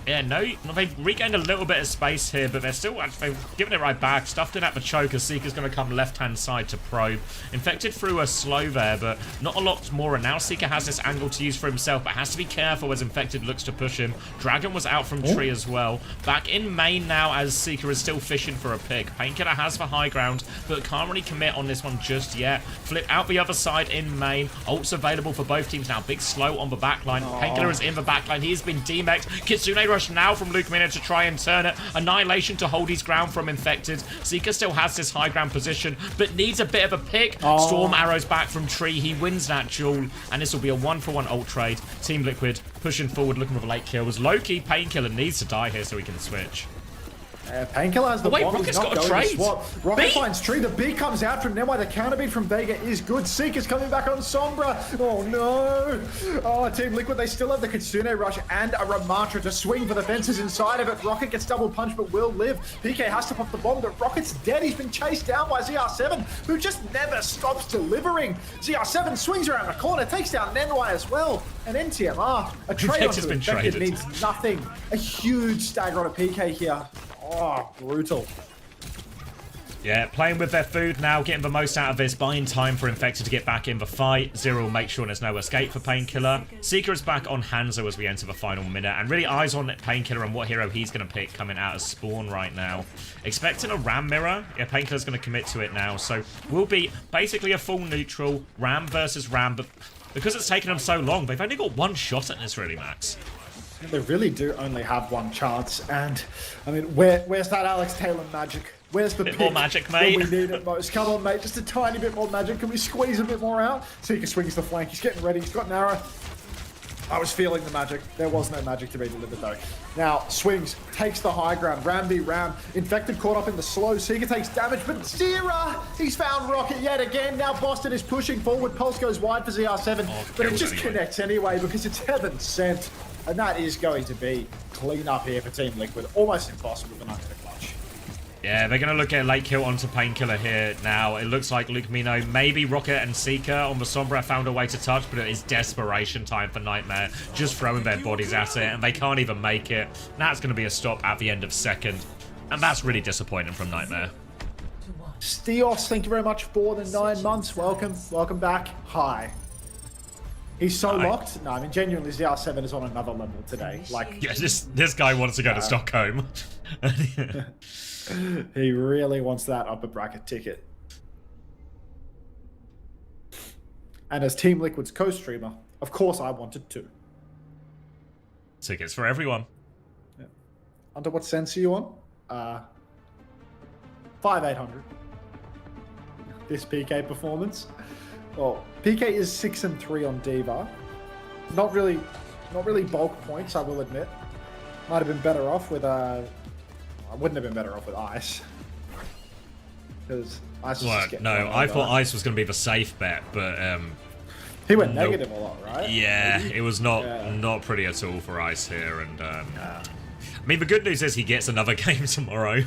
Yeah, no, they've regained a little bit of space here, but they're still giving it right back. Stuffed in at the choker. Seeker's going to come left-hand side to probe. Infected through a slow there, but not a lot more. And now Seeker has this angle to use for himself, but has to be careful as Infected looks to push him. Dragon was out from tree as well. Back in main now as Seeker is still fishing for a pick. Painkiller has the high ground, but can't really commit on this one just yet. Flip out the other side in main. Ults available for both teams now. Big slow on the backline. Painkiller is in the backline. He has been demexed. Kitsune Rush now from Luke Mina to try and turn it. Annihilation to hold his ground from Infected. Seeker still has this high ground position, but needs a bit of a pick. Storm Arrows back from Tree. He wins that duel, and this will be a 1-for-1 ult trade. Team Liquid pushing forward, looking for late kills. Low-key Painkiller needs to die here so he can switch. Painkiller has the bomb. Rocket's got a trade. Rocket finds Tree. The B comes out from Nenwai. The counter beat from Vega is good. Seeker's coming back on Sombra. Oh no. Oh, Team Liquid, they still have the Kitsune Rush and a Ramatra to swing for the fences inside of it. Rocket gets double punched but will live. PK has to pop the bomb, but Rocket's dead. He's been chased down by ZR7, who just never stops delivering. ZR7 swings around the corner, takes down Nenwai as well. And NTMR, a trade onto Infected needs nothing. A huge stagger on a PK here. Oh, brutal. Yeah, playing with their food now, getting the most out of this, buying time for Infected to get back in the fight. Zero will make sure there's no escape for Painkiller. Seeker is back on Hanzo as we enter the final minute, and really eyes on Painkiller and what hero he's going to pick coming out of spawn right now. Expecting a Ram mirror. Yeah, Painkiller's going to commit to it now, so we'll be basically a full neutral, Ram versus Ram, but because it's taken them so long, they've only got one shot at this really, Max. They really do only have one chance, and I mean, where's that Alex Taylor magic? Where's the pick more magic, mate? When we need it most? Come on, mate, just a tiny bit more magic. Can we squeeze a bit more out? Seeker swings the flank. He's getting ready. He's got an arrow. I was feeling the magic. There was no magic to be delivered though. Now, swings, takes the high ground. Ram v Ram. Infected caught up in the slow. Seeker takes damage, but Zera, he's found Rocket yet again. Now Boston is pushing forward. Pulse goes wide for ZR7, but it just connects anyway because it's heaven sent. And that is going to be clean up here for Team Liquid. Almost impossible to knock to the clutch. Yeah, they're going to look at a late kill onto Painkiller here now. It looks like Luke Mino, maybe Rocket and Seeker on the Sombra found a way to touch, but it is desperation time for Nightmare. Just throwing their bodies at it, and they can't even make it. That's going to be a stop at the end of second. And that's really disappointing from Nightmare. Steos, thank you very much for the 9 months. Welcome back. Hi. He's so locked. No, I mean, genuinely, ZR7 is on another level today. Like, Yeah, this guy wants to go to Stockholm. He really wants that upper bracket ticket. And as Team Liquid's co-streamer, of course I wanted to. Tickets for everyone. Yeah. Under what sense are you on? 5,800. This PK performance. Well, PK is 6-3 on Diva. Not really bulk points, I will admit. Might have been better off with I wouldn't have been better off with Ice. Because Ice was just getting I thought Ice was going to be the safe bet, but he went negative a lot, right? Yeah, it was not pretty at all for Ice here, and I mean, the good news is he gets another game tomorrow.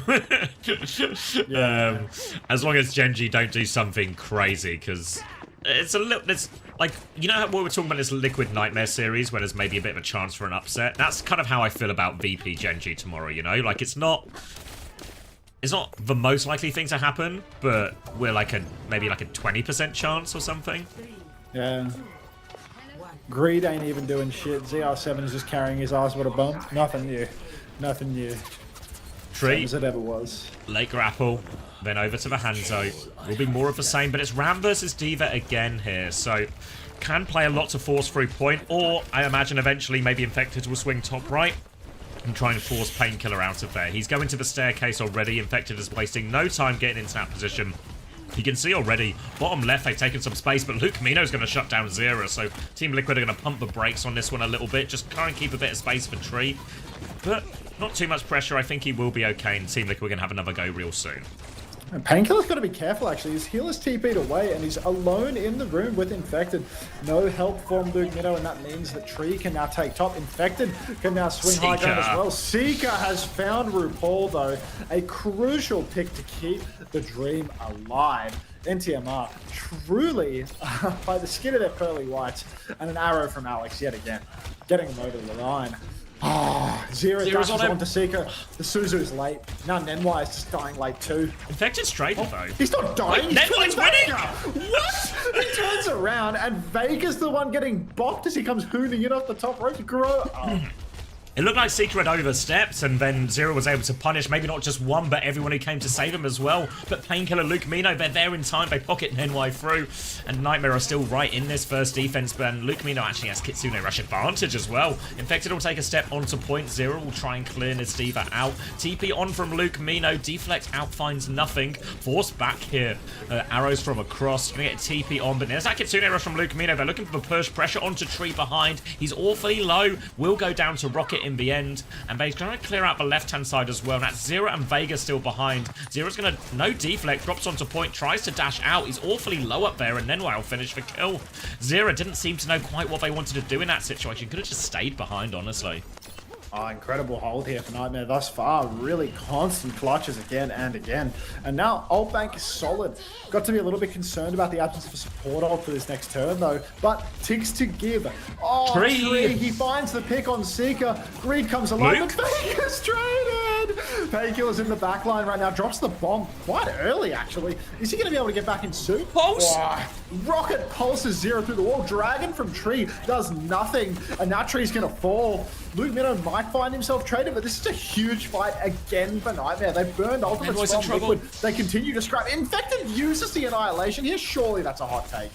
As long as Genji don't do something crazy, because it's a little. It's like, you know how we were talking about this Liquid Nightmare series, where there's maybe a bit of a chance for an upset. That's kind of how I feel about VP Genji tomorrow. You know, like it's not the most likely thing to happen, but we're like maybe like a 20% chance or something. Yeah. Greed ain't even doing shit. ZR7 is just carrying his ass with a bump. Nothing new. Nothing new. Tree. Same as it ever was. Late grapple. Then over to the Hanzo. Will be more of the same, but it's Ram versus Diva again here, so can play a lot to force through point, or I imagine eventually maybe Infected will swing top right and try and force Painkiller out of there. He's going to the staircase already. Infected is wasting no time getting into that position. You can see already, bottom left, they've taken some space, but Luke Mino's going to shut down Zera, so Team Liquid are going to pump the brakes on this one a little bit, just try and keep a bit of space for Tree. But not too much pressure, I think he will be okay, and Team Liquid are going to have another go real soon. And Painkiller's got to be careful, actually. His healer's TP'd away, and he's alone in the room with Infected. No help from Luke Mino, and that means that Tree can now take top. Infected can now swing high ground as well. Seeker has found RuPaul, though. A crucial pick to keep the dream alive. NTMR truly by the skin of their pearly whites, and an arrow from Alex yet again, getting him over the line. Zero dashes on to Seeker. The Suzu's late. Now Nenwai is just dying late too. Infected straight though. He's not dying. He's Nenwai's winning! What? He turns around and Vega's the one getting bopped as he comes hooning in off the top rope. It looked like Seeker had overstepped, and then Zero was able to punish maybe not just one, but everyone who came to save him as well. But Painkiller, Luke Mino, they're there in time. They pocket Nenwai through, and Nightmare are still right in this first defense, but Luke Mino actually has Kitsune Rush advantage as well. Infected will take a step onto point. Zero will try and clear Nistiva out. TP on from Luke Mino. Deflect out finds nothing. Force back here. Arrows from across. Gonna get TP on, but there's that Kitsune Rush from Luke Mino. They're looking for the push. Pressure onto Tree behind. He's awfully low. Will go down to Rocket in the end, and they're going to clear out the left-hand side as well. That's Zero and Vega still behind. Zero's going to, no deflect, drops onto point, tries to dash out. He's awfully low up there, and then will finish the kill. Zero didn't seem to know quite what they wanted to do in that situation. Could have just stayed behind, honestly. Oh, incredible hold here for Nightmare thus far. Really constant clutches again and again. And now ult bank is solid. Got to be a little bit concerned about the absence of a support ult for this next turn though. But ticks to give. Oh, Tree. He finds the pick on Seeker. Greed comes along, but Vega's traded. Painkiller's in the back line right now. Drops the bomb quite early, actually. Is he going to be able to get back in soon? Pulse! Oh, Rocket pulses Zero through the wall. Dragon from Tree does nothing. And now Tree's going to fall. Luke Mino might find himself traded, but this is a huge fight again for Nightmare. They've burned ultimates from Liquid. They continue to scrap. Infected uses the Annihilation here. Surely that's a hot take.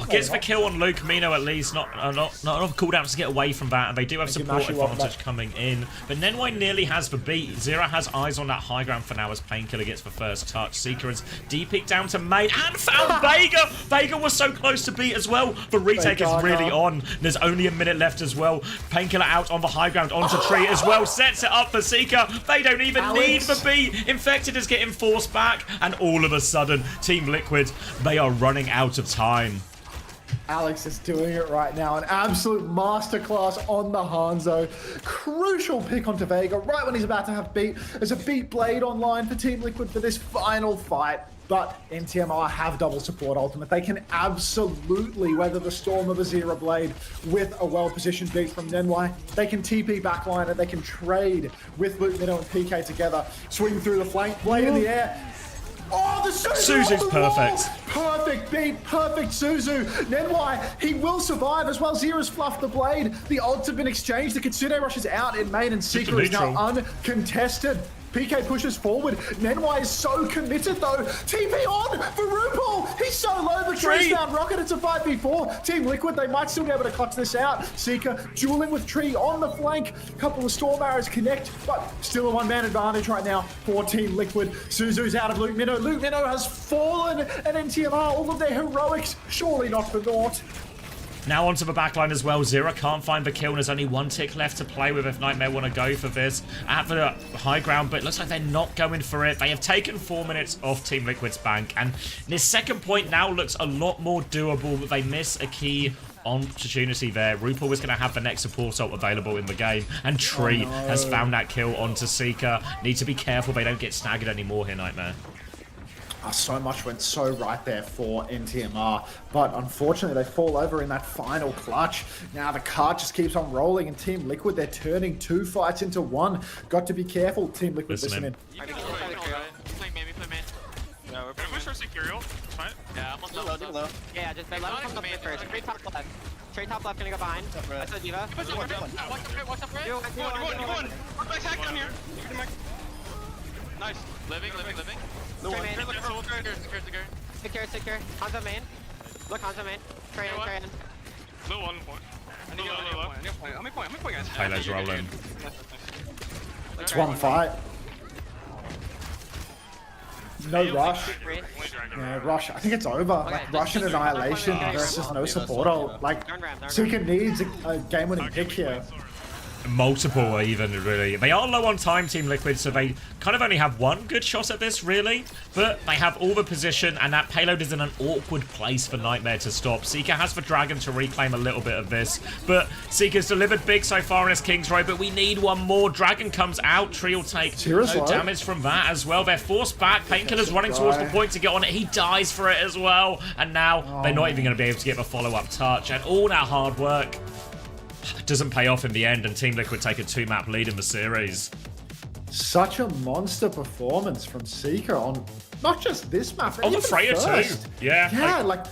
Gets the kill on Luke Mino at least, not enough cooldowns to get away from that, and they do have support advantage coming in. But Nenwai nearly has the beat. Zero has eyes on that high ground for now as Painkiller gets the first touch. Seeker has D-peeked down to main and found Vega! Vega was so close to beat as well. The retake is really on. There's only a minute left as well. Painkiller out on the high ground onto Tree as well. Sets it up for Seeker. They don't even need the beat. Infected is getting forced back, and all of a sudden, Team Liquid, they are running out of time. Alex is doing it right now. An absolute masterclass on the Hanzo. Crucial pick onto Vega right when he's about to have beat. There's a beat blade online for Team Liquid for this final fight. But NTMR have double support ultimate. They can absolutely weather the storm of a Zero Blade with a well-positioned beat from Nenwai. They can TP backline and they can trade with Luke Mino and PK together. Swing through the flank, blade in the air. Oh, the Suzu Suzu's on the wall. perfect. Perfect beat, perfect Suzu. Nenwai, he will survive as well. Zera's fluffed the blade. The ults have been exchanged. The Kitsune rush is out in main, and Seeker is now uncontested. PK pushes forward. Nenwai is so committed though. TP on for RuPaul. He's so low, but Tree's down Rocket. It's a 5v4. Team Liquid, they might still be able to clutch this out. Seeker dueling with Tree on the flank. Couple of Storm Arrows connect, but still a one-man advantage right now for Team Liquid. Suzu's out of Luke Minnow. Luke Minnow has fallen, and NTMR, all of their heroics, surely not for naught. Now onto the backline as well. Zera can't find the kill, and there's only one tick left to play with if Nightmare want to go for this at the high ground, but it looks like they're not going for it. They have taken 4 minutes off Team Liquid's bank, and this second point now looks a lot more doable, but they miss a key opportunity there. RuPaul was going to have the next support ult available in the game, and Tree has found that kill onto Seeker. Need to be careful they don't get staggered anymore here, Nightmare. So much went so right there for NTMR, but unfortunately they fall over in that final clutch. Now the cart just keeps on rolling, and Team Liquid, they're turning 2 fights into 1. Got to be careful, Team Liquid, listen in. Play main. Yeah, we're push for Securial. Fine. Yeah, almost low. Yeah, just let him come up first. Straight top left. Straight top left, gonna go behind. I saw D.Va. Watch up, right? One. Back hack down here. Nice. Living. Secure. Hanzo main. Look, Hanzo main. Train in. Low 1 point. I need a point, guys. Payload's rolling. It's 1 fight. No rush. Yeah, rush. I think it's over. Like, rush and annihilation versus no support ult. Like, Seeker needs a game-winning pick here. Multiple even, really. They are low on time, Team Liquid, so they kind of only have one good shot at this, really. But they have all the position, and that payload is in an awkward place for Nightmare to stop. Seeker has the Dragon to reclaim a little bit of this, but Seeker's delivered big so far in his King's Road, but we need one more. Dragon comes out. Tree will take no damage from that as well. They're forced back. Painkiller's running towards the point to get on it. He dies for it as well, and now they're not even going to be able to get the follow-up touch, and all that hard work doesn't pay off in the end, and Team Liquid take a 2-map lead in the series. Such a monster performance from Seeker on not just this map, on the Freya too. Yeah, like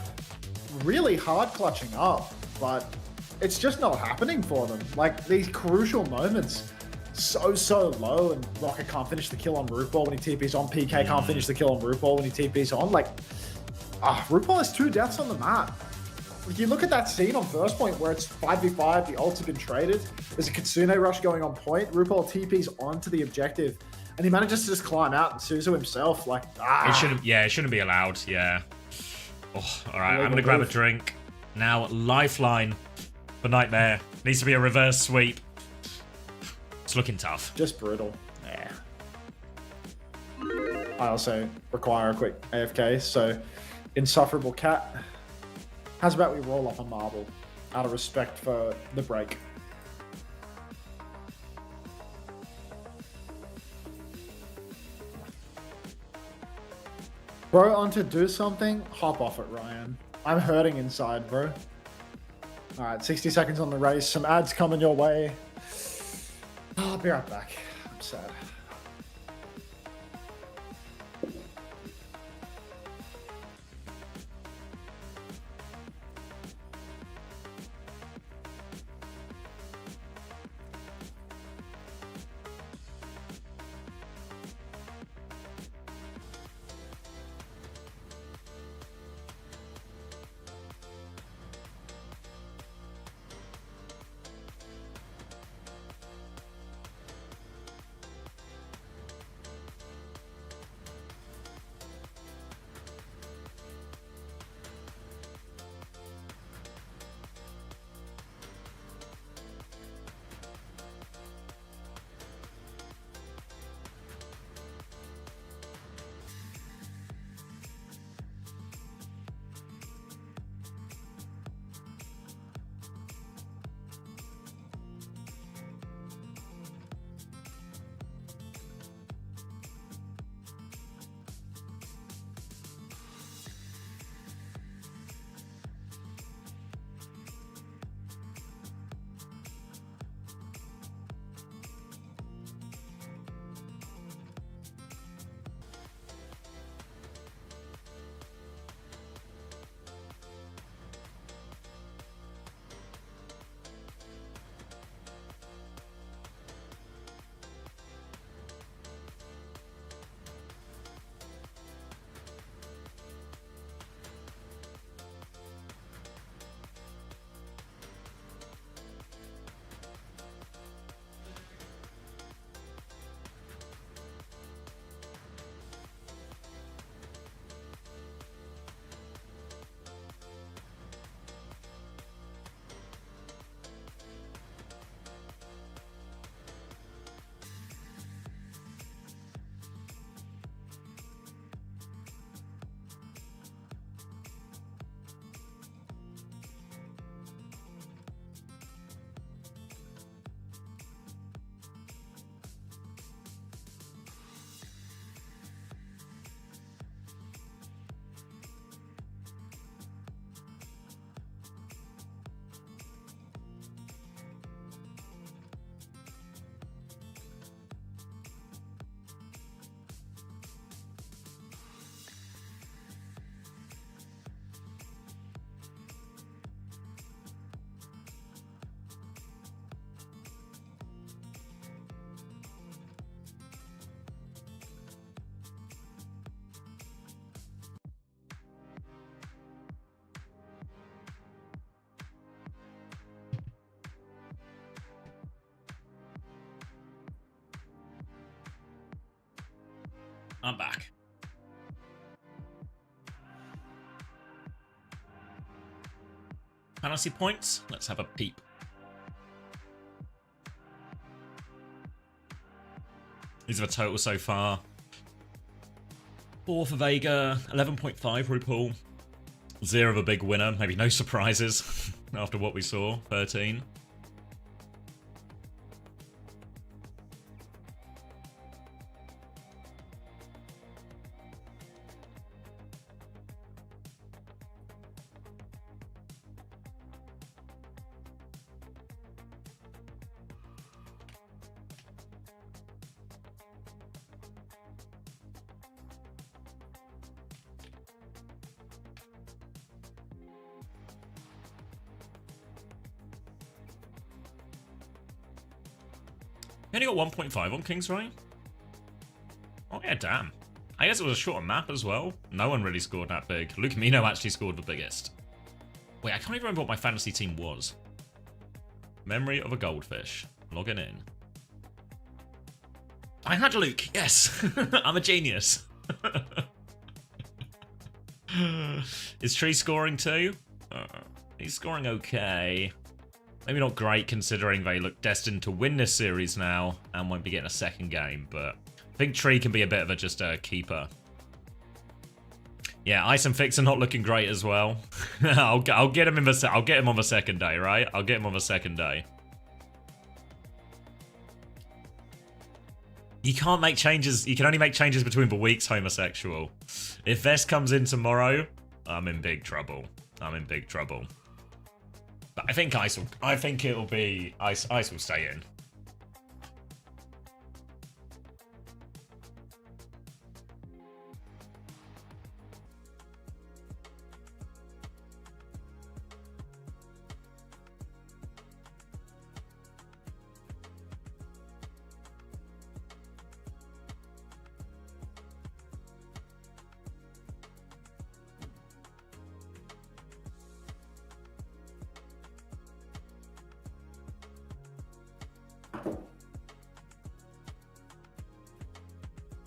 really hard clutching up, but it's just not happening for them. Like these crucial moments, so low, and Rocket can't finish the kill on RuPaul when he TP's on. PK can't finish the kill on RuPaul when he TP's on. Like, RuPaul has 2 deaths on the map. If you look at that scene on first point where it's 5v5, the ults have been traded, there's a Kitsune rush going on point, RuPaul TP's onto the objective, and he manages to just climb out, and Suzu himself, like, it shouldn't be allowed, yeah. Oh, alright, I'm gonna grab a drink. Now, Lifeline for Nightmare. Needs to be a reverse sweep. It's looking tough. Just brutal. Yeah. I also require a quick AFK, so Insufferable Cat. How's about we roll up a marble out of respect for the break? Bro, on to do something? Hop off it, Ryan. I'm hurting inside, bro. Alright, 60 seconds on the race. Some ads coming your way. I'll be right back. I'm sad. I'm back. Fantasy points. Let's have a peep. These are the total so far. 4 for Vega, 11.5 RuPaul. 0 of a big winner. Maybe no surprises after what we saw. 13. We only got 1.5 on Kings, right? Oh yeah, damn. I guess it was a shorter map as well. No one really scored that big. Luke Mino actually scored the biggest. Wait, I can't even remember what my fantasy team was. Memory of a goldfish. Logging in. I had Luke, yes. I'm a genius. Is Tree scoring too? He's scoring okay. Maybe not great considering they look destined to win this series now and won't be getting a second game, but I think Tree can be a bit of just a keeper. Yeah, Ice and Fix are not looking great as well. I'll get him I'll get him on the second day, right? I'll get him on the second day. You can't make changes. You can only make changes between the weeks, homosexual. If Vest comes in tomorrow, I'm in big trouble. I'm in big trouble. But I think Ice will. I think it'll be Ice. Ice will stay in.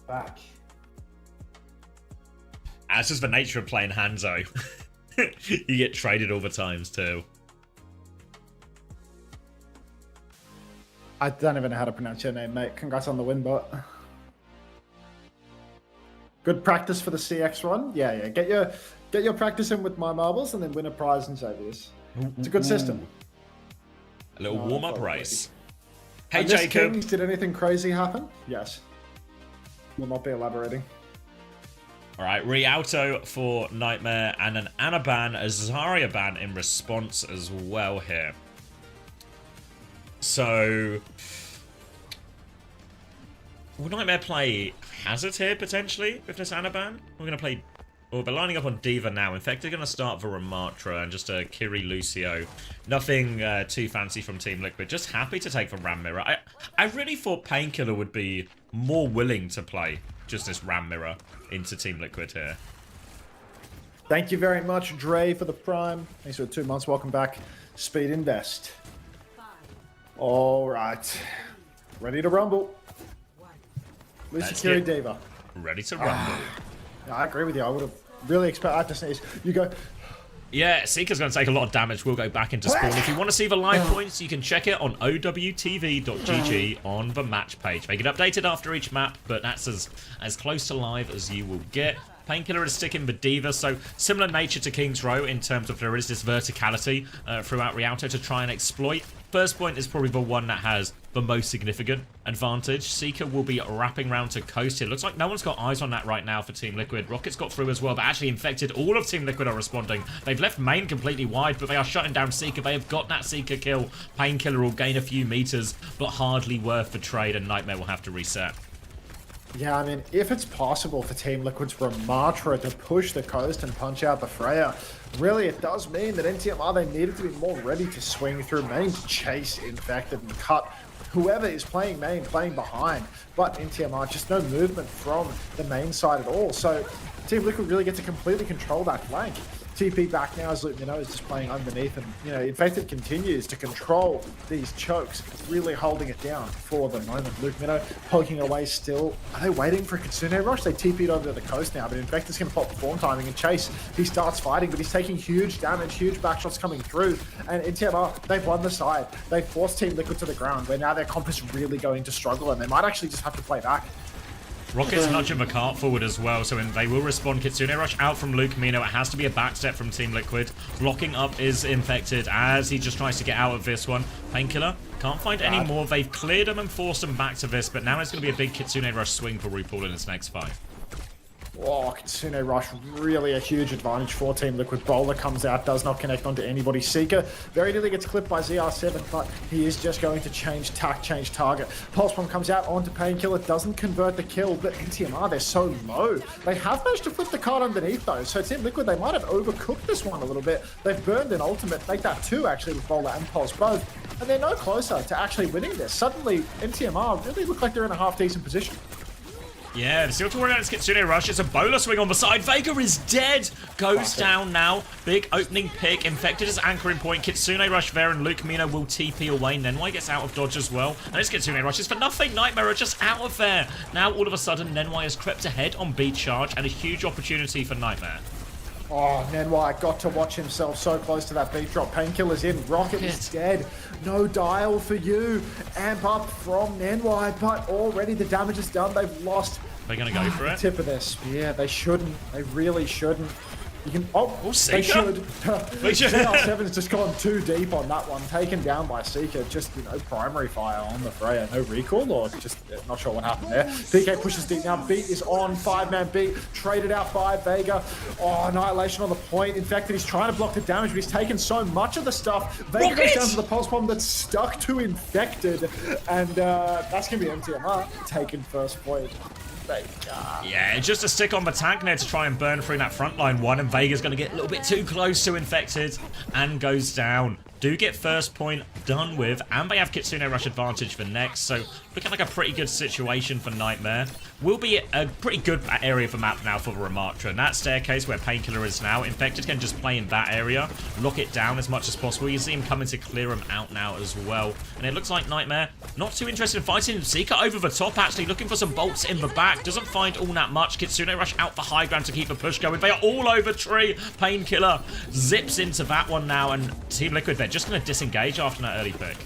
Back. That's just the nature of playing Hanzo. You get traded all the times too. I don't even know how to pronounce your name, mate. Congrats on the win, but good practice for the CX run. Yeah. Get your practice in with my marbles, and then win a prize in Xavier's. It's a good system. A little warm-up race. Hey, and this Jacob. Kings, did anything crazy happen? Yes. Will not be elaborating. All right, Rialto for Nightmare and an Ana ban, a Zarya ban in response as well here. So, will Nightmare play Hazard here potentially with this Ana ban? We're going to play. Well, they're lining up on D.Va now. In fact, they're going to start for Ramatra and just a Kiri Lucio. Nothing too fancy from Team Liquid. Just happy to take the Ram Mirror. I really thought Painkiller would be more willing to play just this Ram Mirror into Team Liquid here. Thank you very much, Dre, for the Prime. Thanks for the 2 months. Welcome back. Speed Invest. All right. Ready to rumble. Lucy, Kiri, D.Va. Ready to rumble. Yeah, I agree with you. I would have really expected. I have to sneeze. You go. Yeah, Seeker's going to take a lot of damage. We'll go back into spawn. If you want to see the live points, you can check it on OWTV.gg on the match page. They get updated after each map, but that's as close to live as you will get. Painkiller is sticking with D.Va, so similar nature to King's Row in terms of there is this verticality throughout Rialto to try and exploit. First point is probably the one that has the most significant advantage. Seeker will be wrapping round to coast here. Looks like no one's got eyes on that right now for Team Liquid. Rocket's got through as well, but actually Infected. All of Team Liquid are responding. They've left main completely wide, but they are shutting down Seeker. They have got that Seeker kill. Painkiller will gain a few meters, but hardly worth the trade, and Nightmare will have to reset. Yeah, I mean, if it's possible for Team Liquid's Ramatra to push the coast and punch out the Freya, really it does mean that NTMR, they needed to be more ready to swing through main to chase Infected and cut whoever is playing main, playing behind. But NTMR, just no movement from the main side at all. So Team Liquid really get to completely control that flank. TP back now as Luke Minnow is just playing underneath, and you know, Infected continues to control these chokes, really holding it down for the moment. Luke Minnow poking away still. Are they waiting for a Kitsune rush? They TP'd over to the coast now, but Infected's going to pop the form timing and Chase. He starts fighting, but he's taking huge damage, huge backshots coming through, and in TMR, they've won the side. They've forced Team Liquid to the ground, where now their comp is really going to struggle, and they might actually just have to play back. Rocket's nudging the cart forward as well, so they will respond. Kitsune Rush out from Luke Mino. It has to be a backstep from Team Liquid. Blocking up is Infected as he just tries to get out of this one. Painkiller can't find any more. They've cleared him and forced him back to this, but now it's going to be a big Kitsune Rush swing for RuPaul in his next fight. Oh, Kitsune Rush, really a huge advantage for Team Liquid. Bowler comes out, does not connect onto anybody. Seeker very nearly gets clipped by ZR7, but he is just going to change tack, change target. Pulse Bomb comes out onto Painkiller, doesn't convert the kill, but NTMR, they're so low. They have managed to flip the card underneath though, so Team Liquid, they might have overcooked this one a little bit. They've burned an ultimate, make that 2 actually with Bowler and Pulse both, and they're no closer to actually winning this. Suddenly, NTMR really look like they're in a half-decent position. Yeah, they're still talking about this Kitsune Rush. It's a bowler swing on the side. Vega is dead. Goes down now. Big opening pick. Infected as anchoring point. Kitsune Rush there, and Luke Mino will TP away. Nenwai gets out of dodge as well. And this Kitsune Rush is for nothing. Nightmare are just out of there. Now, all of a sudden, Nenwai has crept ahead on beat charge, and a huge opportunity for Nightmare. Oh, Nenwai got to watch himself so close to that beat drop. Painkiller's in. Rocket is dead. No dial for you. Amp up from Nenwai, but already the damage is done. They've lost. They're going to go for it? Tip of this. Yeah, they shouldn't. They really shouldn't. You can. Oh, they should. CR7's just gone too deep on that one. Taken down by Seeker. Just, you know, primary fire on the Freya. No recall, or just not sure what happened there. PK pushes deep now. Beat is on. 5-man beat. Traded out by Vega. Oh, Annihilation on the point. Infected. He's trying to block the damage, but he's taken so much of the stuff. Vega goes down to the pulse bomb that's stuck to Infected. And that's going to be MTMR taking first point. Yeah, just a stick on the tank there to try and burn through that frontline one, and Vega's going to get a little bit too close to Infected and goes down. Do get first point done with, and they have Kitsune Rush advantage for next, so looking like a pretty good situation for Nightmare. Will be a pretty good area for map now for the Ramatra, and that staircase where Painkiller is now, Infected can just play in that area, lock it down as much as possible. You see him coming to clear him out now as well, and it looks like Nightmare not too interested in fighting. Seeker over the top, actually looking for some bolts in the back, doesn't find all that much. Kitsune Rush out the high ground to keep the push going. They are all over tree. Painkiller zips into that one now, and Team Liquid, they're just going to disengage after that early pick.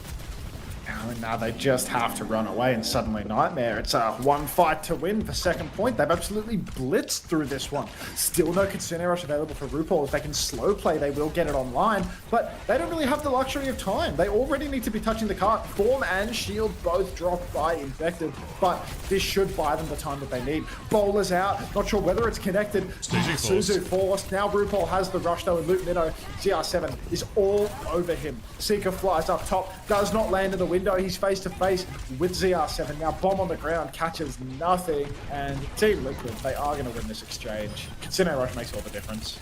And now they just have to run away, and suddenly Nightmare. It's a 1 fight to win for second point. They've absolutely blitzed through this one. Still no Kitsune Rush available for RuPaul. If they can slow play, they will get it online, but they don't really have the luxury of time. They already need to be touching the cart. Form and Shield both dropped by Infected, but this should buy them the time that they need. Bowler's out. Not sure whether it's connected. Suzu forced. Now RuPaul has the rush though, and Luke Minnow, ZR7 is all over him. Seeker flies up top, does not land in the window. He's face to face with ZR7. Now bomb on the ground, catches nothing, and Team Liquid, they are going to win this exchange. Kitsune Rush makes all the difference.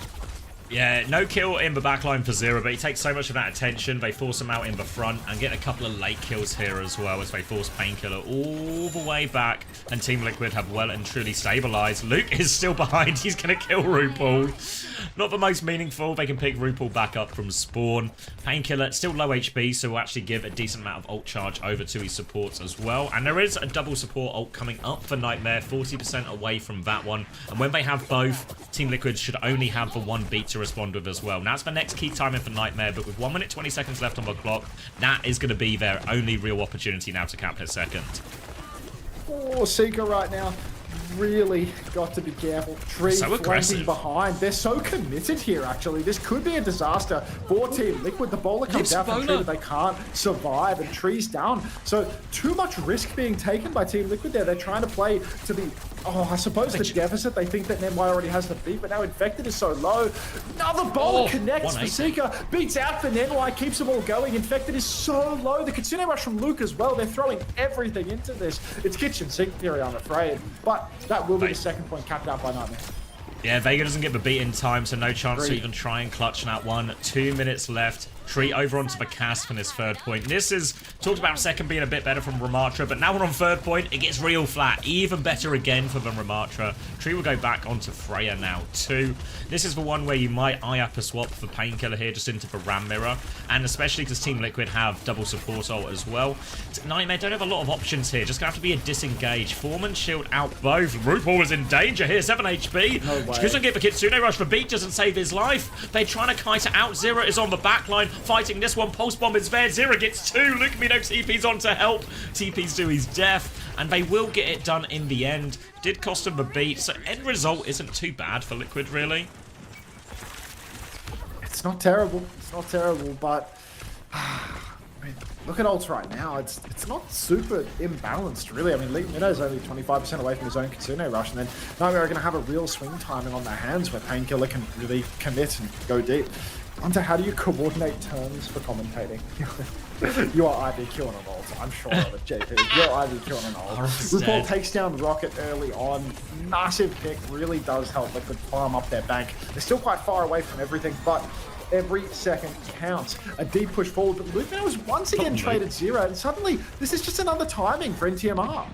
Yeah, no kill in the backline for Zero, but he takes so much of that attention. They force him out in the front and get a couple of late kills here as well as they force Painkiller all the way back, and Team Liquid have well and truly stabilized. Luke is still behind. He's going to kill RuPaul. Not the most meaningful. They can pick RuPaul back up from spawn. Painkiller still low HP, so will actually give a decent amount of ult charge over to his supports as well. And there is a double support ult coming up for Nightmare, 40% away from that one. And when they have both, Team Liquid should only have the one beat to respond with as well. Now it's the next key timing for Nightmare, but with 1 minute 20 seconds left on the clock, that is going to be their only real opportunity now to cap his second. Oh, Seeker right now. Really got to be careful. Tree so flanking behind. They're so committed here, actually. This could be a disaster for Team Liquid. The bowler comes out from Tree, but they can't survive, and Tree's down. So too much risk being taken by Team Liquid there. They're trying to play to the, I suppose the deficit. They think that Nenwai already has the beat, but now Infected is so low. Another bowler connects for Seeker. Beats out for Nenwai, keeps them all going. Infected is so low. The Kitsune Rush from Luke as well. They're throwing everything into this. It's kitchen sink theory, I'm afraid. But that will be the second point capped out by Nightmare. Yeah, Vega doesn't get the beat in time, so no chance to even try and clutch that one. 2 minutes left. Tree over onto the cast for this third point. This is, talked about second being a bit better from Ramatra, but now we're on third point. It gets real flat. Even better again for the Ramatra. Tree will go back onto Freya now too. This is the one where you might eye up a swap for Painkiller here just into the Ram Mirror, and especially because Team Liquid have double support ult as well. Nightmare don't have a lot of options here. Just gonna have to be a disengage. Foreman shield out both. RuPaul is in danger here. 7 HP. Doesn't get the Kitsune rush. The beat doesn't save his life. They're trying to kite it out. Zera is on the back line fighting this one. Pulse bomb is there. Zera gets 2. Lukamino TP's on to help. TP's to his death, and they will get it done in the end. Did cost them the beat, so end result isn't too bad for Liquid, really. It's not terrible. It's not terrible, but I mean, look at ults right now. It's not super imbalanced, really. I mean, Midow's only 25% away from his own Kitsune rush, and then Nightmare are going to have a real swing timing on their hands where Painkiller can really commit and go deep. Hunter, how do you coordinate terms for commentating? You are IVQ on an ult. I'm sure of it, JP. You're IVQ on an ult. RuPaul takes down Rocket early on. Massive pick. Really does help Liquid farm up their bank. They're still quite far away from everything, but every second counts. A deep push forward, but Lukamino was once again traded 0, and suddenly this is just another timing for NTMR.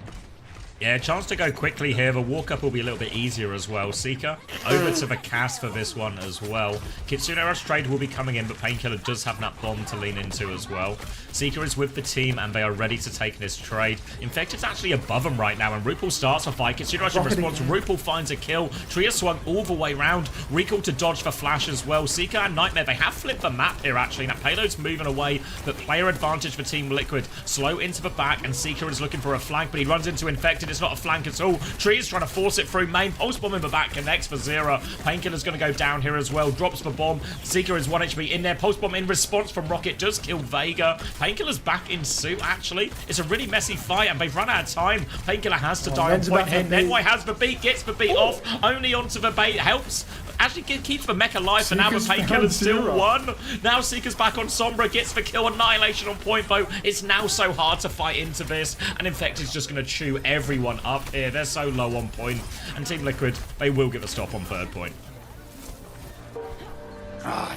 Yeah, chance to go quickly here. The walk-up will be a little bit easier as well. Seeker over to the cast for this one as well. Kitsune Rush trade will be coming in, but Painkiller does have that bomb to lean into as well. Seeker is with the team, and they are ready to take this trade. In fact, it's actually above them right now, and RuPaul starts a fight. Kitsune Rush in response. RuPaul finds a kill. Tree has swung all the way around. Recall to dodge for flash as well. Seeker and Nightmare, they have flipped the map here, actually. Now, Payload's moving away, but player advantage for Team Liquid. Slow into the back, and Seeker is looking for a flank, but he runs into Infected. It's not a flank at all. Tree is trying to force it through main. Pulse bomb in the back connects for Zera. Painkiller's going to go down here as well. Drops the bomb. Seeker is 1 HP in there. Pulse bomb in response from Rocket does kill Vega. Painkiller's back in suit, actually. It's a really messy fight, and they've run out of time. Painkiller has to die on point here. Nedway has the beat, gets the beat off. Only onto the bait. Helps. Actually keeps the mech alive, and now the Painkiller's still 1. Now Seeker's back on Sombra, gets the kill. Annihilation on point, though. It's now so hard to fight into this, and Infected's just going to chew everyone up here. They're so low on point, and Team Liquid, they will get the stop on third point.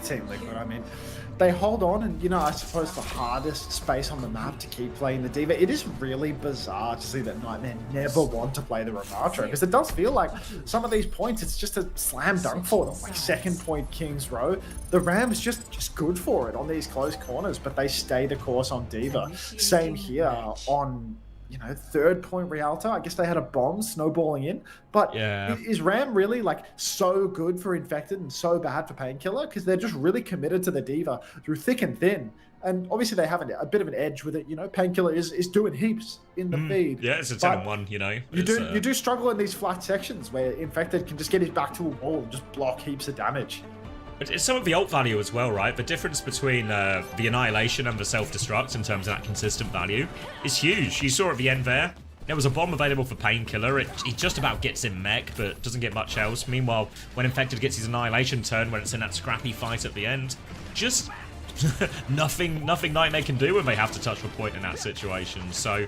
Team Liquid, I mean, they hold on, and you know, I suppose the hardest space on the map to keep playing the D.Va. It is really bizarre to see that Nightmare never want to play the Ramatra, because it does feel like some of these points, it's just a slam dunk for them. Like second point King's Row, the Rams just good for it on these close corners, but they stay the course on D.Va. Same here on, you know, third point Rialto. I guess they had a bomb snowballing in, but is Ram really like so good for Infected and so bad for Painkiller? Because they're just really committed to the D.Va through thick and thin. And obviously they have a bit of an edge with it. You know, Painkiller is doing heaps in the feed. Yeah, it's a 10-1, you know. You do struggle in these flat sections where Infected can just get his back to a wall and just block heaps of damage. It's some of the ult value as well, right? The difference between the Annihilation and the Self-Destruct in terms of that consistent value is huge. You saw at the end there, there was a bomb available for Painkiller. He just about gets in mech, but doesn't get much else. Meanwhile, when Infected gets his Annihilation turn, when it's in that scrappy fight at the end, just nothing Nightmare can do when they have to touch the point in that situation. So,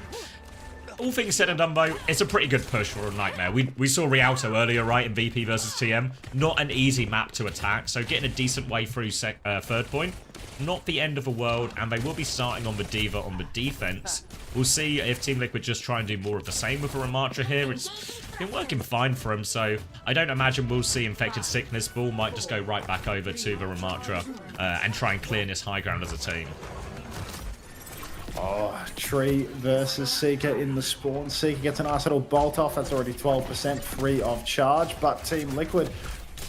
all things said and done, though, it's a pretty good push for a Nightmare. We saw Rialto earlier, right, in VP versus TM. Not an easy map to attack, so getting a decent way through third point, not the end of the world, and they will be starting on the D.Va on the defense. We'll see if Team Liquid just try and do more of the same with a Ramatra here. It's been working fine for him, so I don't imagine we'll see Infected Sickness. Ball might just go right back over to the Ramatra and try and clear this high ground as a team. Oh, Tree versus Seeker in the spawn. Seeker gets a nice little bolt off. That's already 12% free of charge. But Team Liquid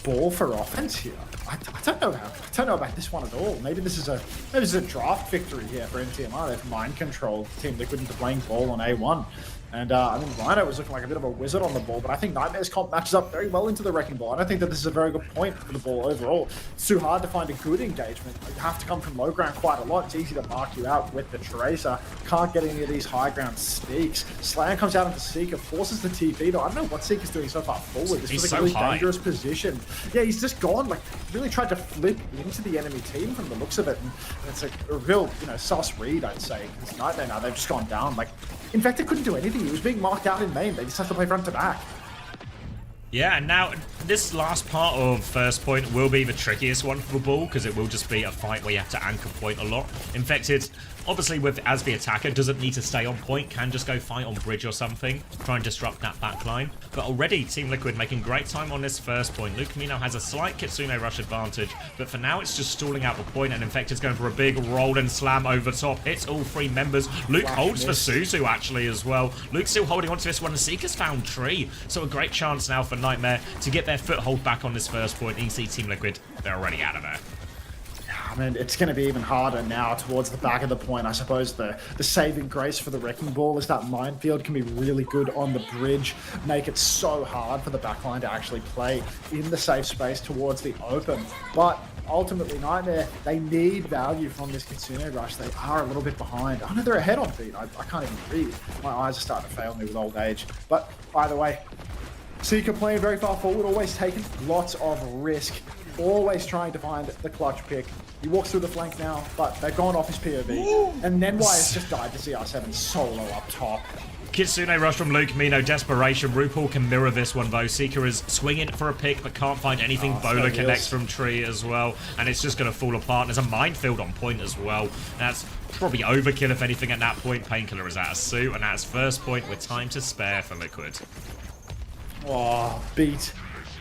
ball for offense here. I don't know about this one at all. Maybe this is a draft victory here for NTMR. They've mind controlled Team Liquid into playing ball on A1. And I mean, Rhino was looking like a bit of a wizard on the ball, but I think Nightmare's comp matches up very well into the Wrecking Ball. I don't think that this is a very good point for the ball overall. It's too hard to find a good engagement. You have to come from low ground quite a lot. It's easy to mark you out with the Tracer. Can't get any of these high ground sneaks. Slam comes out into Seeker, forces the TP though. I don't know what Seeker's doing so far forward. This was a really dangerous position. Yeah, he's just gone, like, really tried to flip into the enemy team from the looks of it. And it's a real, you know, sus read, I'd say. It's Nightmare now, they've just gone down. Like, Infected couldn't do anything. He was being marked out in main. They just have to play front to back. Yeah, and now this last part of first point will be the trickiest one for the ball, because it will just be a fight where you have to anchor point a lot. Infected, obviously, as the attacker, doesn't need to stay on point, can just go fight on bridge or something, try and disrupt that backline. But already, Team Liquid making great time on this first point. Luke Camino has a slight Kitsune rush advantage, but for now, it's just stalling out the point, and Infected's going for a big roll and slam over top. Hits all three members. Luke holds for Suzu, actually, as well. Luke's still holding on to this one, and Seeker's found Tree. So a great chance now for Nightmare to get their foothold back on this first point. EC Team Liquid, they're already out of there. I mean, it's going to be even harder now towards the back of the point. I suppose the saving grace for the Wrecking Ball is that minefield can be really good on the bridge, make it so hard for the backline to actually play in the safe space towards the open. But ultimately, Nightmare, they need value from this Kitsune rush. They are a little bit behind. I know they're ahead on beat. I can't even read. My eyes are starting to fail me with old age. But either way, Seeker playing very far forward, always taking lots of risk, always trying to find the clutch pick. He walks through the flank now, but they've gone off his POV. Ooh. And Nenwai has just died to CR7 solo up top. Kitsune rush from Luke Mino, desperation. RuPaul can mirror this one though. Seeker is swinging for a pick, but can't find anything. Bola connects from Tree as well, and it's just going to fall apart. There's a minefield on point as well. That's probably overkill if anything at that point. Painkiller is out of suit, and that's first point with time to spare for Liquid. Oh, beat.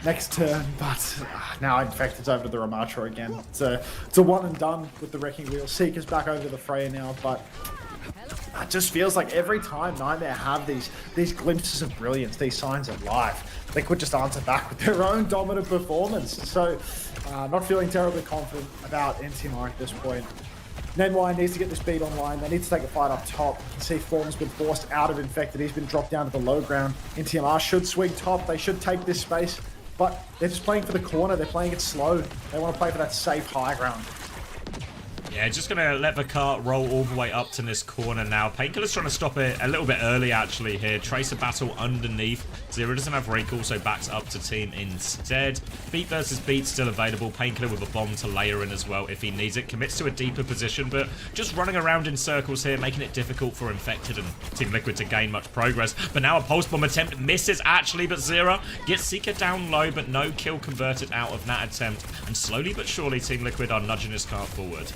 Next turn, but now Infected's over to the Ramatra again. It's a one and done with the Wrecking Wheel. Seeker's back over to the fray now, but it just feels like every time Nightmare have these glimpses of brilliance, these signs of life, they could just answer back with their own dominant performance. So, not feeling terribly confident about NTMR at this point. Nenwai needs to get this beat online. They need to take a fight up top. You can see Form's been forced out of Infected. He's been dropped down to the low ground. NTMR should swing top. They should take this space. But they're just playing for the corner. They're playing it slow. They want to play for that safe high ground. Yeah, just going to let the cart roll all the way up to this corner now. Painkiller's trying to stop it a little bit early, actually, here. Tracer battle underneath. Zero doesn't have recall, so backs up to team instead. Beat versus Beat still available. Painkiller with a bomb to layer in as well if he needs it. Commits to a deeper position, but just running around in circles here, making it difficult for Infected and Team Liquid to gain much progress. But now a pulse bomb attempt misses, actually, but Zero gets Seeker down low, but no kill converted out of that attempt. And slowly but surely, Team Liquid are nudging this cart forward.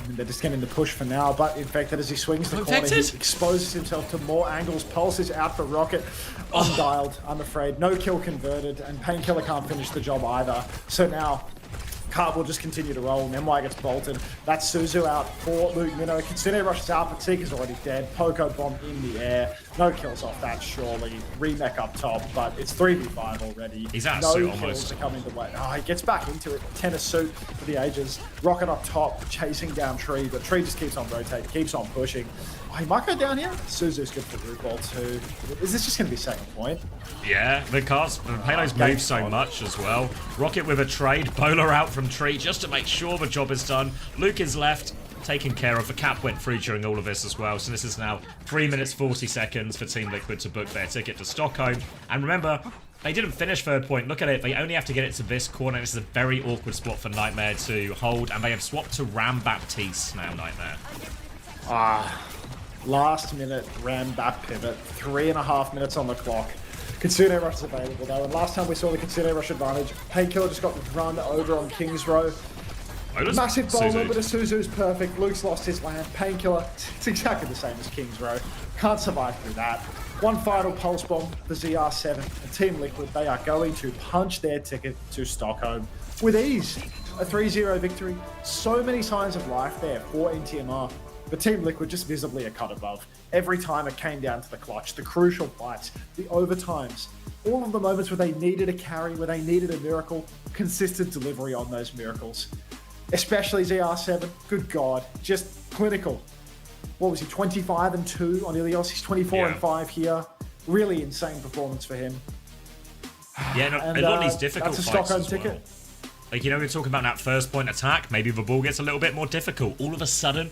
They're just getting the push for now, but Infected, as he swings the corner, he exposes himself to more angles. Pulse is out for Rocket. Undialed, I'm afraid. No kill converted, and Painkiller can't finish the job either. So now, Cart will just continue to roll. Nenwai gets bolted. That's Suzu out for Luke Mino. Kitsune rushes out, but Seeker's already dead. Poco bomb in the air. No kills off that, surely. Remake up top, but it's 3v5 already. He's out of no suit kills almost. are coming the way. Oh, he gets back into it. Tennis suit for the ages. Rocket up top, chasing down Tree, but Tree just keeps on rotating, keeps on pushing. Oh, he might go down here. Suzu's good for RuPaul too. Is this just going to be second point? Yeah, the payloads move so much as well. Rocket with a trade, Bola out from Tree just to make sure the job is done. Luke is left, taken care of. The cap went through during all of this as well, so this is now 3 minutes 40 seconds for Team Liquid to book their ticket to Stockholm. And remember, they didn't finish third point. Look at it. They only have to get it to this corner. This is a very awkward spot for Nightmare to hold, and they have swapped to Ram Baptiste now, Nightmare. Last minute Ram Bap pivot. 3.5 minutes on the clock. Kitsune Rush is available though, and last time we saw the Kitsune Rush advantage, Painkiller just got run over on King's Row. Massive bomb, but Suzu's perfect. Luke's lost his land. Painkiller, it's exactly the same as King's Row. Can't survive through that. One final pulse bomb for ZR7 and Team Liquid. They are going to punch their ticket to Stockholm with ease. A 3-0 victory. So many signs of life there for NTMR. But Team Liquid just visibly a cut above. Every time it came down to the clutch, the crucial fights, the overtimes, all of the moments where they needed a carry, where they needed a miracle, consistent delivery on those miracles. Especially ZR7, good God, just clinical. What was he, 25-2 on Ilios? He's 24-5 here. Really insane performance for him. Yeah, and a lot of these difficult that's a fights Stockholm as well. ticket. Like, you know, we're talking about that first point attack. Maybe the ball gets a little bit more difficult. All of a sudden,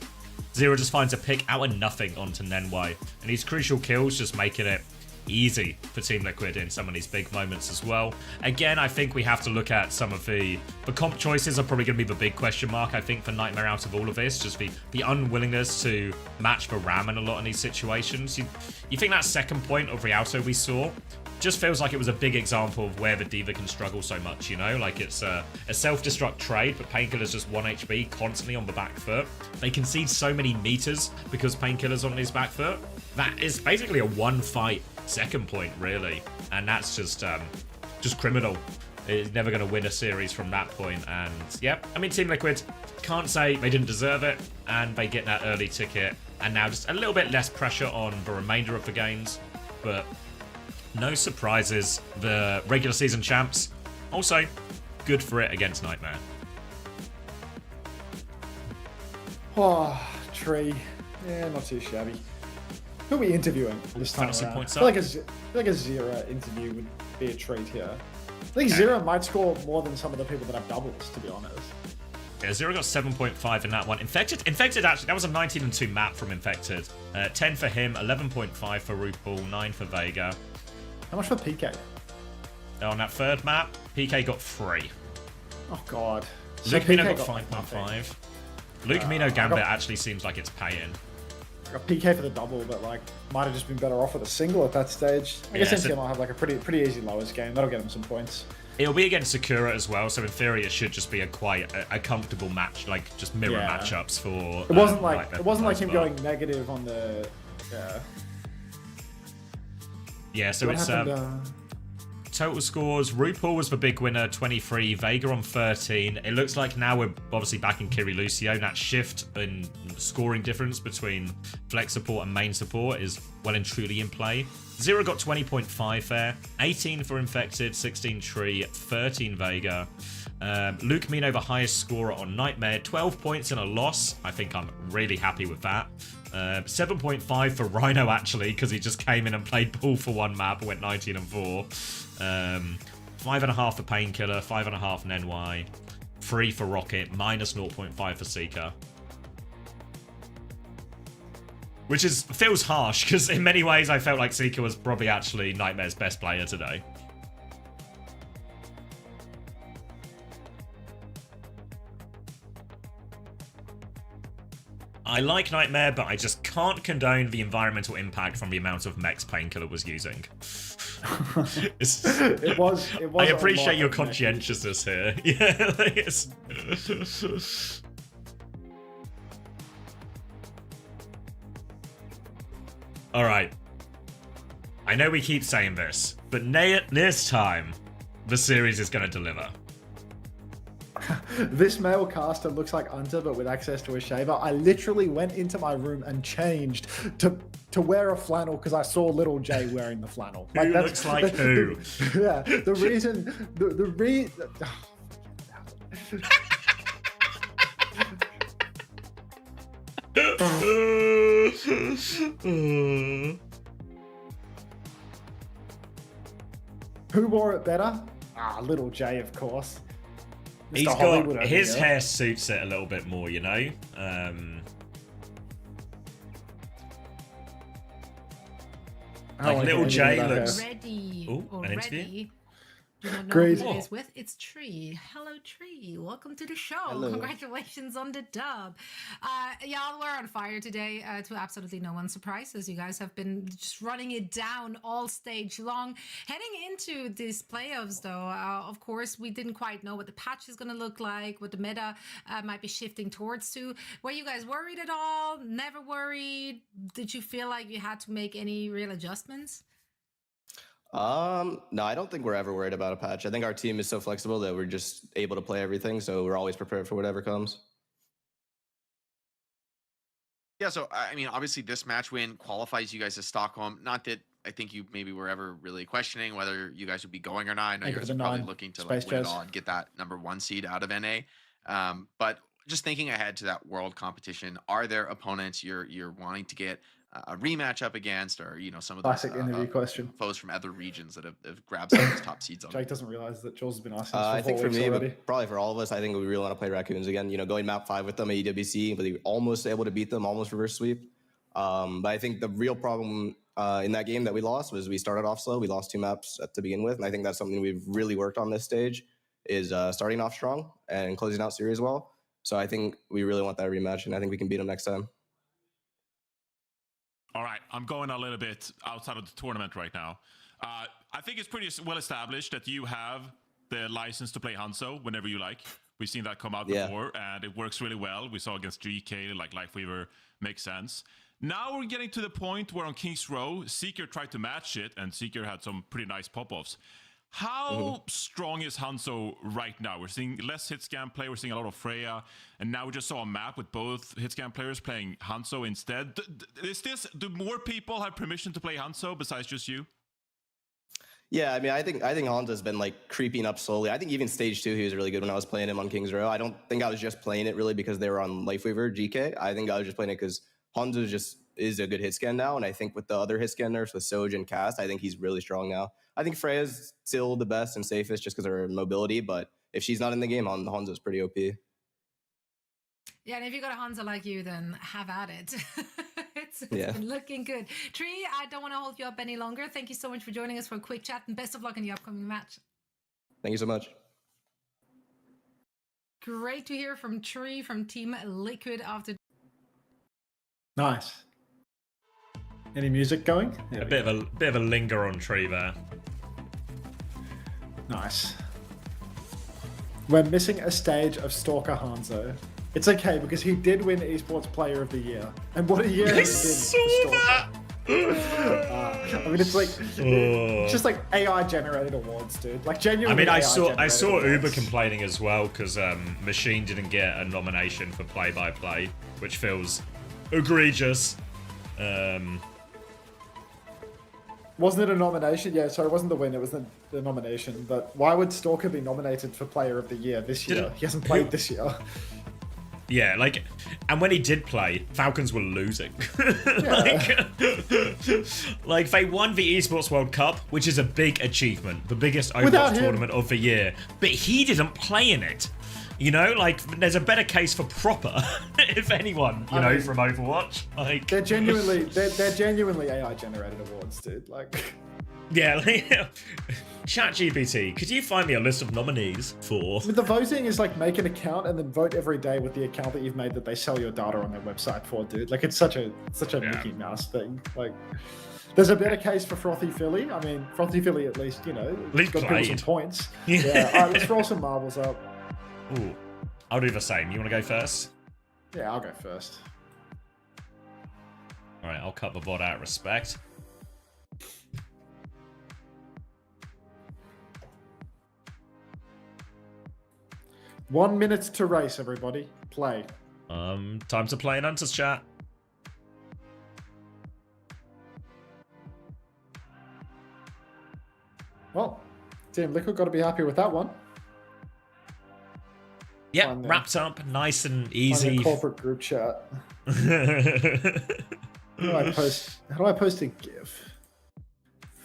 Zero just finds a pick out of nothing onto Nenwai. And these crucial kills just making it easy for Team Liquid in some of these big moments as well. Again, I think we have to look at some of the comp choices are probably going to be the big question mark, I think, for Nightmare out of all of this. Just the unwillingness to match the Ram in a lot of these situations. You think that second point of Rialto we saw, just feels like it was a big example of where the D.Va can struggle so much, you know? Like, it's a self-destruct trade, but Painkiller's just 1 HP constantly on the back foot. They concede so many meters because Painkiller's on his back foot. That is basically a one-fight second point, really. And that's just criminal. It's never going to win a series from that point. And, yeah, I mean, Team Liquid can't say they didn't deserve it, and they get that early ticket. And now just a little bit less pressure on the remainder of the games. But no surprises. The regular season champs, also good for it against Nightmare. Oh, Tree. Yeah, not too shabby. Who are we interviewing this time Fantasy around? points I feel up. like a Zera interview would be a treat here. I think Zera might score more than some of the people that have doubles, to be honest. Yeah, Zero got 7.5 in that one. Infected actually, that was a 19-2 map from Infected. 10 for him, 11.5 for RuPaul, 9 for Vega. How much for PK? On that third map, PK got 3. Oh, God. Luke So Mino PK got nothing. 5.5. Luke Mino Gambit actually seems like it's paying. I got PK for the double, but like might have just been better off with a single at that stage. I guess Yeah, NCM will have like a pretty easy lowest game. That'll get him some points. It'll be against Sakura as well, so in theory it should just be a quite a comfortable match, like just mirror Yeah. matchups for. It wasn't like Nightmare it wasn't like for him the most part. going negative on the. Yeah, so What it's happened, total scores. RuPaul was the big winner, 23. Vega on 13. It looks like now we're obviously back in Kiri Lucio. That shift in scoring difference between flex support and main support is well and truly in play. Zero got 20.5 there. 18 for Infected, 16 Tree, 13 Vega. Luke Mino, the highest scorer on Nightmare. 12 points and a loss. I think I'm really happy with that. 7.5 for Rhino, actually, because he just came in and played ball for one map and went 19-4. 5.5 for Painkiller, 5.5 NY, 3 for Rocket, minus 0.5 for Seeker. Which feels harsh, because in many ways I felt like Seeker was probably actually Nightmare's best player today. I like Nightmare, but I just can't condone the environmental impact from the amount of mechs Painkiller was using. It was. I appreciate your conscientiousness here. Yeah, like it's... All right. I know we keep saying this, but this time, the series is going to deliver. This male caster looks like Hunter, but with access to a shaver. I literally went into my room and changed to wear a flannel because I saw Little J wearing the flannel. Who looks like who? Yeah, the reason. Who wore it better? Little J, of course. He's Mr. Hollywood got over his here. hair suits it a little bit more, you know. Like Little J looks. Ready Ooh, an interview? already. Do not know Great. who it is with. It's Tree. Hello, Tree. Welcome to the show. Hello. Congratulations on the dub. Y'all were on fire today, to absolutely no one's surprise, as you guys have been just running it down all stage long. Heading into these playoffs, though, of course, we didn't quite know what the patch is going to look like, what the meta might be shifting towards to. Were you guys worried at all? Never worried? Did you feel like you had to make any real adjustments? No, I don't think we're ever worried about a patch. I think our team is so flexible that we're just able to play everything, so we're always prepared for whatever comes. Yeah, so I mean, obviously this match win qualifies you guys as Stockholm. Not that I think you maybe were ever really questioning whether you guys would be going or not. I know Thank you you guys for are the probably 9, looking to Space like win it Jazz. all and get that #1 seed out of NA. But just thinking ahead to that world competition, are there opponents you're wanting to get a rematch up against, or some of those Classic interview question. foes from other regions that have grabbed some of those top seeds on? Jake doesn't realize that Jules has been asking I us for think 4 for weeks me, already. but probably for all of us, I think we really want to play Raccoons again. Going map 5 with them at EWC, but they were almost able to beat them, almost reverse sweep. But I think the real problem in that game that we lost was we started off slow. We lost 2 maps to begin with, and I think that's something we've really worked on this stage, is starting off strong and closing out series well. So I think we really want that rematch, and I think we can beat them next time. All right, I'm going a little bit outside of the tournament right now. I think it's pretty well established that you have the license to play Hanzo whenever you like. We've seen that come out before, and it works really well. We saw against GK, like Lifeweaver makes sense. Now we're getting to the point where on King's Row, Seeker tried to match it, and Seeker had some pretty nice pop-offs. How strong is Hanzo right now? We're seeing less hitscan play, we're seeing a lot of Freya, and now we just saw a map with both hitscan players playing Hanzo instead. Do more people have permission to play Hanzo besides just you? Yeah, I mean, I think Hanzo's been like creeping up slowly. I think even stage 2 he was really good when I was playing him on King's Row. I don't think I was just playing it really because they were on Lifeweaver GK. I think I was just playing it because Hanzo just is a good hit scan now, and I think with the other hit scan nerfs with Soj and Cast, I think he's really strong now. I think Freya's still the best and safest just because of her mobility, but if she's not in the game, Hanzo's pretty OP. Yeah, and if you got a Hanzo like you, then have at it. It's been looking good. Tree, I don't want to hold you up any longer. Thank you so much for joining us for a quick chat, and best of luck in the upcoming match. Thank you so much. Great to hear from Tree from Team Liquid after. Nice. Any music going? A bit of a linger on Tree there. Nice. We're missing a stage of Stalker Hanzo. It's okay because he did win Esports Player of the Year, and what a year has been for Stalker. I mean, it's like it's just like AI generated awards, dude. Like genuinely. I mean, I saw Uber complaining as well because Machine didn't get a nomination for play-by-play, which feels egregious. Wasn't it a nomination? Yeah, sorry, it wasn't the win, it was the nomination. But why would Stalker be nominated for Player of the Year this year? He hasn't played this year. Yeah, like, and when he did play, Falcons were losing. like, they won the Esports World Cup, which is a big achievement, the biggest Overwatch tournament of the year. But he didn't play in it. You know, like, there's a better case for Proper, if anyone, you know, from Overwatch. Like, they're genuinely AI generated awards, dude. Like, yeah, like, ChatGPT, could you find me a list of nominees for? The voting is like make an account and then vote every day with the account that you've made that they sell your data on their website for, dude. Like, it's such a Mickey Mouse thing. Like, there's a better case for Frothy Philly. I mean, Frothy Philly at least, you know, got people some points. Yeah. All right, let's roll some marbles up. Ooh, I'll do the same. You want to go first? Yeah, I'll go first. All right, I'll cut the bot out of respect. One minute to race, everybody. Play. Time to play in Hunter's chat. Well, Team Liquid got to be happy with that one. Yep, wrapped up, nice and easy. Corporate group chat. How do I post a GIF?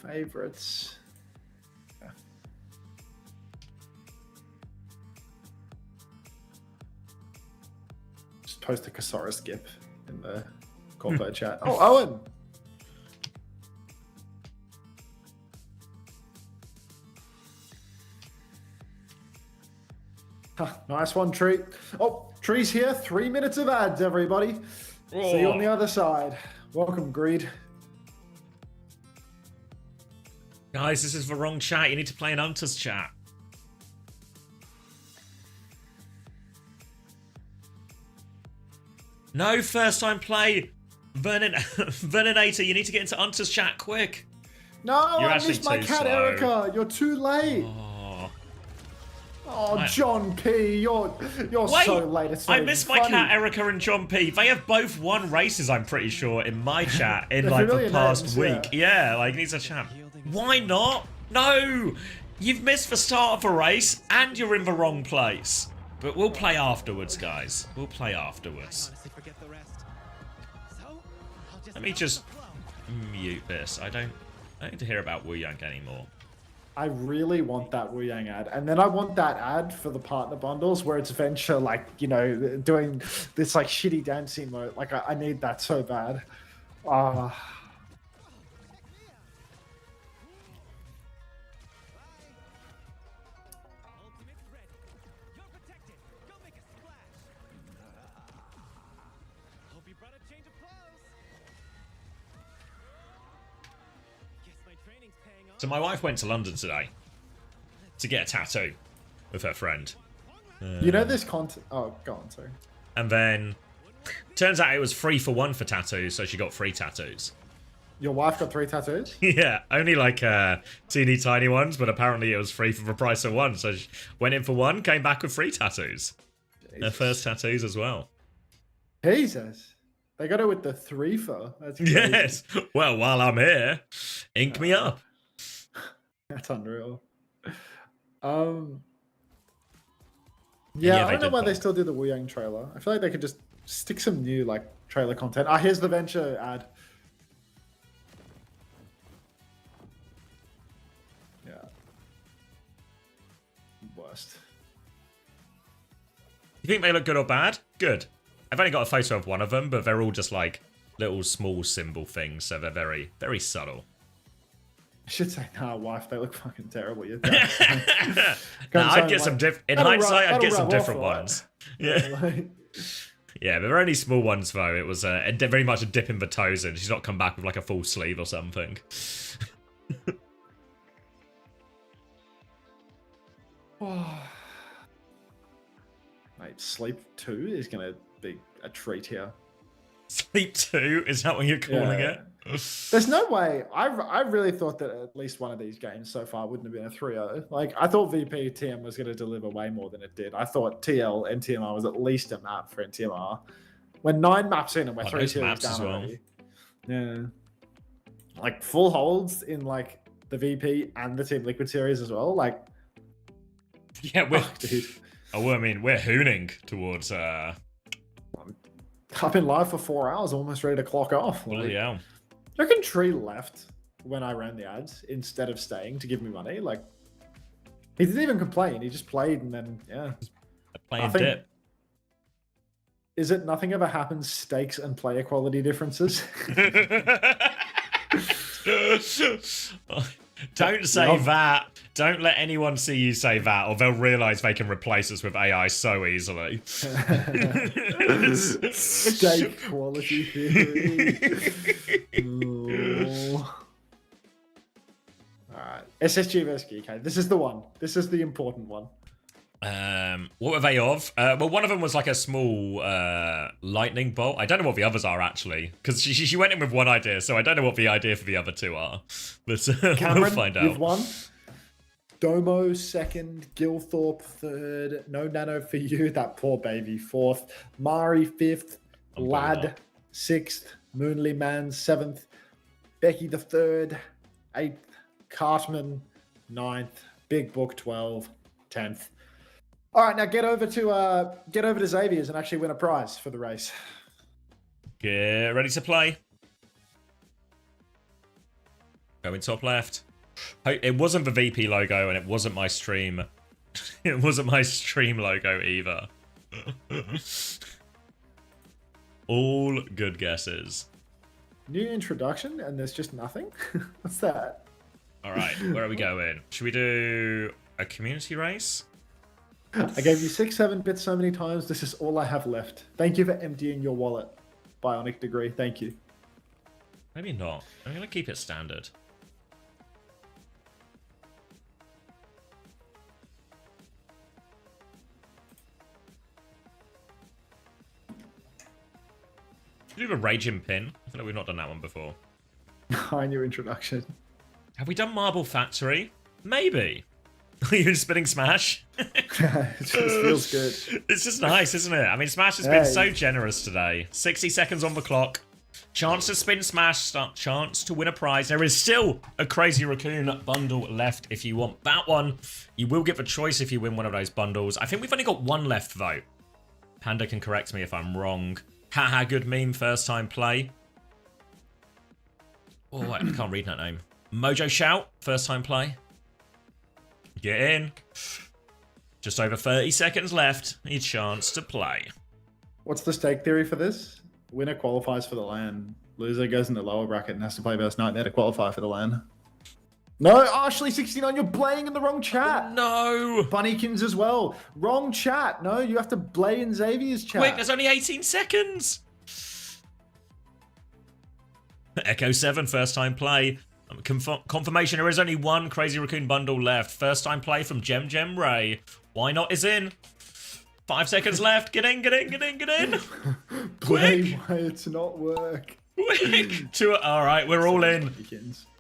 Favorites. Yeah. Just post a Casaurus GIF in the corporate chat. Oh, Owen! Nice one, Tree. Oh, Tree's here. 3 minutes of ads, everybody. Oh. See you on the other side. Welcome, Greed. Guys, this is the wrong chat. You need to play in Hunter's chat. No first time play. Verninator, you need to get into Hunter's chat quick. No, I missed my cat, slow. Erica. You're too late. Oh, John P, you're so late. It's I miss my cat Erica and John P. They have both won races, I'm pretty sure, in my chat in like the past week. Yeah, like he's a champ. Why not? No, you've missed the start of a race and you're in the wrong place. But we'll play afterwards, guys. We'll play afterwards. Let me just mute this. I don't need to hear about Wu Yang anymore. I really want that Wu Yang ad. And then I want that ad for the partner bundles where it's Venture, like, you know, doing this like shitty dancing mode. Like, I need that so bad. Yes, my training's paying off. So my wife went to London today to get a tattoo with her friend. You know this content. Oh, go on, sorry. And then turns out it was 3 for 1 for tattoos, so she got 3 tattoos. Your wife got 3 tattoos? Yeah, only like teeny tiny ones, but apparently it was 3 for the price of 1. So she went in for 1, came back with 3 tattoos. Jesus. Her first tattoos as well. Jesus. They got it with the 3 for. That's crazy. Yes. Well, while I'm here, ink me up. That's unreal. Yeah, I don't know why they still do the Wu Yang trailer. I feel like they could just stick some new like trailer content. Ah, here's the Venture ad. Yeah. Worst. You think they look good or bad? Good. I've only got a photo of one of them, but they're all just like little small symbol things, so they're very, very subtle. I should say, nah, wife, they look fucking terrible. You're nah, I'd get some in hindsight, I'd get some different ones. Yeah. Yeah, but they're only small ones though. It was very much a dip in the toes in. She's not come back with like a full sleeve or something. Mate, Sleep 2 is going to be a treat here. Sleep 2? Is that what you're calling it? There's no way. I really thought that at least one of these games so far wouldn't have been a 3-0. Like, I thought VP TM was going to deliver way more than it did. I thought TL and TMR was at least a map for NTMR. When 9 maps in and we're 3 series down already. Yeah. Like, full holds in, like, the VP and the Team Liquid series as well. Like, yeah, we're... dude. Oh, I mean, we're hooning towards... I've been live for 4 hours, almost ready to clock off. Well, yeah. I reckon Tree left when I ran the ads instead of staying to give me money. Like, he didn't even complain. He just played and then, yeah. Playing dip. Is it nothing ever happens, stakes and player quality differences? Don't say that. Don't let anyone see you say that, or they'll realise they can replace us with AI so easily. Stake quality theory. Alright. SSG vs GK. This is the one. This is the important one. What were they of? Well, one of them was like a small lightning bolt. I don't know what the others are actually, because she went in with one idea, so I don't know what the idea for the other 2 are. But Cameron, we'll find out. You've won. Domo 2nd, Gilthorpe 3rd, no nano for you, that poor baby 4th, Mari 5th, Lad 6th, Moonly Man 7th, Becky the 3rd, 8th, Cartman 9th, Big Book 12, 10th. All right, now get over to Xavier's and actually win a prize for the race. Get ready to play. Going top left. It wasn't the VP logo, and it wasn't my stream. It wasn't my stream logo either. All good guesses. New introduction, and there's just nothing? What's that? All right, where are we going? Should we do a community race? I gave you 6-7 bits so many times. This is all I have left. Thank you for emptying your wallet. Bionic Degree. Thank you. Maybe not. I'm going to keep it standard. Should we do a Raging Pin? I feel like we've not done that one before. Hi, new introduction. Have we done Marble Factory? Maybe. Are you spinning Smash? It just feels good. It's just nice, isn't it? I mean, Smash has been so generous today. 60 seconds on the clock. Chance to spin Smash, chance to win a prize. There is still a Crazy Raccoon bundle left if you want that one. You will get the choice if you win one of those bundles. I think we've only got one left, though. Panda can correct me if I'm wrong. Haha, good meme, first time play. Oh, wait, I can't read that name. Mojo Shout, first time play. Get in. Just over 30 seconds left. Need chance to play. What's the stake theory for this? Winner qualifies for the LAN. Loser goes in the lower bracket and has to play versus Nightmare to qualify for the LAN. No, Ashley69, you're playing in the wrong chat. No. Bunnykins as well. Wrong chat. No, you have to play in Xavier's chat. Quick, there's only 18 seconds. Echo 7, first time play. Confirmation, there is only one Crazy Raccoon bundle left. First time play from Gem Ray. Why not is in. 5 seconds left. Get in. Play why it's not work. All right, we're all in.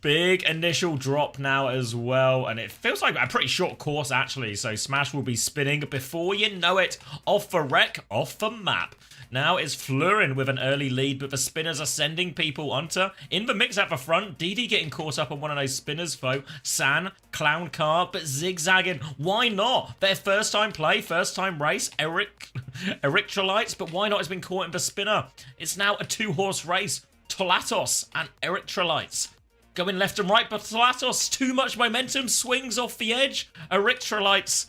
Big initial drop now as well, and it feels like a pretty short course actually, so Smash will be spinning before you know it. Off for wreck, off for map. Now it's Flurin with an early lead, but the spinners are sending people onto. In the mix at the front, DD getting caught up on one of those spinners, though. San, Clown Car, but zigzagging. Why not? Their first time play, first time race. Erythrolites, but why not? Has been caught in the spinner. It's now a 2-horse race. Tolatos and Erythrolites. Going left and right, but Tolatos, too much momentum, swings off the edge. Erythrolites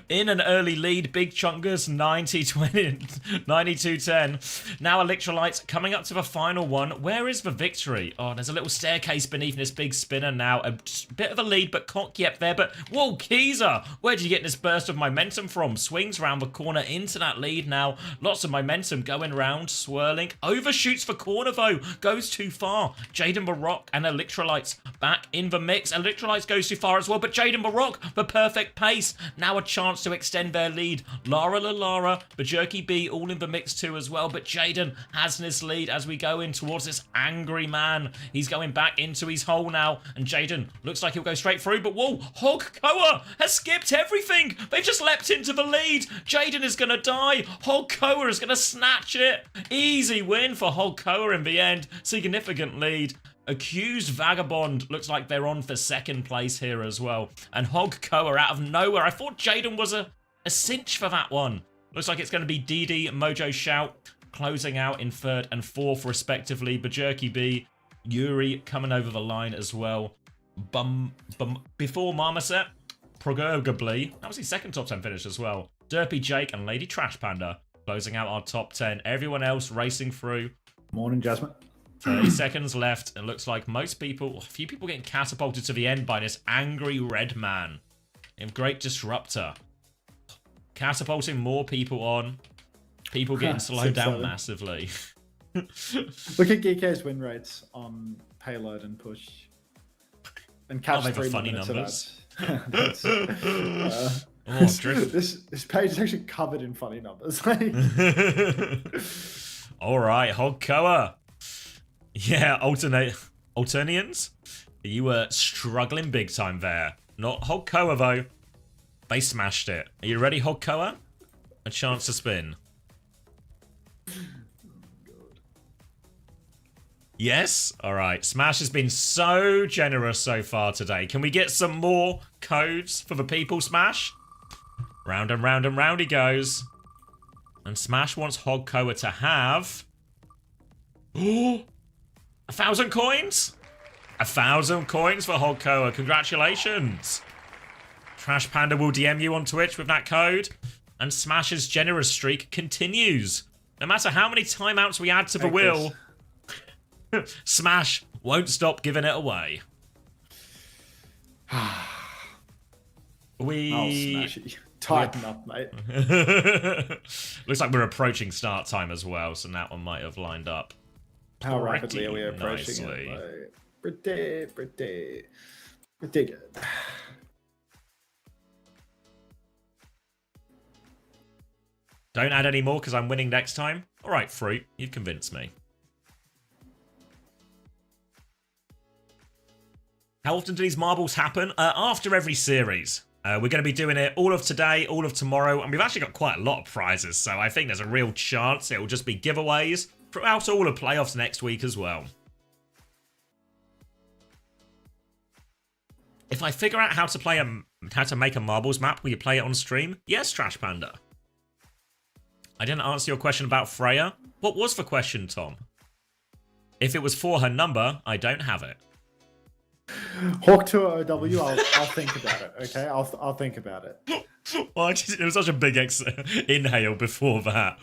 in an early lead, big chunkers, 90-20, 92-10. Now Electrolytes coming up to the final one. Where is the victory? Oh, there's a little staircase beneath this big spinner now. A bit of a lead, but can't get there. But, whoa, Keezer! Where did you get this burst of momentum from? Swings around the corner into that lead now. Lots of momentum going round, swirling. Overshoots for corner, though. Goes too far. Jaden Baroque and Electrolytes back in the mix. Electrolytes goes too far as well, but Jaden Baroque, the perfect pace. Now a chance to extend their lead. Lara, Bajerky B all in the mix too as well, but Jaden has this lead as we go in towards this angry man. He's going back into his hole now, and Jaden looks like he'll go straight through, but whoa, Hog Koa has skipped everything. They've just leapt into the lead. Jaden is going to die. Hog Koa is going to snatch it. Easy win for Hog Koa in the end. Significant lead. Accused Vagabond looks like they're on for second place here as well. And Hog Koa out of nowhere. I thought Jaden was a cinch for that one. Looks like it's going to be DD, Mojo Shout closing out in third and fourth respectively. Bajerky B, Yuri coming over the line as well. Before Marmoset, Progurgably, that was his second top 10 finish as well. Derpy Jake and Lady Trash Panda closing out our top 10. Everyone else racing through. Morning, Jasmine. 30 seconds left. It looks like a few people getting catapulted to the end by this angry red man. In Great Disruptor. Catapulting more people on. People getting slowed down massively. Look at GK's win rates on payload and push. And catch 3 funny numbers. This page is actually covered in funny numbers. Alright, Hog Koa. Yeah, Alternians, you were struggling big time there. Not Hog Koa, though. They smashed it. Are you ready, Hog Koa? A chance to spin. Yes? Alright. Smash has been so generous so far today. Can we get some more codes for the people, Smash? Round and round and round he goes. And Smash wants Hog Koa to have... Oh! 1,000 coins? 1,000 coins for Hog Koa. Congratulations. Trash Panda will DM you on Twitch with that code. And Smash's generous streak continues. No matter how many timeouts we add to the wheel, Smash won't stop giving it away. Tighten up, mate. Looks like we're approaching start time as well, so that one might have lined up. How rapidly are we approaching it? Pretty good. Don't add any more because I'm winning next time. All right, Fruit, you've convinced me. How often do these marbles happen? After every series. We're going to be doing it all of today, all of tomorrow, and we've actually got quite a lot of prizes, so I think there's a real chance it will just be giveaways throughout all of playoffs next week as well. If I figure out how to make a marbles map, will you play it on stream? Yes, Trash Panda. I didn't answer your question about Freya. What was the question, Tom? If it was for her number, I don't have it. Hawk to OW, I'll think about it, okay? I'll think about it. Well, it was such a big inhale before that.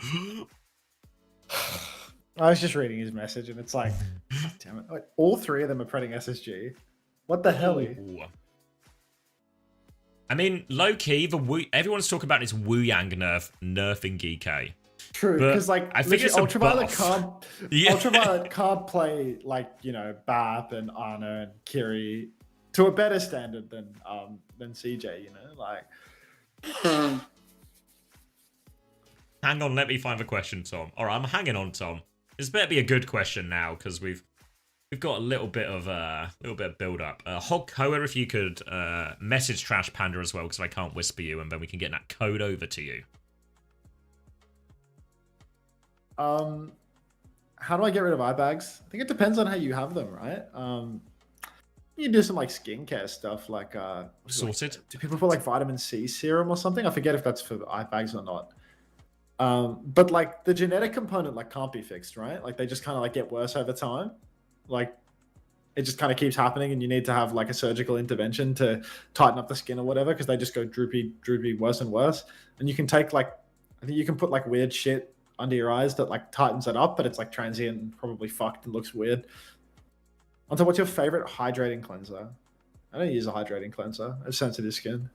I was just reading his message and it's like, God damn it. All 3 of them are printing SSG. What the hell? I mean, low-key, everyone's talking about this Wu Yang nerfing GK. True, But because like I think it's a Ultraviolet buff. can't Yeah. Ultraviolet can't play like, you know, Bap and Ana and Kiri to a better standard than CJ, you know, like. Hang on, let me find the question, Tom. All right, I'm hanging on, Tom. This better be a good question now because we've got a little bit of build up. Hog Koa, if you could message Trash Panda as well because I can't whisper you, and then we can get that code over to you. How do I get rid of eye bags? I think it depends on how you have them, right? You can do some like skincare stuff, like Sorted. Like, do people put like vitamin C serum or something? I forget if that's for eye bags or not. But like the genetic component like can't be fixed, right? Like they just kind of like get worse over time. Like it just kind of keeps happening, and you need to have like a surgical intervention to tighten up the skin or whatever, because they just go droopy worse and worse. And you can take like, I think you can put like weird shit under your eyes that like tightens it up, but it's like transient and probably fucked and looks weird. Onto what's your favorite hydrating cleanser? I don't use a hydrating cleanser. I have sensitive skin.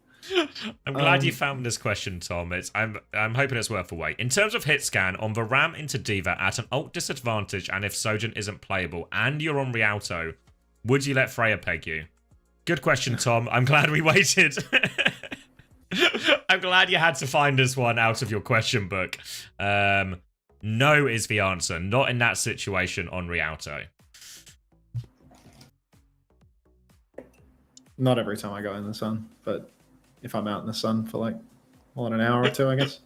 I'm glad you found this question, Tom. I'm hoping it's worth a wait. In terms of hit scan, on the Ram into D.Va at an ult disadvantage, and if Sojourn isn't playable and you're on Rialto, would you let Freya peg you? Good question, Tom. I'm glad we waited. I'm glad you had to find this one out of your question book. No is the answer. Not in that situation on Rialto. Not every time I go in the sun, but if I'm out in the sun for like more than an hour or two, I guess.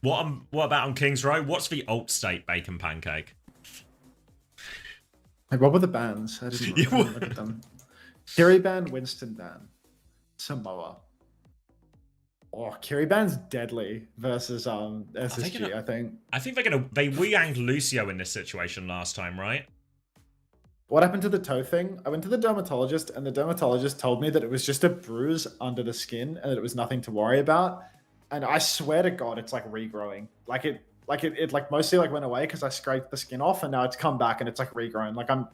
What about on King's Row? What's the alt state bacon pancake? Like, what were the bans? I didn't look at them. Kiri ban, Winston ban, Samoa. Oh, Kiri ban's deadly versus SSG, I think. I think they Wuyanged Lucio in this situation last time, right? What happened to the toe thing? I went to the dermatologist, and the dermatologist told me that it was just a bruise under the skin and that it was nothing to worry about. And I swear to God, it's like regrowing. It mostly like went away because I scraped the skin off, and now it's come back and it's like regrown. Like I'm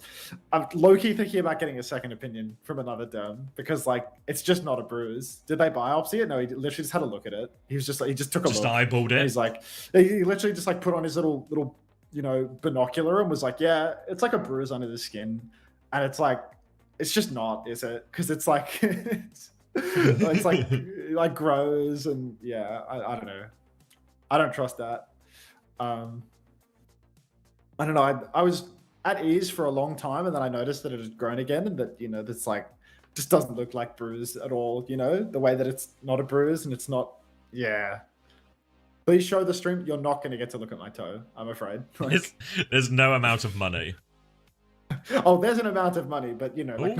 low-key thinking about getting a second opinion from another derm, because like it's just not a bruise. Did they biopsy it? No, he literally just had a look at it. He was just like, he just took a look. Just eyeballed it. He's like, he literally just like put on his little you know, binocular and was like, yeah, it's like a bruise under the skin. And it's like, it's just not, is it? Because it's like, it's like, it like grows, and yeah, I don't know. I don't trust that. I don't know. I was at ease for a long time, and then I noticed that it had grown again, and that, you know, that's like, just doesn't look like bruise at all, you know, the way that it's not a bruise and it's not, yeah. Please show the stream. You're not going to get to look at my toe, I'm afraid. Like, there's no amount of money. Oh, there's an amount of money, but you know. Like,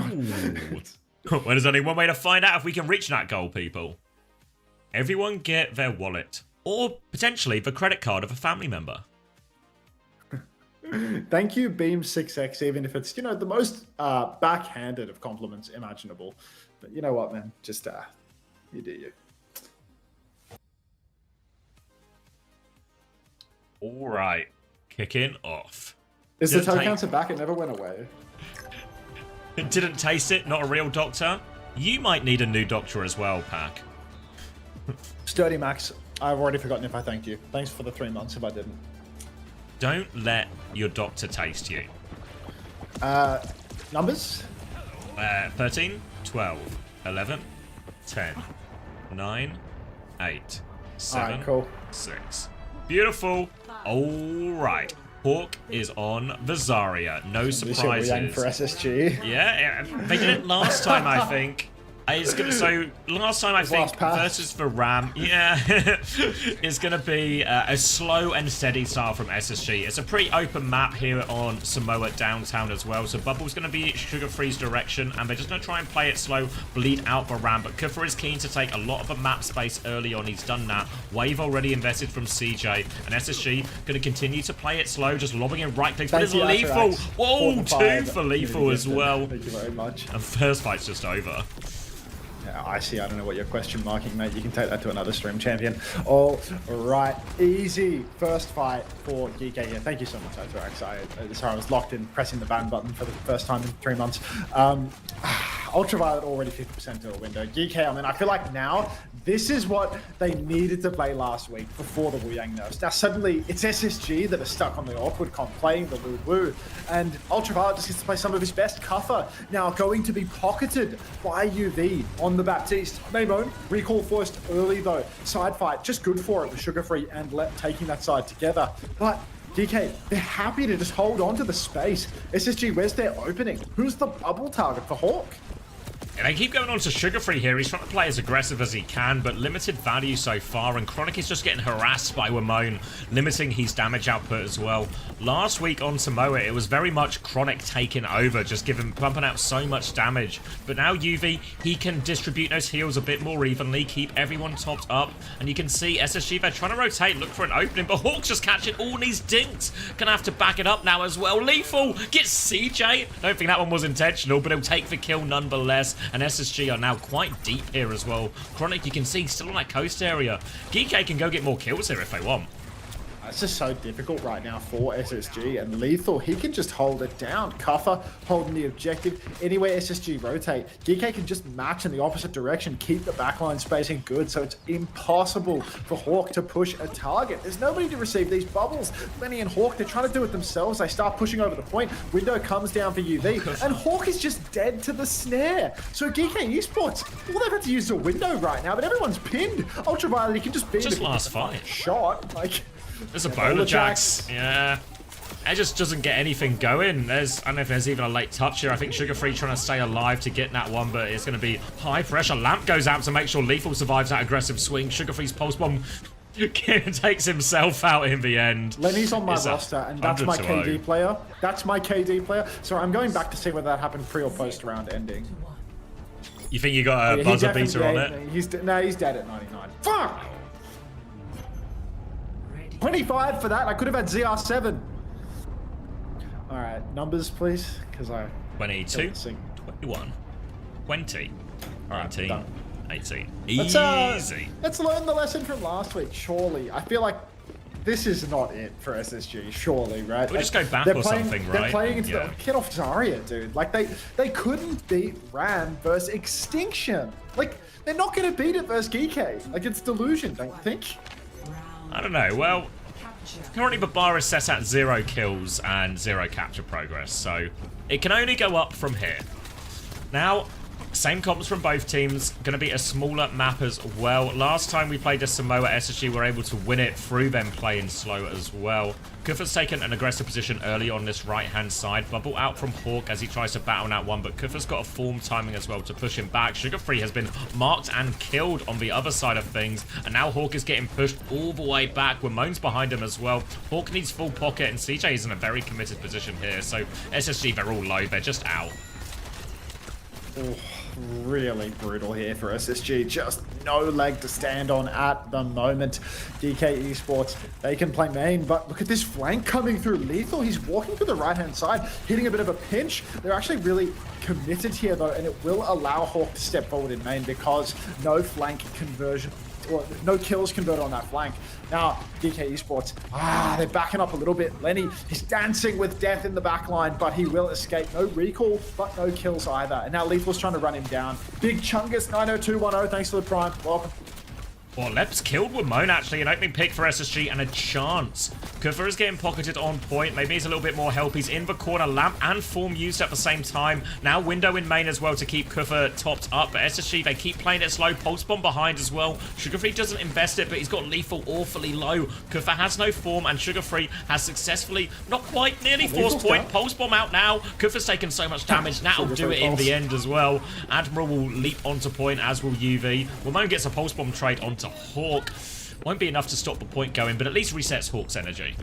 well, there's only one way to find out if we can reach that goal, people. Everyone get their wallet, or potentially the credit card of a family member. Thank you, Beam6X, even if it's, you know, the most backhanded of compliments imaginable. But you know what, man? Just, you do you. All right, kicking off. Is the toe counter back? It never went away. Didn't taste it, not a real doctor. You might need a new doctor as well, Pack. Sturdy Max, I've already forgotten if I thanked you. Thanks for the 3 months if I didn't. Don't let your doctor taste you. Numbers? 13, 12, 11, 10, 9, 8, 7, right, cool. 6. Beautiful. All right. Hawk is on the Zarya. No surprises. For SSG. Yeah, they did it last time, I think. So last time I think versus the Ram, yeah, is going to be a slow and steady start from SSG. It's a pretty open map here on Samoa downtown as well. So Bubble's going to be Sugar Free's direction, and they're just going to try and play it slow, bleed out the Ram. But Kufra is keen to take a lot of the map space early on. He's done that. Wave already invested from CJ, and SSG going to continue to play it slow, just lobbing in right clicks. But it's lethal. Whoa, 2 for lethal as well. Thank you very much. And first fight's just over. I see. I don't know what you're question marking, mate. You can take that to another stream, champion. All right. Easy first fight for GK here. Thank you so much, Iterax. Sorry, I was locked in pressing the ban button for the first time in 3 months. Ultraviolet already 50% to a window. GK, I mean, I feel like now this is what they needed to play last week before the Wu Yang nerfs. Now suddenly it's SSG that are stuck on the awkward comp playing the Wu Wu, and Ultraviolet just gets to play some of his best. Cuffer now going to be pocketed by UV on the Baptiste. Maymone, recall first early though. Side fight, just good for it with Sugar Free and taking that side together. But DK, they're happy to just hold on to the space. SSG, where's their opening? Who's the bubble target for Hawk? And they keep going on to Sugar Free here. He's trying to play as aggressive as he can, but limited value so far. And Chronic is just getting harassed by Wimone, limiting his damage output as well. Last week on Samoa, it was very much Chronic taking over, just pumping out so much damage. But now UV, he can distribute those heals a bit more evenly, keep everyone topped up. And you can see SSG, they're trying to rotate, look for an opening, but Hawk's just catching all these dinks. Gonna have to back it up now as well. Lethal gets CJ. Don't think that one was intentional, but he'll take the kill nonetheless. And SSG are now quite deep here as well. Chronic, you can see, still on that coast area. GK can go get more kills here if they want. It's just so difficult right now for SSG, and Lethal, he can just hold it down. Cuffer holding the objective. Anywhere SSG rotate, GK can just match in the opposite direction, keep the backline spacing good, so it's impossible for Hawk to push a target. There's nobody to receive these bubbles. Lenny and Hawk, they're trying to do it themselves. They start pushing over the point. Window comes down for UV, and Hawk is just dead to the snare. So GK Esports, all they've had to use is a window right now, but everyone's pinned. Ultraviolet, he can just beat just last fight. Shot, like... There's a Bowler Jacks. Yeah. It just doesn't get anything going. I don't know if there's even a late touch here. I think Sugar Free trying to stay alive to get that one, but it's going to be high pressure. Lamp goes out to make sure Lethal survives that aggressive swing. Sugar Free's pulse bomb takes himself out in the end. Lenny's on my roster, and that's my KD player. That's my KD player. So I'm going back to see whether that happened pre or post round ending. You think you got a buzzer beater on it? He's dead at 99. Fuck! 25 for that. I could have had ZR7. All right, numbers, please, because I... 22, 21, 20, all right, 19, done. 18. Easy. Let's learn the lesson from last week, surely. I feel like this is not it for SSG, surely, right? We'll just go back or something, right? They're playing into the... Get off Zarya, dude. Like, they couldn't beat Ram versus Extinction. Like, they're not going to beat it versus GK. Like, it's delusion, don't you think? I don't know. Well, currently Babar is set at 0 kills and 0 capture progress, so it can only go up from here. Now, same comps from both teams, going to be a smaller map as well. Last time we played a Samoa, SSG were able to win it through them playing slow as well. Kuffer's taken an aggressive position early on this right-hand side. Bubble out from Hawk as he tries to battle that one, but Kuffer's got a form timing as well to push him back. Sugar Free has been marked and killed on the other side of things, and now Hawk is getting pushed all the way back. Ramone's behind him as well. Hawk needs full pocket, and CJ is in a very committed position here, so SSG, they're all low. They're just out. Oh, really brutal here for SSG. Just no leg to stand on at the moment. DK Esports, they can play main, but look at this flank coming through. Lethal, he's walking to the right-hand side, hitting a bit of a pinch. They're actually really committed here, though, and it will allow Hawk to step forward in main because no flank conversion, or no kills converted on that flank. Now, DK Esports, they're backing up a little bit. Lenny, he's dancing with death in the back line, but he will escape. No recall, but no kills either. And now Lethal's trying to run him down. Big Chungus, 90210, thanks for the prime. Welcome. Well, Lep's killed Wimone, actually. An opening pick for SSG and a chance. Kuffer is getting pocketed on point. Maybe he's a little bit more help. He's in the corner. Lamp and Form used at the same time. Now Window in main as well to keep Kuffer topped up. But SSG, they keep playing it slow. Pulse Bomb behind as well. Sugar Free doesn't invest it, but he's got Lethal awfully low. Kuffer has no form, and Sugar Free has successfully, not quite, nearly forced point. Pulse Bomb out now. Kuffer's taken so much damage. That'll do it in the end as well. Admiral will leap onto point, as will UV. Wimone gets a Pulse Bomb trade onto Hawk. Won't be enough to stop the point going, but at least resets Hawk's energy.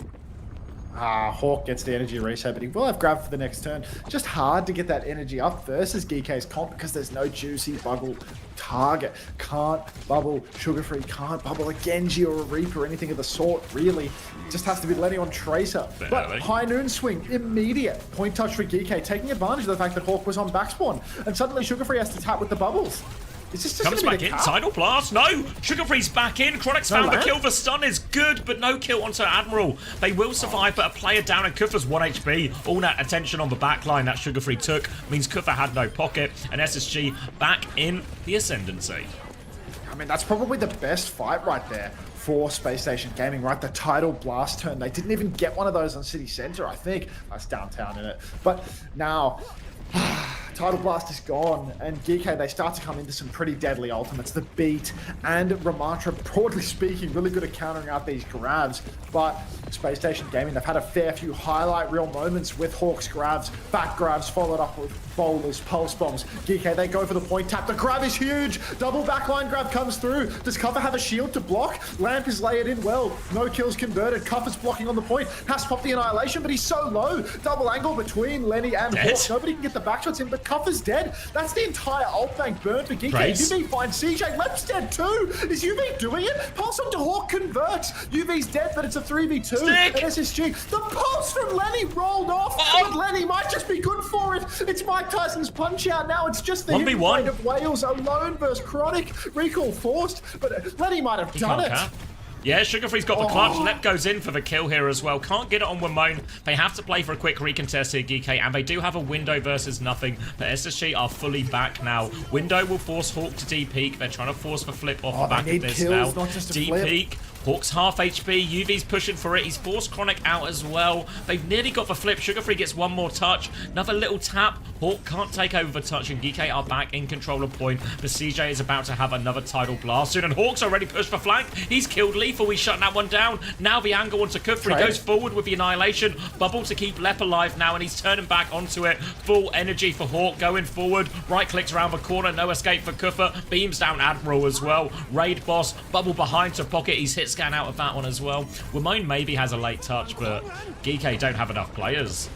Hawk gets the energy reset, but he will have grab for the next turn. Just hard to get that energy up versus GK's comp because there's no juicy bubble target. Can't bubble Sugar Free, can't bubble a Genji or a Reaper or anything of the sort, really. Just has to be Lenny on Tracer. But High Noon Swing, immediate. Point touch for GK, taking advantage of the fact that Hawk was on backspawn. And suddenly Sugar Free has to tap with the bubbles. Is this just Comes gonna be back the in, cap? Tidal Blast, no! Sugar Free's back in, Chronic's No found the land? kill, the stun is good, but no kill onto Admiral. They will survive, but a player down and Kufa's 1 HP. All that attention on the back line that Sugar Free took means Kufa had no pocket, and SSG back in the ascendancy. I mean, that's probably the best fight right there for Space Station Gaming, right? The Tidal Blast turn. They didn't even get one of those on City Center, I think. That's downtown, in it. But now, Tidal Blast is gone, and GK, they start to come into some pretty deadly ultimates. The Beat and Ramatra, broadly speaking, really good at countering out these grabs, but Space Station Gaming, they've had a fair few highlight reel moments with Hawk's grabs, back grabs, followed up with bowlers, pulse bombs. GK, they go for the point tap. The grab is huge. Double backline grab comes through. Does Cover have a shield to block? Lamp is layered in well. No kills converted. Cover's blocking on the point. Has to pop the Annihilation, but he's so low. Double angle between Lenny and Hawk. Nobody can get the back shots in, but Cover's dead. That's the entire ult bank burn for GK. UV finds CJ. Lep's dead too. Is UV doing it? Pulse onto Hawk converts. UV's dead, but it's a 3v2. And SSG. The pulse from Lenny rolled off, but Lenny might just be good for it. It's Mike Tyson's punch out now. It's just the hit rate of Wales alone versus Chronic. Recall forced, but Lenny might have done it. Yeah, Sugar Free's got the clutch. Lep goes in for the kill here as well. Can't get it on Wimone. They have to play for a quick recontest here, GK, and they do have a window versus nothing. But SSG are fully back now. Window will force Hawk to D-peak. They're trying to force the flip off the back of this now. D-peak. Hawk's half HP. UV's pushing for it. He's forced Chronic out as well. They've nearly got the flip. Sugar Free gets one more touch. Another little tap. Hawk can't take over the touch, and GK are back in control of point. The CJ is about to have another Tidal Blast soon, and Hawk's already pushed for flank. He's killed Lethal. He's shutting that one down. Now the angle onto Kufri. He goes forward with the Annihilation. Bubble to keep Lep alive now, and he's turning back onto it. Full energy for Hawk going forward. Right clicks around the corner. No escape for Kufa. Beams down Admiral as well. Raid Boss. Bubble behind to pocket. He's hit scan out of that one as well. Wimone maybe has a late touch, but GK don't have enough players.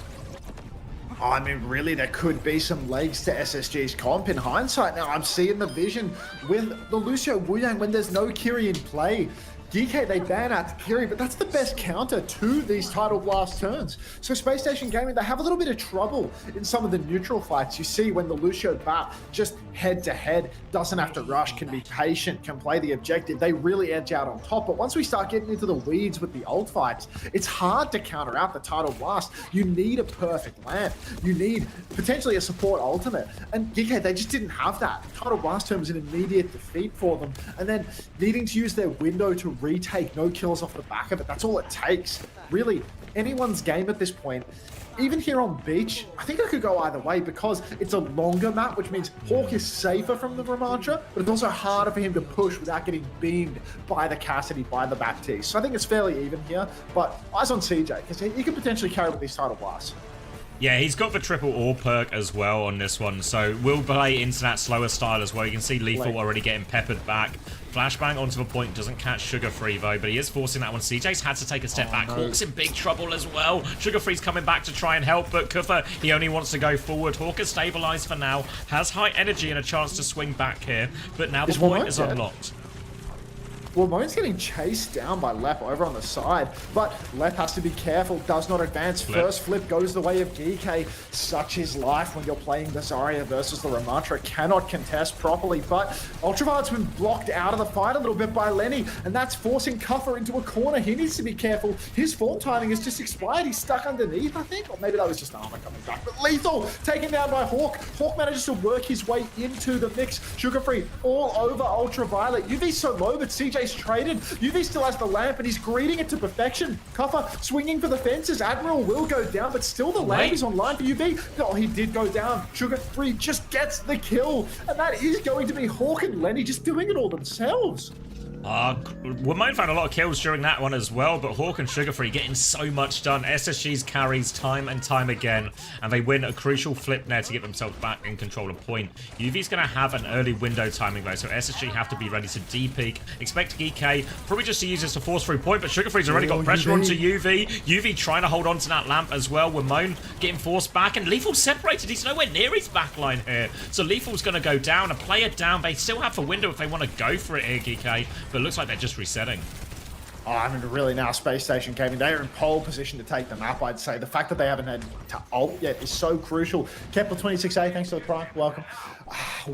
I mean, really, there could be some legs to SSG's comp in hindsight. Now, I'm seeing the vision with the Lucio Wuyang when there's no Kiri in play. GK, they ban out Kiri, but that's the best counter to these Tidal Blast turns. So Space Station Gaming, they have a little bit of trouble in some of the neutral fights. You see when the Lucio bat just head-to-head, doesn't have to rush, can be patient, can play the objective. They really edge out on top. But once we start getting into the weeds with the ult fights, it's hard to counter out the Tidal Blast. You need a perfect lamp. You need potentially a support ultimate. And GK, they just didn't have that. Tidal Blast turn was an immediate defeat for them. And then needing to use their window to retake no kills off the back of it. That's all it takes. Really, anyone's game at this point. Even here on Beach, I think it could go either way because it's a longer map, which means Hawk is safer from the Ramantra, but it's also harder for him to push without getting beamed by the Cassidy, by the Baptiste. So I think it's fairly even here, but eyes on CJ, because he can potentially carry with these Tidal Blasts. Yeah, he's got the triple ore perk as well on this one, so we'll play into that slower style as well. You can see Lethal already getting peppered back. Flashbang onto the point, doesn't catch Sugar Free though, but he is forcing that one. CJ's had to take a step back. Hawk's in big trouble as well. Sugar Free's coming back to try and help, but Kufa, he only wants to go forward. Hawk is stabilized for now, has high energy and a chance to swing back here, but now the point is unlocked. Well, Moan's getting chased down by Lep over on the side, but Lep has to be careful, does not advance. First flip goes the way of GK. Such is life when you're playing the Zarya versus the Ramantra. Cannot contest properly, but Ultraviolet's been blocked out of the fight a little bit by Lenny, and that's forcing Cuffer into a corner. He needs to be careful. His fall timing has just expired. He's stuck underneath, I think, or maybe that was just armor coming back. But Lethal taken down by Hawk. Hawk manages to work his way into the mix. Sugar Free all over Ultraviolet. UV's so low, but CJ's traded. UV still has the lamp and he's greeting it to perfection. Cuffer swinging for the fences. Admiral will go down, but still the lamp is online for UV. Oh, he did go down. Sugar Free just gets the kill. And that is going to be Hawk and Lenny just doing it all themselves. Wimone found a lot of kills during that one as well, but Hawk and Sugar Free getting so much done. SSG's carries time and time again, and they win a crucial flip there to get themselves back in control of point. UV's going to have an early window timing though, so SSG have to be ready to D-peak. Expect GK probably just to use this to force through point, but Sugar Free's already got pressure onto UV. UV trying to hold on to that lamp as well. Wimone getting forced back, and Lethal's separated. He's nowhere near his backline here, so Lethal's going to go down. A player down. They still have the window if they want to go for it here, GK. But it looks like they're just resetting. Oh, I mean, really now, Space Station Gaming, they are in pole position to take the map, I'd say. The fact that they haven't had to ult yet is so crucial. Kepler26A, thanks for the prime. Welcome.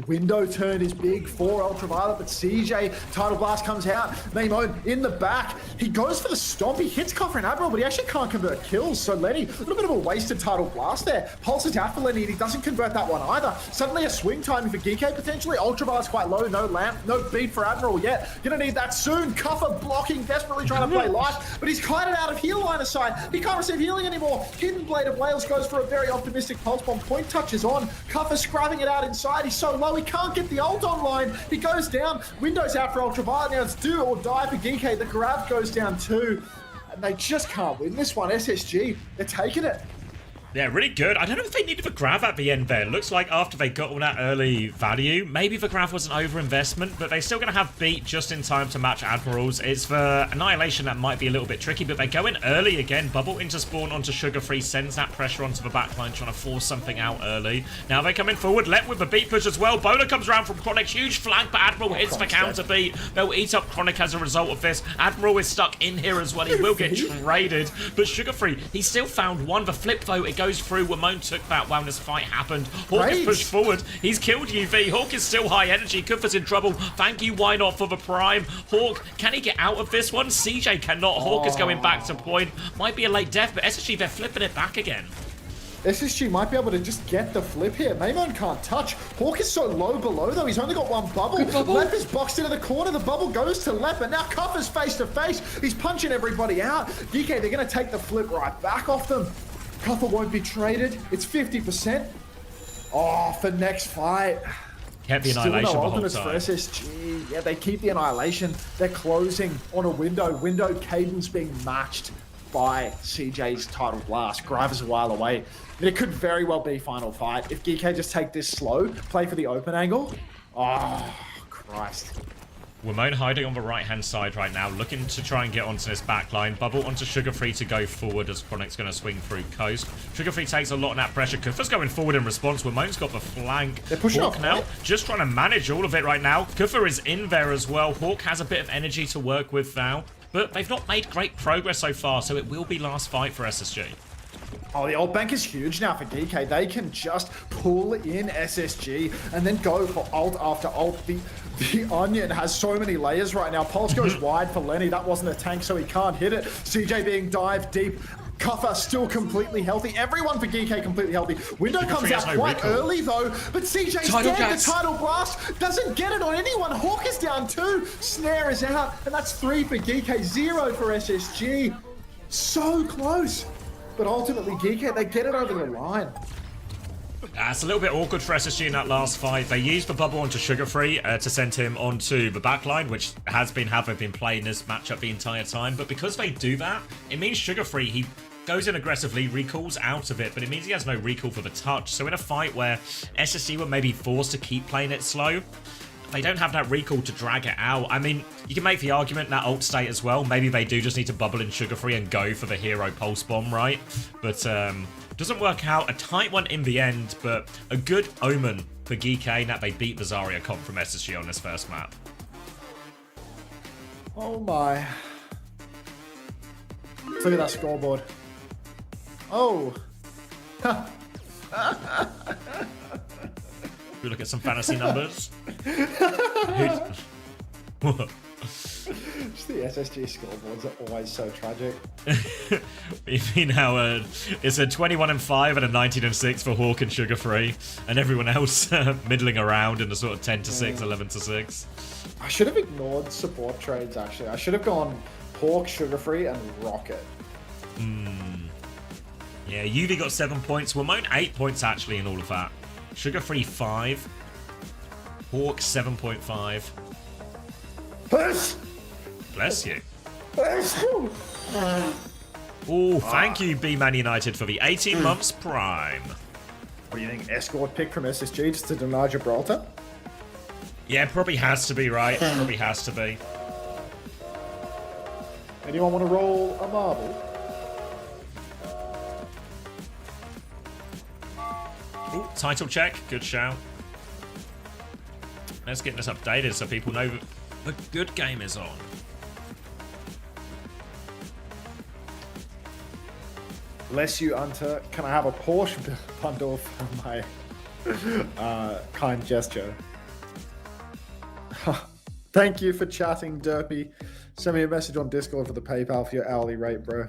Window turn is big for Ultraviolet, but CJ, Tidal Blast comes out. Maimone in the back. He goes for the stomp. He hits Coffer and Admiral, but he actually can't convert kills. So Lenny, a little bit of a wasted Tidal Blast there. Pulse is out for Lenny, and he doesn't convert that one either. Suddenly a swing timing for Geeko potentially. Ultraviolet's quite low, no lamp, no beat for Admiral yet. Gonna need that soon. Coffer blocking, desperately trying to play life, but he's kind of out of heal line of sight. He can't receive healing anymore. Hidden Blade of Wales goes for a very optimistic pulse bomb. Point touches on. Coffer scrubbing it out inside. He's so low, he can't get the ult online. He goes down. Windows out for Ultraviolet. Now it's do or die for Geeko. The grab goes down too. And they just can't win this one. SSG, they're taking it. Yeah, really good. I don't know if they needed a grab at the end there. Looks like after they got all that early value, maybe the grab was an over-investment, but they're still going to have beat just in time to match Admirals. It's for Annihilation that might be a little bit tricky, but they go in early again. Bubble into spawn onto Sugar Free, sends that pressure onto the backline, trying to force something out early. Now they come in forward, Let with the beat push as well. Bola comes around from Chronic, huge flank, but Admiral hits the counter beat. They'll eat up Chronic as a result of this. Admiral is stuck in here as well. He will get traded, but Sugar Free, he still found one. The flip though, it goes through. Wamone took that while this fight happened. Hawk is pushed forward. He's killed UV. Hawk is still high energy. Kufa's in trouble. Thank you, why not, for the prime. Hawk, can he get out of this one? CJ cannot. Hawk is going back to point. Might be a late death, but SSG, they're flipping it back again. SSG might be able to just get the flip here. Maimone can't touch. Hawk is so low below, though. He's only got one bubble. Lep is boxed into the corner. The bubble goes to Lep, and now Coffer's face to face. He's punching everybody out. DK, they're going to take the flip right back off them. Coffer won't be traded. It's 50%. Oh, for next fight. Kept the Annihilation Still no the whole ultimates time. for SSG. Yeah, they keep the Annihilation. They're closing on a window. Window cadence being matched by CJ's Tidal Blast. Griver's a while away. But it could very well be final fight. If GK just take this slow, play for the open angle. Oh, Christ. Wamone hiding on the right-hand side right now, looking to try and get onto this backline. Bubble onto Sugar Free to go forward as Chronic's going to swing through coast. Sugar Free takes a lot of that pressure. Kufa's going forward in response. Wamone's got the flank. They're pushing Hawk off now, right? just trying to manage all of it right now. Kufa is in there as well. Hawk has a bit of energy to work with now, but they've not made great progress so far, so it will be last fight for SSG. Oh, the ult bank is huge now for DK. They can just pull in SSG and then go for ult after ult. The Onion has so many layers right now. Pulse goes wide for Lenny. That wasn't a tank, so he can't hit it. CJ being dived deep. Cuffer still completely healthy. Everyone for GK completely healthy. Window comes out quite early though, but CJ's dead. The Tidal Blast doesn't get it on anyone. Hawk is down 2. Snare is out, and that's 3 for GK, 0 for SSG. So close. But ultimately, GK, they get it over the line. It's a little bit awkward for SSG in that last fight. They used the bubble onto Sugar Free to send him onto the backline, which has been how they've been playing this matchup the entire time. But because they do that, it means Sugar Free, he goes in aggressively, recalls out of it, but it means he has no recall for the touch. So in a fight where SSG were maybe forced to keep playing it slow, they don't have that recall to drag it out. I mean, you can make the argument that ult state as well. Maybe they do just need to bubble in Sugar Free and go for the hero pulse bomb, right? But doesn't work out. A tight one in the end, but a good omen for GK that they beat the Zarya comp from SSG on this first map. Oh my. Look at that scoreboard. Oh. We look at some fantasy numbers. Just the SSG scoreboards are always so tragic. You mean how it's a 21-5 and a 19-6 for Hawk and Sugar Free, and everyone else middling around in the sort of 10-6, 11-6. I should have ignored support trades actually. I should have gone Hawk, Sugar Free, and Rocket. Yeah, UV got 7 points. Wamone 8 points actually in all of that. Sugar Free 5. Hawk 7.5. Bless you. Oh, thank you, B-Man United, for the 18 months prime. What do you think? Escort pick from SSG just to deny Gibraltar? Yeah, probably has to be, right? Probably has to be. Anyone want to roll a marble? Ooh, title check. Good shout. Let's get this updated so people know the good game is on. Bless you, Unter. Can I have a Porsche bundle for my Kind gesture. Thank you for chatting, Derpy. Send me a message on Discord for the PayPal for your hourly rate, bro.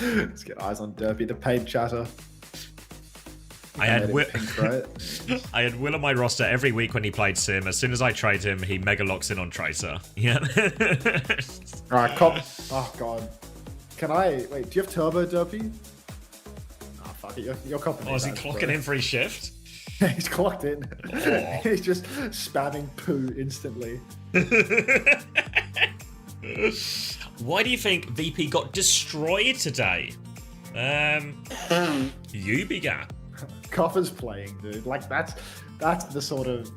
Let's get eyes on Derpy, the paid chatter. I had Will. Pink, right? I had Will on my roster every week when he played Sim. As soon as I trade him, he mega locks in on Tracer. Yeah. Alright, cop. Oh god. Can I wait? Do you have turbo, Derpy? Oh fuck it, you're copping. Oh, is he clocking in for his shift? He's clocked in. Oh. He's just spamming poo instantly. Why do you think VP got destroyed today? You began. Coffer's playing, dude. Like that's the sort of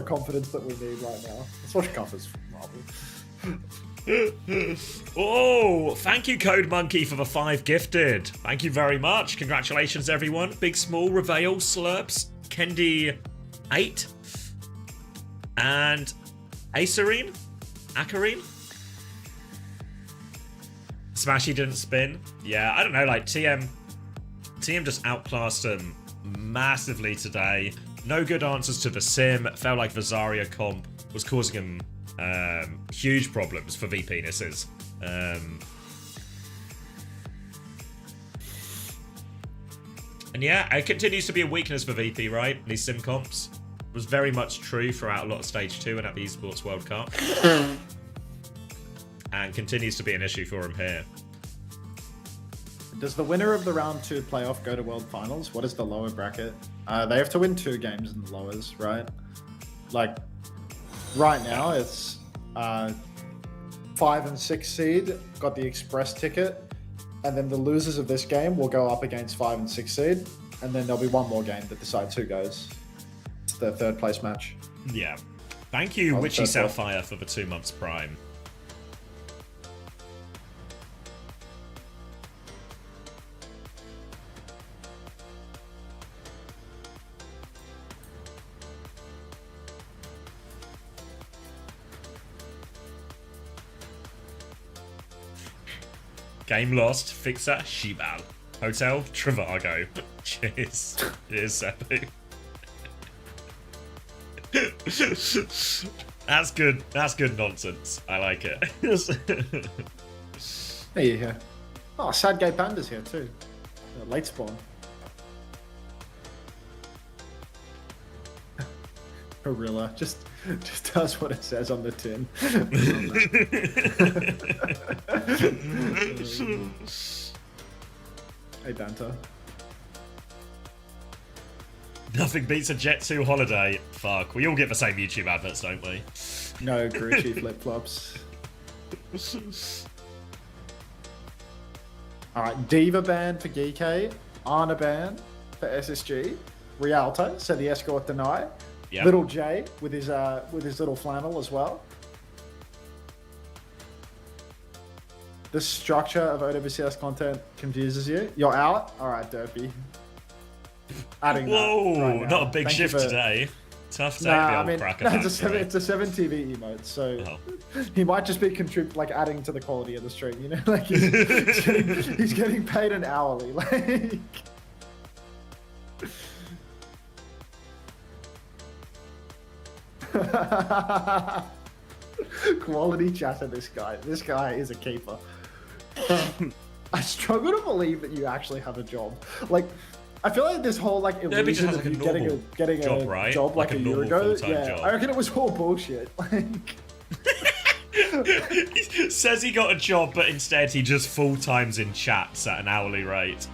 confidence that we need right now. That's what Coffer's marvel. Oh, thank you, Code Monkey, for the 5 gifted. Thank you very much. Congratulations, everyone. Big Small, Reveal, Slurps, Kendi 8, and Acerine? Acarine? Smashy didn't spin. Yeah, I don't know, like TM just outclassed him massively today. No good answers to the sim. It felt like the Zarya comp was causing him huge problems for V penises. And yeah, it continues to be a weakness for VP, right? These sim comps. It was very much true throughout a lot of Stage 2 and at the Esports World Cup. And continues to be an issue for him here. Does the winner of the round 2 playoff go to World Finals? What is the lower bracket? They have to win 2 games in the lowers, right? Like, right now it's 5 and 6 seed got the express ticket, and then the losers of this game will go up against 5 and 6 seed, and then there'll be one more game that decides who goes. It's the 3rd place match. Yeah. Thank you, Witchy Sapphire, for the 2 months Prime. Game lost. Fixer Shibal. Hotel Trivago. Cheers. Cheers, Seppu. That's good. That's good nonsense. I like it. Hey, yeah. Oh, Sad Gay Panda's here too. Late spawn. Gorilla just does what it says on the tin. Hey, Banter. Nothing beats a Jet 2 holiday. Fuck, we all get the same YouTube adverts, don't we? No Gucci flip-flops. Alright, Diva ban for GK, Arna ban for SSG, Rialto said the escort deny, yep. Little J with his little flannel as well. The structure of OWCS content confuses you. You're out? Alright, Derpy. Adding Whoa, that right now. Not a big shift today. Tough to take the old cracker. No, it's a 7 TV emote, so he might just be adding to the quality of the stream, you know? Like he's getting paid an hourly. Like quality chatter, this guy. This guy is a keeper. I struggle to believe that you actually have a job. Like, I feel like this whole illusion of you getting a job, right? Job like a year ago. Yeah, job. I reckon it was all bullshit. He says he got a job, but instead he just full times in chats at an hourly rate.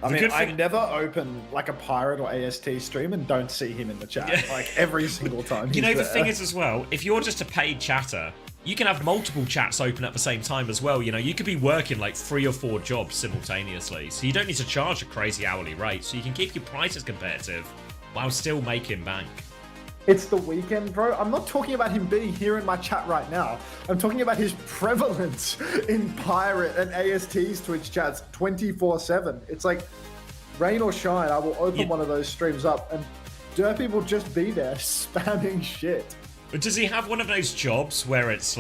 I mean, I never open a pirate or AST stream and don't see him in the chat every single time. You know, the thing is as well, if you're just a paid chatter, you can have multiple chats open at the same time as well. You know, you could be working 3 or 4 jobs simultaneously, so you don't need to charge a crazy hourly rate, so you can keep your prices competitive while still making bank. It's the weekend, bro. I'm not talking about him being here in my chat right now. I'm talking about his prevalence in pirate and AST's Twitch chats 24/7. It's like rain or shine, I will open one of those streams up and Derpy will just be there spamming shit. But does he have one of those jobs where it's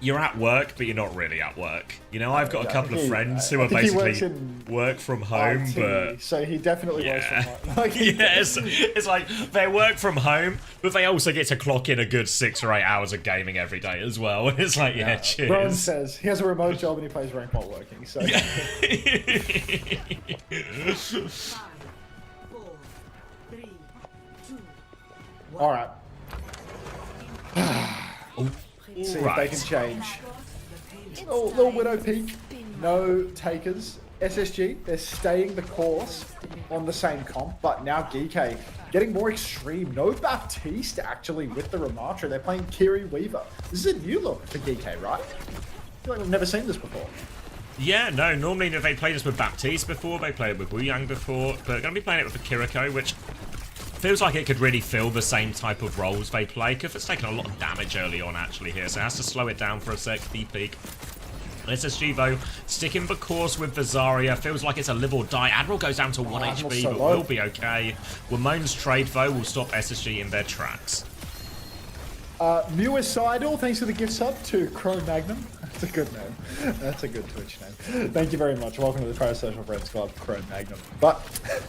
you're at work, but you're not really at work. You know, I've got a couple of friends who I are think he works basically in work from home, IT, but so he definitely works from home. Like, yes, it's like they work from home, but they also get to clock in a good 6 or 8 hours of gaming every day as well. It's like, yeah, cheers. Ron says he has a remote job and he plays rank while working. So. Yeah. 5, 4, 3, 2, 1. All right. See if they can change. Little Widow peak. No takers. SSG, they're staying the course on the same comp, but now GK getting more extreme. No Baptiste actually with the Ramatra. They're playing Kiri Weaver. This is a new look for GK, right? I feel like we've never seen this before. Yeah, no, normally they played this with Baptiste before, they played it with Wu Yang before, but they're going to be playing it with Kiriko, which feels like it could really fill the same type of roles they play. Kuffer's taken a lot of damage early on actually here, so it has to slow it down for a sec, D-peak. SSG though, sticking the course with the Zarya, feels like it's a live or die. Admiral goes down to 1 HP, but will be okay. Ramon's trade though will stop SSG in their tracks. Muicidal, thanks for the gift sub to Chrome Magnum. That's a good name. That's a good Twitch name. Thank you very much. Welcome to the Parasocial Friends Club, Chrome Magnum. But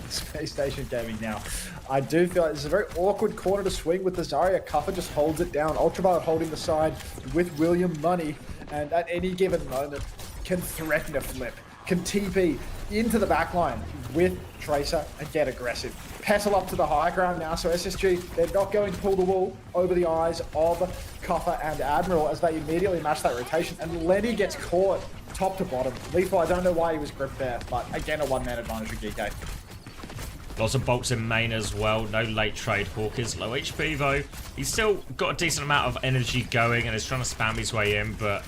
Space Station Gaming now. I do feel like this is a very awkward corner to swing with the Zarya. Kuffer just holds it down. Ultraviolet holding the side with William Money. And at any given moment, can threaten a flip. Can TP into the backline with Tracer and get aggressive. Petal up to the high ground now, so SSG, they're not going to pull the wool over the eyes of Kuffer and Admiral as they immediately match that rotation. And Lenny gets caught top to bottom. Lethal, I don't know why he was gripped there, but again, a one-man advantage for GK. Lots of bolts in main as well. No late trade. Hawk is low HP though. He's still got a decent amount of energy going and is trying to spam his way in, but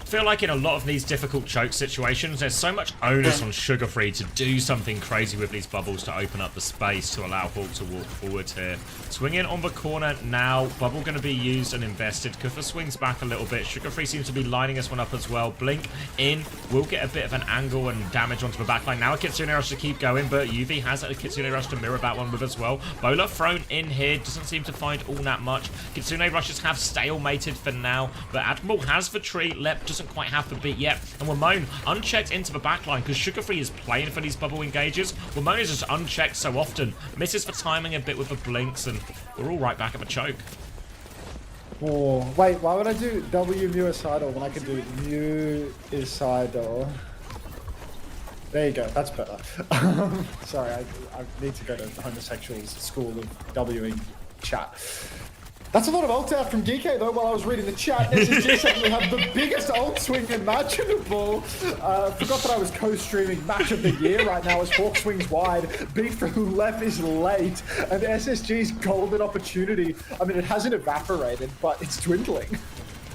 I feel like in a lot of these difficult choke situations, there's so much onus on Sugar Free to do something crazy with these bubbles to open up the space to allow Hawk to walk forward here. Swing in on the corner now. Bubble going to be used and invested. Kuffer swings back a little bit. Sugar Free seems to be lining this one up as well. Blink in. Will get a bit of an angle and damage onto the backline. Now a Kitsune Rush to keep going, but UV has a Kitsune Rush to mirror that one with as well. Bola thrown in here. Doesn't seem to find all that much. Kitsune Rushes have stalemated for now, but Admiral has the tree. Lep doesn't quite have the beat yet, and Ramon unchecked into the backline because Sugar Free is playing for these bubble engages. Ramon is just unchecked so often, misses for timing a bit with the blinks, and we're all right back at the choke. Oh, wait, why would I do W Muicidal when I could do Muicidal? There you go, that's better. Sorry, I need to go to homosexuals school of Wing chat. That's a lot of ult out from GK though while I was reading the chat. SSG suddenly have the biggest ult swing imaginable. Forgot that I was co-streaming match of the year right now as Hawk swings wide. Beat from left is late. And SSG's golden opportunity, I mean, it hasn't evaporated, but it's dwindling.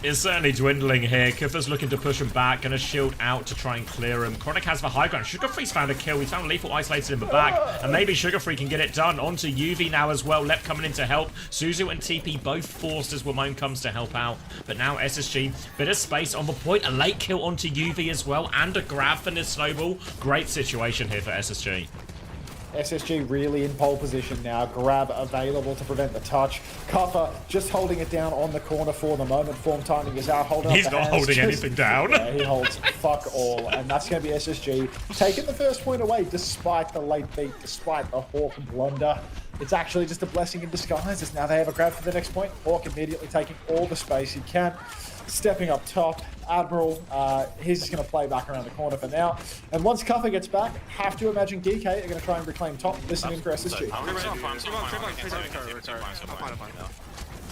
It's certainly dwindling here. Kuffer's looking to push him back, gonna shield out to try and clear him. Chronic has the high ground. Sugar Free's found a kill. We found Lethal isolated in the back, and maybe Sugar Free can get it done. Onto UV now as well. Lep coming in to help. Suzu and TP both forced as Ramon comes to help out. But now SSG, bit of space on the point. A late kill onto UV as well, and a grab for this snowball. Great situation here for SSG. SSG really in pole position now. Grab available to prevent the touch. Kuffer just holding it down on the corner for the moment. Form timing is out. Holding He's not holding anything down. Yeah, he holds fuck all. And that's going to be SSG taking the first point away despite the late beat, despite the Hawk blunder. It's actually just a blessing in disguise as now they have a grab for the next point. Hawk immediately taking all the space he can. Stepping up top, Admiral, he's just going to play back around the corner for now. And once Kuffer gets back, have to imagine GK are going to try and reclaim top. Listen in for SSG.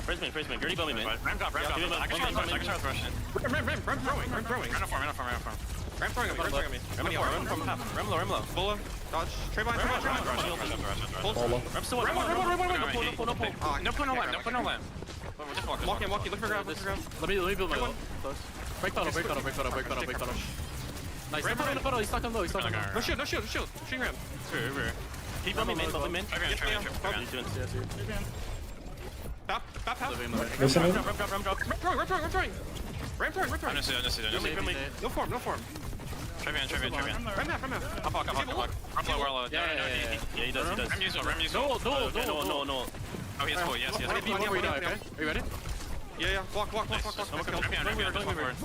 First man, dirty belly man. Ramp drop. I can start throwing. Ramp throwing. Ramp throwing me. Ram low. Bola. Dodge. Trade line. Ramp still one. No point on lamp. Walk in. Look for grab. Let me build my ult. Break tunnel. Nice. Ramp in the photo. He's stuck on low. No shield. Shooting ramp. Keep building main. Tap. Listening. Ramp throwing. No form. Travian. Ramp half. Up. Yeah, he does. Ram use. No. Oh, he has full. Yes. Are you ready? Yeah. Walk.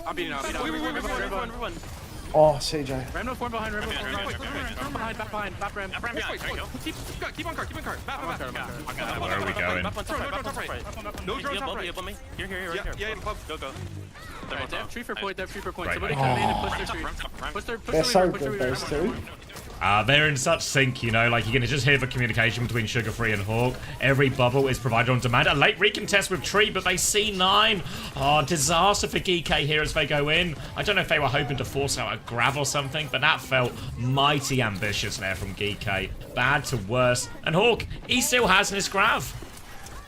I'm beating out. Everyone. Oh, CJ. Ram no form behind. Ram behind. Back behind. Back ram. Keep on cart. Back. Where are we going? No drone top right. Here. Yeah. Go. They have tree for point. Somebody come in and push their tree. Push their They're so good, those two. They're in such sync, you know, like you're going to just hear the communication between Sugar Free and Hawk. Every bubble is provided on demand. A late recontest with Tree, but they see 9. Oh, disaster for GK here as they go in. I don't know if they were hoping to force out a grab or something, but that felt mighty ambitious there from GK. Bad to worse. And Hawk, he still has his grab.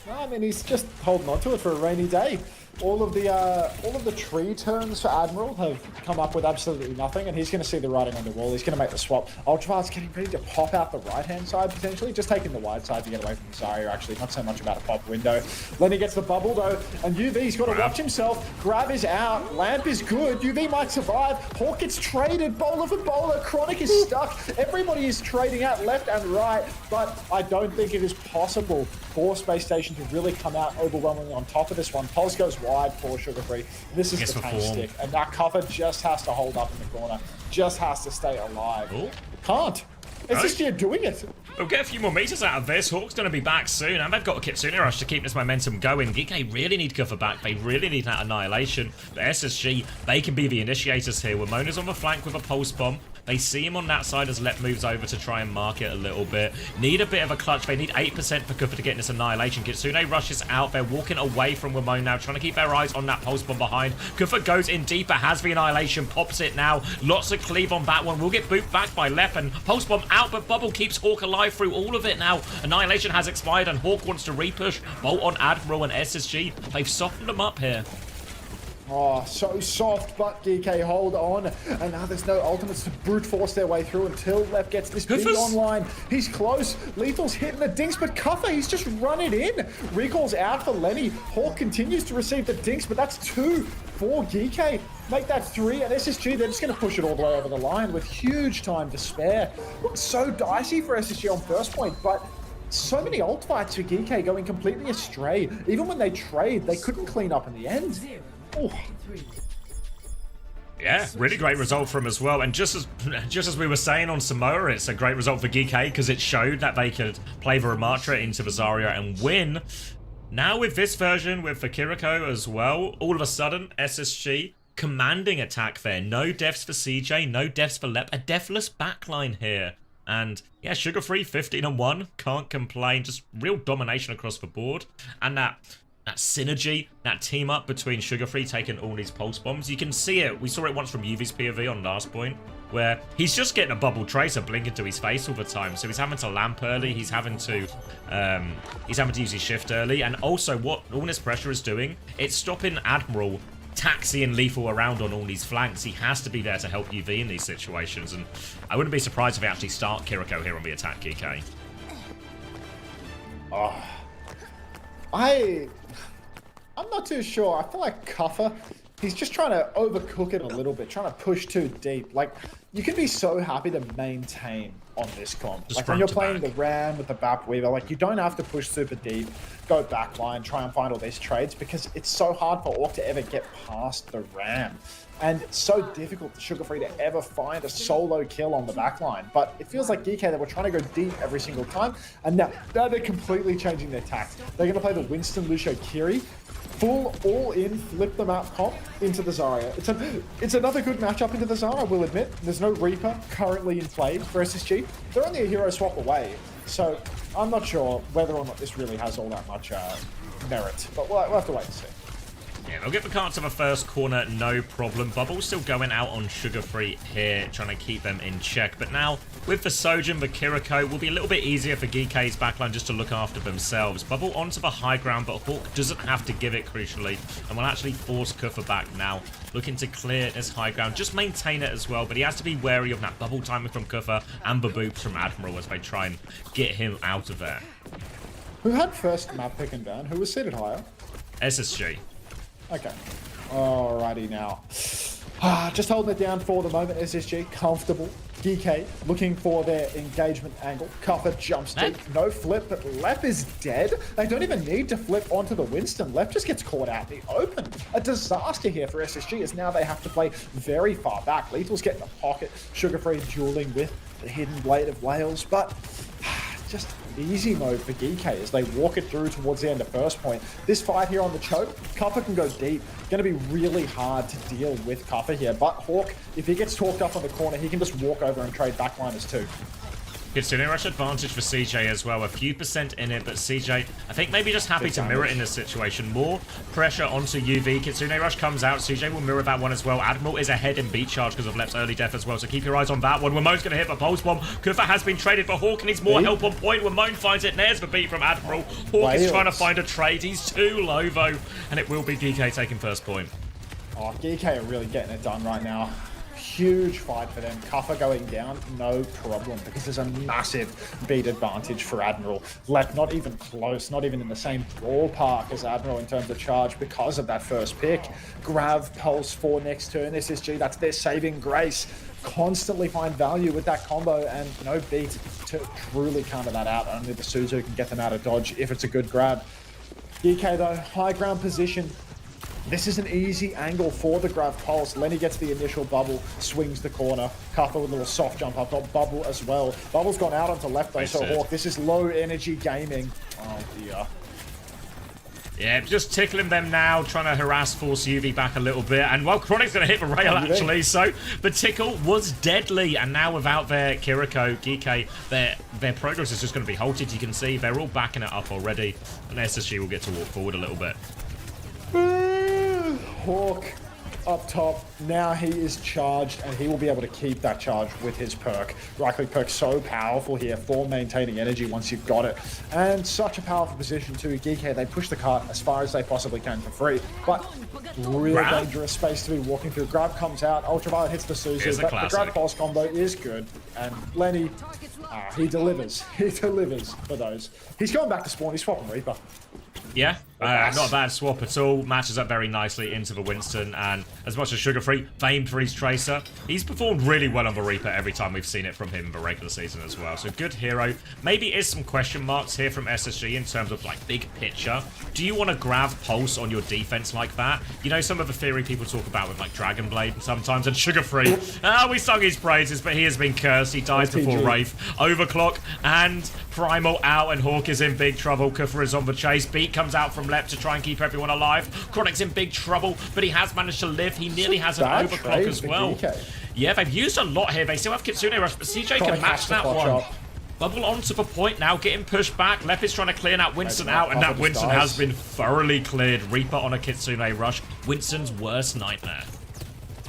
No, I mean, he's just holding on to it for a rainy day. All of the tree turns for Admiral have come up with absolutely nothing, and he's going to see the writing on the wall. He's going to make the swap. Ultramar's getting ready to pop out the right-hand side, potentially. Just taking the wide side to get away from Zarya, actually. Not so much about a pop window. Lenny gets the bubble, though, and UV's got to watch himself. Grab is out. Lamp is good. UV might survive. Hawk gets traded. Bowler for bowler. Chronic is stuck. Everybody is trading out left and right, but I don't think it is possible for Space Station to really come out overwhelmingly on top of this one. Pulse goes wide for Sugar Free. This is the tank stick, and that cover just has to hold up in the corner. Just has to stay alive. Ooh. Can't. It's just you're doing it. We'll get a few more meters out of this. Hawk's going to be back soon, and they've got a Kitsune Rush to keep this momentum going. GK really need cover back. They really need that Annihilation. But SSG, they can be the initiators here. Ramona's on the flank with a Pulse Bomb. They see him on that side as Lep moves over to try and mark it a little bit. Need a bit of a clutch. They need 8% for Kufa to get this Annihilation. Kitsune rushes out. They're walking away from Ramon now, trying to keep their eyes on that Pulse Bomb behind. Kufa goes in deeper, has the Annihilation, pops it now. Lots of cleave on that one. Will get booped back by Lep, and Pulse Bomb out, but Bubble keeps Hawk alive through all of it now. Annihilation has expired, and Hawk wants to repush. Bolt on Admiral and SSG. They've softened them up here. Oh, so soft, but DK hold on. And now there's no ultimates to brute force their way through until Lep gets this beat online. He's close. Lethal's hitting the dinks, but Cuffer, he's just run it in. Recall's out for Lenny. Hawk continues to receive the dinks, but that's 2 for GK. Make that 3, and SSG, they're just going to push it all the way over the line with huge time to spare. Looks so dicey for SSG on first point, but so many ult fights for GK going completely astray. Even when they trade, they couldn't clean up in the end. Oh. Yeah, really great result from as well. And just as we were saying on Samoa, it's a great result for GK because it showed that they could play the Ramatra into the Zarya and win. Now with this version, with the Kiriko as well, all of a sudden, SSG commanding attack there. No deaths for CJ, no deaths for Lep. A deathless backline here. And yeah, Sugar Free 15-1, can't complain. Just real domination across the board. And that synergy, that team up between Sugar Free taking all these pulse bombs. You can see it. We saw it once from UV's POV on last point, where he's just getting a bubble tracer blink into his face all the time. So he's having to lamp early. He's having to use his shift early. And also, what all this pressure is doing, it's stopping Admiral taxiing Lethal around on all these flanks. He has to be there to help UV in these situations. And I wouldn't be surprised if they actually start Kiriko here on the attack, GK. Oh. I'm not too sure. I feel like Cuffer, he's just trying to overcook it a little bit, trying to push too deep. Like, you can be so happy to maintain on this comp. Like, when you're playing the Ram with the Bap Weaver, like, you don't have to push super deep, go backline, try and find all these trades, because it's so hard for Orc to ever get past the Ram. And it's so difficult for Sugar Free to ever find a solo kill on the backline. But it feels like GK, they were trying to go deep every single time, and now they're completely changing their tack. They're going to play the Winston Lucio Kiri, full all-in, flip the map comp into the Zarya. It's another good matchup into the Zarya, I will admit. There's no Reaper currently in play for SSG. They're only a hero swap away, so I'm not sure whether or not this really has all that much merit. But we'll have to wait and see. Yeah, they'll get the cart to the first corner, no problem. Bubble still going out on Sugar Free here, trying to keep them in check. But now, with the Sojin, the Kiriko, will be a little bit easier for GK's backline just to look after themselves. Bubble onto the high ground, but Hawk doesn't have to give it, crucially, and will actually force Kufa back now. Looking to clear this high ground, just maintain it as well, but he has to be wary of that bubble timing from Kufa and the boops from Admiral as they try and get him out of there. Who had first map pick and ban? Who was seated higher? SSG. Okay. Alrighty now. Just holding it down for the moment, SSG. Comfortable. DK looking for their engagement angle. Cuffer jumps deep, no flip, but Lep is dead. They don't even need to flip onto the Winston. Lep just gets caught out in the open. A disaster here for SSG as now they have to play very far back. Lethal's getting a pocket, Sugar-Free dueling with the hidden Blade of Wales, but just easy mode for DK as they walk it through towards the end of first point. This fight here on the choke, Cuffer can go deep. Going to be really hard to deal with Cuffer here, but Hawk, if he gets talked up on the corner, he can just walk over and trade backliners too. Kitsune Rush advantage for CJ as well. A few percent in it, but CJ, I think maybe just happy to mirror it in this situation. More pressure onto UV. Kitsune Rush comes out. CJ will mirror that one as well. Admiral is ahead in beat charge because of Lep's early death as well, so keep your eyes on that one. Ramon's going to hit a pulse bomb. Kufa has been traded, but Hawk needs more help on point. Ramon finds it. There's the beat from Admiral. Hawk is trying to find a trade. He's too low, though, and it will be DK taking first point. Oh, DK are really getting it done right now. Huge fight for them. Cuffer going down, no problem, because there's a massive beat advantage for Admiral. Lep not even close, not even in the same ballpark as Admiral in terms of charge because of that first pick. Grav, Pulse for next turn. SSG, that's their saving grace. Constantly find value with that combo and no beat to truly counter that out. Only the Suzu can get them out of dodge if it's a good grab. DK though, high ground position. This is an easy angle for the Grav Pulse. Lenny gets the initial bubble, swings the corner. Cuffer with a little soft jump up, got Bubble as well. Bubble's gone out onto left though, so Hawk, this is low energy gaming. Oh dear. Yeah, just tickling them now, trying to harass Force UV back a little bit. And well, Chronic's going to hit the rail actually, so the tickle was deadly. And now without their Kiriko, DK, their progress is just going to be halted. You can see they're all backing it up already. And SSG will get to walk forward a little bit. Hawk up top. Now he is charged and he will be able to keep that charge with his perk. Right click perk so powerful here for maintaining energy once you've got it. And such a powerful position too. DK, they push the cart as far as they possibly can for free. But real dangerous space to be walking through. Grab comes out. Ultraviolet hits the Suzu. But the Grab Pulse combo is good. And Lenny, he delivers. He delivers for those. He's going back to spawn. He's swapping Reaper. Yeah, not a bad swap at all. Matches up very nicely into the Winston, and as much as Sugar-Free, famed for his Tracer, he's performed really well on the Reaper every time we've seen it from him in the regular season as well. So good hero. Maybe is some question marks here from SSG in terms of like big picture. Do you want to grab Pulse on your defense like that? You know some of the theory people talk about with like Dragon Blade sometimes, and Sugar-Free. We sung his praises, but he has been cursed. He dies before Wraith. Overclock and Primal out, and Hawk is in big trouble. Kufa is on the chase. Beat comes out from Lep to try and keep everyone alive. Chronic's in big trouble, but he has managed to live. He nearly has an overclock as well. Yeah, they've used a lot here. They still have Kitsune Rush, but CJ can match that one. Bubble onto the point now, getting pushed back. Lep is trying to clear that Winston out, and that Winston has been thoroughly cleared. Reaper on a Kitsune Rush. Winston's worst nightmare.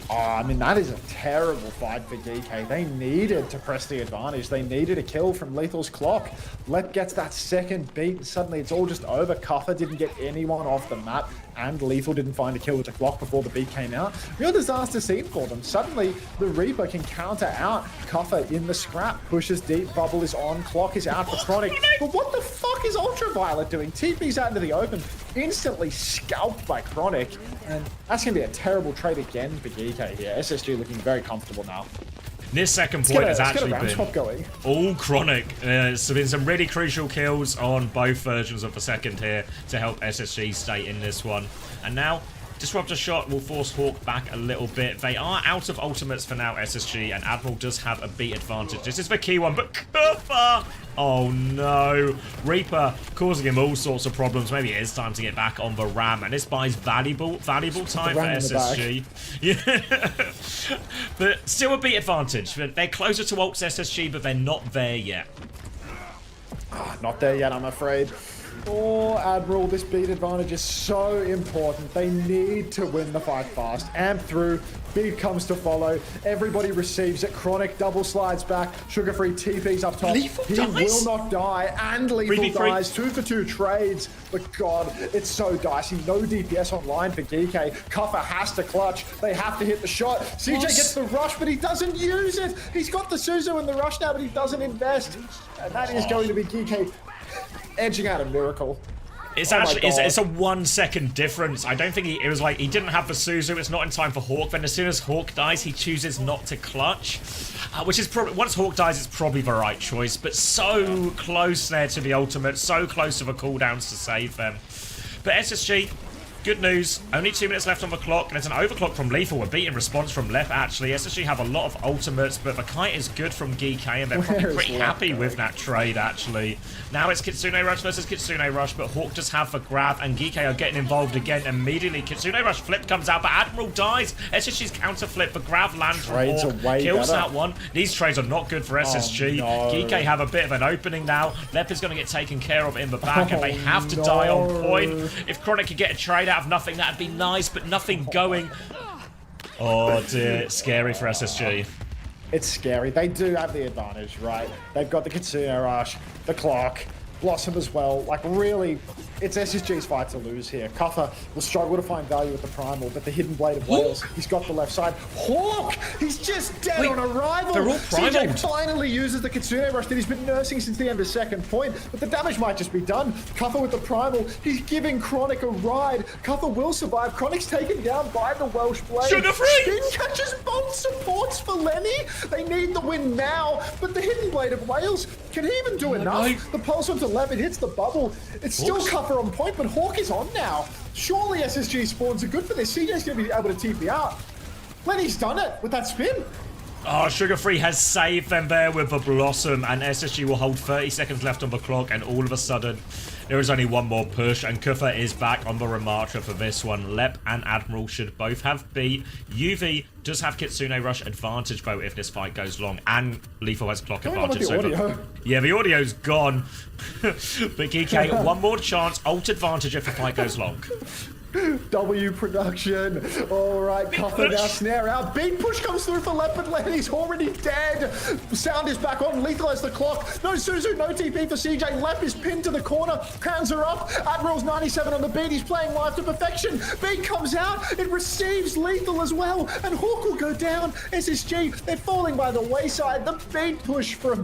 Oh, I mean, that is a terrible fight for DK. They needed to press the advantage. They needed a kill from Lethal's clock. Lep gets that second beat, and suddenly it's all just over. Cuffer didn't get anyone off the map, and Lethal didn't find a kill with the clock before the beat came out. Real disaster scene for them. Suddenly, the Reaper can counter out Cuffer in the scrap. Pushes deep, Bubble is on, clock is out for Chronic. But what the fuck is Ultraviolet doing? TP's out into the open, instantly scalped by Chronic. And that's going to be a terrible trade again for DK here. SSG looking very comfortable now. This second point has actually been all Chronic. There's been some really crucial kills on both versions of the second here to help SSG stay in this one. And now, Disruptor Shot will force Hawk back a little bit. They are out of ultimates for now, SSG, and Admiral does have a beat advantage. This is the key one, but Kufa! Oh no. Reaper causing him all sorts of problems. Maybe it is time to get back on the ram, and this buys valuable time for SSG. Yeah. But still a beat advantage. They're closer to ults SSG, but they're not there yet. Not there yet, I'm afraid. Oh, Admiral, this beat advantage is so important. They need to win the fight fast. Amp through, beat comes to follow. Everybody receives it. Chronic double slides back. Sugar-Free TP's up top. He will not die, and Lethal dies. 2 for 2 trades. But God, it's so dicey. No DPS online for DK. Cuffer has to clutch. They have to hit the shot. CJ gets the rush, but he doesn't use it. He's got the Suzu in the rush now, but he doesn't invest. And that is going to be DK edging out a miracle. It's actually it's a 1 second difference. I don't think it was like he didn't have the Suzu. It's not in time for Hawk. Then as soon as Hawk dies, he chooses not to clutch, which is probably once Hawk dies, it's probably the right choice. But so close there to the ultimate, so close to the cooldowns to save them. But SSG. Good news, only 2 minutes left on the clock, and it's an overclock from Lethal. We're beating response from Lep, actually. SSG have a lot of ultimates, but the kite is good from GK, and they're probably pretty happy with that trade, actually. Now it's Kitsune Rush versus Kitsune Rush, but Hawk does have the grab, and GK are getting involved again immediately. Kitsune Rush flip comes out, but Admiral dies. SSG's counter flip, the grab lands from Hawk, kills that one. These trades are not good for SSG. GK have a bit of an opening now. Lep is going to get taken care of in the back, and they have to die on point. If Chronic could get a trade out of nothing, that'd be nice, but nothing going. Oh dear, scary for SSG. It's scary. They do have the advantage, right? They've got the Kitsune Rush, the clock, Blossom as well. Like, really, it's SSG's fight to lose here. Cuffer will struggle to find value with the Primal, but the Hidden Blade of Wales, he's got the left side. Hawk! He's just dead on arrival! They're all primal. CJ finally uses the Kitsune Rush that he's been nursing since the end of second point, but the damage might just be done. Cuffer with the Primal, he's giving Chronic a ride. Cuffer will survive. Chronic's taken down by the Welsh Blade. Sugar-free! Spin catches both supports for Lenny. They need the win now, but the Hidden Blade of Wales, can he even do enough? The pulse onto 11 hits the bubble. It's still Cuffer on point, but Hawk is on now. Surely SSG spawns are good for this. CJ's going to be able to TP out. Lenny's done it with that spin. Oh, Sugar-free has saved them there with the Blossom, and SSG will hold 30 seconds left on the clock, and all of a sudden, there is only one more push, and Kuffer is back on the Ramatra for this one. Lep and Admiral should both have beat. UV does have Kitsune Rush advantage, though, if this fight goes long, and Lethal has clock advantage. Yeah, the audio's gone. But GK, one more chance, ult advantage if the fight goes long. W production. All right, Cuffer now snare out. Big push comes through for Leopard Land. He's already dead. Sound is back on. Lethal has the clock. No Suzu, no TP for CJ. Lep is pinned to the corner. Hands are up. Admiral's 97 on the beat. He's playing live to perfection. Beat comes out. It receives Lethal as well. And Hawk will go down. SSG, they're falling by the wayside. The beat push from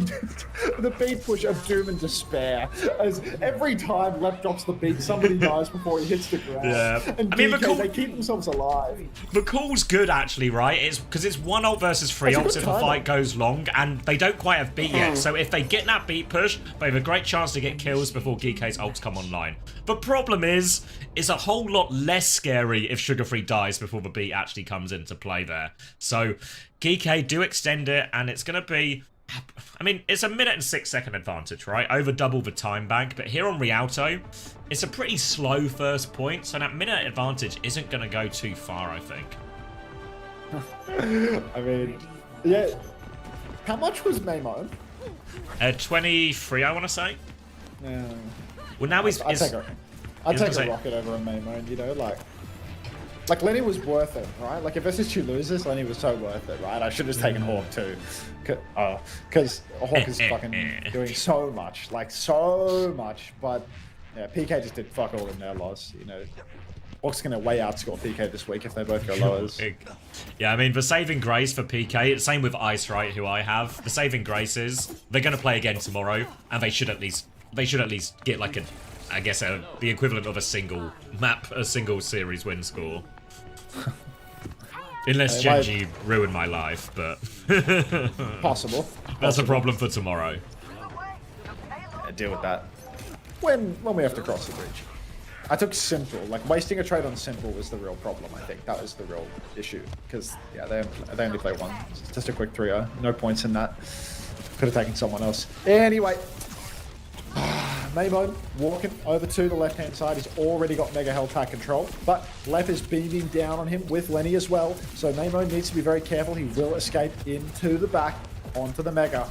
the beat push of doom and despair. As every time Lep drops the beat, somebody dies before he hits the ground. Yeah. And I mean, they keep themselves alive. The call's good, actually, right? It's because it's 1 ult versus 3 ults if the fight goes long, and they don't quite have beat yet. So if they get that beat push, they have a great chance to get kills before GK's ults come online. The problem is, it's a whole lot less scary if Sugar-free dies before the beat actually comes into play there. So GK do extend it, and it's going to be... I mean, it's a 1 minute and 6 second advantage, right? Over double the time bank. But here on Rialto, it's a pretty slow first point. So that minute advantage isn't going to go too far, I think. I mean, yeah. How much was Mamo? 23, I want to say. Yeah. Well, now he's... I'd take a rocket over a Mamo, you know, like Lenny was worth it, right? Like if SSG loses, Lenny was so worth it, right? I should have taken Hawk too, because Hawk is fucking doing so much, like so much. But yeah, PK just did fuck all in their loss. You know, Hawk's gonna way outscore PK this week if they both go lowers. Yeah, I mean the saving grace for PK, same with Ice, right? Who I have. The saving grace is they're gonna play again tomorrow, and they should at least get like a, I guess the equivalent of a single map, a single series win score. Unless Genji ruined my life, but... Possible. That's a problem for tomorrow. Yeah, deal with that. When we have to cross the bridge. I took Simple. Like, wasting a trade on Simple was the real problem, I think. That was the real issue. Because, yeah, they only play one. It's just a quick 3-0. No points in that. Could have taken someone else. Anyway. Maymon walking over to the left-hand side. He's already got Mega Health Pack control, but Lep is beaming down on him with Lenny as well. So Maymon needs to be very careful. He will escape into the back onto the Mega.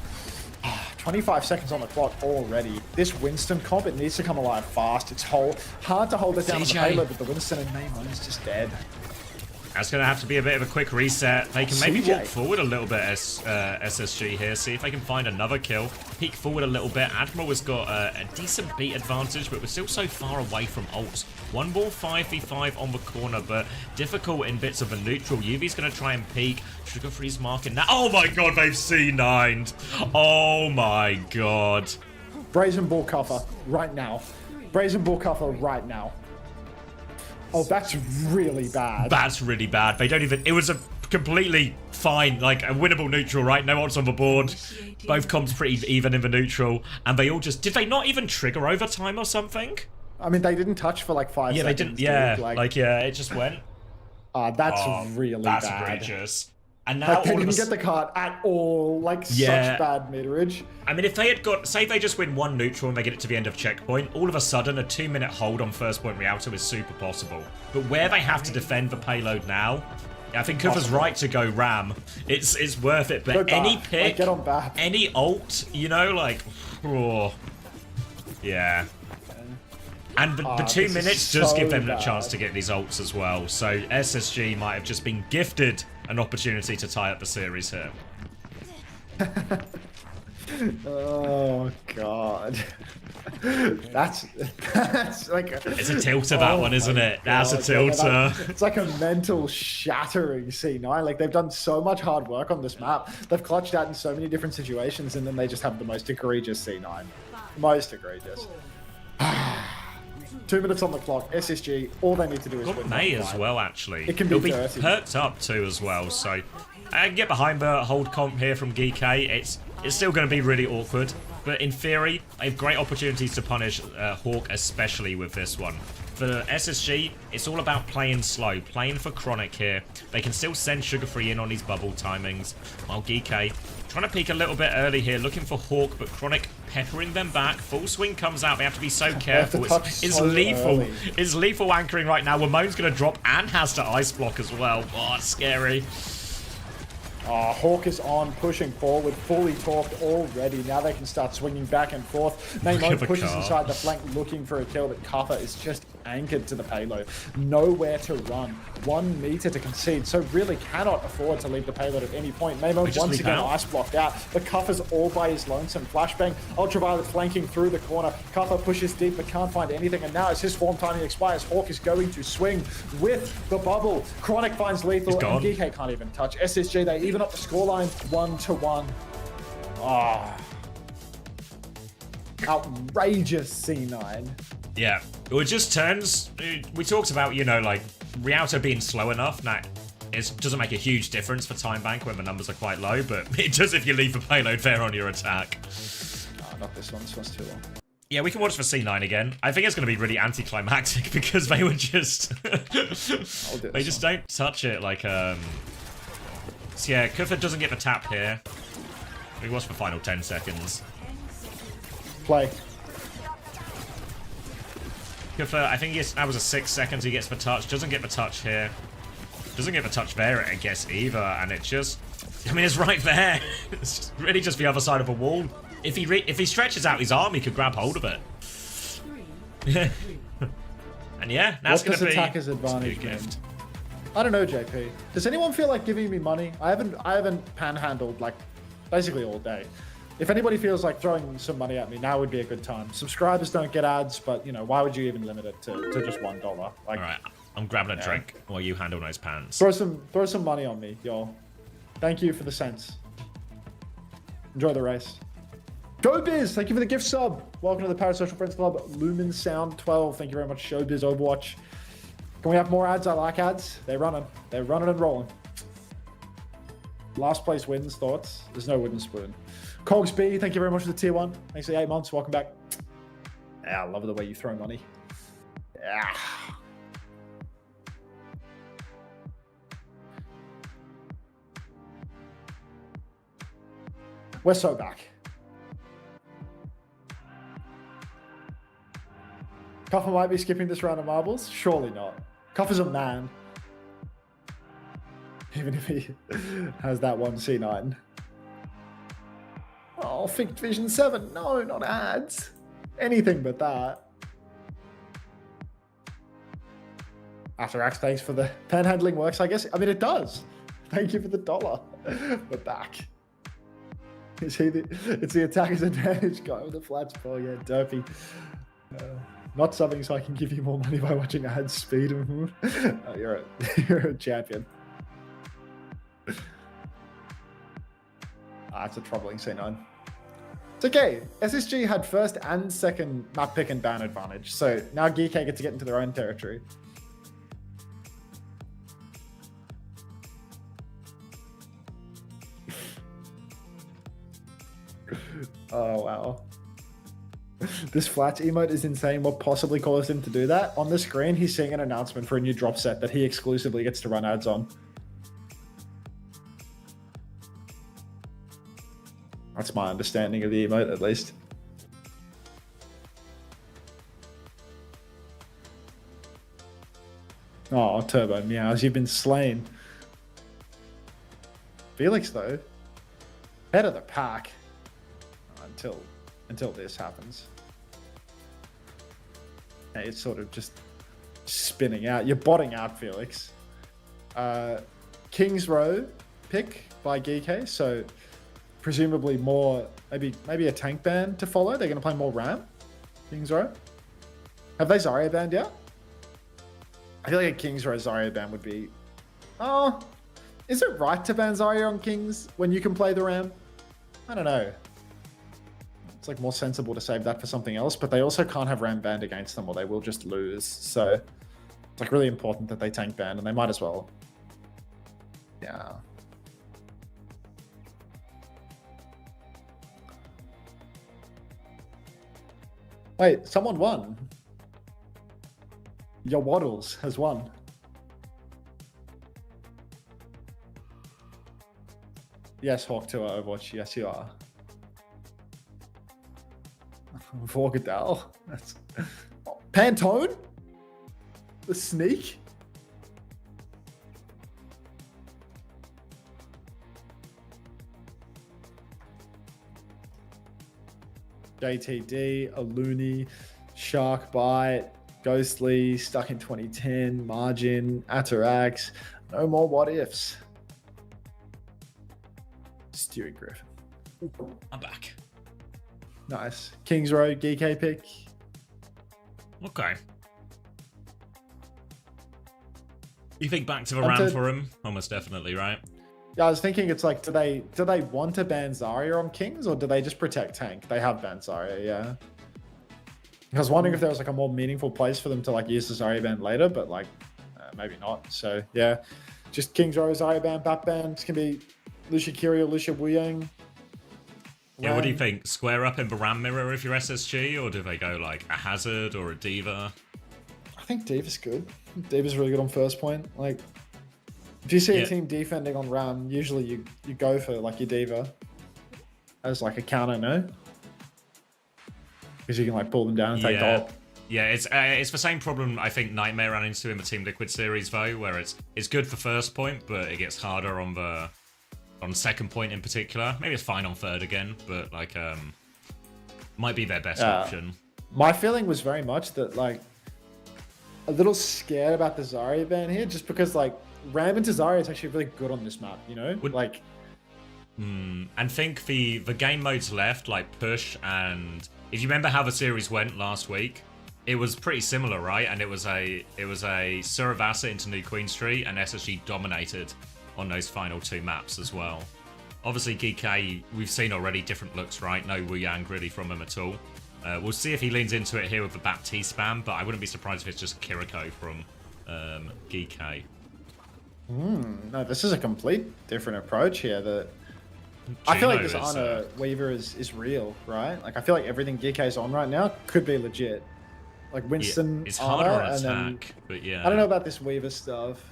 25 seconds on the clock already. This Winston comp, it needs to come alive fast. It's hard to hold it down on the payload, but the Winston and Maymon is just dead. That's going to have to be a bit of a quick reset. They can maybe walk forward a little bit as SSG here. See if they can find another kill. Peek forward a little bit. Admiral has got a decent beat advantage, but we're still so far away from ult. One ball 5v5 on the corner, but difficult in bits of the neutral. UV's going to try and peek. Sugar-free's marking that. Oh my god, they've C9'd. Oh my god. Brazen Ball Cuffer right now. Brazen Bull Cuffer right now. Oh, that's really bad. That's really bad. They don't even... It was a completely fine, like, a winnable neutral, right? No odds on the board. Both comps pretty even in the neutral. And they all just... Did they not even trigger overtime or something? I mean, they didn't touch for like 5 seconds. Yeah, they didn't... Yeah, dude. like, yeah, it just went. That's really that's bad. That's egregious. And now like, they didn't get the card at all. Like, such bad meterage. I mean, if they had got... Say they just win one neutral and they get it to the end of checkpoint, all of a sudden, a 2-minute hold on first point Rialto is super possible. But where they have to defend the payload now... I think Kuffer's right to go Ram. It's worth it, but any pick... Like, get on back. Any ult, you know, like... Oh, yeah. And the 2 minutes does give them a chance to get these ults as well. So SSG might have just been gifted an opportunity to tie up the series here. Oh god. That's like it's a tilter, that one, isn't it? That's a tilter. It's like a mental shattering C9. Like, they've done so much hard work on this map. They've clutched out in so many different situations, and then they just have the most egregious C9. Most egregious. 2 minutes on the clock. SSG, all they need to do is win. May as well, actually. It can be It'll be perked up too as well. So I can get behind the hold comp here from GK. It's still going to be really awkward, but in theory, they have great opportunities to punish Hawk, especially with this one. For SSG, it's all about playing slow, playing for Chronic here. They can still send Sugar-Free in on his bubble timings, while GK trying to peek a little bit early here, looking for Hawk, but Chronic peppering them back. Full swing comes out. They have to be so careful. It's lethal. It's lethal anchoring right now. Ramon's going to drop and has to ice block as well. Oh, it's scary. Hawk is on, pushing forward, fully torqued already. Now they can start swinging back and forth. Nemo pushes inside the flank looking for a kill, but Kuffer is just anchored to the payload. Nowhere to run. 1 meter to concede, so really cannot afford to leave the payload at any point. Nemo once again ice blocked out, but Kuffer's all by his lonesome. Flashbang, Ultraviolet flanking through the corner. Kuffer pushes deep but can't find anything, and now as his form timing expires, Hawk is going to swing with the bubble. Chronic finds lethal, and GK can't even touch. SSG, they even up the scoreline 1-1. Outrageous C9. Yeah, it just turns. We talked about, you know, like Rialto being slow enough. Now, it doesn't make a huge difference for time bank when the numbers are quite low, but it does if you leave the payload fair on your attack. Not this one. This one's too long. Yeah, we can watch for C9 again. I think it's going to be really anticlimactic because they were just... they just don't touch it like... So yeah, Kuffer doesn't get the tap here. We watch for final 10 seconds. Play. Kuffer, I think that was a 6 seconds he gets the touch. Doesn't get the touch here. Doesn't get the touch there, I guess, either. And it just... I mean, it's right there. It's really just the other side of a wall. If he stretches out his arm, he could grab hold of it. And yeah, that's going to be attacker's advantage gift. I don't know, JP. Does anyone feel like giving me money? I haven't panhandled like basically all day. If anybody feels like throwing some money at me, now would be a good time. Subscribers don't get ads, but you know, why would you even limit it to just $1? Like, all right, I'm grabbing a drink while you handle those pants. Throw some money on me, y'all. Thank you for the cents. Enjoy the race. Go Biz, thank you for the gift sub. Welcome to the Parasocial Friends Club. Lumen Sound 12, thank you very much. Showbiz Overwatch. Can we have more ads? I like ads. They're running and rolling. Last place wins, thoughts? There's no wooden spoon. Cogs B, thank you very much for the tier 1. Thanks for the 8 months. Welcome back. Yeah, I love the way you throw money. Yeah. We're so back. Kuffer might be skipping this round of marbles. Surely not. Kuffer's a man. Even if he has that one C9. Oh, Fig Division 7. No, not ads. Anything but that. After Axe, thanks for the panhandling works, I guess. I mean, it does. Thank you for the $1. We're back. It's the attacker's advantage guy with the flats. Oh, yeah, derpy. Not subbing so I can give you more money by watching ads. Speed. Oh, you're a champion. It's a troubling C9. It's okay. SSG had first and second map pick and ban advantage. So now GK get to get into their own territory. Oh, wow. This flats emote is insane. What possibly caused him to do that? On the screen, he's seeing an announcement for a new drop set that he exclusively gets to run ads on. That's my understanding of the emote, at least. Oh, Turbo Meows, you've been slain. Felix, though, head of the pack until this happens. Hey, it's sort of just spinning out. You're botting out, Felix. King's Row pick by GK, so presumably more, maybe a tank ban to follow. They're going to play more Ram. King's Row. Have they Zarya banned yet? I feel like a King's Row Zarya ban would be... Oh, is it right to ban Zarya on Kings when you can play the Ram? I don't know. It's like more sensible to save that for something else, but they also can't have Ram banned against them or they will just lose. So it's like really important that they tank ban, and they might as well. Yeah. Wait, someone won. Your Waddles has won. Yes, Hawk 2 are Overwatch. Yes, you are. Vorgadal. That's Pantone? The sneak? JTD, Aluni, Shark Bite, Ghostly, Stuck in 2010, Margin, Atarax. No more what ifs. Stewie Griffin. I'm back. Nice. Kings Road, GK pick. Okay. You think back to the Ram for him? Almost definitely, right? Yeah, I was thinking it's like, do they want to ban Zarya on Kings, or do they just protect tank? They have banned Zarya, yeah. I was wondering if there was like a more meaningful place for them to like use the Zarya ban later, but like maybe not. So yeah, just Kings Row, Zarya ban, Bat ban. It's gonna be Lucia Kiri or Lucia Wuyang. Yeah, what do you think? Square up in the Ram mirror if you're SSG, or do they go like a Hazard or a Diva? I think Diva's good. Diva's really good on first point. Like, if you see a team defending on Ram, usually you go for like your Diva as like a counter, no? Because you can like pull them down and take the ult. Yeah, it's the same problem I think Nightmare ran into in the Team Liquid series though, where it's good for first point, but it gets harder on second point in particular. Maybe it's fine on third again, but like might be their best option. My feeling was very much that like a little scared about the Zarya ban here, just because like Ram into Zarya is actually really good on this map, you know? And think the game modes left, like push, and if you remember how the series went last week, it was pretty similar, right? And it was a Suravasa into New Queen Street, and SSG dominated on those final two maps as well. Obviously, GK, we've seen already different looks, right? No Wuyang really from him at all. We'll see if he leans into it here with the Baptiste spam, but I wouldn't be surprised if it's just Kiriko from GK. No, this is a complete different approach here. I feel like this Ana Weaver is real, right? Like, I feel like everything GK's on right now could be legit. Like Winston, it's harder Ana, on and attack, but yeah. I don't know about this Weaver stuff.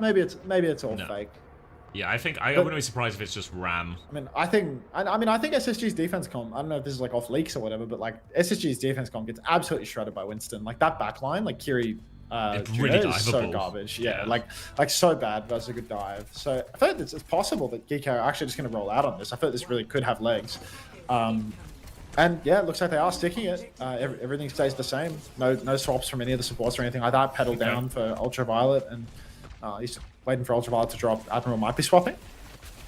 Maybe it's all fake. Yeah, I wouldn't be surprised if it's just Ram. I think SSG's defense comp, I don't know if this is like off leaks or whatever, but like SSG's defense comp gets absolutely shredded by Winston. Like that backline, like Kiri really is so garbage. Yeah, like so bad versus a good dive. So I feel like it's possible that GK are actually just going to roll out on this. I feel like this really could have legs. And yeah, it looks like they are sticking it. Everything stays the same. No swaps from any of the supports or anything like that. Pedal down for Ultraviolet, and he's waiting for Ultraviolet to drop. Admiral might be swapping.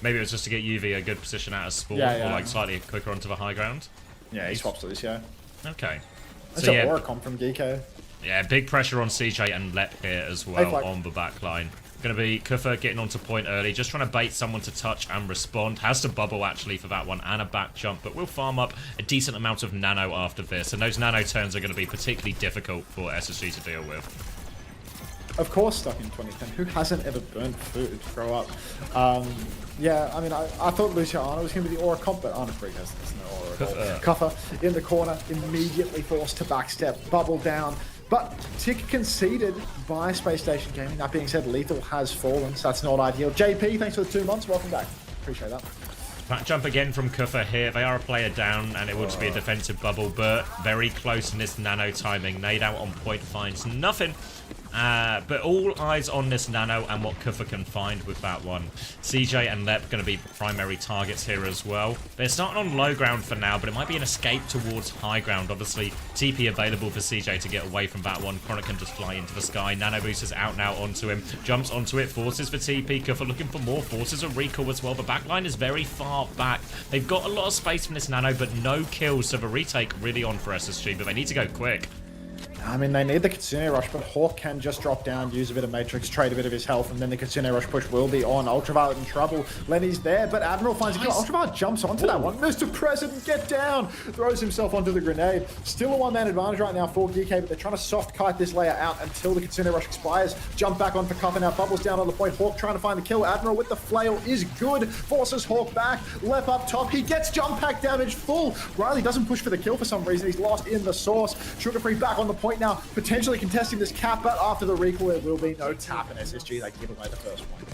Maybe it was just to get UV a good position out of spawn, or like slightly quicker onto the high ground. Yeah, he swaps loose, yeah. Okay. That's an aura comp from GK. Yeah, big pressure on CJ and Lep here as well on the back line. Going to be Kufa getting onto point early, just trying to bait someone to touch and respond. Has to bubble actually for that one and a back jump, but we'll farm up a decent amount of nano after this, and those nano turns are going to be particularly difficult for SSG to deal with. Of course, stuck in 2010. Who hasn't ever burned food to grow up? Yeah, I mean, I thought Luciano was going to be the aura comp, but Arna Freak has no aura at all. Kufa in the corner, immediately forced to backstep, bubble down. But tick conceded by Space Station Gaming. That being said, Lethal has fallen, so that's not ideal. JP, thanks for the 2 months. Welcome back. Appreciate that. Back jump again from Kufa here. They are a player down, and it will just be a defensive bubble, but very close in this nano timing. Nade out on point finds nothing. But all eyes on this nano and what Kufa can find with that one. CJ and Lep going to be primary targets here as well. They're starting on low ground for now, but it might be an escape towards high ground. Obviously, TP available for CJ to get away from that one. Chronic can just fly into the sky. Nano Boost is out now onto him. Jumps onto it. Forces for TP. Kufa looking for more. Forces a recall as well. The backline is very far back. They've got a lot of space from this nano, but no kills. So the retake really on for SSG, but they need to go quick. I mean, they need the Kitsune Rush, but Hawk can just drop down, use a bit of Matrix, trade a bit of his health, and then the Kitsune Rush push will be on. Ultraviolet in trouble. Lenny's there, but Admiral finds a kill. Ultraviolet jumps onto that one. Mr. President, get down! Throws himself onto the grenade. Still a one-man advantage right now for DK, but they're trying to soft kite this layer out until the Kitsune Rush expires. Jump back on for Kufa now. Bubbles down on the point. Hawk trying to find the kill. Admiral with the flail is good. Forces Hawk back. Lep up top. He gets jump pack damage full. Riley doesn't push for the kill for some reason. He's lost in the source. Sugar Free back on the point now. Potentially contesting this cap, but after the recall, there will be no tap in SSG. They give away the first point.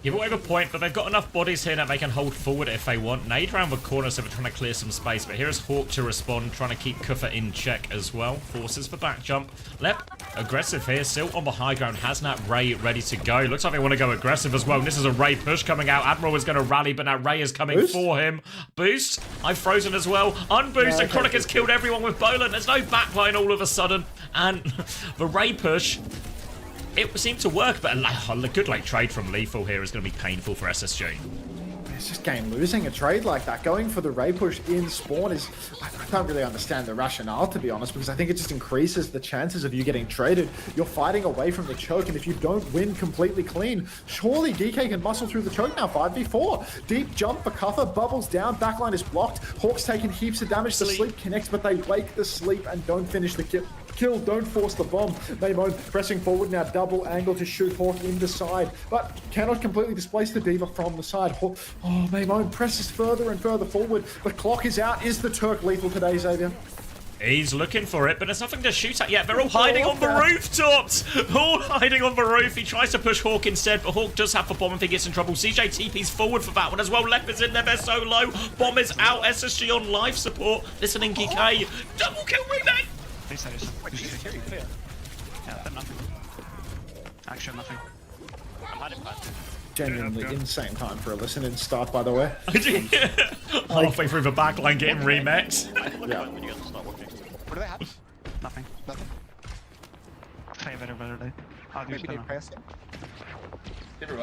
Give away the point, but they've got enough bodies here that they can hold forward if they want. Nade around the corner, so they're trying to clear some space. But here's Hawk to respond, trying to keep Kufa in check as well. Forces for back jump. Lep, aggressive here, still on the high ground. Has that Ray ready to go. Looks like they want to go aggressive as well. And this is a Ray push coming out. Admiral is going to rally, but now Ray is coming for him. Boost. I've frozen as well. Unboost, and Chronic has killed everyone with Bolan. There's no backline all of a sudden. And the Ray push, it seemed to work, but a good late trade from Lethal here is going to be painful for SSG. It's just game losing a trade like that. Going for the Ray push in spawn is... I don't really understand the rationale, to be honest, because I think it just increases the chances of you getting traded. You're fighting away from the choke, and if you don't win completely clean, surely DK can muscle through the choke now. 5v4. Deep jump for Kufa. Bubbles down. Backline is blocked. Hawk's taking heaps of damage. The sleep connects, but they wake the sleep and don't finish the kill. Don't force the bomb. Maimone pressing forward now, double angle to shoot Hawk in the side, but cannot completely displace the Diva from the side. Oh, Maimone presses further and further forward, but clock is out. Is the Turk lethal today, Xavier? He's looking for it, but there's nothing to shoot at yet. They're all hiding on the rooftops. All hiding on the roof. He tries to push Hawk instead, but Hawk does have the bomb if he gets in trouble. CJ TP's forward for that one as well. Lep is in there. They're so low. Bomb is out. SSG on life support. Listening GK. Double kill remake. Yeah, nothing. Actually, nothing. I'm hiding back. Genuinely insane time for a listening start, by the way. Halfway through the backline getting remix. Yeah. What do they have? Nothing. Nothing. Favorite day. Maybe they press it.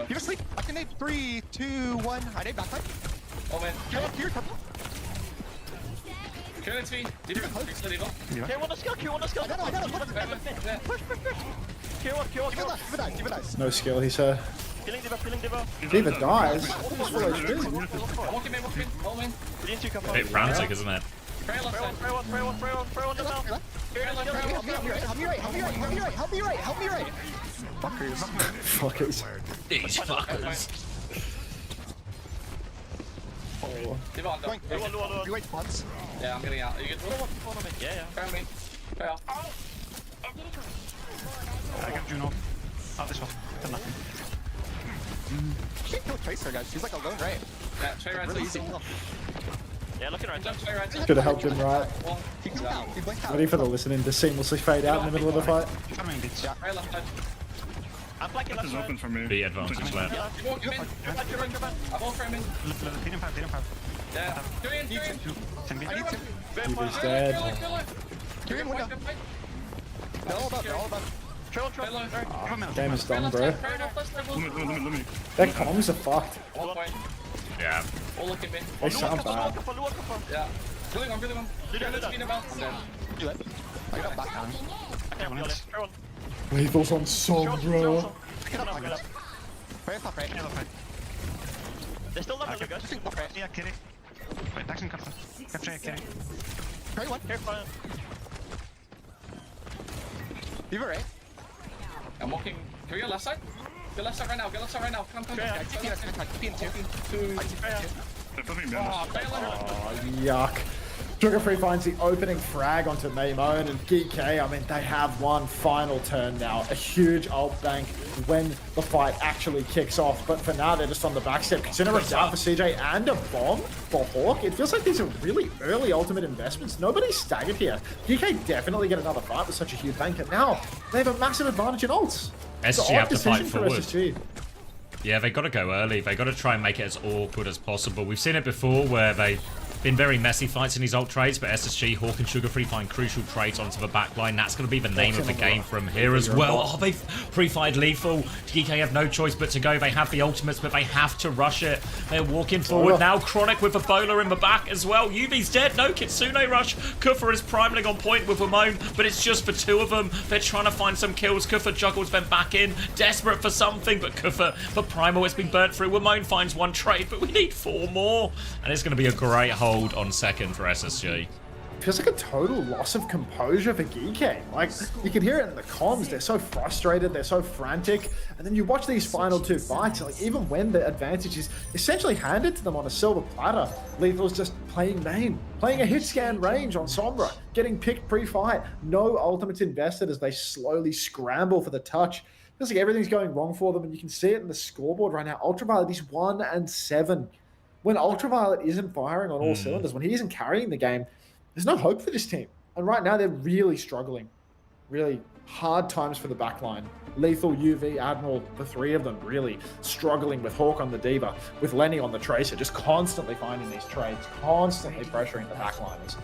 You're asleep. I can nade 3, 2, 1. I nade backline. Oh man. You're up here, couple. Kill it, Did you fix the Diva? Q1 skill, Q1 skill. I got it. Push. Q1. Diva dies. No skill, he said. Killing Diva. Diva dies. Walk him in. Hold in. A bit frantic, isn't it? Pray left side. Pray one in the mouth. Help me right. Fuckers. These fuckers. Diva on. You wait once. Yeah, I'm getting out. Are you good? Yeah. Pray me. Pray out. I got Juno. This one. Done nothing. Can't kill Tracer, guys. She's like a lone ray. Yeah, Trey right. Really easy. Yeah, looking right. Trey right. Could have helped him, right? He blinked out. He blinked out. Ready for the listening to seamlessly fade out in the middle of the fight. Yeah. Pray left side. I'm flanking left side. Open for me. The advantage left. Walk him in. I won't frame in. Feed him 5. Yeah. Go in. I need to. Diva's dead. You're in window. They're all about. Game is done, bro. Let me. Their comms are fucked. 1 point. Yeah. All looking in. They sound bad. Yeah. Killing one. Let's beat him out. Do it. I got back down. Lethal's on song, bro. Fair top right. Yeah, okay. They're still not really good. Top right. Yeah, kitty. Wait, action captain. Capture kitty. Carry one. Careful. Leave it right. I'm walking. Can we go left side? Go left side right now. Go left side right now. Come. Yeah, TP in two. Yuck. Sugar Free finds the opening frag onto Maymone, and GK, I mean, they have one final turn now. A huge ult bank when the fight actually kicks off. But for now, they're just on the back step. Consider a down for CJ and a bomb for Hawk. It feels like these are really early ultimate investments. Nobody's staggered here. GK definitely get another fight with such a huge bank, and now they have a massive advantage in ults. SG have to fight forward. SSG. Yeah, they got to go early. They got to try and make it as awkward as possible. We've seen it before where they've been very messy fights in these ult trades, but SSG, Hawk and Sugar Free find crucial trades onto the back line. That's going to be the name of the game from here as well. Oh, they've pre-fired lethal. GK have no choice but to go. They have the ultimates, but they have to rush it. They're walking forward now. Chronic with a bowler in the back as well. Yuvi's dead. No Kitsune rush. Kufa is priming on point with Ramon, but it's just for two of them. They're trying to find some kills. Kufa juggles them back in, desperate for something, but Kufa, for primal, it's been burnt through. Ramon finds one trade, but we need 4 more. And it's going to be a great hold on second for SSG. Feels like a total loss of composure for GK. Like, you can hear it in the comms. They're so frustrated, they're so frantic. And then you watch these final 2 fights, like, even when the advantage is essentially handed to them on a silver platter, Lethal's just playing main, playing a hit scan range on Sombra, getting picked pre-fight. No ultimates invested as they slowly scramble for the touch. Feels like everything's going wrong for them, and you can see it in the scoreboard right now. Ultraviolet is 1-7. When Ultraviolet isn't firing on all cylinders, when he isn't carrying the game, there's no hope for this team. And right now, they're really struggling. Really hard times for the backline. Lethal, UV, Admiral, the 3 of them really struggling with Hawk on the Diva, with Lenny on the Tracer, just constantly finding these trades, constantly pressuring the backliners.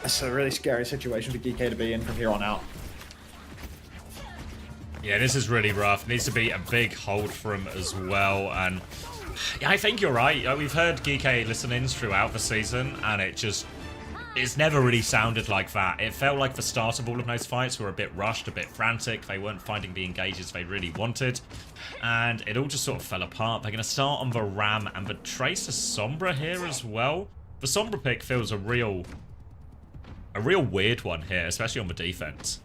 It's a really scary situation for GK to be in from here on out. Yeah, this is really rough. Needs to be a big hold for him as well. And yeah, I think you're right. We've heard GK listen-ins throughout the season, and it's never really sounded like that. It felt like the start of all of those fights were a bit rushed, a bit frantic. They weren't finding the engages they really wanted, and it all just sort of fell apart. They're going to start on the Ram and the Tracer Sombra here as well. The Sombra pick feels a real weird one here, especially on the defense.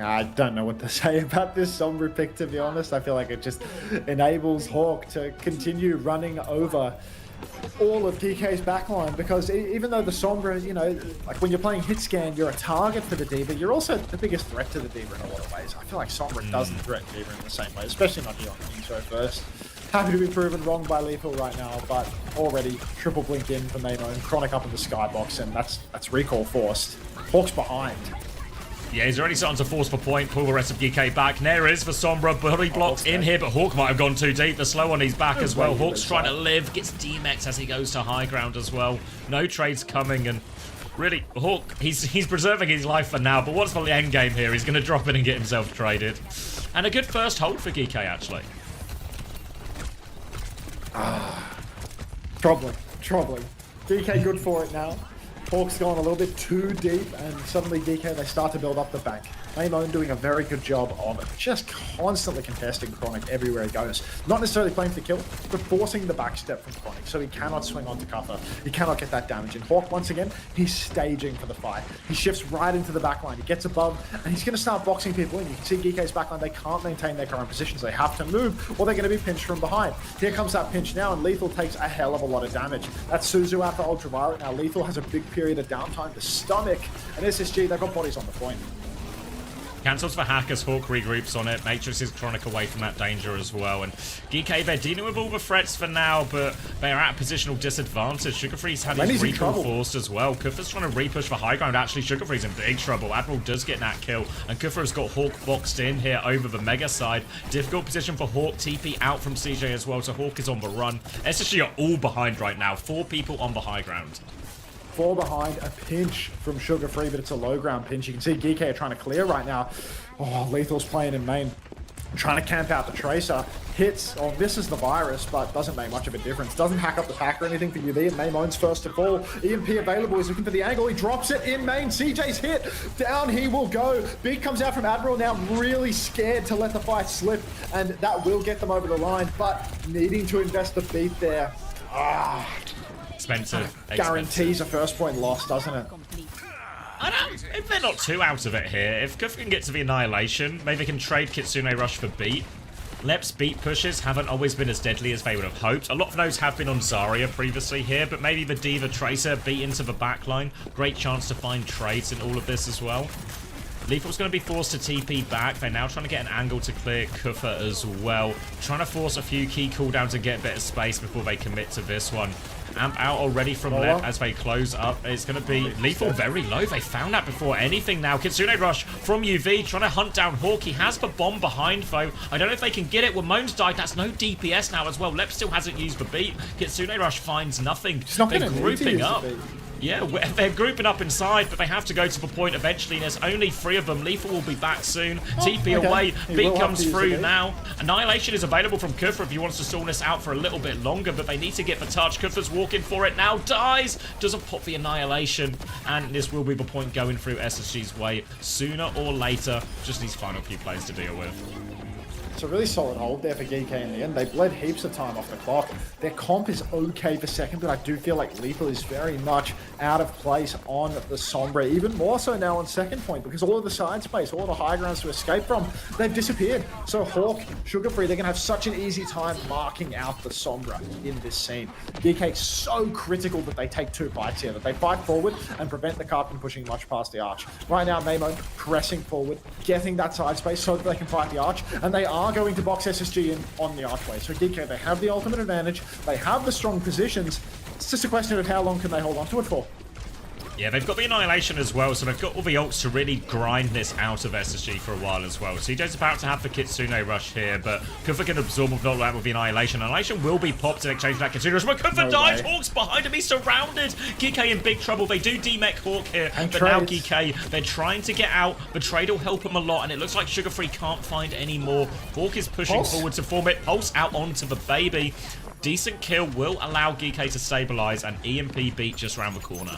I don't know what to say about this Sombra pick, to be honest. I feel like it just enables Hawk to continue running over all of DK's backline, because even though the Sombra, you know, like when you're playing hit scan, you're a target for the Diva, you're also the biggest threat to the Diva in a lot of ways. I feel like Sombra doesn't threaten Diva in the same way, especially not here on Intro first. Happy to be proven wrong by Lethal right now, but already triple blink in for Maymone, Chronic up in the skybox, and that's recall forced. Hawk's behind. Yeah, he's already starting to force for point, pull the rest of GK back. There is for Sombra, body blocks in here, but Hawk might have gone too deep. The slow on his back as well. Hawk's trying to live, gets DMX as he goes to high ground as well. No trades coming, and really, Hawk, he's preserving his life for now, but what's the end game here? He's going to drop in and get himself traded. And a good first hold for GK, actually. Troubling. DK good for it now. Hawk's gone a little bit too deep, and suddenly DK, they start to build up the bank. Maymone doing a very good job of it, just constantly contesting Chronic everywhere he goes. Not necessarily playing for the kill, but forcing the backstep from Chronic, so he cannot swing onto cover. He cannot get that damage in. Hawk, once again, he's staging for the fight. He shifts right into the backline. He gets above, and he's going to start boxing people in. You can see GK's backline, they can't maintain their current positions. They have to move, or they're going to be pinched from behind. Here comes that pinch now, and Lethal takes a hell of a lot of damage. That's Suzu out for Ultraviolet. Now Lethal has a big period of downtime to stomach, and SSG, they've got bodies on the point. Cancels for Hackers, Hawk regroups on it. Matrix is Chronic away from that danger as well. And GK, they're dealing with all the threats for now, but they are at positional disadvantage. Sugarfree's had his recall forced as well. Kufa's trying to repush for high ground. Actually, Sugarfree's in big trouble. Admiral does get that kill, and Kufa has got Hawk boxed in here over the Mega side. Difficult position for Hawk. TP out from CJ as well, so Hawk is on the run. SSG are all behind right now. 4 people on the high ground. 4 behind, a pinch from Sugar Free, but it's a low ground pinch. You can see GK are trying to clear right now. Oh, Lethal's playing in main. trying to camp out the Tracer. Hits, or misses the virus, but doesn't make much of a difference. Doesn't hack up the pack or anything for UV, and Maymone's first to fall. EMP available, he's looking for the angle, he drops it in main. CJ's hit, down he will go. Beat comes out from Admiral now, really scared to let the fight slip, and that will get them over the line, but needing to invest the beat there. Expensive. Guarantees a first point loss, doesn't it? I don't, if they're not too out of it here, if Kufa can get to the Annihilation, maybe they can trade Kitsune Rush for Beat. Lep's beat pushes haven't always been as deadly as they would have hoped. A lot of those have been on Zarya previously here, but maybe the D.Va Tracer beat into the backline. Great chance to find trades in all of this as well. Lethal's going to be forced to TP back. They're now trying to get an angle to clear Kufa as well. Trying to force a few key cooldowns and get a bit of space before they commit to this one. Amp out already from Lep as they close up. It's going to be Lethal very low. They found that before anything now. Kitsune Rush from UV trying to hunt down Hawk. He has the bomb behind though. I don't know if they can get it. Ramon's died. That's no DPS now as well. Lep still hasn't used the beat. Kitsune Rush finds nothing. They're grouping up. Yeah, they're grouping up inside, but they have to go to the point eventually, and there's only 3 of them. Lethal will be back soon. TP away. Beat comes through now. Annihilation is available from Kufa if he wants to stall this out for a little bit longer, but they need to get the touch. Kufa's walking for it now. Dies. Doesn't pop the Annihilation, and this will be the point going through SSG's way sooner or later. Just these final few plays to deal with. It's a really solid hold there for GK in the end. They bled heaps of time off the clock. Their comp is okay for second, but I do feel like Lethal is very much out of place on the Sombra. Even more so now on second point, because all of the side space, all of the high grounds to escape from, they've disappeared. So Hawk, Sugar Free, they're going to have such an easy time marking out the Sombra in this scene. GK's so critical that they take 2 fights here, that they fight forward and prevent the cart from pushing much past the arch. Right now, Maymo pressing forward, getting that side space so that they can fight the arch, and they are going to box SSG in on the archway. So DK, they have the ultimate advantage, they have the strong positions. It's just a question of how long can they hold on to it for. Yeah, they've got the Annihilation as well, so they've got all the ults to really grind this out of SSG for a while as well. CJ's about to have the Kitsune Rush here, but Kufa can absorb with not with the Annihilation. Annihilation will be popped in exchange for that Kitsune Rush, but Kufa dies! Hawk's behind him, he's surrounded! GK in big trouble, they do demech Hawk here, but now GK, they're trying to get out, the trade will help them a lot, and it looks like Sugar Free can't find any more. Hawk is pushing forward to form it, Pulse out onto the baby. Decent kill will allow GK to stabilize, and EMP beat just around the corner.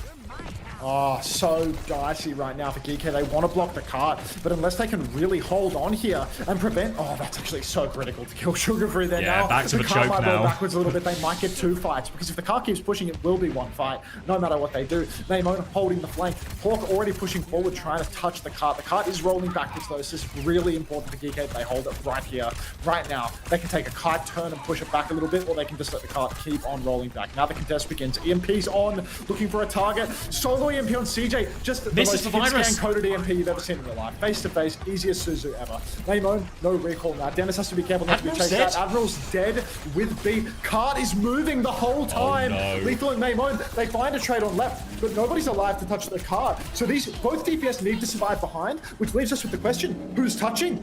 Oh, so dicey right now for GK. They want to block the cart, but unless they can really hold on here and prevent... Oh, that's actually so critical to kill Sugar Free there now. Back to the cart choke might now. go backwards a little bit. They might get 2 fights, because if the cart keeps pushing, it will be 1 fight, no matter what they do. Maymo holding the flank. Hawk already pushing forward, trying to touch the cart. The cart is rolling backwards, though, so it's really important for GK that they hold it right here, right now. They can take a kite turn and push it back a little bit, or they can just let the cart keep on rolling back. Now the contest begins. EMP's on, looking for a target. Solo EMP on CJ. Just the most scan-coded EMP you've ever seen in your life. Face-to-face, easiest Suzu ever. Maymo, no recall now. Dennis has to be careful not to be chased out. Admiral's dead with beat. Cart is moving the whole time. Oh, no. Lethal and Maymo, they find a trade on left, but nobody's alive to touch the cart. So these both DPS need to survive behind, which leaves us with the question, who's touching?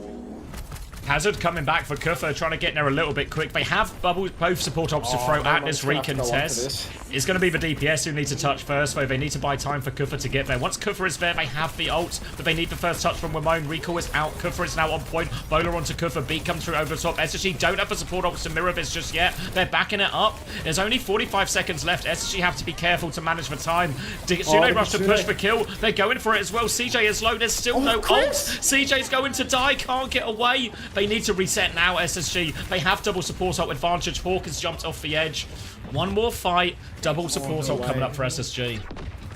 Hazard coming back for Kufa, trying to get in there a little bit quick. They have both support ops to throw at this recontest. It's going to be the DPS who need to touch first, though. They need to buy time for Kufa to get there. Once Kufa is there, they have the ult, but they need the first touch from Ramon. Recall is out. Kufa is now on point. Bowler onto Kufa. Beat comes through over the top. SSG don't have the support ops to mirror this just yet. They're backing it up. There's only 45 seconds left. SSG have to be careful to manage the time. Kitsune rush to push for kill. They're going for it as well. CJ is low. There's still no ult. CJ's going to die. Can't get away. They need to reset now, SSG. They have double support ult advantage. Hawk has jumped off the edge. One more fight. Double support ult coming up for SSG.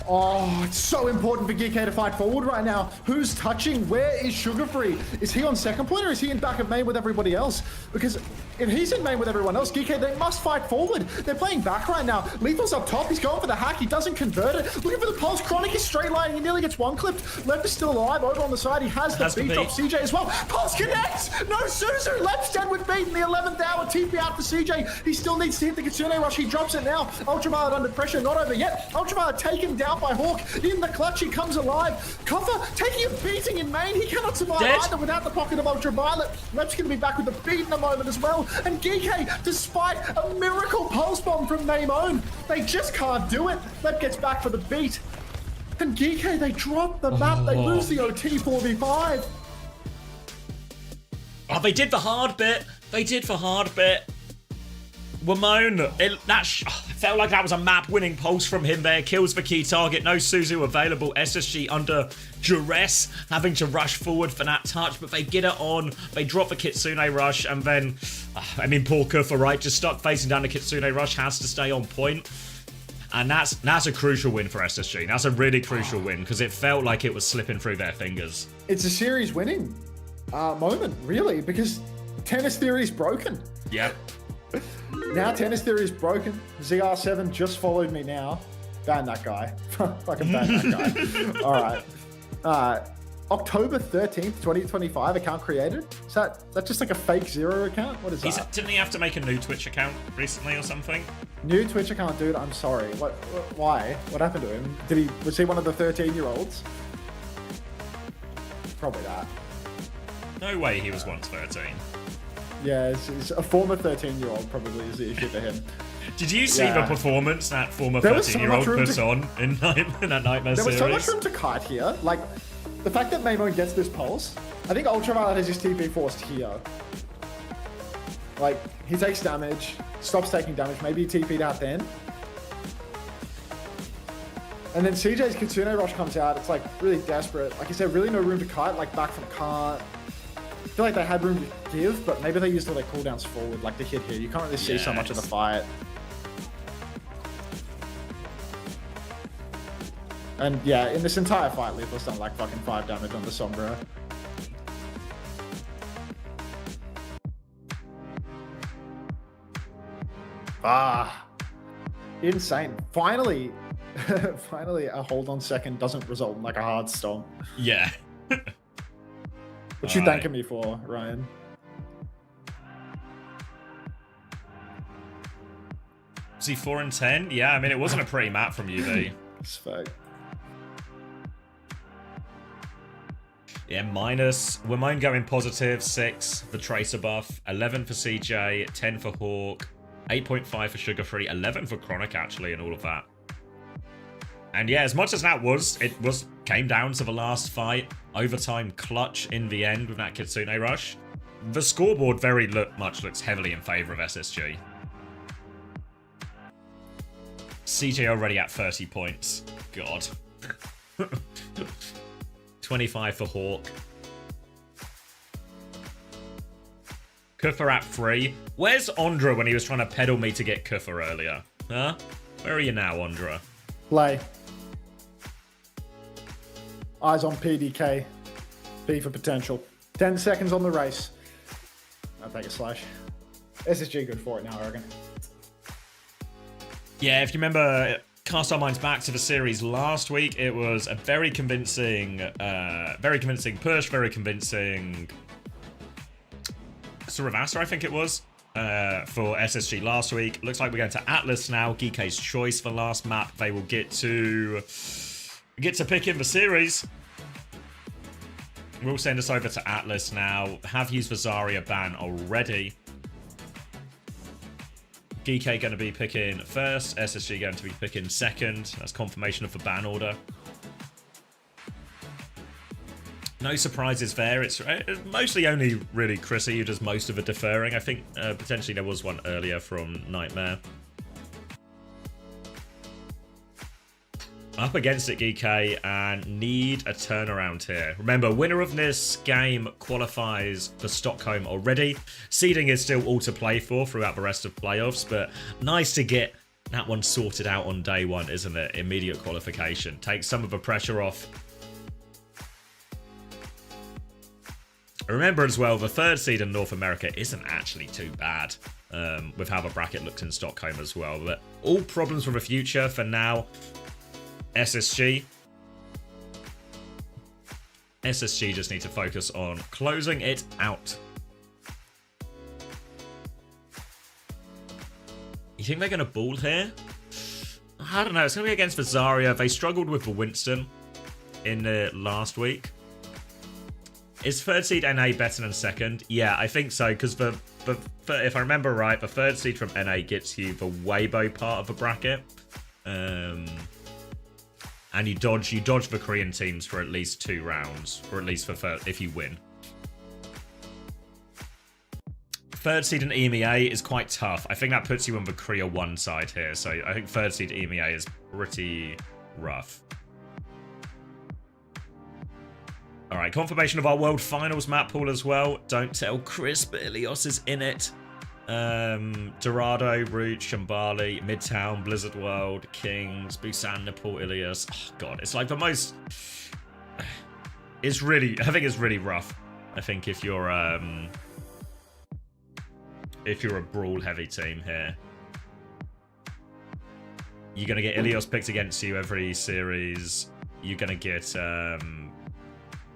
Oh, it's so important for GK to fight forward right now. Who's touching? Where is Sugar Free? Is he on second point, or is he in back of main with everybody else? Because if he's in main with everyone else, GK, they must fight forward. They're playing back right now. Lethal's up top. He's going for the hack. He doesn't convert it. Looking for the pulse. Chronic is straight lining. He nearly gets one clipped. Lep is still alive. Over on the side, he has the beat off CJ as well. Pulse connects. No Suzu. Lep's dead with beat in the 11th hour. TP out for CJ. He still needs to hit the Kitsune rush. He drops it now. Ultraviolet under pressure. Not over yet. Ultraviolet taken down by Hawk. In the clutch, he comes alive. Kufa taking a beating in main. He cannot survive either without the pocket of Ultraviolet. Lep's going to be back with the beat in a moment as well. And GK, despite a miracle pulse bomb from Maimone, they just can't do it. Lep gets back for the beat. And GK, they drop the map. They lose the OT 4v5. Oh, they did the hard bit. They did the hard bit. Wamone, it felt like that was a map-winning pulse from him there. Kills the key target. No Suzu available. SSG under duress, having to rush forward for that touch, but they get it on. They drop the Kitsune rush, and then, I mean, poor Kufa, right? Just stuck facing down the Kitsune rush, has to stay on point. And that's a crucial win for SSG. That's a really crucial win, because it felt like it was slipping through their fingers. It's a series winning moment, really, because Tennis Theory is broken. Yep. Now Tennis Theory is broken. ZR7 just followed me now. Ban that guy. Fucking ban that guy. All right. October 13th, 2025, account created. Is that just like a fake zero account? What is that? Didn't he have to make a new Twitch account recently or something? New Twitch account, dude. I'm sorry. Why? What happened to him? Was he one of the 13-year-olds? Probably that. No way he was once 13. Yeah, it's a former 13-year-old probably is the issue to him. Did you see the performance that former 13-year-old put on in that Nightmare series? There was so much room to kite here. Like, the fact that Maimon gets this pulse, I think Ultraviolet has his TP forced here. Like, he takes damage, stops taking damage, maybe he TP'd out then. And then CJ's Kitsune Rush comes out, it's like really desperate. Like you said, really no room to kite, like back from cart. I feel like they had room to give, but maybe they used all their cooldowns forward, like to hit here. You can't really see so much of the fight. And yeah, in this entire fight, Lethal's done like fucking 5 damage on the Sombra. Insane. Finally, finally a hold on second doesn't result in like a hard stomp. Yeah. What you thanking me for, Ryan? Was he 4 and 10? Yeah, I mean, it wasn't a pretty map from UV. Respect. Yeah, minus. Wamone going positive, 6 for Tracer buff, 11 for CJ, 10 for Hawk, 8.5 for Sugar Free, 11 for Chronic actually, and all of that. And yeah, as much as that came down to the last fight, overtime clutch in the end with that Kitsune rush. The scoreboard very much looks heavily in favor of SSG. CJ already at 30 points. God. 25 for Hawk. Kufa at 3. Where's Ondra when he was trying to pedal me to get Kufa earlier? Huh? Where are you now, Ondra? Play. Eyes on PDK. B for potential. 10 seconds on the race. I'll take a slash. SSG good for it now, I reckon. Yeah, if you remember, cast our minds back to the series last week, it was a very convincing push, very convincing Suravasa, I think it was, for SSG last week. Looks like we're going to Atlas now. Geeke's choice for last map. They will get to pick in the series. We'll send us over to Atlas now. Have used the Zarya ban already. Geek going to be picking first. SSG going to be picking second. That's confirmation of the ban order. No surprises there. It's mostly only really Chrissy who does most of the deferring. I think potentially there was one earlier from Nightmare. Up against it, Geek, and need a turnaround here. Remember, winner of this game qualifies for Stockholm already. Seeding is still all to play for throughout the rest of playoffs, but nice to get that one sorted out on day one, isn't it? Immediate qualification. Takes some of the pressure off. Remember as well, the 3rd seed in North America isn't actually too bad with how the bracket looks in Stockholm as well. But all problems for the future for now. SSG just need to focus on closing it out. You think they're going to ball here? I don't know. It's going to be against the Zarya. They struggled with the Winston in the last week. Is 3rd seed NA better than 2nd? Yeah, I think so, because if I remember right, the 3rd seed from NA gets you the Weibo part of the bracket. And you dodge the Korean teams for at least 2 rounds, or at least for if you win. third seed in EMEA is quite tough. I think that puts you on the Korea 1 side here. So I think third seed EMEA is pretty rough. All right, confirmation of our World Finals map pool as well. Don't tell Chris, but Ilios is in it. Dorado, Root, Shambali, Midtown, Blizzard World, Kings, Busan, Nepal, Ilias. Oh, God, it's like the most... It's really... I think it's really rough. I think if you're a brawl-heavy team here, you're going to get Ilios picked against you every series. You're going to get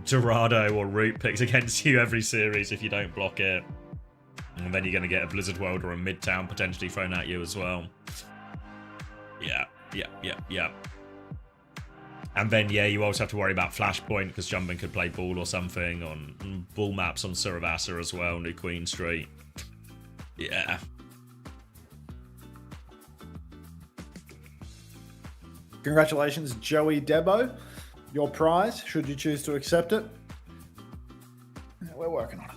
Dorado or Root picked against you every series if you don't block it. And then you're going to get a Blizzard World or a Midtown potentially thrown at you as well. Yeah. And then, yeah, you also have to worry about Flashpoint because Jumping could play Ball or something on Ball maps on Suravasa as well, New Queen Street. Yeah. Congratulations, Joey Debo. Your prize, should you choose to accept it. Yeah, we're working on it.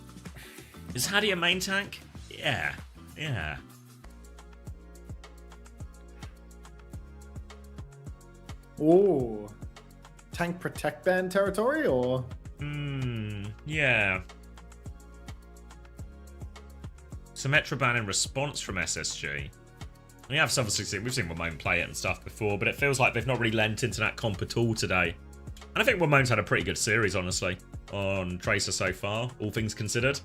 Is Hadi a main tank? Yeah. Ooh. Tank protect ban territory, or? Yeah. Symmetra ban in response from SSG. We have obviously we've seen Ramon play it and stuff before, but it feels like they've not really lent into that comp at all today. And I think Ramon's had a pretty good series, honestly, on Tracer so far, all things considered.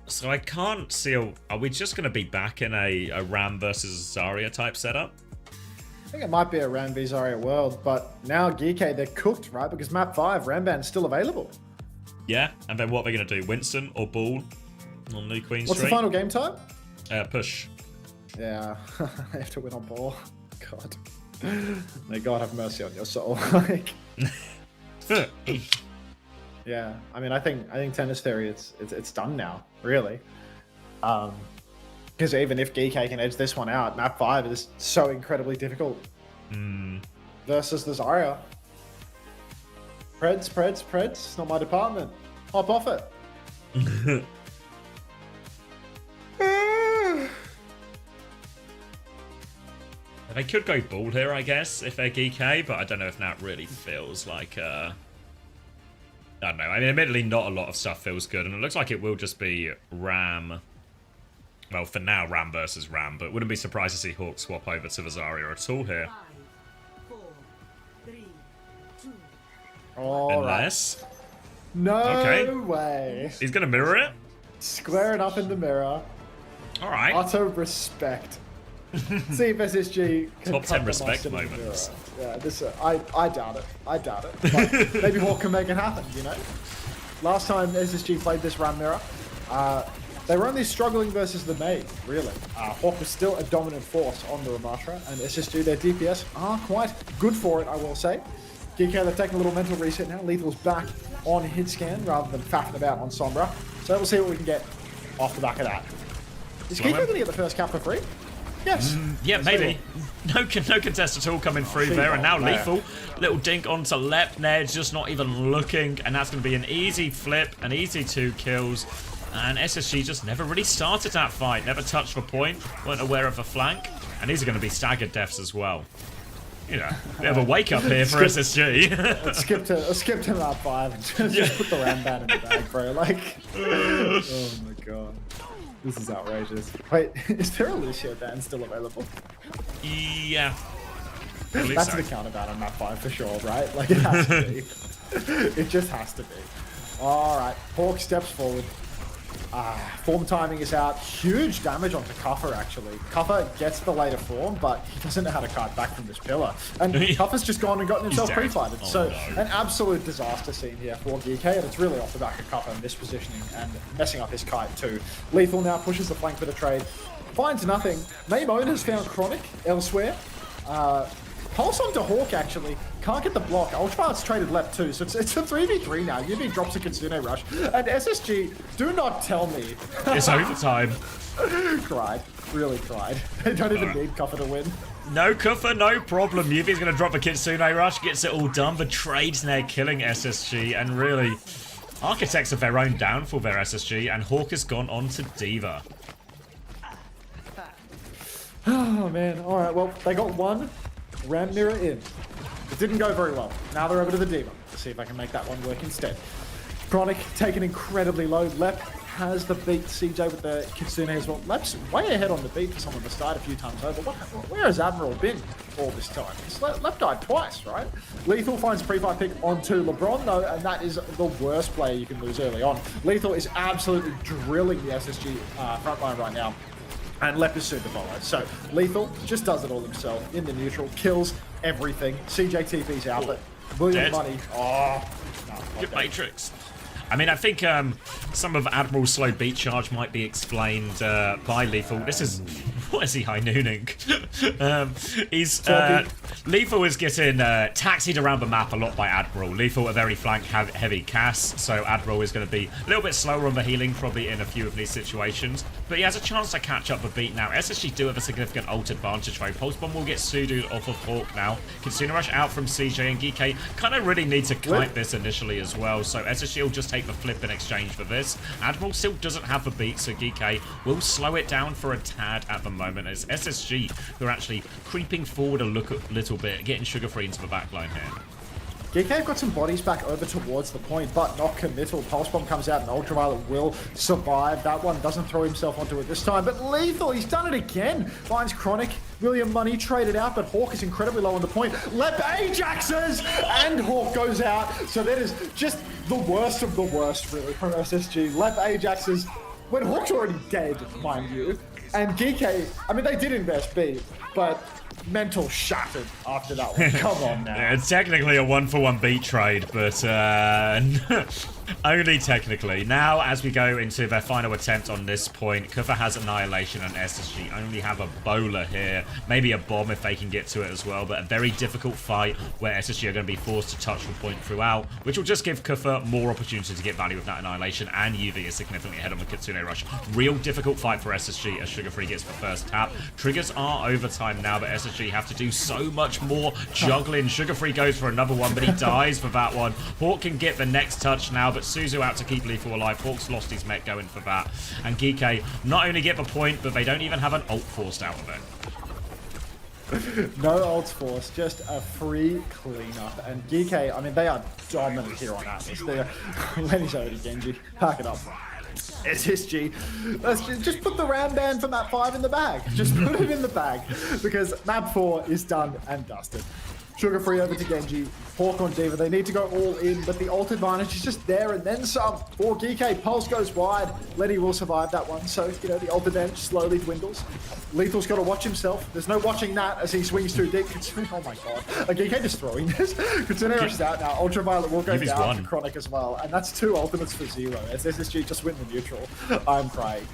So I can't see... Are we just going to be back in a Ram versus Zarya type setup? I think it might be a Ram v Zarya world, but now GK, they're cooked, right? Because map 5, Ramban's still available. Yeah, and then what are they going to do? Winston or Ball on New Queen Street? What's the final game time? Push. Yeah, I have to win on Ball. God. May God have mercy on your soul. Like... Yeah, I mean, I think Tennis Theory, it's done now, really. Because even if GK can edge this one out, map 5 is so incredibly difficult. Versus the Zarya. Preds, not my department. Hop off it. They could go Ball here, I guess, if they're GK, but I don't know if that really feels like... I don't know. I mean, admittedly, not a lot of stuff feels good, and it looks like it will just be Ram. Well, for now, Ram versus Ram, but wouldn't be surprised to see Hawk swap over to the Zarya at all here. 5, 4, 3, 2. Unless... No way. He's going to mirror it? Squaring up in the mirror. All right. Utter respect. See if SSG can top 10 cut respect them off in the moments. mirror. Yeah, this I doubt it. But maybe Hawk can make it happen, you know? Last time SSG played this Ram mirror, they were only struggling versus the Mei, really. Hawk was still a dominant force on the Ramatra, and SSG, their DPS are quite good for it, I will say. GK, they've taken a little mental reset now. Lethal's back on hit scan rather than faffing about on Sombra. So we'll see what we can get off the back of that. Is GK going to get the first cap for free? Yes. Yeah, maybe. No contest at all coming through there, and now Lethal. Little dink onto Lep. Ned's just not even looking, and that's going to be an easy flip, an easy 2 kills. And SSG just never really started that fight, never touched the point, weren't aware of the flank, and these are going to be staggered deaths as well. You know, bit of a wake up here for SSG. Let's skip to map 5 and just put the Ramban in the bag, bro. Like, oh my god. This is outrageous. Wait, is there a Lucio ban still available? Yeah. That's the counter ban on map 5 for sure, right? Like, it has to be. It just has to be. Alright, Hawk steps forward. Form timing is out. Huge damage onto Kuffer, actually. Kuffer gets the later form, but he doesn't know how to kite back from this pillar. And Kuffer's just gone and gotten himself pre-fighted. Oh, so, no. an absolute disaster scene here for GK, and it's really off the back of Kuffer mispositioning and messing up his kite too. Lethal now pushes the flank for the trade. Finds nothing. Maymone has found Chronic elsewhere. Pulse onto Hawk, actually. Can't get the block. Ultramar's traded left too, so it's a 3v3 now. UB drops a Kitsune Rush. And SSG, do not tell me. It's overtime. Cried. Really cried. They don't even need Kuffer to win. No Kuffer, no problem. Yuvi's going to drop a Kitsune Rush, gets it all done. The trade's now killing SSG, and really, Architects of their own down for their SSG, and Hawk has gone on to D.Va. Oh man, alright, well, they got one Ram Mirror in. It didn't go very well. Now they're over to the D.Va. Let's see if I can make that one work instead. Chronic taken incredibly low. Lep has the beat. CJ with the Kitsune as well. Lep's way ahead on the beat for someone to start a few times over. Where has Admiral been all this time? Lep died twice, right? Lethal finds pre-fight pick onto LeBron though, and that is the worst player you can lose early on. Lethal is absolutely drilling the SSG frontline right now. And Lep is soon to follow. So Lethal just does it all himself in the neutral, kills everything. CJ TP's out, but William Money. Oh, no, good Matrix. I mean, I think some of Admiral's slow beat charge might be explained by Lethal. This is... What is he high nooning? Lethal is getting taxied around the map a lot by Admiral. Lethal a very flank heavy cast, so Admiral is going to be a little bit slower on the healing probably in a few of these situations. But he has a chance to catch up the beat now. SSG do have a significant ult advantage though. Pulse Bomb will get Sudo off of Hawk now. Kitsune Rush out from CJ, and GK kind of really need to kite this initially as well. So SSG will just take the flip in exchange for this. Admiral still doesn't have the beat, so GK will slow it down for a tad at the moment as SSG who are actually creeping forward a little bit, getting Sugar Free into the backline here. GK have got some bodies back over towards the point, but not committal. Pulse Bomb comes out and Ultraviolet will survive. That one doesn't throw himself onto it this time, but Lethal, he's done it again. Finds Chronic, William Money traded out, but Hawk is incredibly low on the point. Lep Ajaxes, and Hawk goes out. So that is just the worst of the worst, really, from SSG. Lep Ajaxes, when Hawk's already dead, mind you. And GK, I mean, they did invest B, but mental shattered after that one. Come on now. Yeah, it's technically a 1-for-1 beat trade, but only technically. Now, as we go into their final attempt on this point, Kufa has Annihilation and SSG only have a bowler here. Maybe a bomb if they can get to it as well, but a very difficult fight where SSG are going to be forced to touch the point throughout, which will just give Kufa more opportunity to get value with that Annihilation, and UV is significantly ahead on the Kitsune Rush. Real difficult fight for SSG as Sugar Free gets the first tap. Triggers are overtime now, but SSG have to do so much more juggling. Sugar Free goes for another one, but he dies for that one. Hawk can get the next touch now, but Suzu out to keep Lethal alive. Hawk's lost his mech going for that. And GK not only get the point, but they don't even have an ult forced out of it. No ults forced, just a free cleanup. And GK, I mean, they are dominant here on Atlas. Lenny's over to Genji. Pack it up. SSG, let's just put the Ram Band for map 5 in the bag. Just put it in the bag because map 4 is done and dusted. Sugar Free over to Genji, Hawk on D.Va. They need to go all in, but the ult advantage is just there and then some. For GK, Pulse goes wide. Letty will survive that one, so, you know, the ult advantage slowly dwindles. Lethal's got to watch himself. There's no watching that as he swings too deep. Oh my god. GK just throwing this. Kitsune rushes out now. Ultraviolet will go down to Chronic as well, and that's 2 ultimates for 0 as SSG just win the neutral. I'm crying.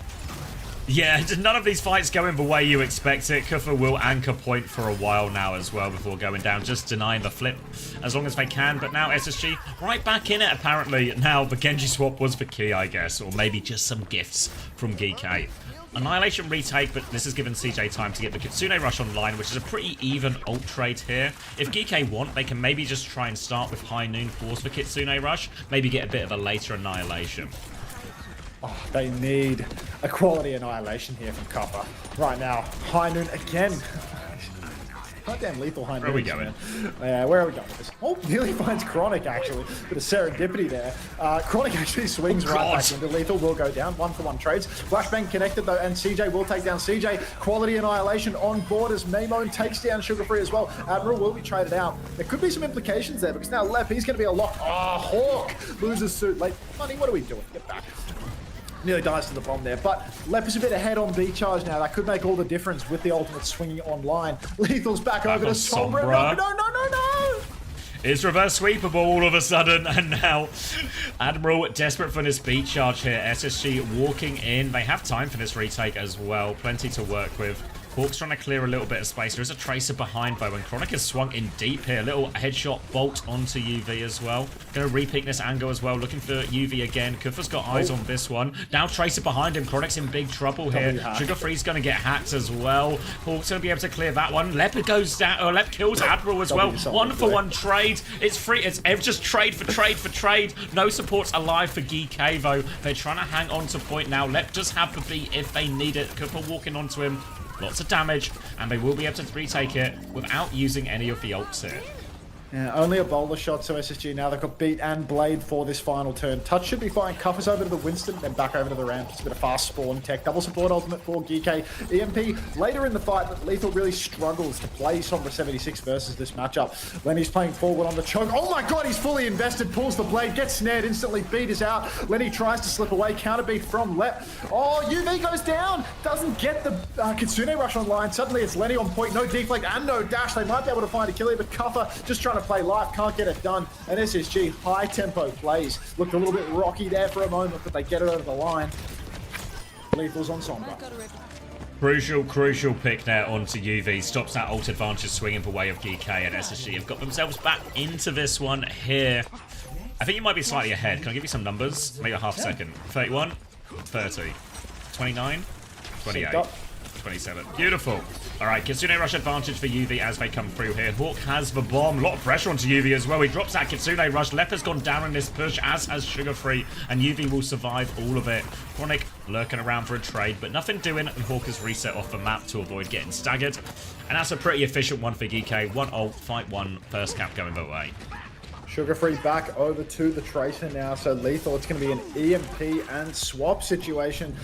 Yeah, none of these fights going the way you expect it. Kufa will anchor point for a while now as well before going down, just denying the flip as long as they can. But now SSG right back in it, apparently. Now the Genji swap was the key, I guess, or maybe just some gifts from GK. Annihilation retake, but this has given CJ time to get the Kitsune Rush online, which is a pretty even ult trade here. If GK want, they can maybe just try and start with High Noon, force the Kitsune Rush, maybe get a bit of a later Annihilation. Oh, they need a quality Annihilation here from Copper. Right now, High Noon again. Goddamn lethal High Noon. Where are we going? Where are we going with this? Oh, nearly finds Chronic, actually. Bit of serendipity there. Chronic actually swings right back into lethal. Will go down. 1-for-1 trades. Flashbang connected, though, and CJ will take down CJ. Quality Annihilation on board as Maimone takes down Sugar Free as well. Admiral will be traded out. There could be some implications there because now Lep, he's going to be a lock. Oh, Hawk loses suit. Late. Money, what are we doing? Get back. Nearly dies to the bomb there, but Lep is a bit ahead on B charge now. That could make all the difference with the ultimate swinging online. Lethal's back over to Sombra. No. It's reverse sweepable all of a sudden, and now Admiral desperate for this beat charge here. SSG walking in. They have time for this retake as well. Plenty to work with. Hawk's trying to clear a little bit of space. There is a Tracer behind, though, and Chronic has swung in deep here. Little headshot bolt onto UV as well. Going to repeat this angle as well, looking for UV again. Kufa's got eyes on this one. Now Tracer behind him. Chronic's in big trouble here. Sugar Free's going to get hacked as well. Hawk's going to be able to clear that one. Leopard goes down, or Lep kills Admiral as well. 1-for-1 trade. It's free. It's just trade for trade for trade. No supports alive for GK, though. They're trying to hang on to point now. Lep just have the beat if they need it. Kufa walking onto him. Lots of damage, and they will be able to retake it without using any of the ults here. Yeah, only a boulder shot to SSG now. They've got Beat and Blade for this final turn. Touch should be fine. Cuff is over to the Winston, then back over to the ramp. It's a bit of fast spawn tech. Double support ultimate for GK. EMP later in the fight, but Lethal really struggles to play Sombra 76 versus this matchup. Lenny's playing forward on the choke. Oh my god, he's fully invested. Pulls the blade, gets snared instantly. Beat is out. Lenny tries to slip away. Counter beat from Lep. Oh, UV goes down. Doesn't get the Kitsune rush online. Suddenly it's Lenny on point. No deflect and no dash. They might be able to find a kill here, but Cuffer just trying to play life, can't get it done. And SSG, high tempo plays. Looked a little bit rocky there for a moment, but they get it over the line. Lethal's on Sombra. Crucial pick there onto UV. Stops that ult advantage swinging for way of GK, and SSG have got themselves back into this one here. I think you might be slightly ahead. Can I give you some numbers? Maybe a half second. 31, 30, 29, 28. 27. Beautiful. All right, Kitsune rush advantage for UV as they come through here. Hawk has the bomb. A lot of pressure onto UV as well. He drops that Kitsune rush. Lep has gone down in this push, as has Sugar Free, and UV will survive all of it. Chronic lurking around for a trade, but nothing doing, and Hawk has reset off the map to avoid getting staggered. And that's a pretty efficient one for GK. One ult, fight one, first cap going their way. Sugar Free back over to the Tracer now, so Lethal, it's going to be an EMP and swap situation.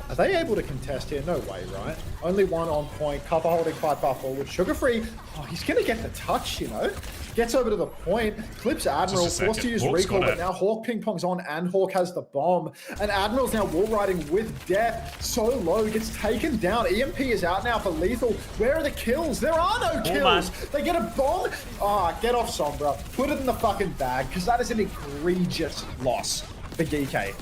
Are they able to contest here? No way, right? Only one on point. Cuppa holding quite far forward. Sugar Free, oh, he's going to get the touch, you know? Gets over to the point, clips Admiral, forced to use recall, but now Hawk ping-pongs on, and Hawk has the bomb. And Admiral's now wall riding with death. So low, gets taken down. EMP is out now for Lethal. Where are the kills? There are no kills. They get a bomb. Ah, get off Sombra. Put it in the fucking bag, because that is an egregious loss for GK.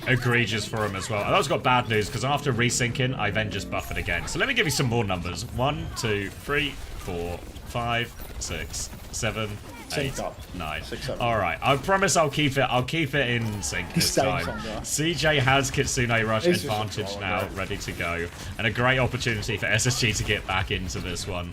Egregious for him as well. And that's got bad news, because after resyncing, I then just buffered again. So let me give you some more numbers. 1, 2, 3, 4, 5, 6, 7, 8, 9. 6, 7. All right. I promise I'll keep it in sync this time. CJ has Kitsune Rush advantage now, ready to go. And a great opportunity for SSG to get back into this one.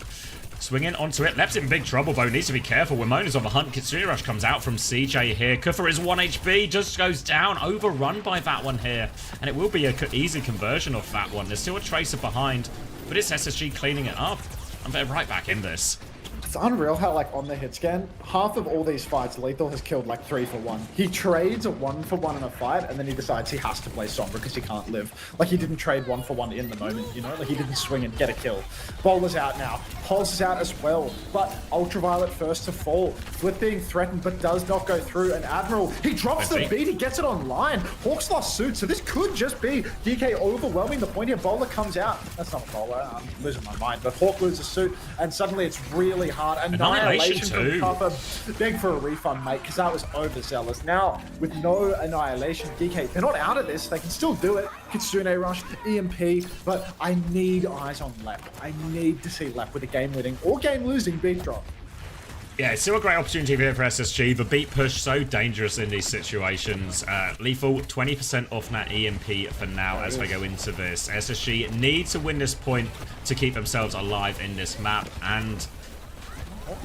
Swinging onto it. Lep's in big trouble, though. Needs to be careful. Ramona's on the hunt. Kitsune Rush comes out from CJ here. Kufa is 1 HP. Just goes down. Overrun by that one here. And it will be an easy conversion of that one. There's still a Tracer behind, but it's SSG cleaning it up. And they're right back in this. It's unreal how, like, on the hit scan, half of all these fights, Lethal has killed, like, 3 for 1. He trades a 1 for 1 in a fight, and then he decides he has to play Sombra because he can't live. Like, he didn't trade 1 for 1 in the moment, you know? Like, he didn't swing and get a kill. Bowler's out now. Pulse is out as well, but Ultraviolet first to fall. Flip being threatened, but does not go through. And Admiral, he drops the beat, he gets it online. Hawk's lost suit, so this could just be DK overwhelming the point here. Bowler comes out. That's not a Bowler, I'm losing my mind, but Hawk loses suit, and suddenly it's really hard. Annihilation from Copper. Beg for a refund, mate, because that was overzealous. Now, with no Annihilation, DK, they're not out of this. They can still do it. Kitsune Rush, EMP, but I need eyes on Lep. I need to see Lep with a game-winning or game-losing beat drop. Yeah, it's still a great opportunity here for SSG. The beat push, so dangerous in these situations. Lethal, 20% off that EMP for now as they go into this. SSG need to win this point to keep themselves alive in this map, and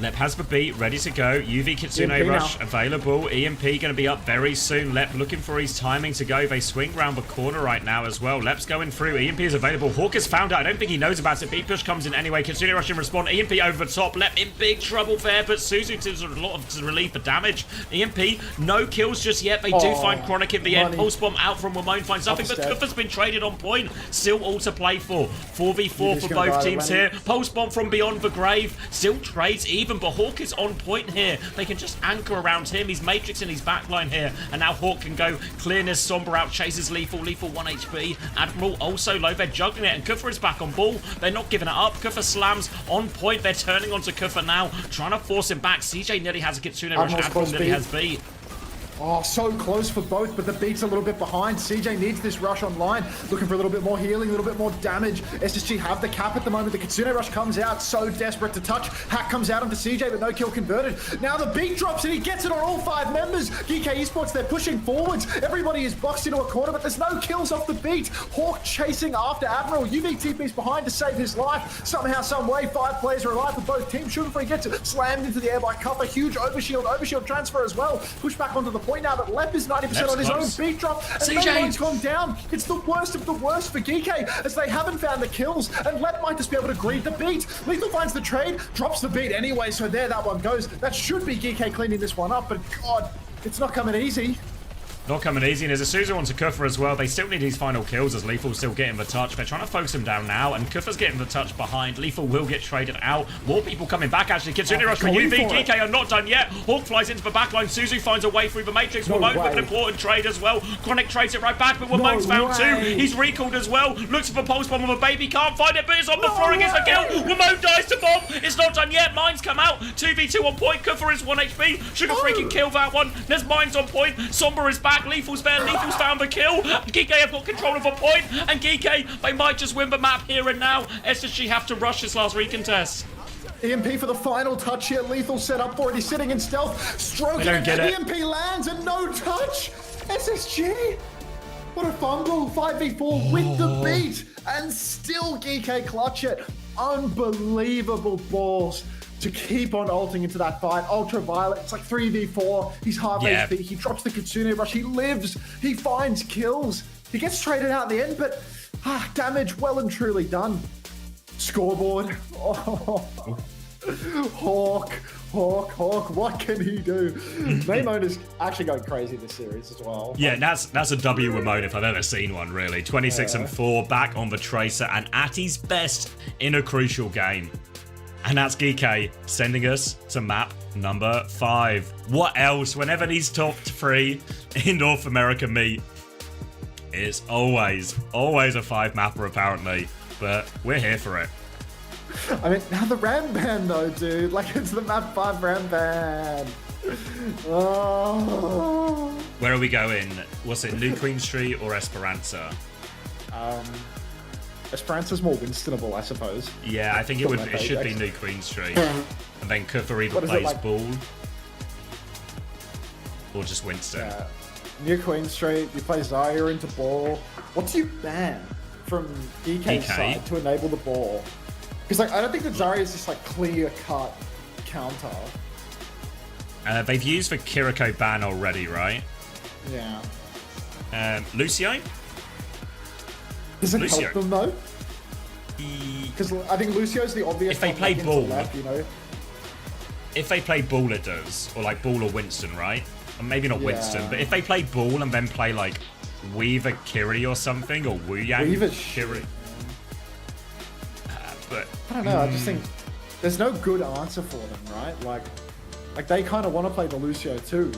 Lep has the beat, ready to go. UV Kitsune Rush available. EMP going to be up very soon. Lep looking for his timing to go. They swing around the corner right now as well. Lep's going through. EMP is available. Hawk has found out. I don't think he knows about it. Beat push comes in anyway. Kitsune Rush in response. EMP over the top. Lep in big trouble there, but Suzu does a lot of relief for damage. EMP, no kills just yet. They do find Chronic in the end. Pulse bomb out from Ramon finds nothing, but Kufa's been traded on point. Still all to play for. 4v4 for both teams here. Pulse bomb from beyond the grave. Still trades even, but Hawk is on point here. They can just anchor around him. He's matrixing his backline here, and now Hawk can go clearness. Sombra out, chases Lethal. Lethal 1 HP. Admiral also low. They're juggling it, and Kufa is back on ball. They're not giving it up. Kufa slams on point. They're turning onto Kufa now, trying to force him back. CJ nearly has a Kitsune Rush. Admiral nearly has beat. Oh, so close for both, but the beat's a little bit behind. CJ needs this rush online, looking for a little bit more healing, a little bit more damage. SSG have the cap at the moment. The Kitsune rush comes out, so desperate to touch. Hack comes out onto CJ, but no kill converted. Now the beat drops and he gets it on all 5 members. GK Esports, they're pushing forwards. Everybody is boxed into a corner, but there's no kills off the beat. Hawk chasing after Admiral. UVTP's behind to save his life. Somehow, some way, 5 players are alive for both teams. Sugarfree gets slammed into the air by Cuff. A huge overshield transfer as well. Push back onto the point now, but Lep is 90% on his own. Beat drop, and CJ's gone down. It's the worst of the worst for GK, as they haven't found the kills, and Lep might just be able to greed the beat. Lethal finds the trade, drops the beat anyway, so there that one goes. That should be GK cleaning this one up, but God, it's not coming easy. Not coming easy, and as Asuzu wants a Kufra as well, they still need his final kills as Lethal's still getting the touch. They're trying to focus him down now, and Kufra's getting the touch behind. Lethal will get traded out. More people coming back, actually. Kitsune rush for UV. GK are not done yet. Hawk flies into the backline. Suzu finds a way through the Matrix. Wamone with an important trade as well. Chronic trades it right back, but Wamone's found too. He's recalled as well. Looks for the pulse bomb of a baby. Can't find it, but it's on the floor and gets a kill. Wamone dies to bomb. It's not done yet. Mines come out. 2v2 on point. Kufra is 1 HP. Sugarfree can kill that one. There's Mines on point. Somber is back. Lethal's there. Lethal's found the kill. GK have got control of a point, and GK, they might just win the map here and now. SSG have to rush this last recontest. EMP for the final touch here. Lethal set up for it. He's sitting in stealth. Stroking. Don't get it. EMP lands and no touch. SSG. What a fumble. 5v4 with the beat. And still GK clutch it. Unbelievable balls to keep on ulting into that fight. Ultraviolet, it's like 3v4. He's half HP. He drops the Kitsune rush. He lives. He finds kills. He gets traded out at the end, but damage well and truly done. Scoreboard. Oh. Hawk, what can he do? Maymone is actually going crazy this series as well. Yeah, that's a W Wamone if I've ever seen one, really. 26-4, back on the Tracer, and at his best in a crucial game. And that's GK sending us to map number 5. What else? Whenever these top 3 in North America meet, it's always a 5 mapper apparently. But we're here for it. I mean, now the Ramban though, dude. Like, it's the map 5 Ramban. Oh. Where are we going? Was it New Queen Street or Esperanza? Esperanza's more Winstonable, I suppose. Yeah, I think it should be New Queen Street. And then Kufra either plays Ball or just Winston. Yeah. New Queen Street, you play Zarya into Ball. What do you ban from DK's side to enable the Ball? Because like I don't think that Zarya is this like clear-cut counter. They've used the Kiriko ban already, right? Yeah. Lucio? Does it help them though? Because I think Lucio's the obvious. If they play Ball, left, you know. If they play Ball, it does, or like Ball or Winston, right? Or maybe not Winston, but if they play Ball and then play like Weaver Kiri or something, or Wu Yang Weaver Kiri. But I don't know. I just think there's no good answer for them, right? Like they kind of want to play the Lucio too.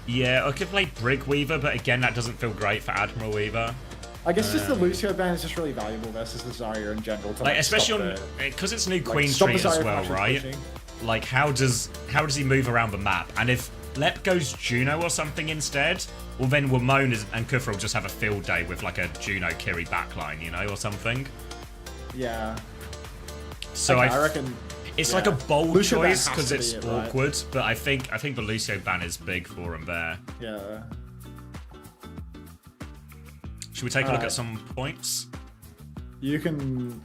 Yeah, I could play Brig Weaver, but again, that doesn't feel great for Admiral Weaver. I guess just the Lucio ban is just really valuable versus the Zarya in general. Like especially on because it's New Queen Street as well, right? Pushing. Like how does he move around the map? And if Lep goes Juno or something instead, well then Wamone and Kufra will just have a field day with like a Juno Kiri backline, you know, or something. Yeah. So I reckon it's like a bold Lucio choice because it's right? awkward, but I think the Lucio ban is big for him there. Yeah. Should we take a look at some points? You can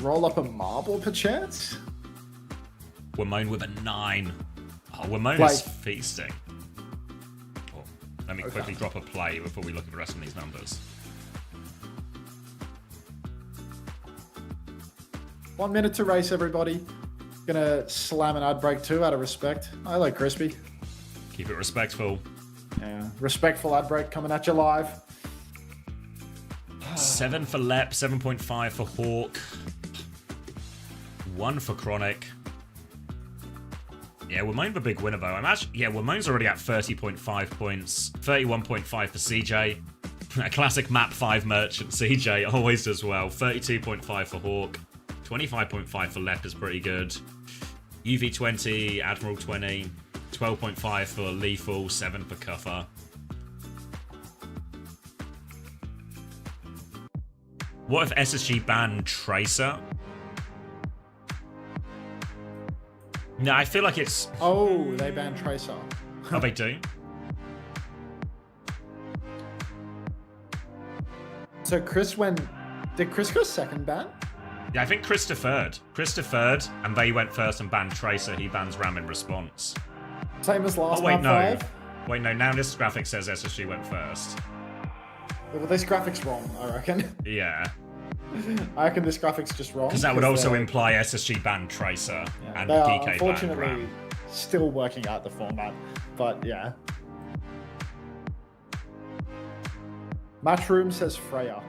roll up a marble perchance. Wamone with a 9. Oh, Wamone is feasting. Oh, let me quickly drop a play before we look at the rest of these numbers. 1 minute to race, everybody. Gonna slam an ad break too, out of respect. Hello, Crispy. Keep it respectful. Yeah, respectful ad break coming at you live. 7 for Lep, 7.5 for Hawk, 1 for Chronic. Yeah, Wamone the big winner though. Wamone's already at 30.5 points, 31.5 for CJ. A classic map 5 merchant CJ always does well. 32.5 for Hawk, 25.5 for Lep is pretty good. UV 20, Admiral 20. 12.5 for Lethal, 7 for Cuffer. What if SSG banned Tracer? No, I feel like it's... Oh, they banned Tracer. Oh, they do? So Chris went... Did Chris go second ban? Yeah, I think Chris deferred. Chris deferred, and they went first and banned Tracer. He bans Ram in response. Same as last wait, map 5? Wait, no, now this graphic says SSG went first. Well, this graphic's wrong, I reckon. Yeah. I reckon this graphic's just wrong. Because that would also imply SSG banned Tracer and they are DK banned unfortunately Ram. still working out the format, but yeah. Matchroom says Freya.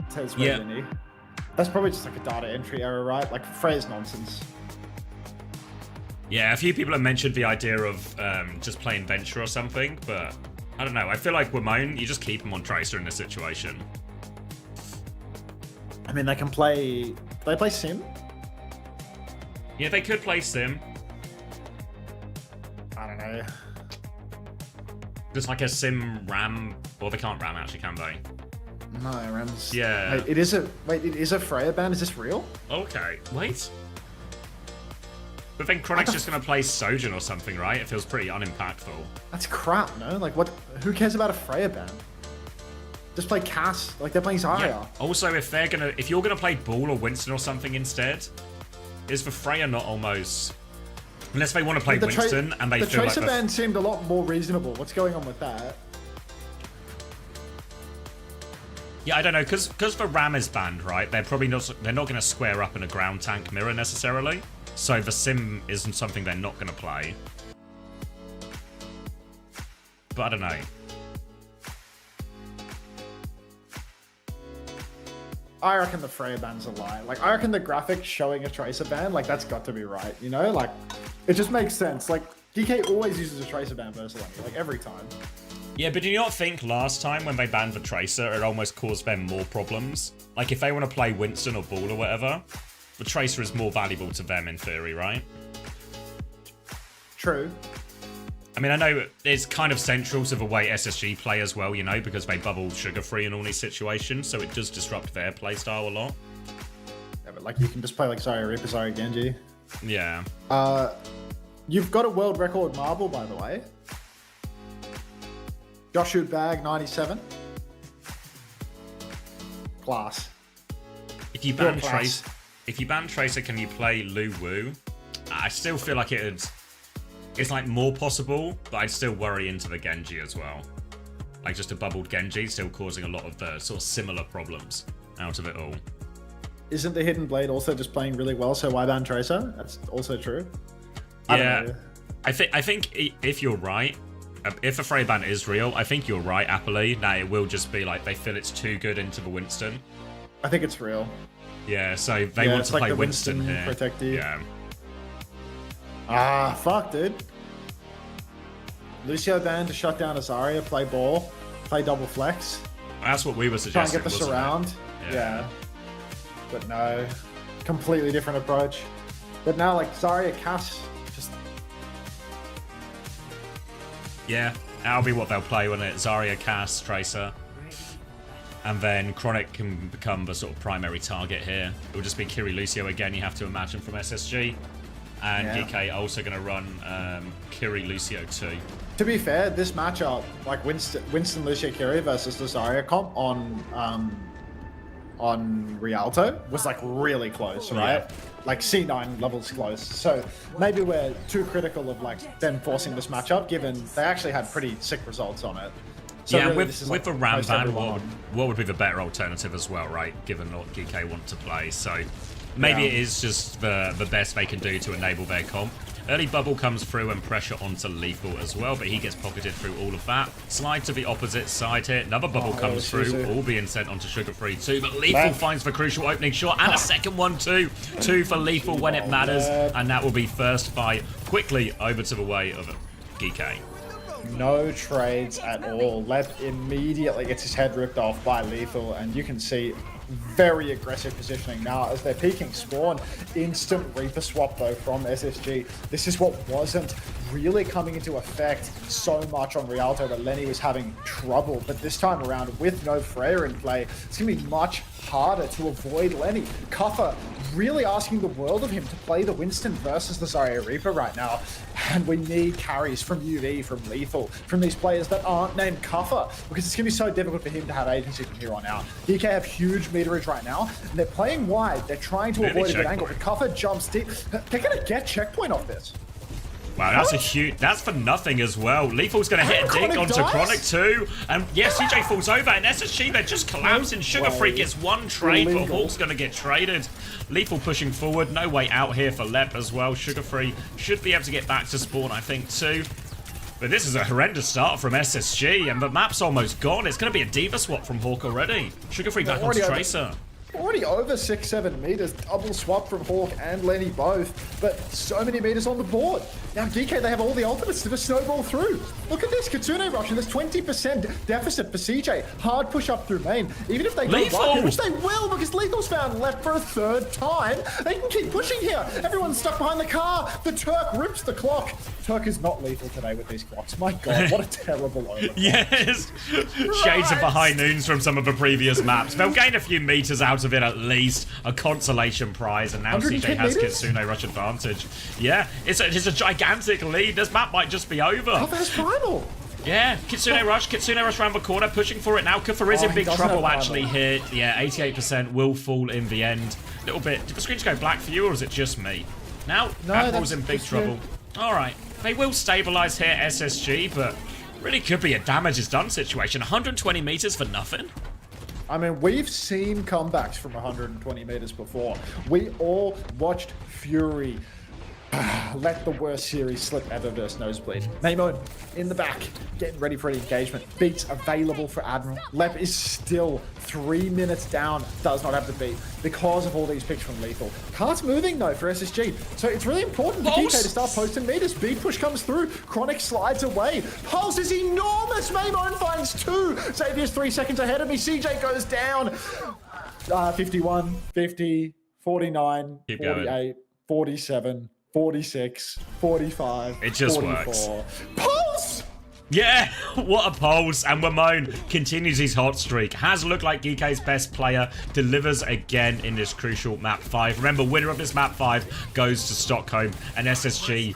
Says Yeah. Redini. That's probably just like a data entry error, right? Like Freya's nonsense. Yeah, a few people have mentioned the idea of just playing Venture or something, but I don't know. I feel like Wimone, you just keep him on Tracer in this situation. I mean, they can play... Do they play Sim? Yeah, they could play Sim. I don't know. Just like a Sim Ram... Or they can't Ram, actually, can they? No, Ram's... Yeah. Wait, it is a Freya ban? Is this real? Okay, wait. But then Chronic's just going to play Sojourn or something, right? It feels pretty unimpactful. That's crap, no? Like, what? Who cares about a Freya ban? Just play Cass. Like, they're playing Zarya. Yeah. Also, if you're gonna play Ball or Winston or something instead, is for Freya not almost... Unless they want to play Winston and they feel like... The Tracer ban seemed a lot more reasonable. What's going on with that? Yeah, I don't know, because the Ram is banned, right? They're not gonna square up in a ground tank mirror necessarily. So the Sim isn't something they're not gonna play. But I don't know. I reckon the Freya ban's a lie. Like, I reckon the graphics showing a Tracer ban, like, that's got to be right, you know? Like, it just makes sense. Like, DK always uses a Tracer ban personally, like, every time. Yeah, but do you not think last time when they banned the Tracer, it almost caused them more problems? Like, if they want to play Winston or Ball or whatever, the Tracer is more valuable to them in theory, right? True. I mean, I know it's kind of central to the way SSG play as well, you know, because they bubble sugar-free in all these situations, so it does disrupt their playstyle a lot. Yeah, but, like, you can just play, like, Zarya Reaper, Zarya Genji. Yeah. You've got a world record marble, by the way. Joshua Bag, 97. Class. If you ban Tracer, can you play Lu Wu? I still feel like it's like more possible, but I'd still worry into the Genji as well. Like just a bubbled Genji still causing a lot of the sort of similar problems out of it all. Isn't the Hidden Blade also just playing really well, so why ban Tracer? That's also true. Yeah, I think if you're right, if a Freya ban is real, I think you're right, Appley, that it will just be like they feel it's too good into the Winston. I think it's real. Yeah, so they want to play Winston here. Protective. Yeah. Ah, fuck, dude. Lucio ban to shut down Azaria, play ball, play double flex. That's what we were suggesting. Try and get the surround. Yeah. But no, completely different approach. But now, like, Zarya, Cass, just... Yeah, that'll be what they'll play, won't it? Zarya, Cass, Tracer. And then Chronic can become the sort of primary target here. It will just be Kiri Lucio again, you have to imagine, from SSG. And GK also going to run Kiri Lucio too. To be fair, this matchup, like Winston Lucio Kiri versus the Zarya comp on Rialto was like really close, right? Yeah. Like C9 levels close. So maybe we're too critical of like them forcing this matchup, given they actually had pretty sick results on it. So yeah, really, with the Ram ban, what would be the better alternative as well, right? Given what GK want to play, so maybe it is just the best they can do to enable their comp. Early bubble comes through and pressure onto Lethal as well, but he gets pocketed through all of that. Slide to the opposite side here. Another bubble comes through, all being sent onto Sugar Free too, but Lethal finds the crucial opening shot and a second one too. Two for Lethal when it matters, and that will be first fight quickly over to the way of GK. No trades at all. Lep immediately gets his head ripped off by Lethal, and you can see very aggressive positioning now as they're peeking spawn. Instant Reaper swap though from SSG. This is what wasn't really coming into effect so much on Rialto, that Lenny was having trouble. But this time around, with no Freya in play, it's going to be much harder to avoid Lenny. Kuffer really asking the world of him to play the Winston versus the Zarya Reaper right now. And we need carries from UV, from Lethal, from these players that aren't named Kuffer, because it's going to be so difficult for him to have agency from here on out. DK have huge meterage right now, and they're playing wide. They're trying to avoid a good angle, but Kuffer jumps deep. They're going to get checkpoint off this. Wow, that's a huge... That's for nothing as well. Lethal's going to hit a dig onto Chronic too. And yeah, CJ falls over, and SSG, they're just collapsing. Sugar Free gets one trade, but Hawk's going to get traded. Lethal pushing forward. No way out here for Lep as well. Sugar Free should be able to get back to spawn, I think, too. But this is a horrendous start from SSG, and the map's almost gone. It's going to be a Diva swap from Hawk already. Sugar Free back onto Tracer. Already over 6-7 meters, double swap from Hawk and Lenny both, but so many meters on the board. Now DK, they have all the ultimates to just snowball through. Look at this, Kitsune Rush, and there's 20% deficit for CJ. Hard push up through main. Even if they go right, which they will, because Lethal's found left for a third time, they can keep pushing here. Everyone's stuck behind the car. The Turk rips the clock. Turk is not lethal today with these clocks. My God, what a terrible over. Yes! Shades of the high noons from some of the previous maps. They'll gain a few meters out of it at least. A consolation prize, and now CJ has Kitsune Rush advantage. Yeah, it's a gigantic lead. This map might just be over. Oh, that's final. Yeah, Kitsune Rush around the corner, pushing for it now. Kuffer is in big trouble actually here. Yeah, 88% will fall in the end. Little bit. Did the screens go black for you, or is it just me? Now, Admiral's in big trouble. All right, they will stabilize here, SSG, but really could be a damage is done situation. 120 meters for nothing. I mean, we've seen comebacks from 120 meters before. We all watched Fury let the worst series slip ever versus Nosebleed. Namo in the back, getting ready for an engagement. Beats available for Admiral. Lep is still 3 minutes down, does not have the beat because of all these picks from Lethal. Cart's moving though for SSG, so it's really important for DK to start posting meters. Beat push comes through, Chronic slides away. Pulse is enormous, Mamo finds two. Xavier's 3 seconds ahead of me, CJ goes down. 51, 50, 49, 48, 47, 46, 45, it just 44. Works. Pulse! Yeah, what a pulse. And Wamone continues his hot streak. Has looked like GK's best player. Delivers again in this crucial map 5. Remember, winner of this map 5 goes to Stockholm. And SSG,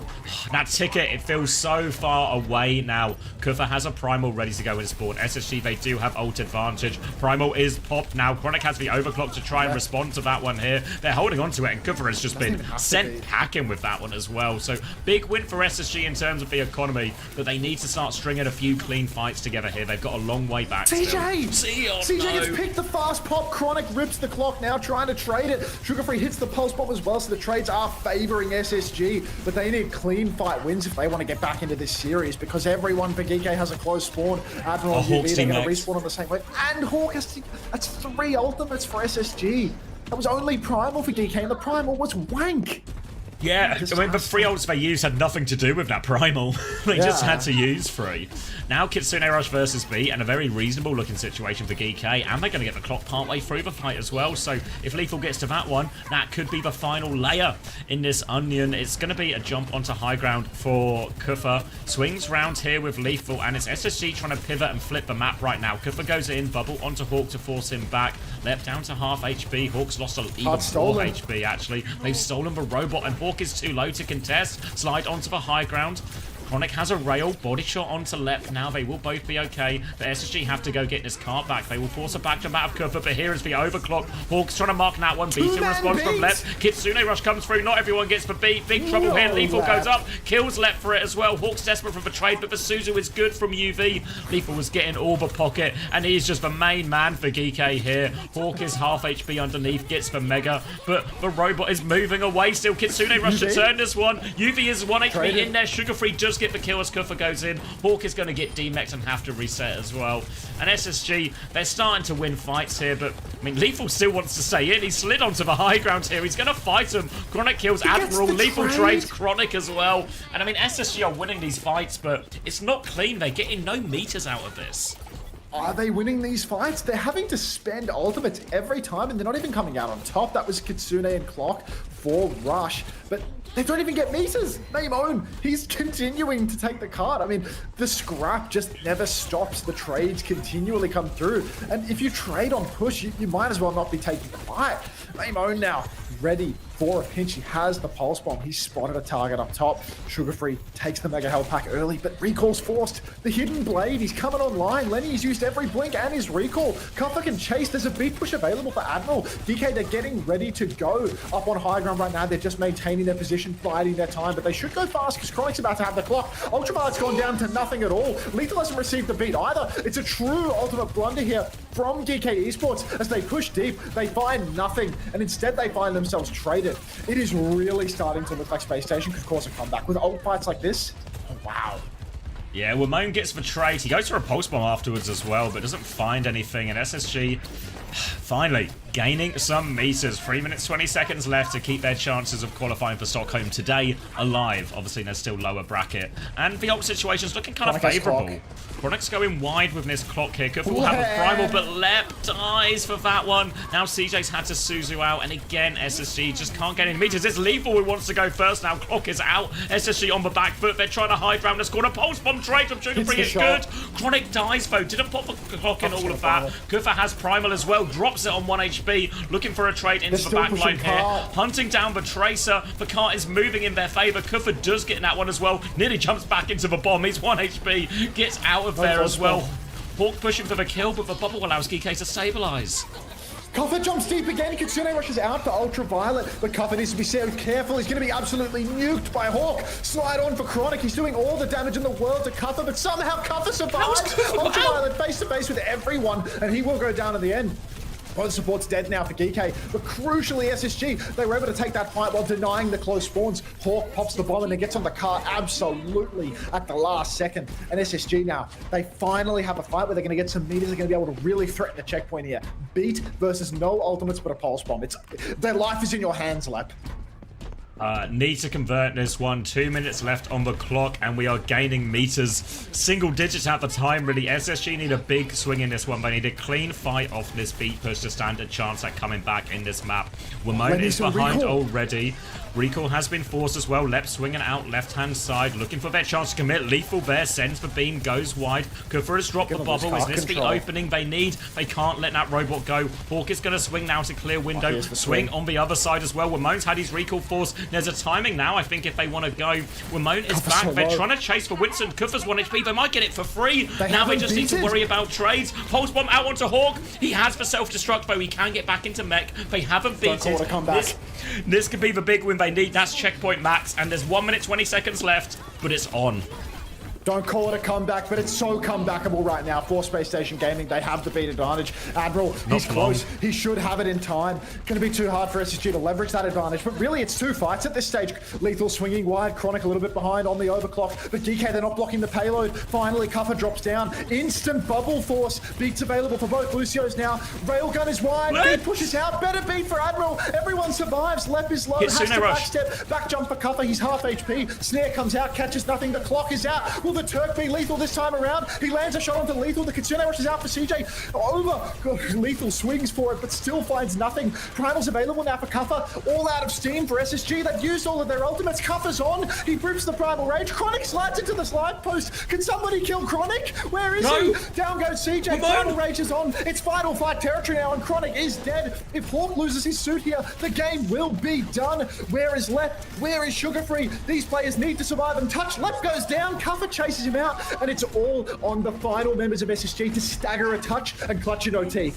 that ticket, it feels so far away now. Kuffer has a Primal ready to go in spawn. SSG, they do have ult advantage. Primal is popped now. Chronic has the overclock to try and respond to that one here. They're holding on to it, and Kuffer has just been sent packing with that one as well. So big win for SSG in terms of the economy, but they need to start stringing a few clean fights together here. They've got a long way back. CJ gets picked the fast pop. Chronic rips the clock now, trying to trade it. Sugar Free hits the pulse bomb as well, so the trades are favoring SSG, but they need clean fight wins if they want to get back into this series, because everyone for GK has a close spawn. Admiral and UV, they're going to respawn on the same way, and Hawk has to, that's 3 ultimates for SSG. That was only Primal for DK, and the Primal was wank. Yeah, I mean, the 3 ults they used had nothing to do with that Primal. They just had to use 3. Now Kitsune Rush versus B, and a very reasonable looking situation for GK, and they're going to get the clock partway through the fight as well, so if Lethal gets to that one, that could be the final layer in this onion. It's going to be a jump onto high ground for Kuffer. Swings round here with Lethal, and it's SSG trying to pivot and flip the map right now. Kuffer goes in, bubble onto Hawk to force him back. Lep down to half HP. Hawk's lost even more HP, actually. They've stolen the robot, and Hawk is too low to contest. Slide onto the high ground. Chronic has a rail, body shot onto Lep. Now they will both be okay, but SSG have to go get this cart back. They will force a back jump out of Kuffer, but here is the overclock. Hawk's trying to mark that one. Beat in response from Lep. Kitsune Rush comes through. Not everyone gets the beat. Big trouble here. Lethal goes up, kills Lep for it as well. Hawk's desperate for the trade, but the Suzu is good from UV. Lethal was getting all the pocket, and he's just the main man for GK here. Hawk is half HP underneath, gets the Mega, but the robot is moving away still. Kitsune Rush to turn this one. UV is 1 HP in there. Sugar Free does get the kill as Kuffer goes in. Hawk is going to get demexed and have to reset as well. And SSG, they're starting to win fights here, but I mean, Lethal still wants to stay in. He slid onto the high ground here. He's going to fight him. Chronic kills Admiral. Lethal trades Chronic as well. And I mean, SSG are winning these fights, but it's not clean. They're getting no meters out of this. Are they winning these fights? They're having to spend ultimates every time, and they're not even coming out on top. That was Kitsune and Clock for Rush, but they don't even get meters. Name Own, he's continuing to take the card. I mean, the scrap just never stops. The trades continually come through, and if you trade on push, you might as well not be taking the fight. Name Own now ready for a pinch. He has the pulse bomb. He's spotted a target up top. Sugar Free takes the mega health pack early, but recall's forced. The hidden blade, he's coming online. Lenny's used every blink and his recall. Kuffer can chase. There's a beat push available for Admiral. DK, they're getting ready to go up on high ground right now. They're just maintaining their position, biding their time, but they should go fast because Chronic's about to have the clock. Ultraviolet's gone down to nothing at all. Lethal hasn't received the beat either. It's a true ultimate blunder here from DK Esports. As they push deep, they find nothing, and instead they find themselves traded. It is really starting to look like Space Station could cause a comeback. With ult fights like this, wow. Yeah, Wimone gets the trade. He goes for a pulse bomb afterwards as well, but doesn't find anything. And SSG finally gaining some meters. 3 minutes, 20 seconds left to keep their chances of qualifying for Stockholm today alive. Obviously, there's still lower bracket. And the ult situation's looking kind of favorable. Chronic's going wide with this clock here. Kuffer will have a primal, but Lep dies for that one. Now CJ's had to Suzu out, and again, SSG just can't get any meters. It's Lethal who wants to go first now. Clock is out. SSG on the back foot. They're trying to high ground the score. A pulse bomb trade from Sugar Free is good. Chronic dies though. Didn't pop the clock in all of that. Kuffer has primal as well. Drops it on 1 HP. Looking for a trade into the back line here. Hunting down the Tracer. The cart is moving in their favor. Kuffer does get in that one as well. Nearly jumps back into the bomb. He's 1 HP. Gets out of there as well. Hawk pushing for the kill, but the bubble allows GK to stabilize. Kuffer jumps deep again. Kitsune rushes out for Ultraviolet, but Kuffer needs to be so careful. He's going to be absolutely nuked by Hawk. Slide on for Chronic. He's doing all the damage in the world to Kuffer, but somehow Kuffer survives. Ultraviolet face to face with everyone, and he will go down in the end. Both support's dead now for GK, but crucially SSG, they were able to take that fight while denying the close spawns. Hawk pops the bomb and then gets on the car absolutely at the last second. And SSG now, they finally have a fight where they're going to get some meters. They're going to be able to really threaten the checkpoint here. Beat versus no ultimates but a pulse bomb. Their life is in your hands, Lep. Need to convert this one. 2 minutes left on the clock, and we are gaining meters. Single digits at the time, really. SSG need a big swing in this one. They need a clean fight off this beat push to stand a chance at coming back in this map. Wimone is behind already. Recall has been forced as well. Lep swinging out left-hand side, looking for their chance to commit. Lethal there, sends the beam, goes wide. Kuffer has dropped the bubble. Is this the opening they need? They can't let that robot go. Hawk is going to swing now to clear window. Swing on the other side as well. Wimone's had his recall force. There's a timing now, I think, if they want to go. Wimone is back. They're trying to chase for Winston. Kuffer's 1 HP. They might get it for free. Now they just need to worry about trades. Pulse bomb out onto Hawk. He has the self-destruct, though. He can get back into mech. They haven't beat it. This could be the big win they need. That's checkpoint max, and there's 1 minute 20 seconds left, but it's on. Don't call it a comeback, but it's so comebackable right now for Space Station Gaming. They have the beat advantage. Admiral, he's close. He should have it in time. Going to be too hard for SSG to leverage that advantage, but really it's 2 fights at this stage. Lethal swinging wide, Chronic a little bit behind on the overclock, but DK, they're not blocking the payload. Finally, Kuffer drops down. Instant bubble force. Beats available for both Lucio's now. Railgun is wide. Beat pushes out. Better beat for Admiral. Everyone survives. Lep is low. Has to backstep. Back jump for Kuffer. He's half HP. Snare comes out, catches nothing. The clock is out. Will the Turk be lethal this time around? He lands a shot onto Lethal. The Kitsune rushes out for CJ. Over. Lethal swings for it, but still finds nothing. Primal's available now for Kuffer. All out of steam for SSG. They've used all of their ultimates. Kuffer's on. He rips the Primal Rage. Chronic slides into the slide post. Can somebody kill Chronic? Where is he? Down goes CJ. Primal Rage is on. It's final fight territory now, and Chronic is dead. If Hawk loses his suit here, the game will be done. Where is Lep? Where is Sugar Free? These players need to survive and touch. Lep goes down. Kuffer chases him out, and it's all on the final members of SSG to stagger a touch and clutch an OT.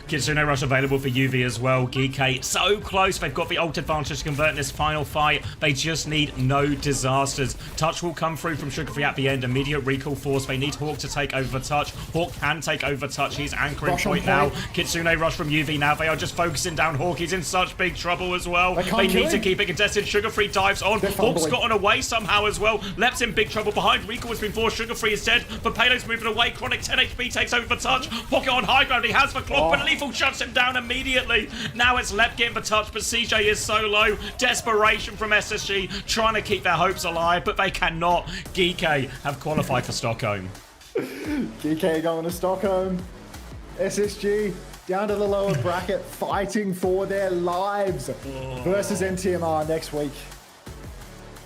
Kitsune Rush available for UV as well. GK so close. They've got the ult advantage to convert in this final fight. They just need no disasters. Touch will come through from Sugar Free at the end. Immediate recall force. They need Hawk to take over Touch. Hawk can take over Touch. He's anchoring point now. Kitsune Rush from UV now. They are just focusing down Hawk. He's in such big trouble as well. They need to keep it contested. Sugar Free dives on. Hawk's gotten away somehow as well. Lep's in big trouble behind. Recall has been forced. Sugar Free is dead. But Payload's moving away. Chronic 10 HP takes over Touch. Pocket on high ground. He has the clock, but Lethal shuts him down immediately. Now it's Lep getting the touch, but CJ is so low. Desperation from SSG, trying to keep their hopes alive, but they cannot. GK have qualified for Stockholm. GK going to Stockholm. SSG down to the lower bracket, fighting for their lives versus NTMR next week.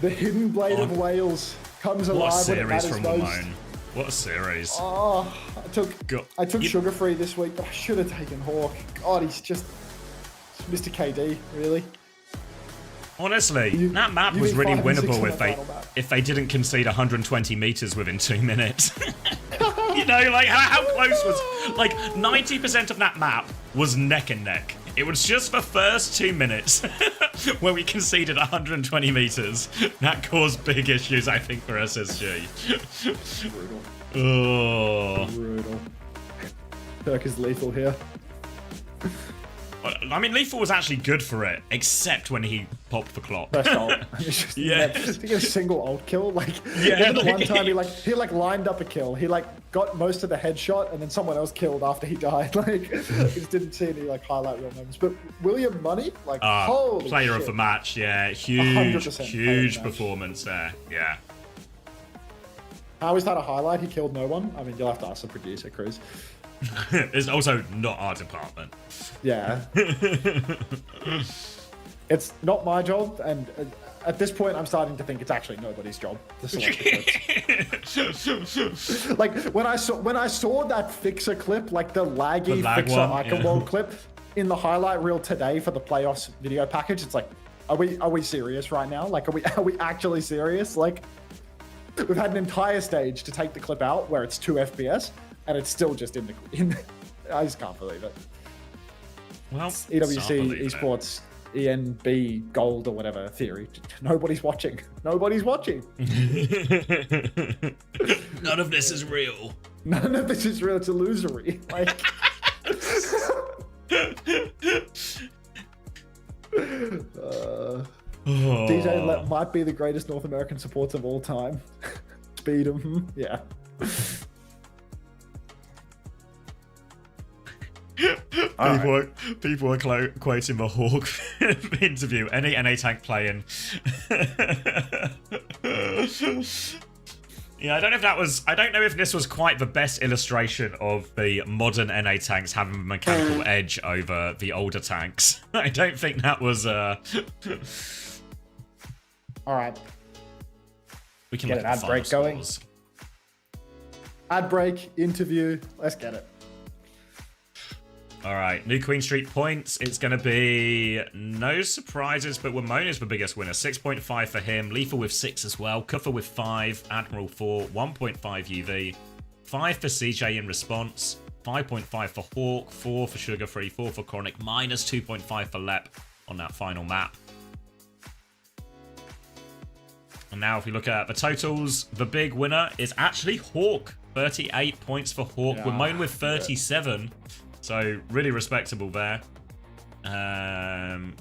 The hidden blade of Wales comes alive when it matters most. Ramon. What a series. Oh, I took Sugar Free this week, but I should have taken Hawk. God, he's just Mr. KD, really. Honestly, that map was really winnable if they didn't concede 120 meters within 2 minutes. You know, like how close was, like 90% of that map was neck and neck. It was just the first 2 minutes where we conceded 120 meters. That caused big issues, I think, for SSG. Brutal. Oh. Brutal. Turk is lethal here. I mean, Lethal was actually good for it, except when he popped the clock. First ult. Yeah. To get a single ult kill, like even the one time he lined up a kill. He got most of the headshot, and then someone else killed after he died. Like he just didn't see any highlight real moments. But William Money, holy player shit. of the match, yeah, huge performance there, yeah. How is that a highlight? He killed no one. I mean, you'll have to ask the producer, Cruz. It's also not our department. Yeah. It's not my job, and at this point, I'm starting to think it's actually nobody's job to select the clips. Like when I saw that Fixer clip, like the laggy Fixer Icon clip in the highlight reel today for the playoffs video package, it's like, are we serious right now? Like, are we actually serious? Like, we've had an entire stage to take the clip out where it's 2 FPS. And it's still just in the I just can't believe it. Well, it's EWC Esports ENB Gold or whatever theory. Nobody's watching. Nobody's watching. None of this is real. None of this is real. It's illusory. Like. DJ might be the greatest North American supporter of all time. Speed him. Yeah. People are quoting the Hawk interview. Any NA tank playing? Yeah, I don't know if this was quite the best illustration of the modern NA tanks having a mechanical edge over the older tanks. I don't think that was. All right. We can get an ad break going. Ad break interview. Let's get it. All right, new Queen Street points. It's going to be no surprises, but Ramon is the biggest winner. 6.5 for him. Lethal with 6 as well. Kuffer with 5. Admiral 4. 1.5 UV. 5 for CJ in response. 5.5 for Hawk. 4 for Sugar Free. 4 for Chronic. Minus 2.5 for Lep on that final map. And now if we look at the totals, the big winner is actually Hawk. 38 points for Hawk. Yeah, Ramon with 37. So, really respectable there.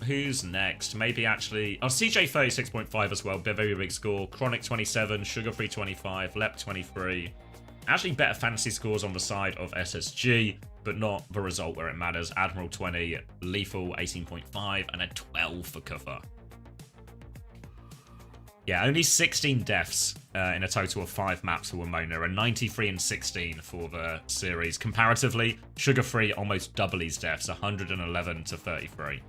Who's next? Maybe actually... Oh, CJ 36.5 as well. Very big score. Chronic 27. Sugar Free 25. Lep 23. Actually, better fantasy scores on the side of SSG, but not the result where it matters. Admiral 20. Lethal 18.5. And a 12 for Kuffer. Yeah, only 16 deaths in a total of 5 maps for Wimona, and 93 and 16 for the series. Comparatively, Sugar Free almost double his deaths, 111 to 33.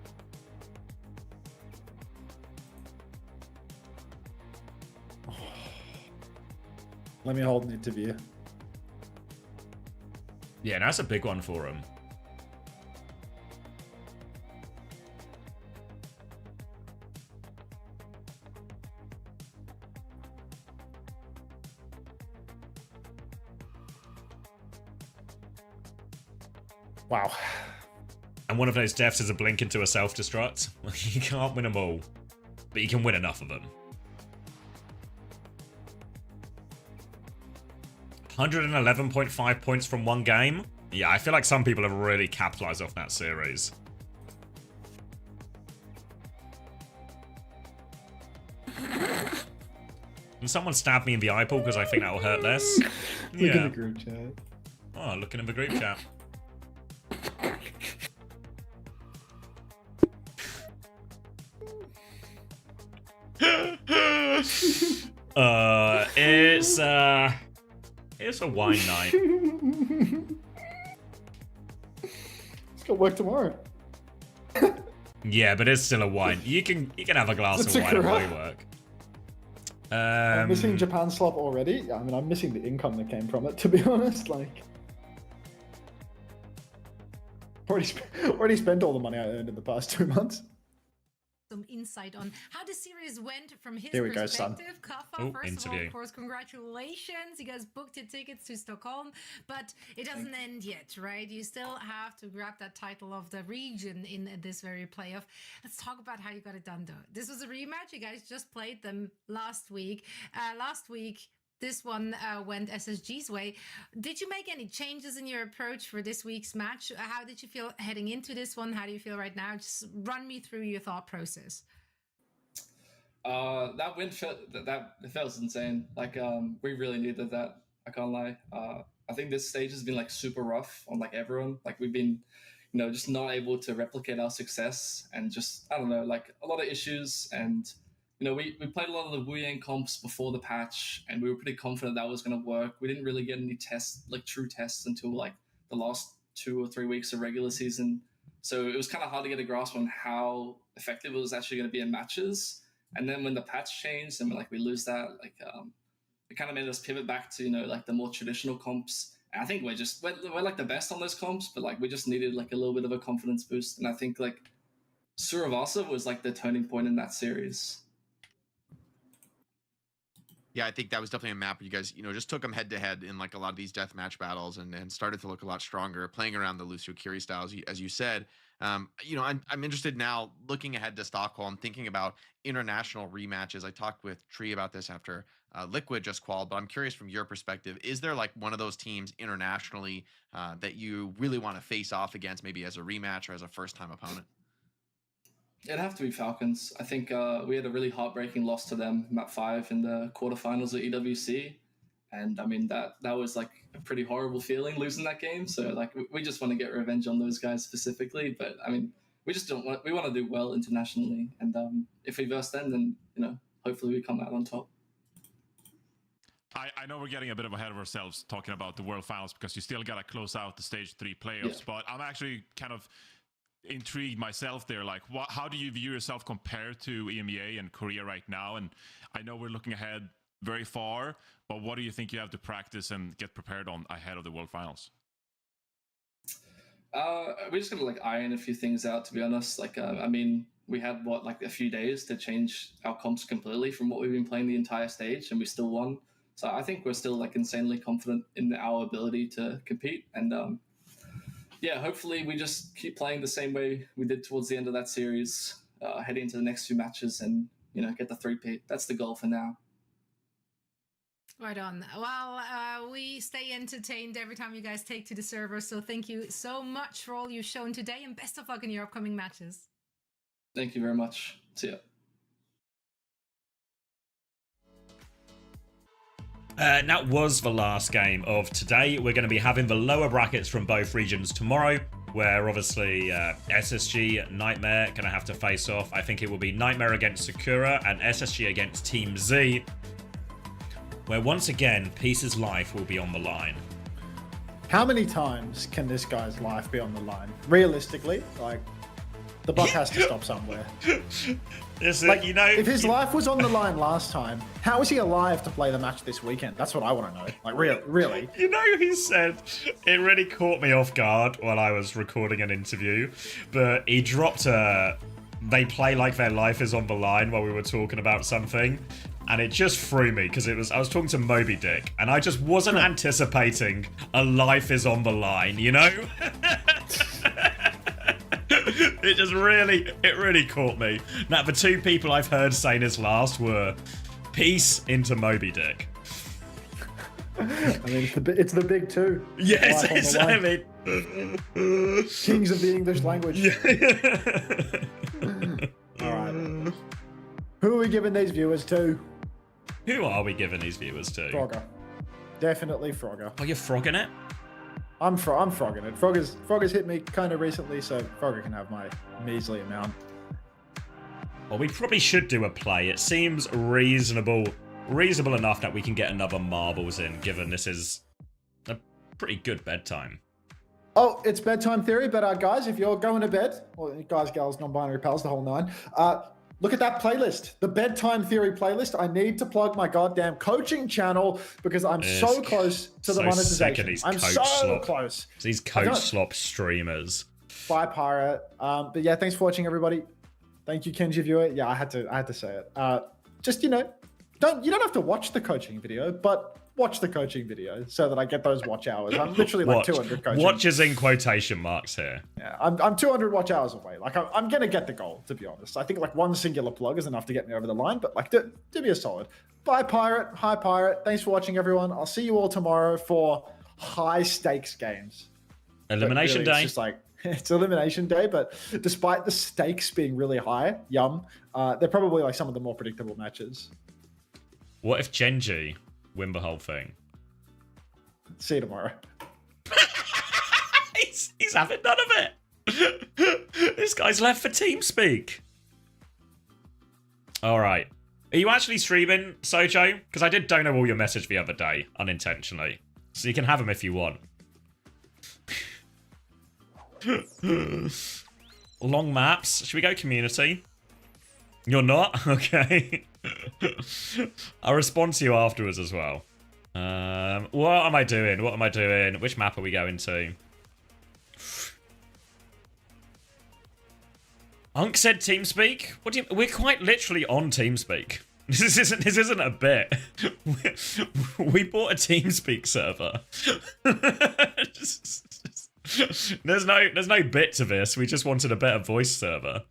Let me hold an interview. Yeah, that's a big one for him. Wow. And one of those deaths is a blink into a self-destruct. You can't win them all, but you can win enough of them. 111.5 points from one game. Yeah, I feel like some people have really capitalized off that series. Can someone stab me in the eyeball because I think that will hurt less? Look in the group chat. Oh, looking in the group chat. It's a wine night. It's got work tomorrow. Yeah, but it's still a wine. You can have a glass of wine while you work. I'm missing Japan slop already. I mean, I'm missing the income that came from it, to be honest. Like, already spent all the money I earned in the past 2 months. Some insight on how the series went from his Here we go, son. perspective. Kafa, Oh, first interview. of all, of course, congratulations. You guys booked your tickets to Stockholm, but it doesn't end yet, right? You still have to grab that title of the region in this very playoff. Let's talk about how you got it done, though. This was a rematch. You guys just played them last week. This one went SSG's way. Did you make any changes in your approach for this week's match? How did you feel heading into this one? How do you feel right now? Just run me through your thought process. That win felt insane. Like we really needed that. I can't lie. I think this stage has been like super rough on like everyone. Like we've been, just not able to replicate our success, and just I don't know, like a lot of issues. And we played a lot of the Wu Yang comps before the patch, and we were pretty confident that was going to work. We didn't really get any tests, like true tests, until like the last 2 or 3 weeks of regular season. So it was kind of hard to get a grasp on how effective it was actually going to be in matches. And then when the patch changed and we lose that, like it kind of made us pivot back to like the more traditional comps. And I think we're like the best on those comps, but like we just needed like a little bit of a confidence boost. And I think like Suravasa was like the turning point in that series. Yeah, I think that was definitely a map where you guys, just took them head to head in like a lot of these deathmatch battles and started to look a lot stronger, playing around the Lucio Kiri styles, as you said. I'm interested now, looking ahead to Stockholm, thinking about international rematches. I talked with Tree about this after Liquid just qualified, but I'm curious from your perspective, is there like one of those teams internationally that you really want to face off against, maybe as a rematch or as a first-time opponent? It'd have to be Falcons. I think we had a really heartbreaking loss to them, map 5 in the quarterfinals of EWC. And I mean, that was like a pretty horrible feeling losing that game. So like, we just want to get revenge on those guys specifically. But I mean, we want to do well internationally. And if we verse them, then, hopefully we come out on top. I know we're getting a bit ahead of ourselves talking about the World Finals because you still got to close out the Stage 3 playoffs. Yeah. But I'm actually kind of intrigued myself there. Like, how do you view yourself compared to EMEA and Korea right now? And I know we're looking ahead very far, but what do you think you have to practice and get prepared on ahead of the World Finals? We're just gonna like iron a few things out, to be honest. Like, I mean, we had a few days to change our comps completely from what we've been playing the entire stage, and we still won. So I think we're still like insanely confident in our ability to compete. And yeah, hopefully we just keep playing the same way we did towards the end of that series, heading into the next few matches and, get the 3-peat. That's the goal for now. Right on. Well, we stay entertained every time you guys take to the server. So thank you so much for all you've shown today, and best of luck in your upcoming matches. Thank you very much. See ya. That was the last game of today. We're going to be having the lower brackets from both regions tomorrow, where obviously SSG, Nightmare going to have to face off. I think it will be Nightmare against Sakura and SSG against Team Z, where once again, Peace's life will be on the line. How many times can this guy's life be on the line? Realistically, like, the buck has to stop somewhere. If his life was on the line last time, how is he alive to play the match this weekend? That's what I want to know. Like, really. He said, it really caught me off guard while I was recording an interview, but he dropped they play like their life is on the line while we were talking about something, and it just threw me because I was talking to Moby Dick, and I just wasn't anticipating a life is on the line, It really caught me. Now, the two people I've heard saying his last were Peace into Moby Dick. I mean, it's the big two. Yes, Kings of the English language. All right. Who are we giving these viewers to? Who are we giving these viewers to? Frogger. Definitely Frogger. Oh, you're frogging it? I'm frogging it. Frogger's hit me kind of recently, so Frogger can have my measly amount. Well, we probably should do a play. It seems reasonable enough that we can get another marbles in, given this is pretty good bedtime. Oh, it's bedtime theory, but guys, if you're going to bed, or guys, girls, non-binary pals, the whole nine, look at that playlist, the bedtime theory playlist. I need to plug my goddamn coaching channel because I'm so close to the monetization. I'm so close. These coach slop streamers. Bye, Pirate. But yeah, thanks for watching, everybody. Thank you, Kenji viewer. Yeah, I had to say it. Just, you don't have to watch the coaching video, but watch the coaching video so that I get those watch hours. I'm literally like 200 coaching. Watches in quotation marks here. Yeah, I'm 200 watch hours away. Like I'm gonna get the goal, to be honest. I think like one singular plug is enough to get me over the line, but like do me a solid. Bye, Pirate. Hi, Pirate. Thanks for watching, everyone. I'll see you all tomorrow for high stakes games. Elimination day. It's just like it's elimination day, but despite the stakes being really high, they're probably like some of the more predictable matches. What if Genji win the whole thing? See you tomorrow. he's having none of it. This guy's left for TeamSpeak. All right. Are you actually streaming, Sojo? Because I did dono all your message the other day, unintentionally. So you can have them if you want. Long maps. Should we go community? You're not? Okay. I'll respond to you afterwards as well. What am I doing? What am I doing? Which map are we going to? Unk said TeamSpeak? What do you? We're quite literally on TeamSpeak. This isn't a bit. We bought a TeamSpeak server. There's no bit to this. We just wanted a better voice server.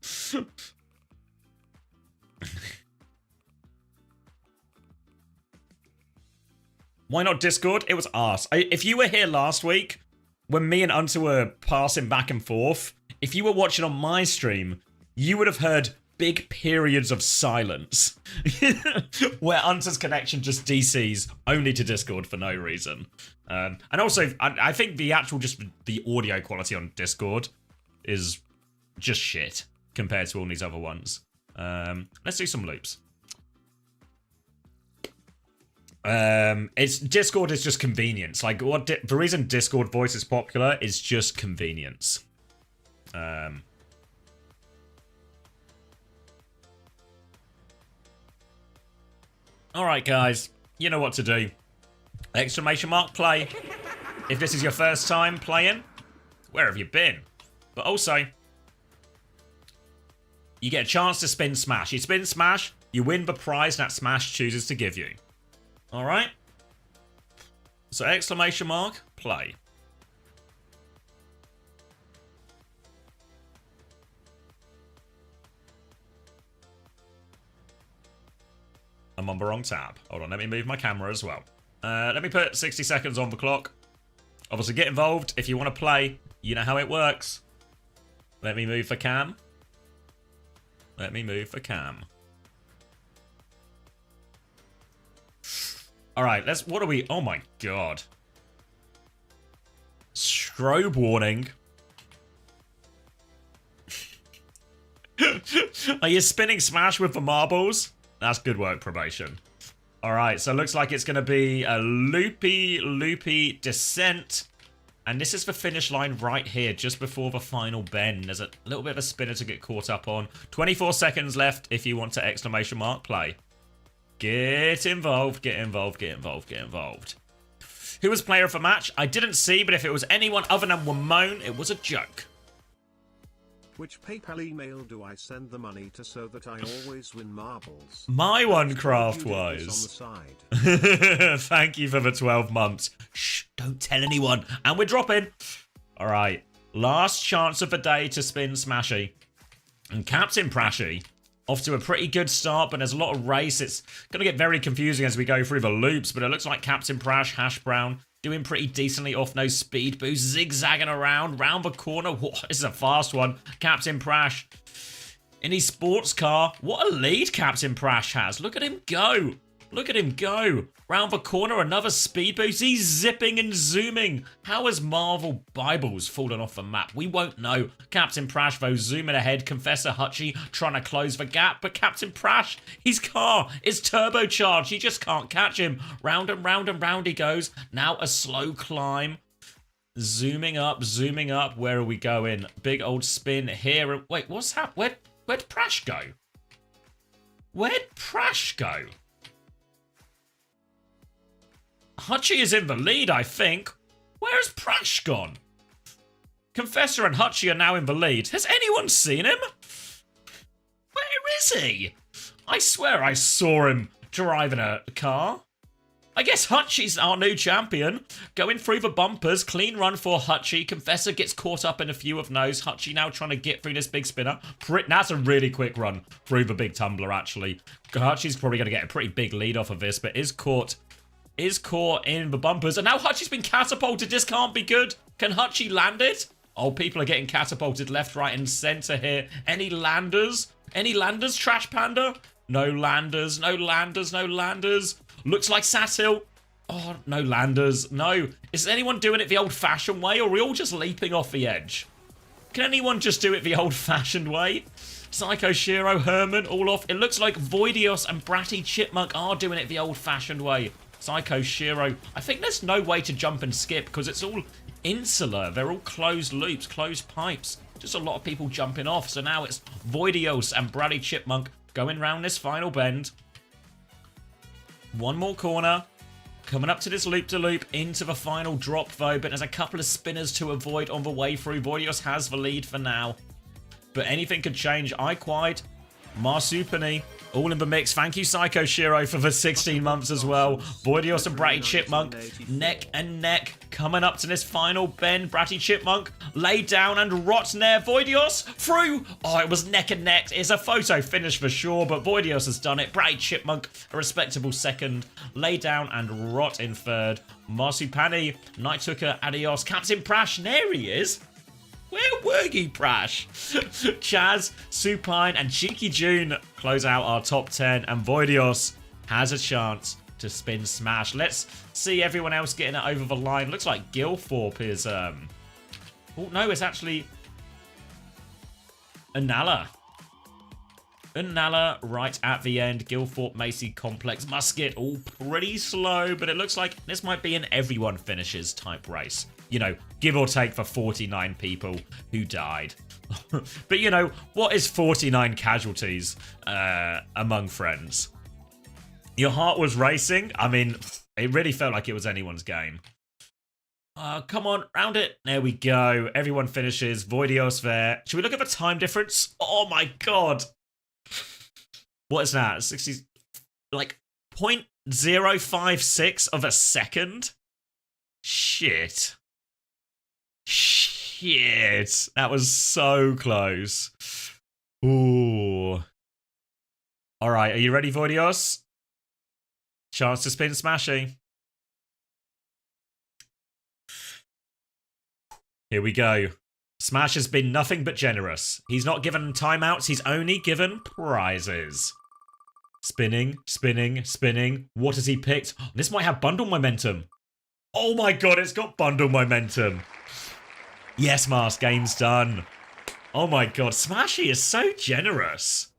Why not Discord? It was arse. If you were here last week, when me and Unter were passing back and forth, if you were watching on my stream, you would have heard big periods of silence. Where Unter's connection just DCs only to Discord for no reason. And also, I think the actual, just the audio quality on Discord is just shit compared to all these other ones. Let's do some loops. Discord is just convenience. Like the reason Discord voice is popular is just convenience. All right, guys, you know what to do. Exclamation mark play. If this is your first time playing, where have you been? But also, you get a chance to spin Smash. You spin Smash, you win the prize that Smash chooses to give you. All right? So exclamation mark, play. I'm on the wrong tab. Hold on, let me move my camera as well. Let me put 60 seconds on the clock. Obviously, get involved. If you want to play, you know how it works. Let me move the cam. Let me move the cam. All right, what are we? Oh my god. Strobe warning. Are you spinning Smash with the marbles? That's good work, probation. All right, so it looks like it's going to be a loopy descent. And this is the finish line right here, just before the final bend. There's a little bit of a spinner to get caught up on. 24 seconds left if you want to exclamation mark play. Get involved, get involved, get involved, get involved. Who was player of the match? I didn't see, but if it was anyone other than Ramon, it was a joke. Which PayPal email do I send the money to so that I always win marbles? My one, Craftwise. Thank you for the 12 months. Shh, don't tell anyone. And we're dropping. All right. Last chance of the day to spin Smashy. And Captain Prashy, off to a pretty good start, but there's a lot of race. It's going to get very confusing as we go through the loops, but it looks like Captain Prash, Hash Brown, doing pretty decently off no speed boost, zigzagging around, round the corner. Whoa, this is a fast one. Captain Prash in his sports car. What a lead Captain Prash has. Look at him go. Look at him go. Round the corner, another speed boost. He's zipping and zooming. How has Marvel Bibles fallen off the map? We won't know. Captain Prash, though, zooming ahead. Confessor Hutchie trying to close the gap. But Captain Prash, his car is turbocharged. He just can't catch him. Round and round and round he goes. Now a slow climb. Zooming up. Where are we going? Big old spin here. Wait, what's happening? Where'd Prash go? Where'd Prash go? Hutchie is in the lead, I think. Where's Prash gone? Confessor and Hutchie are now in the lead. Has anyone seen him? Where is he? I swear I saw him driving a car. I guess Hutchie's our new champion. Going through the bumpers. Clean run for Hutchie. Confessor gets caught up in a few of those. Hutchie now trying to get through this big spinner. That's a really quick run through the big tumbler, actually. Hutchie's probably going to get a pretty big lead off of this, but is caught in the bumpers. And now Hutchie's been catapulted. This can't be good. Can Hutchie land it? Oh, people are getting catapulted left, right, and center here. Any landers? Any landers, Trash Panda? No landers, no landers, no landers. Looks like Satil. Oh, no landers. No. Is anyone doing it the old-fashioned way, or are we all just leaping off the edge? Can anyone just do it the old-fashioned way? Psycho Shiro, Herman, all off. It looks like Voidios and Bratty Chipmunk are doing it the old-fashioned way. Psycho Shiro. I think there's no way to jump and skip because it's all insular. They're all closed loops, closed pipes. Just a lot of people jumping off. So now it's Voidios and Bratty Chipmunk going round this final bend. One more corner. Coming up to this loop-to-loop into the final drop, though. But there's a couple of spinners to avoid on the way through. Voidios has the lead for now. But anything could change. Iquide, Marsupini, all in the mix. Thank you, Psycho Shiro, for the 16 months as well. Voidios and Bratty Chipmunk, neck and neck. Coming up to this final bend. Bratty Chipmunk laid down and rots there. Voidios through. Oh, it was neck and neck. It's a photo finish for sure, but Voidios has done it. Bratty Chipmunk, a respectable second. Lay down and rot in third. Marsupani, Night Hooker, adios. Captain Prash, there he is. Where were you, Prash? Chaz, Supine, and Cheeky June close out our top 10, and Voidios has a chance to spin smash. Let's see everyone else getting it over the line. Looks like Gilthorpe is, oh no, it's actually Anala. Anala right at the end. Gilthorpe, Macy, Complex, Musket, all pretty slow, but it looks like this might be an everyone finishes type race. You know, give or take for 49 people who died. But, you know, what is 49 casualties among friends? Your heart was racing. I mean, it really felt like it was anyone's game. Come on, round it. There we go. Everyone finishes. Voidios there. Should we look at the time difference? Oh, my God. What is that? 60, like 0.056 of a second? Shit. Shit. That was so close. Ooh. All right, are you ready, Voidios? Chance to spin smashing. Here we go. Smash has been nothing but generous. He's not given timeouts, he's only given prizes. Spinning, spinning, spinning. What has he picked? This might have bundle momentum. Oh my God, it's got bundle momentum. Yes, Mars, game's done. Oh my God, Smashy is so generous.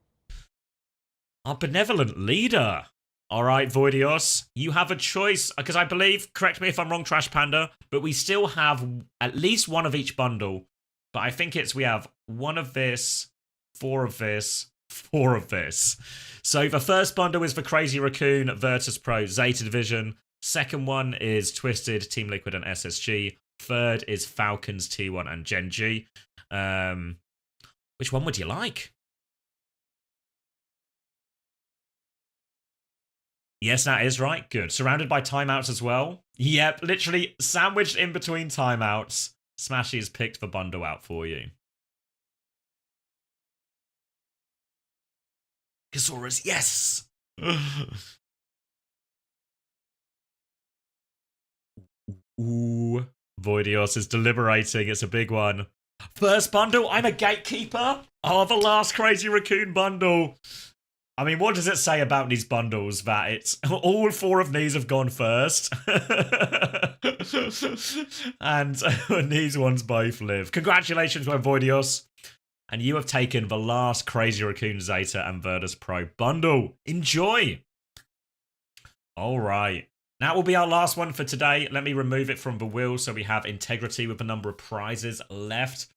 Our benevolent leader. All right, Voidios, you have a choice. Because I believe, correct me if I'm wrong, Trash Panda, but we still have at least one of each bundle. But I think we have one of this, 4 of this, 4 of this. So the first bundle is the Crazy Raccoon, virtus.pro, Zeta Division. Second one is Twisted, Team Liquid, and SSG. Third is Falcons, T1, and Gen G. Which one would you like? Yes, that is right. Good. Surrounded by timeouts as well. Yep, literally sandwiched in between timeouts. Smashy has picked the bundle out for you. Kasaurus, yes! Ooh, Voidios is deliberating. It's a big one. First bundle, I'm a gatekeeper. Oh, the last Crazy Raccoon bundle. I mean, what does it say about these bundles that it's all 4 of these have gone first? And these ones both live. Congratulations, Voidios. And you have taken the last Crazy Raccoon Zeta and virtus.pro bundle. Enjoy. All right. That will be our last one for today. Let me remove it from the wheel so we have integrity with the number of prizes left.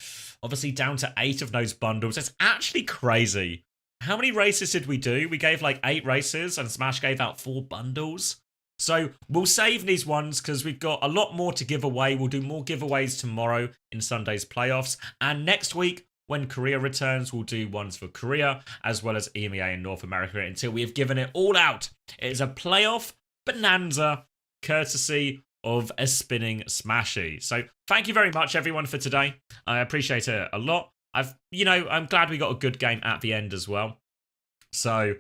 Obviously down to 8 of those bundles. It's actually crazy. How many races did we do? We gave like 8 races and Smash gave out 4 bundles. So we'll save these ones because we've got a lot more to give away. We'll do more giveaways tomorrow in Sunday's playoffs. And next week, when Korea returns, we'll do ones for Korea as well as EMEA in North America until we have given it all out. It is a playoff bonanza courtesy of a spinning Smashy. So thank you very much everyone for today. I appreciate it a lot. I'm glad we got a good game at the end as well. So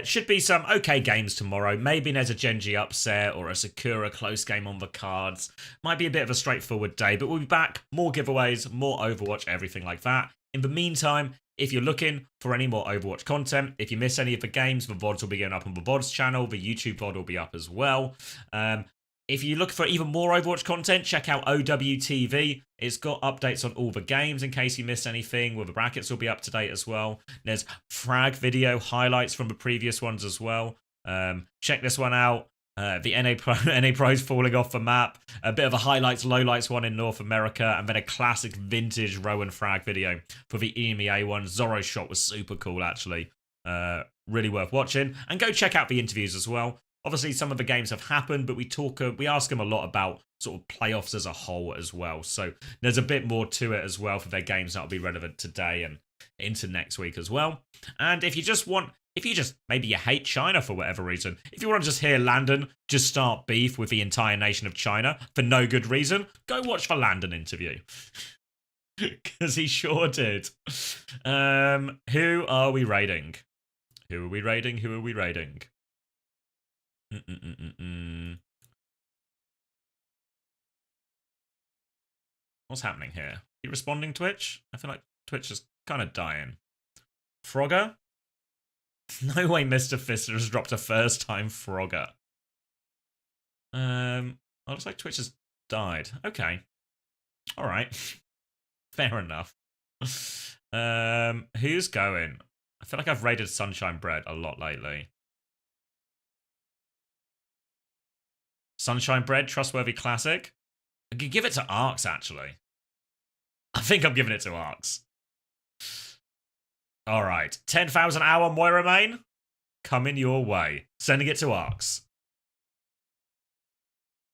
should be some okay games tomorrow. Maybe there's a Genji upset or a Sakura close game on the cards. Might be a bit of a straightforward day, but we'll be back. More giveaways, more Overwatch, everything like that. In the meantime, if you're looking for any more Overwatch content, if you miss any of the games, the VODs will be going up on the VODs channel. The YouTube VOD will be up as well. If you look for even more Overwatch content, check out OWTV. It's got updates on all the games in case you missed anything. Well, the brackets will be up to date as well. There's frag video highlights from the previous ones as well. Check this one out. The NA Pros falling off the map. A bit of a highlights, lowlights one in North America. And then a classic vintage Rowan frag video for the EMEA one. Zoro's shot was super cool, actually. Really worth watching. And go check out the interviews as well. Obviously, some of the games have happened, but we ask them a lot about sort of playoffs as a whole as well. So there's a bit more to it as well for their games that will be relevant today and into next week as well. And maybe you hate China for whatever reason, if you want to just hear Landon just start beef with the entire nation of China for no good reason, go watch the Landon interview. Because he sure did. Who are we raiding? Who are we raiding? Who are we raiding? What's happening here? Are you responding, Twitch? I feel like Twitch is kind of dying. Frogger? No way Mr. Fister has dropped a first-time Frogger. Looks like Twitch has died. Okay. Alright. Fair enough. Who's going? I feel like I've raided Sunshine Bread a lot lately. Sunshine Bread, trustworthy classic. I could give it to Arcs, actually. I think I'm giving it to Arcs. Alright. 10,000 hour Moira main. Coming your way. Sending it to Arcs.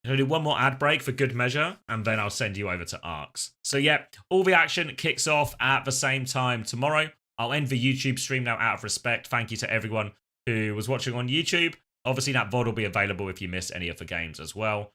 I'm going to do one more ad break for good measure, and then I'll send you over to Arcs. So yeah, all the action kicks off at the same time tomorrow. I'll end the YouTube stream now out of respect. Thank you to everyone who was watching on YouTube. Obviously, that VOD will be available if you missed any of the games as well.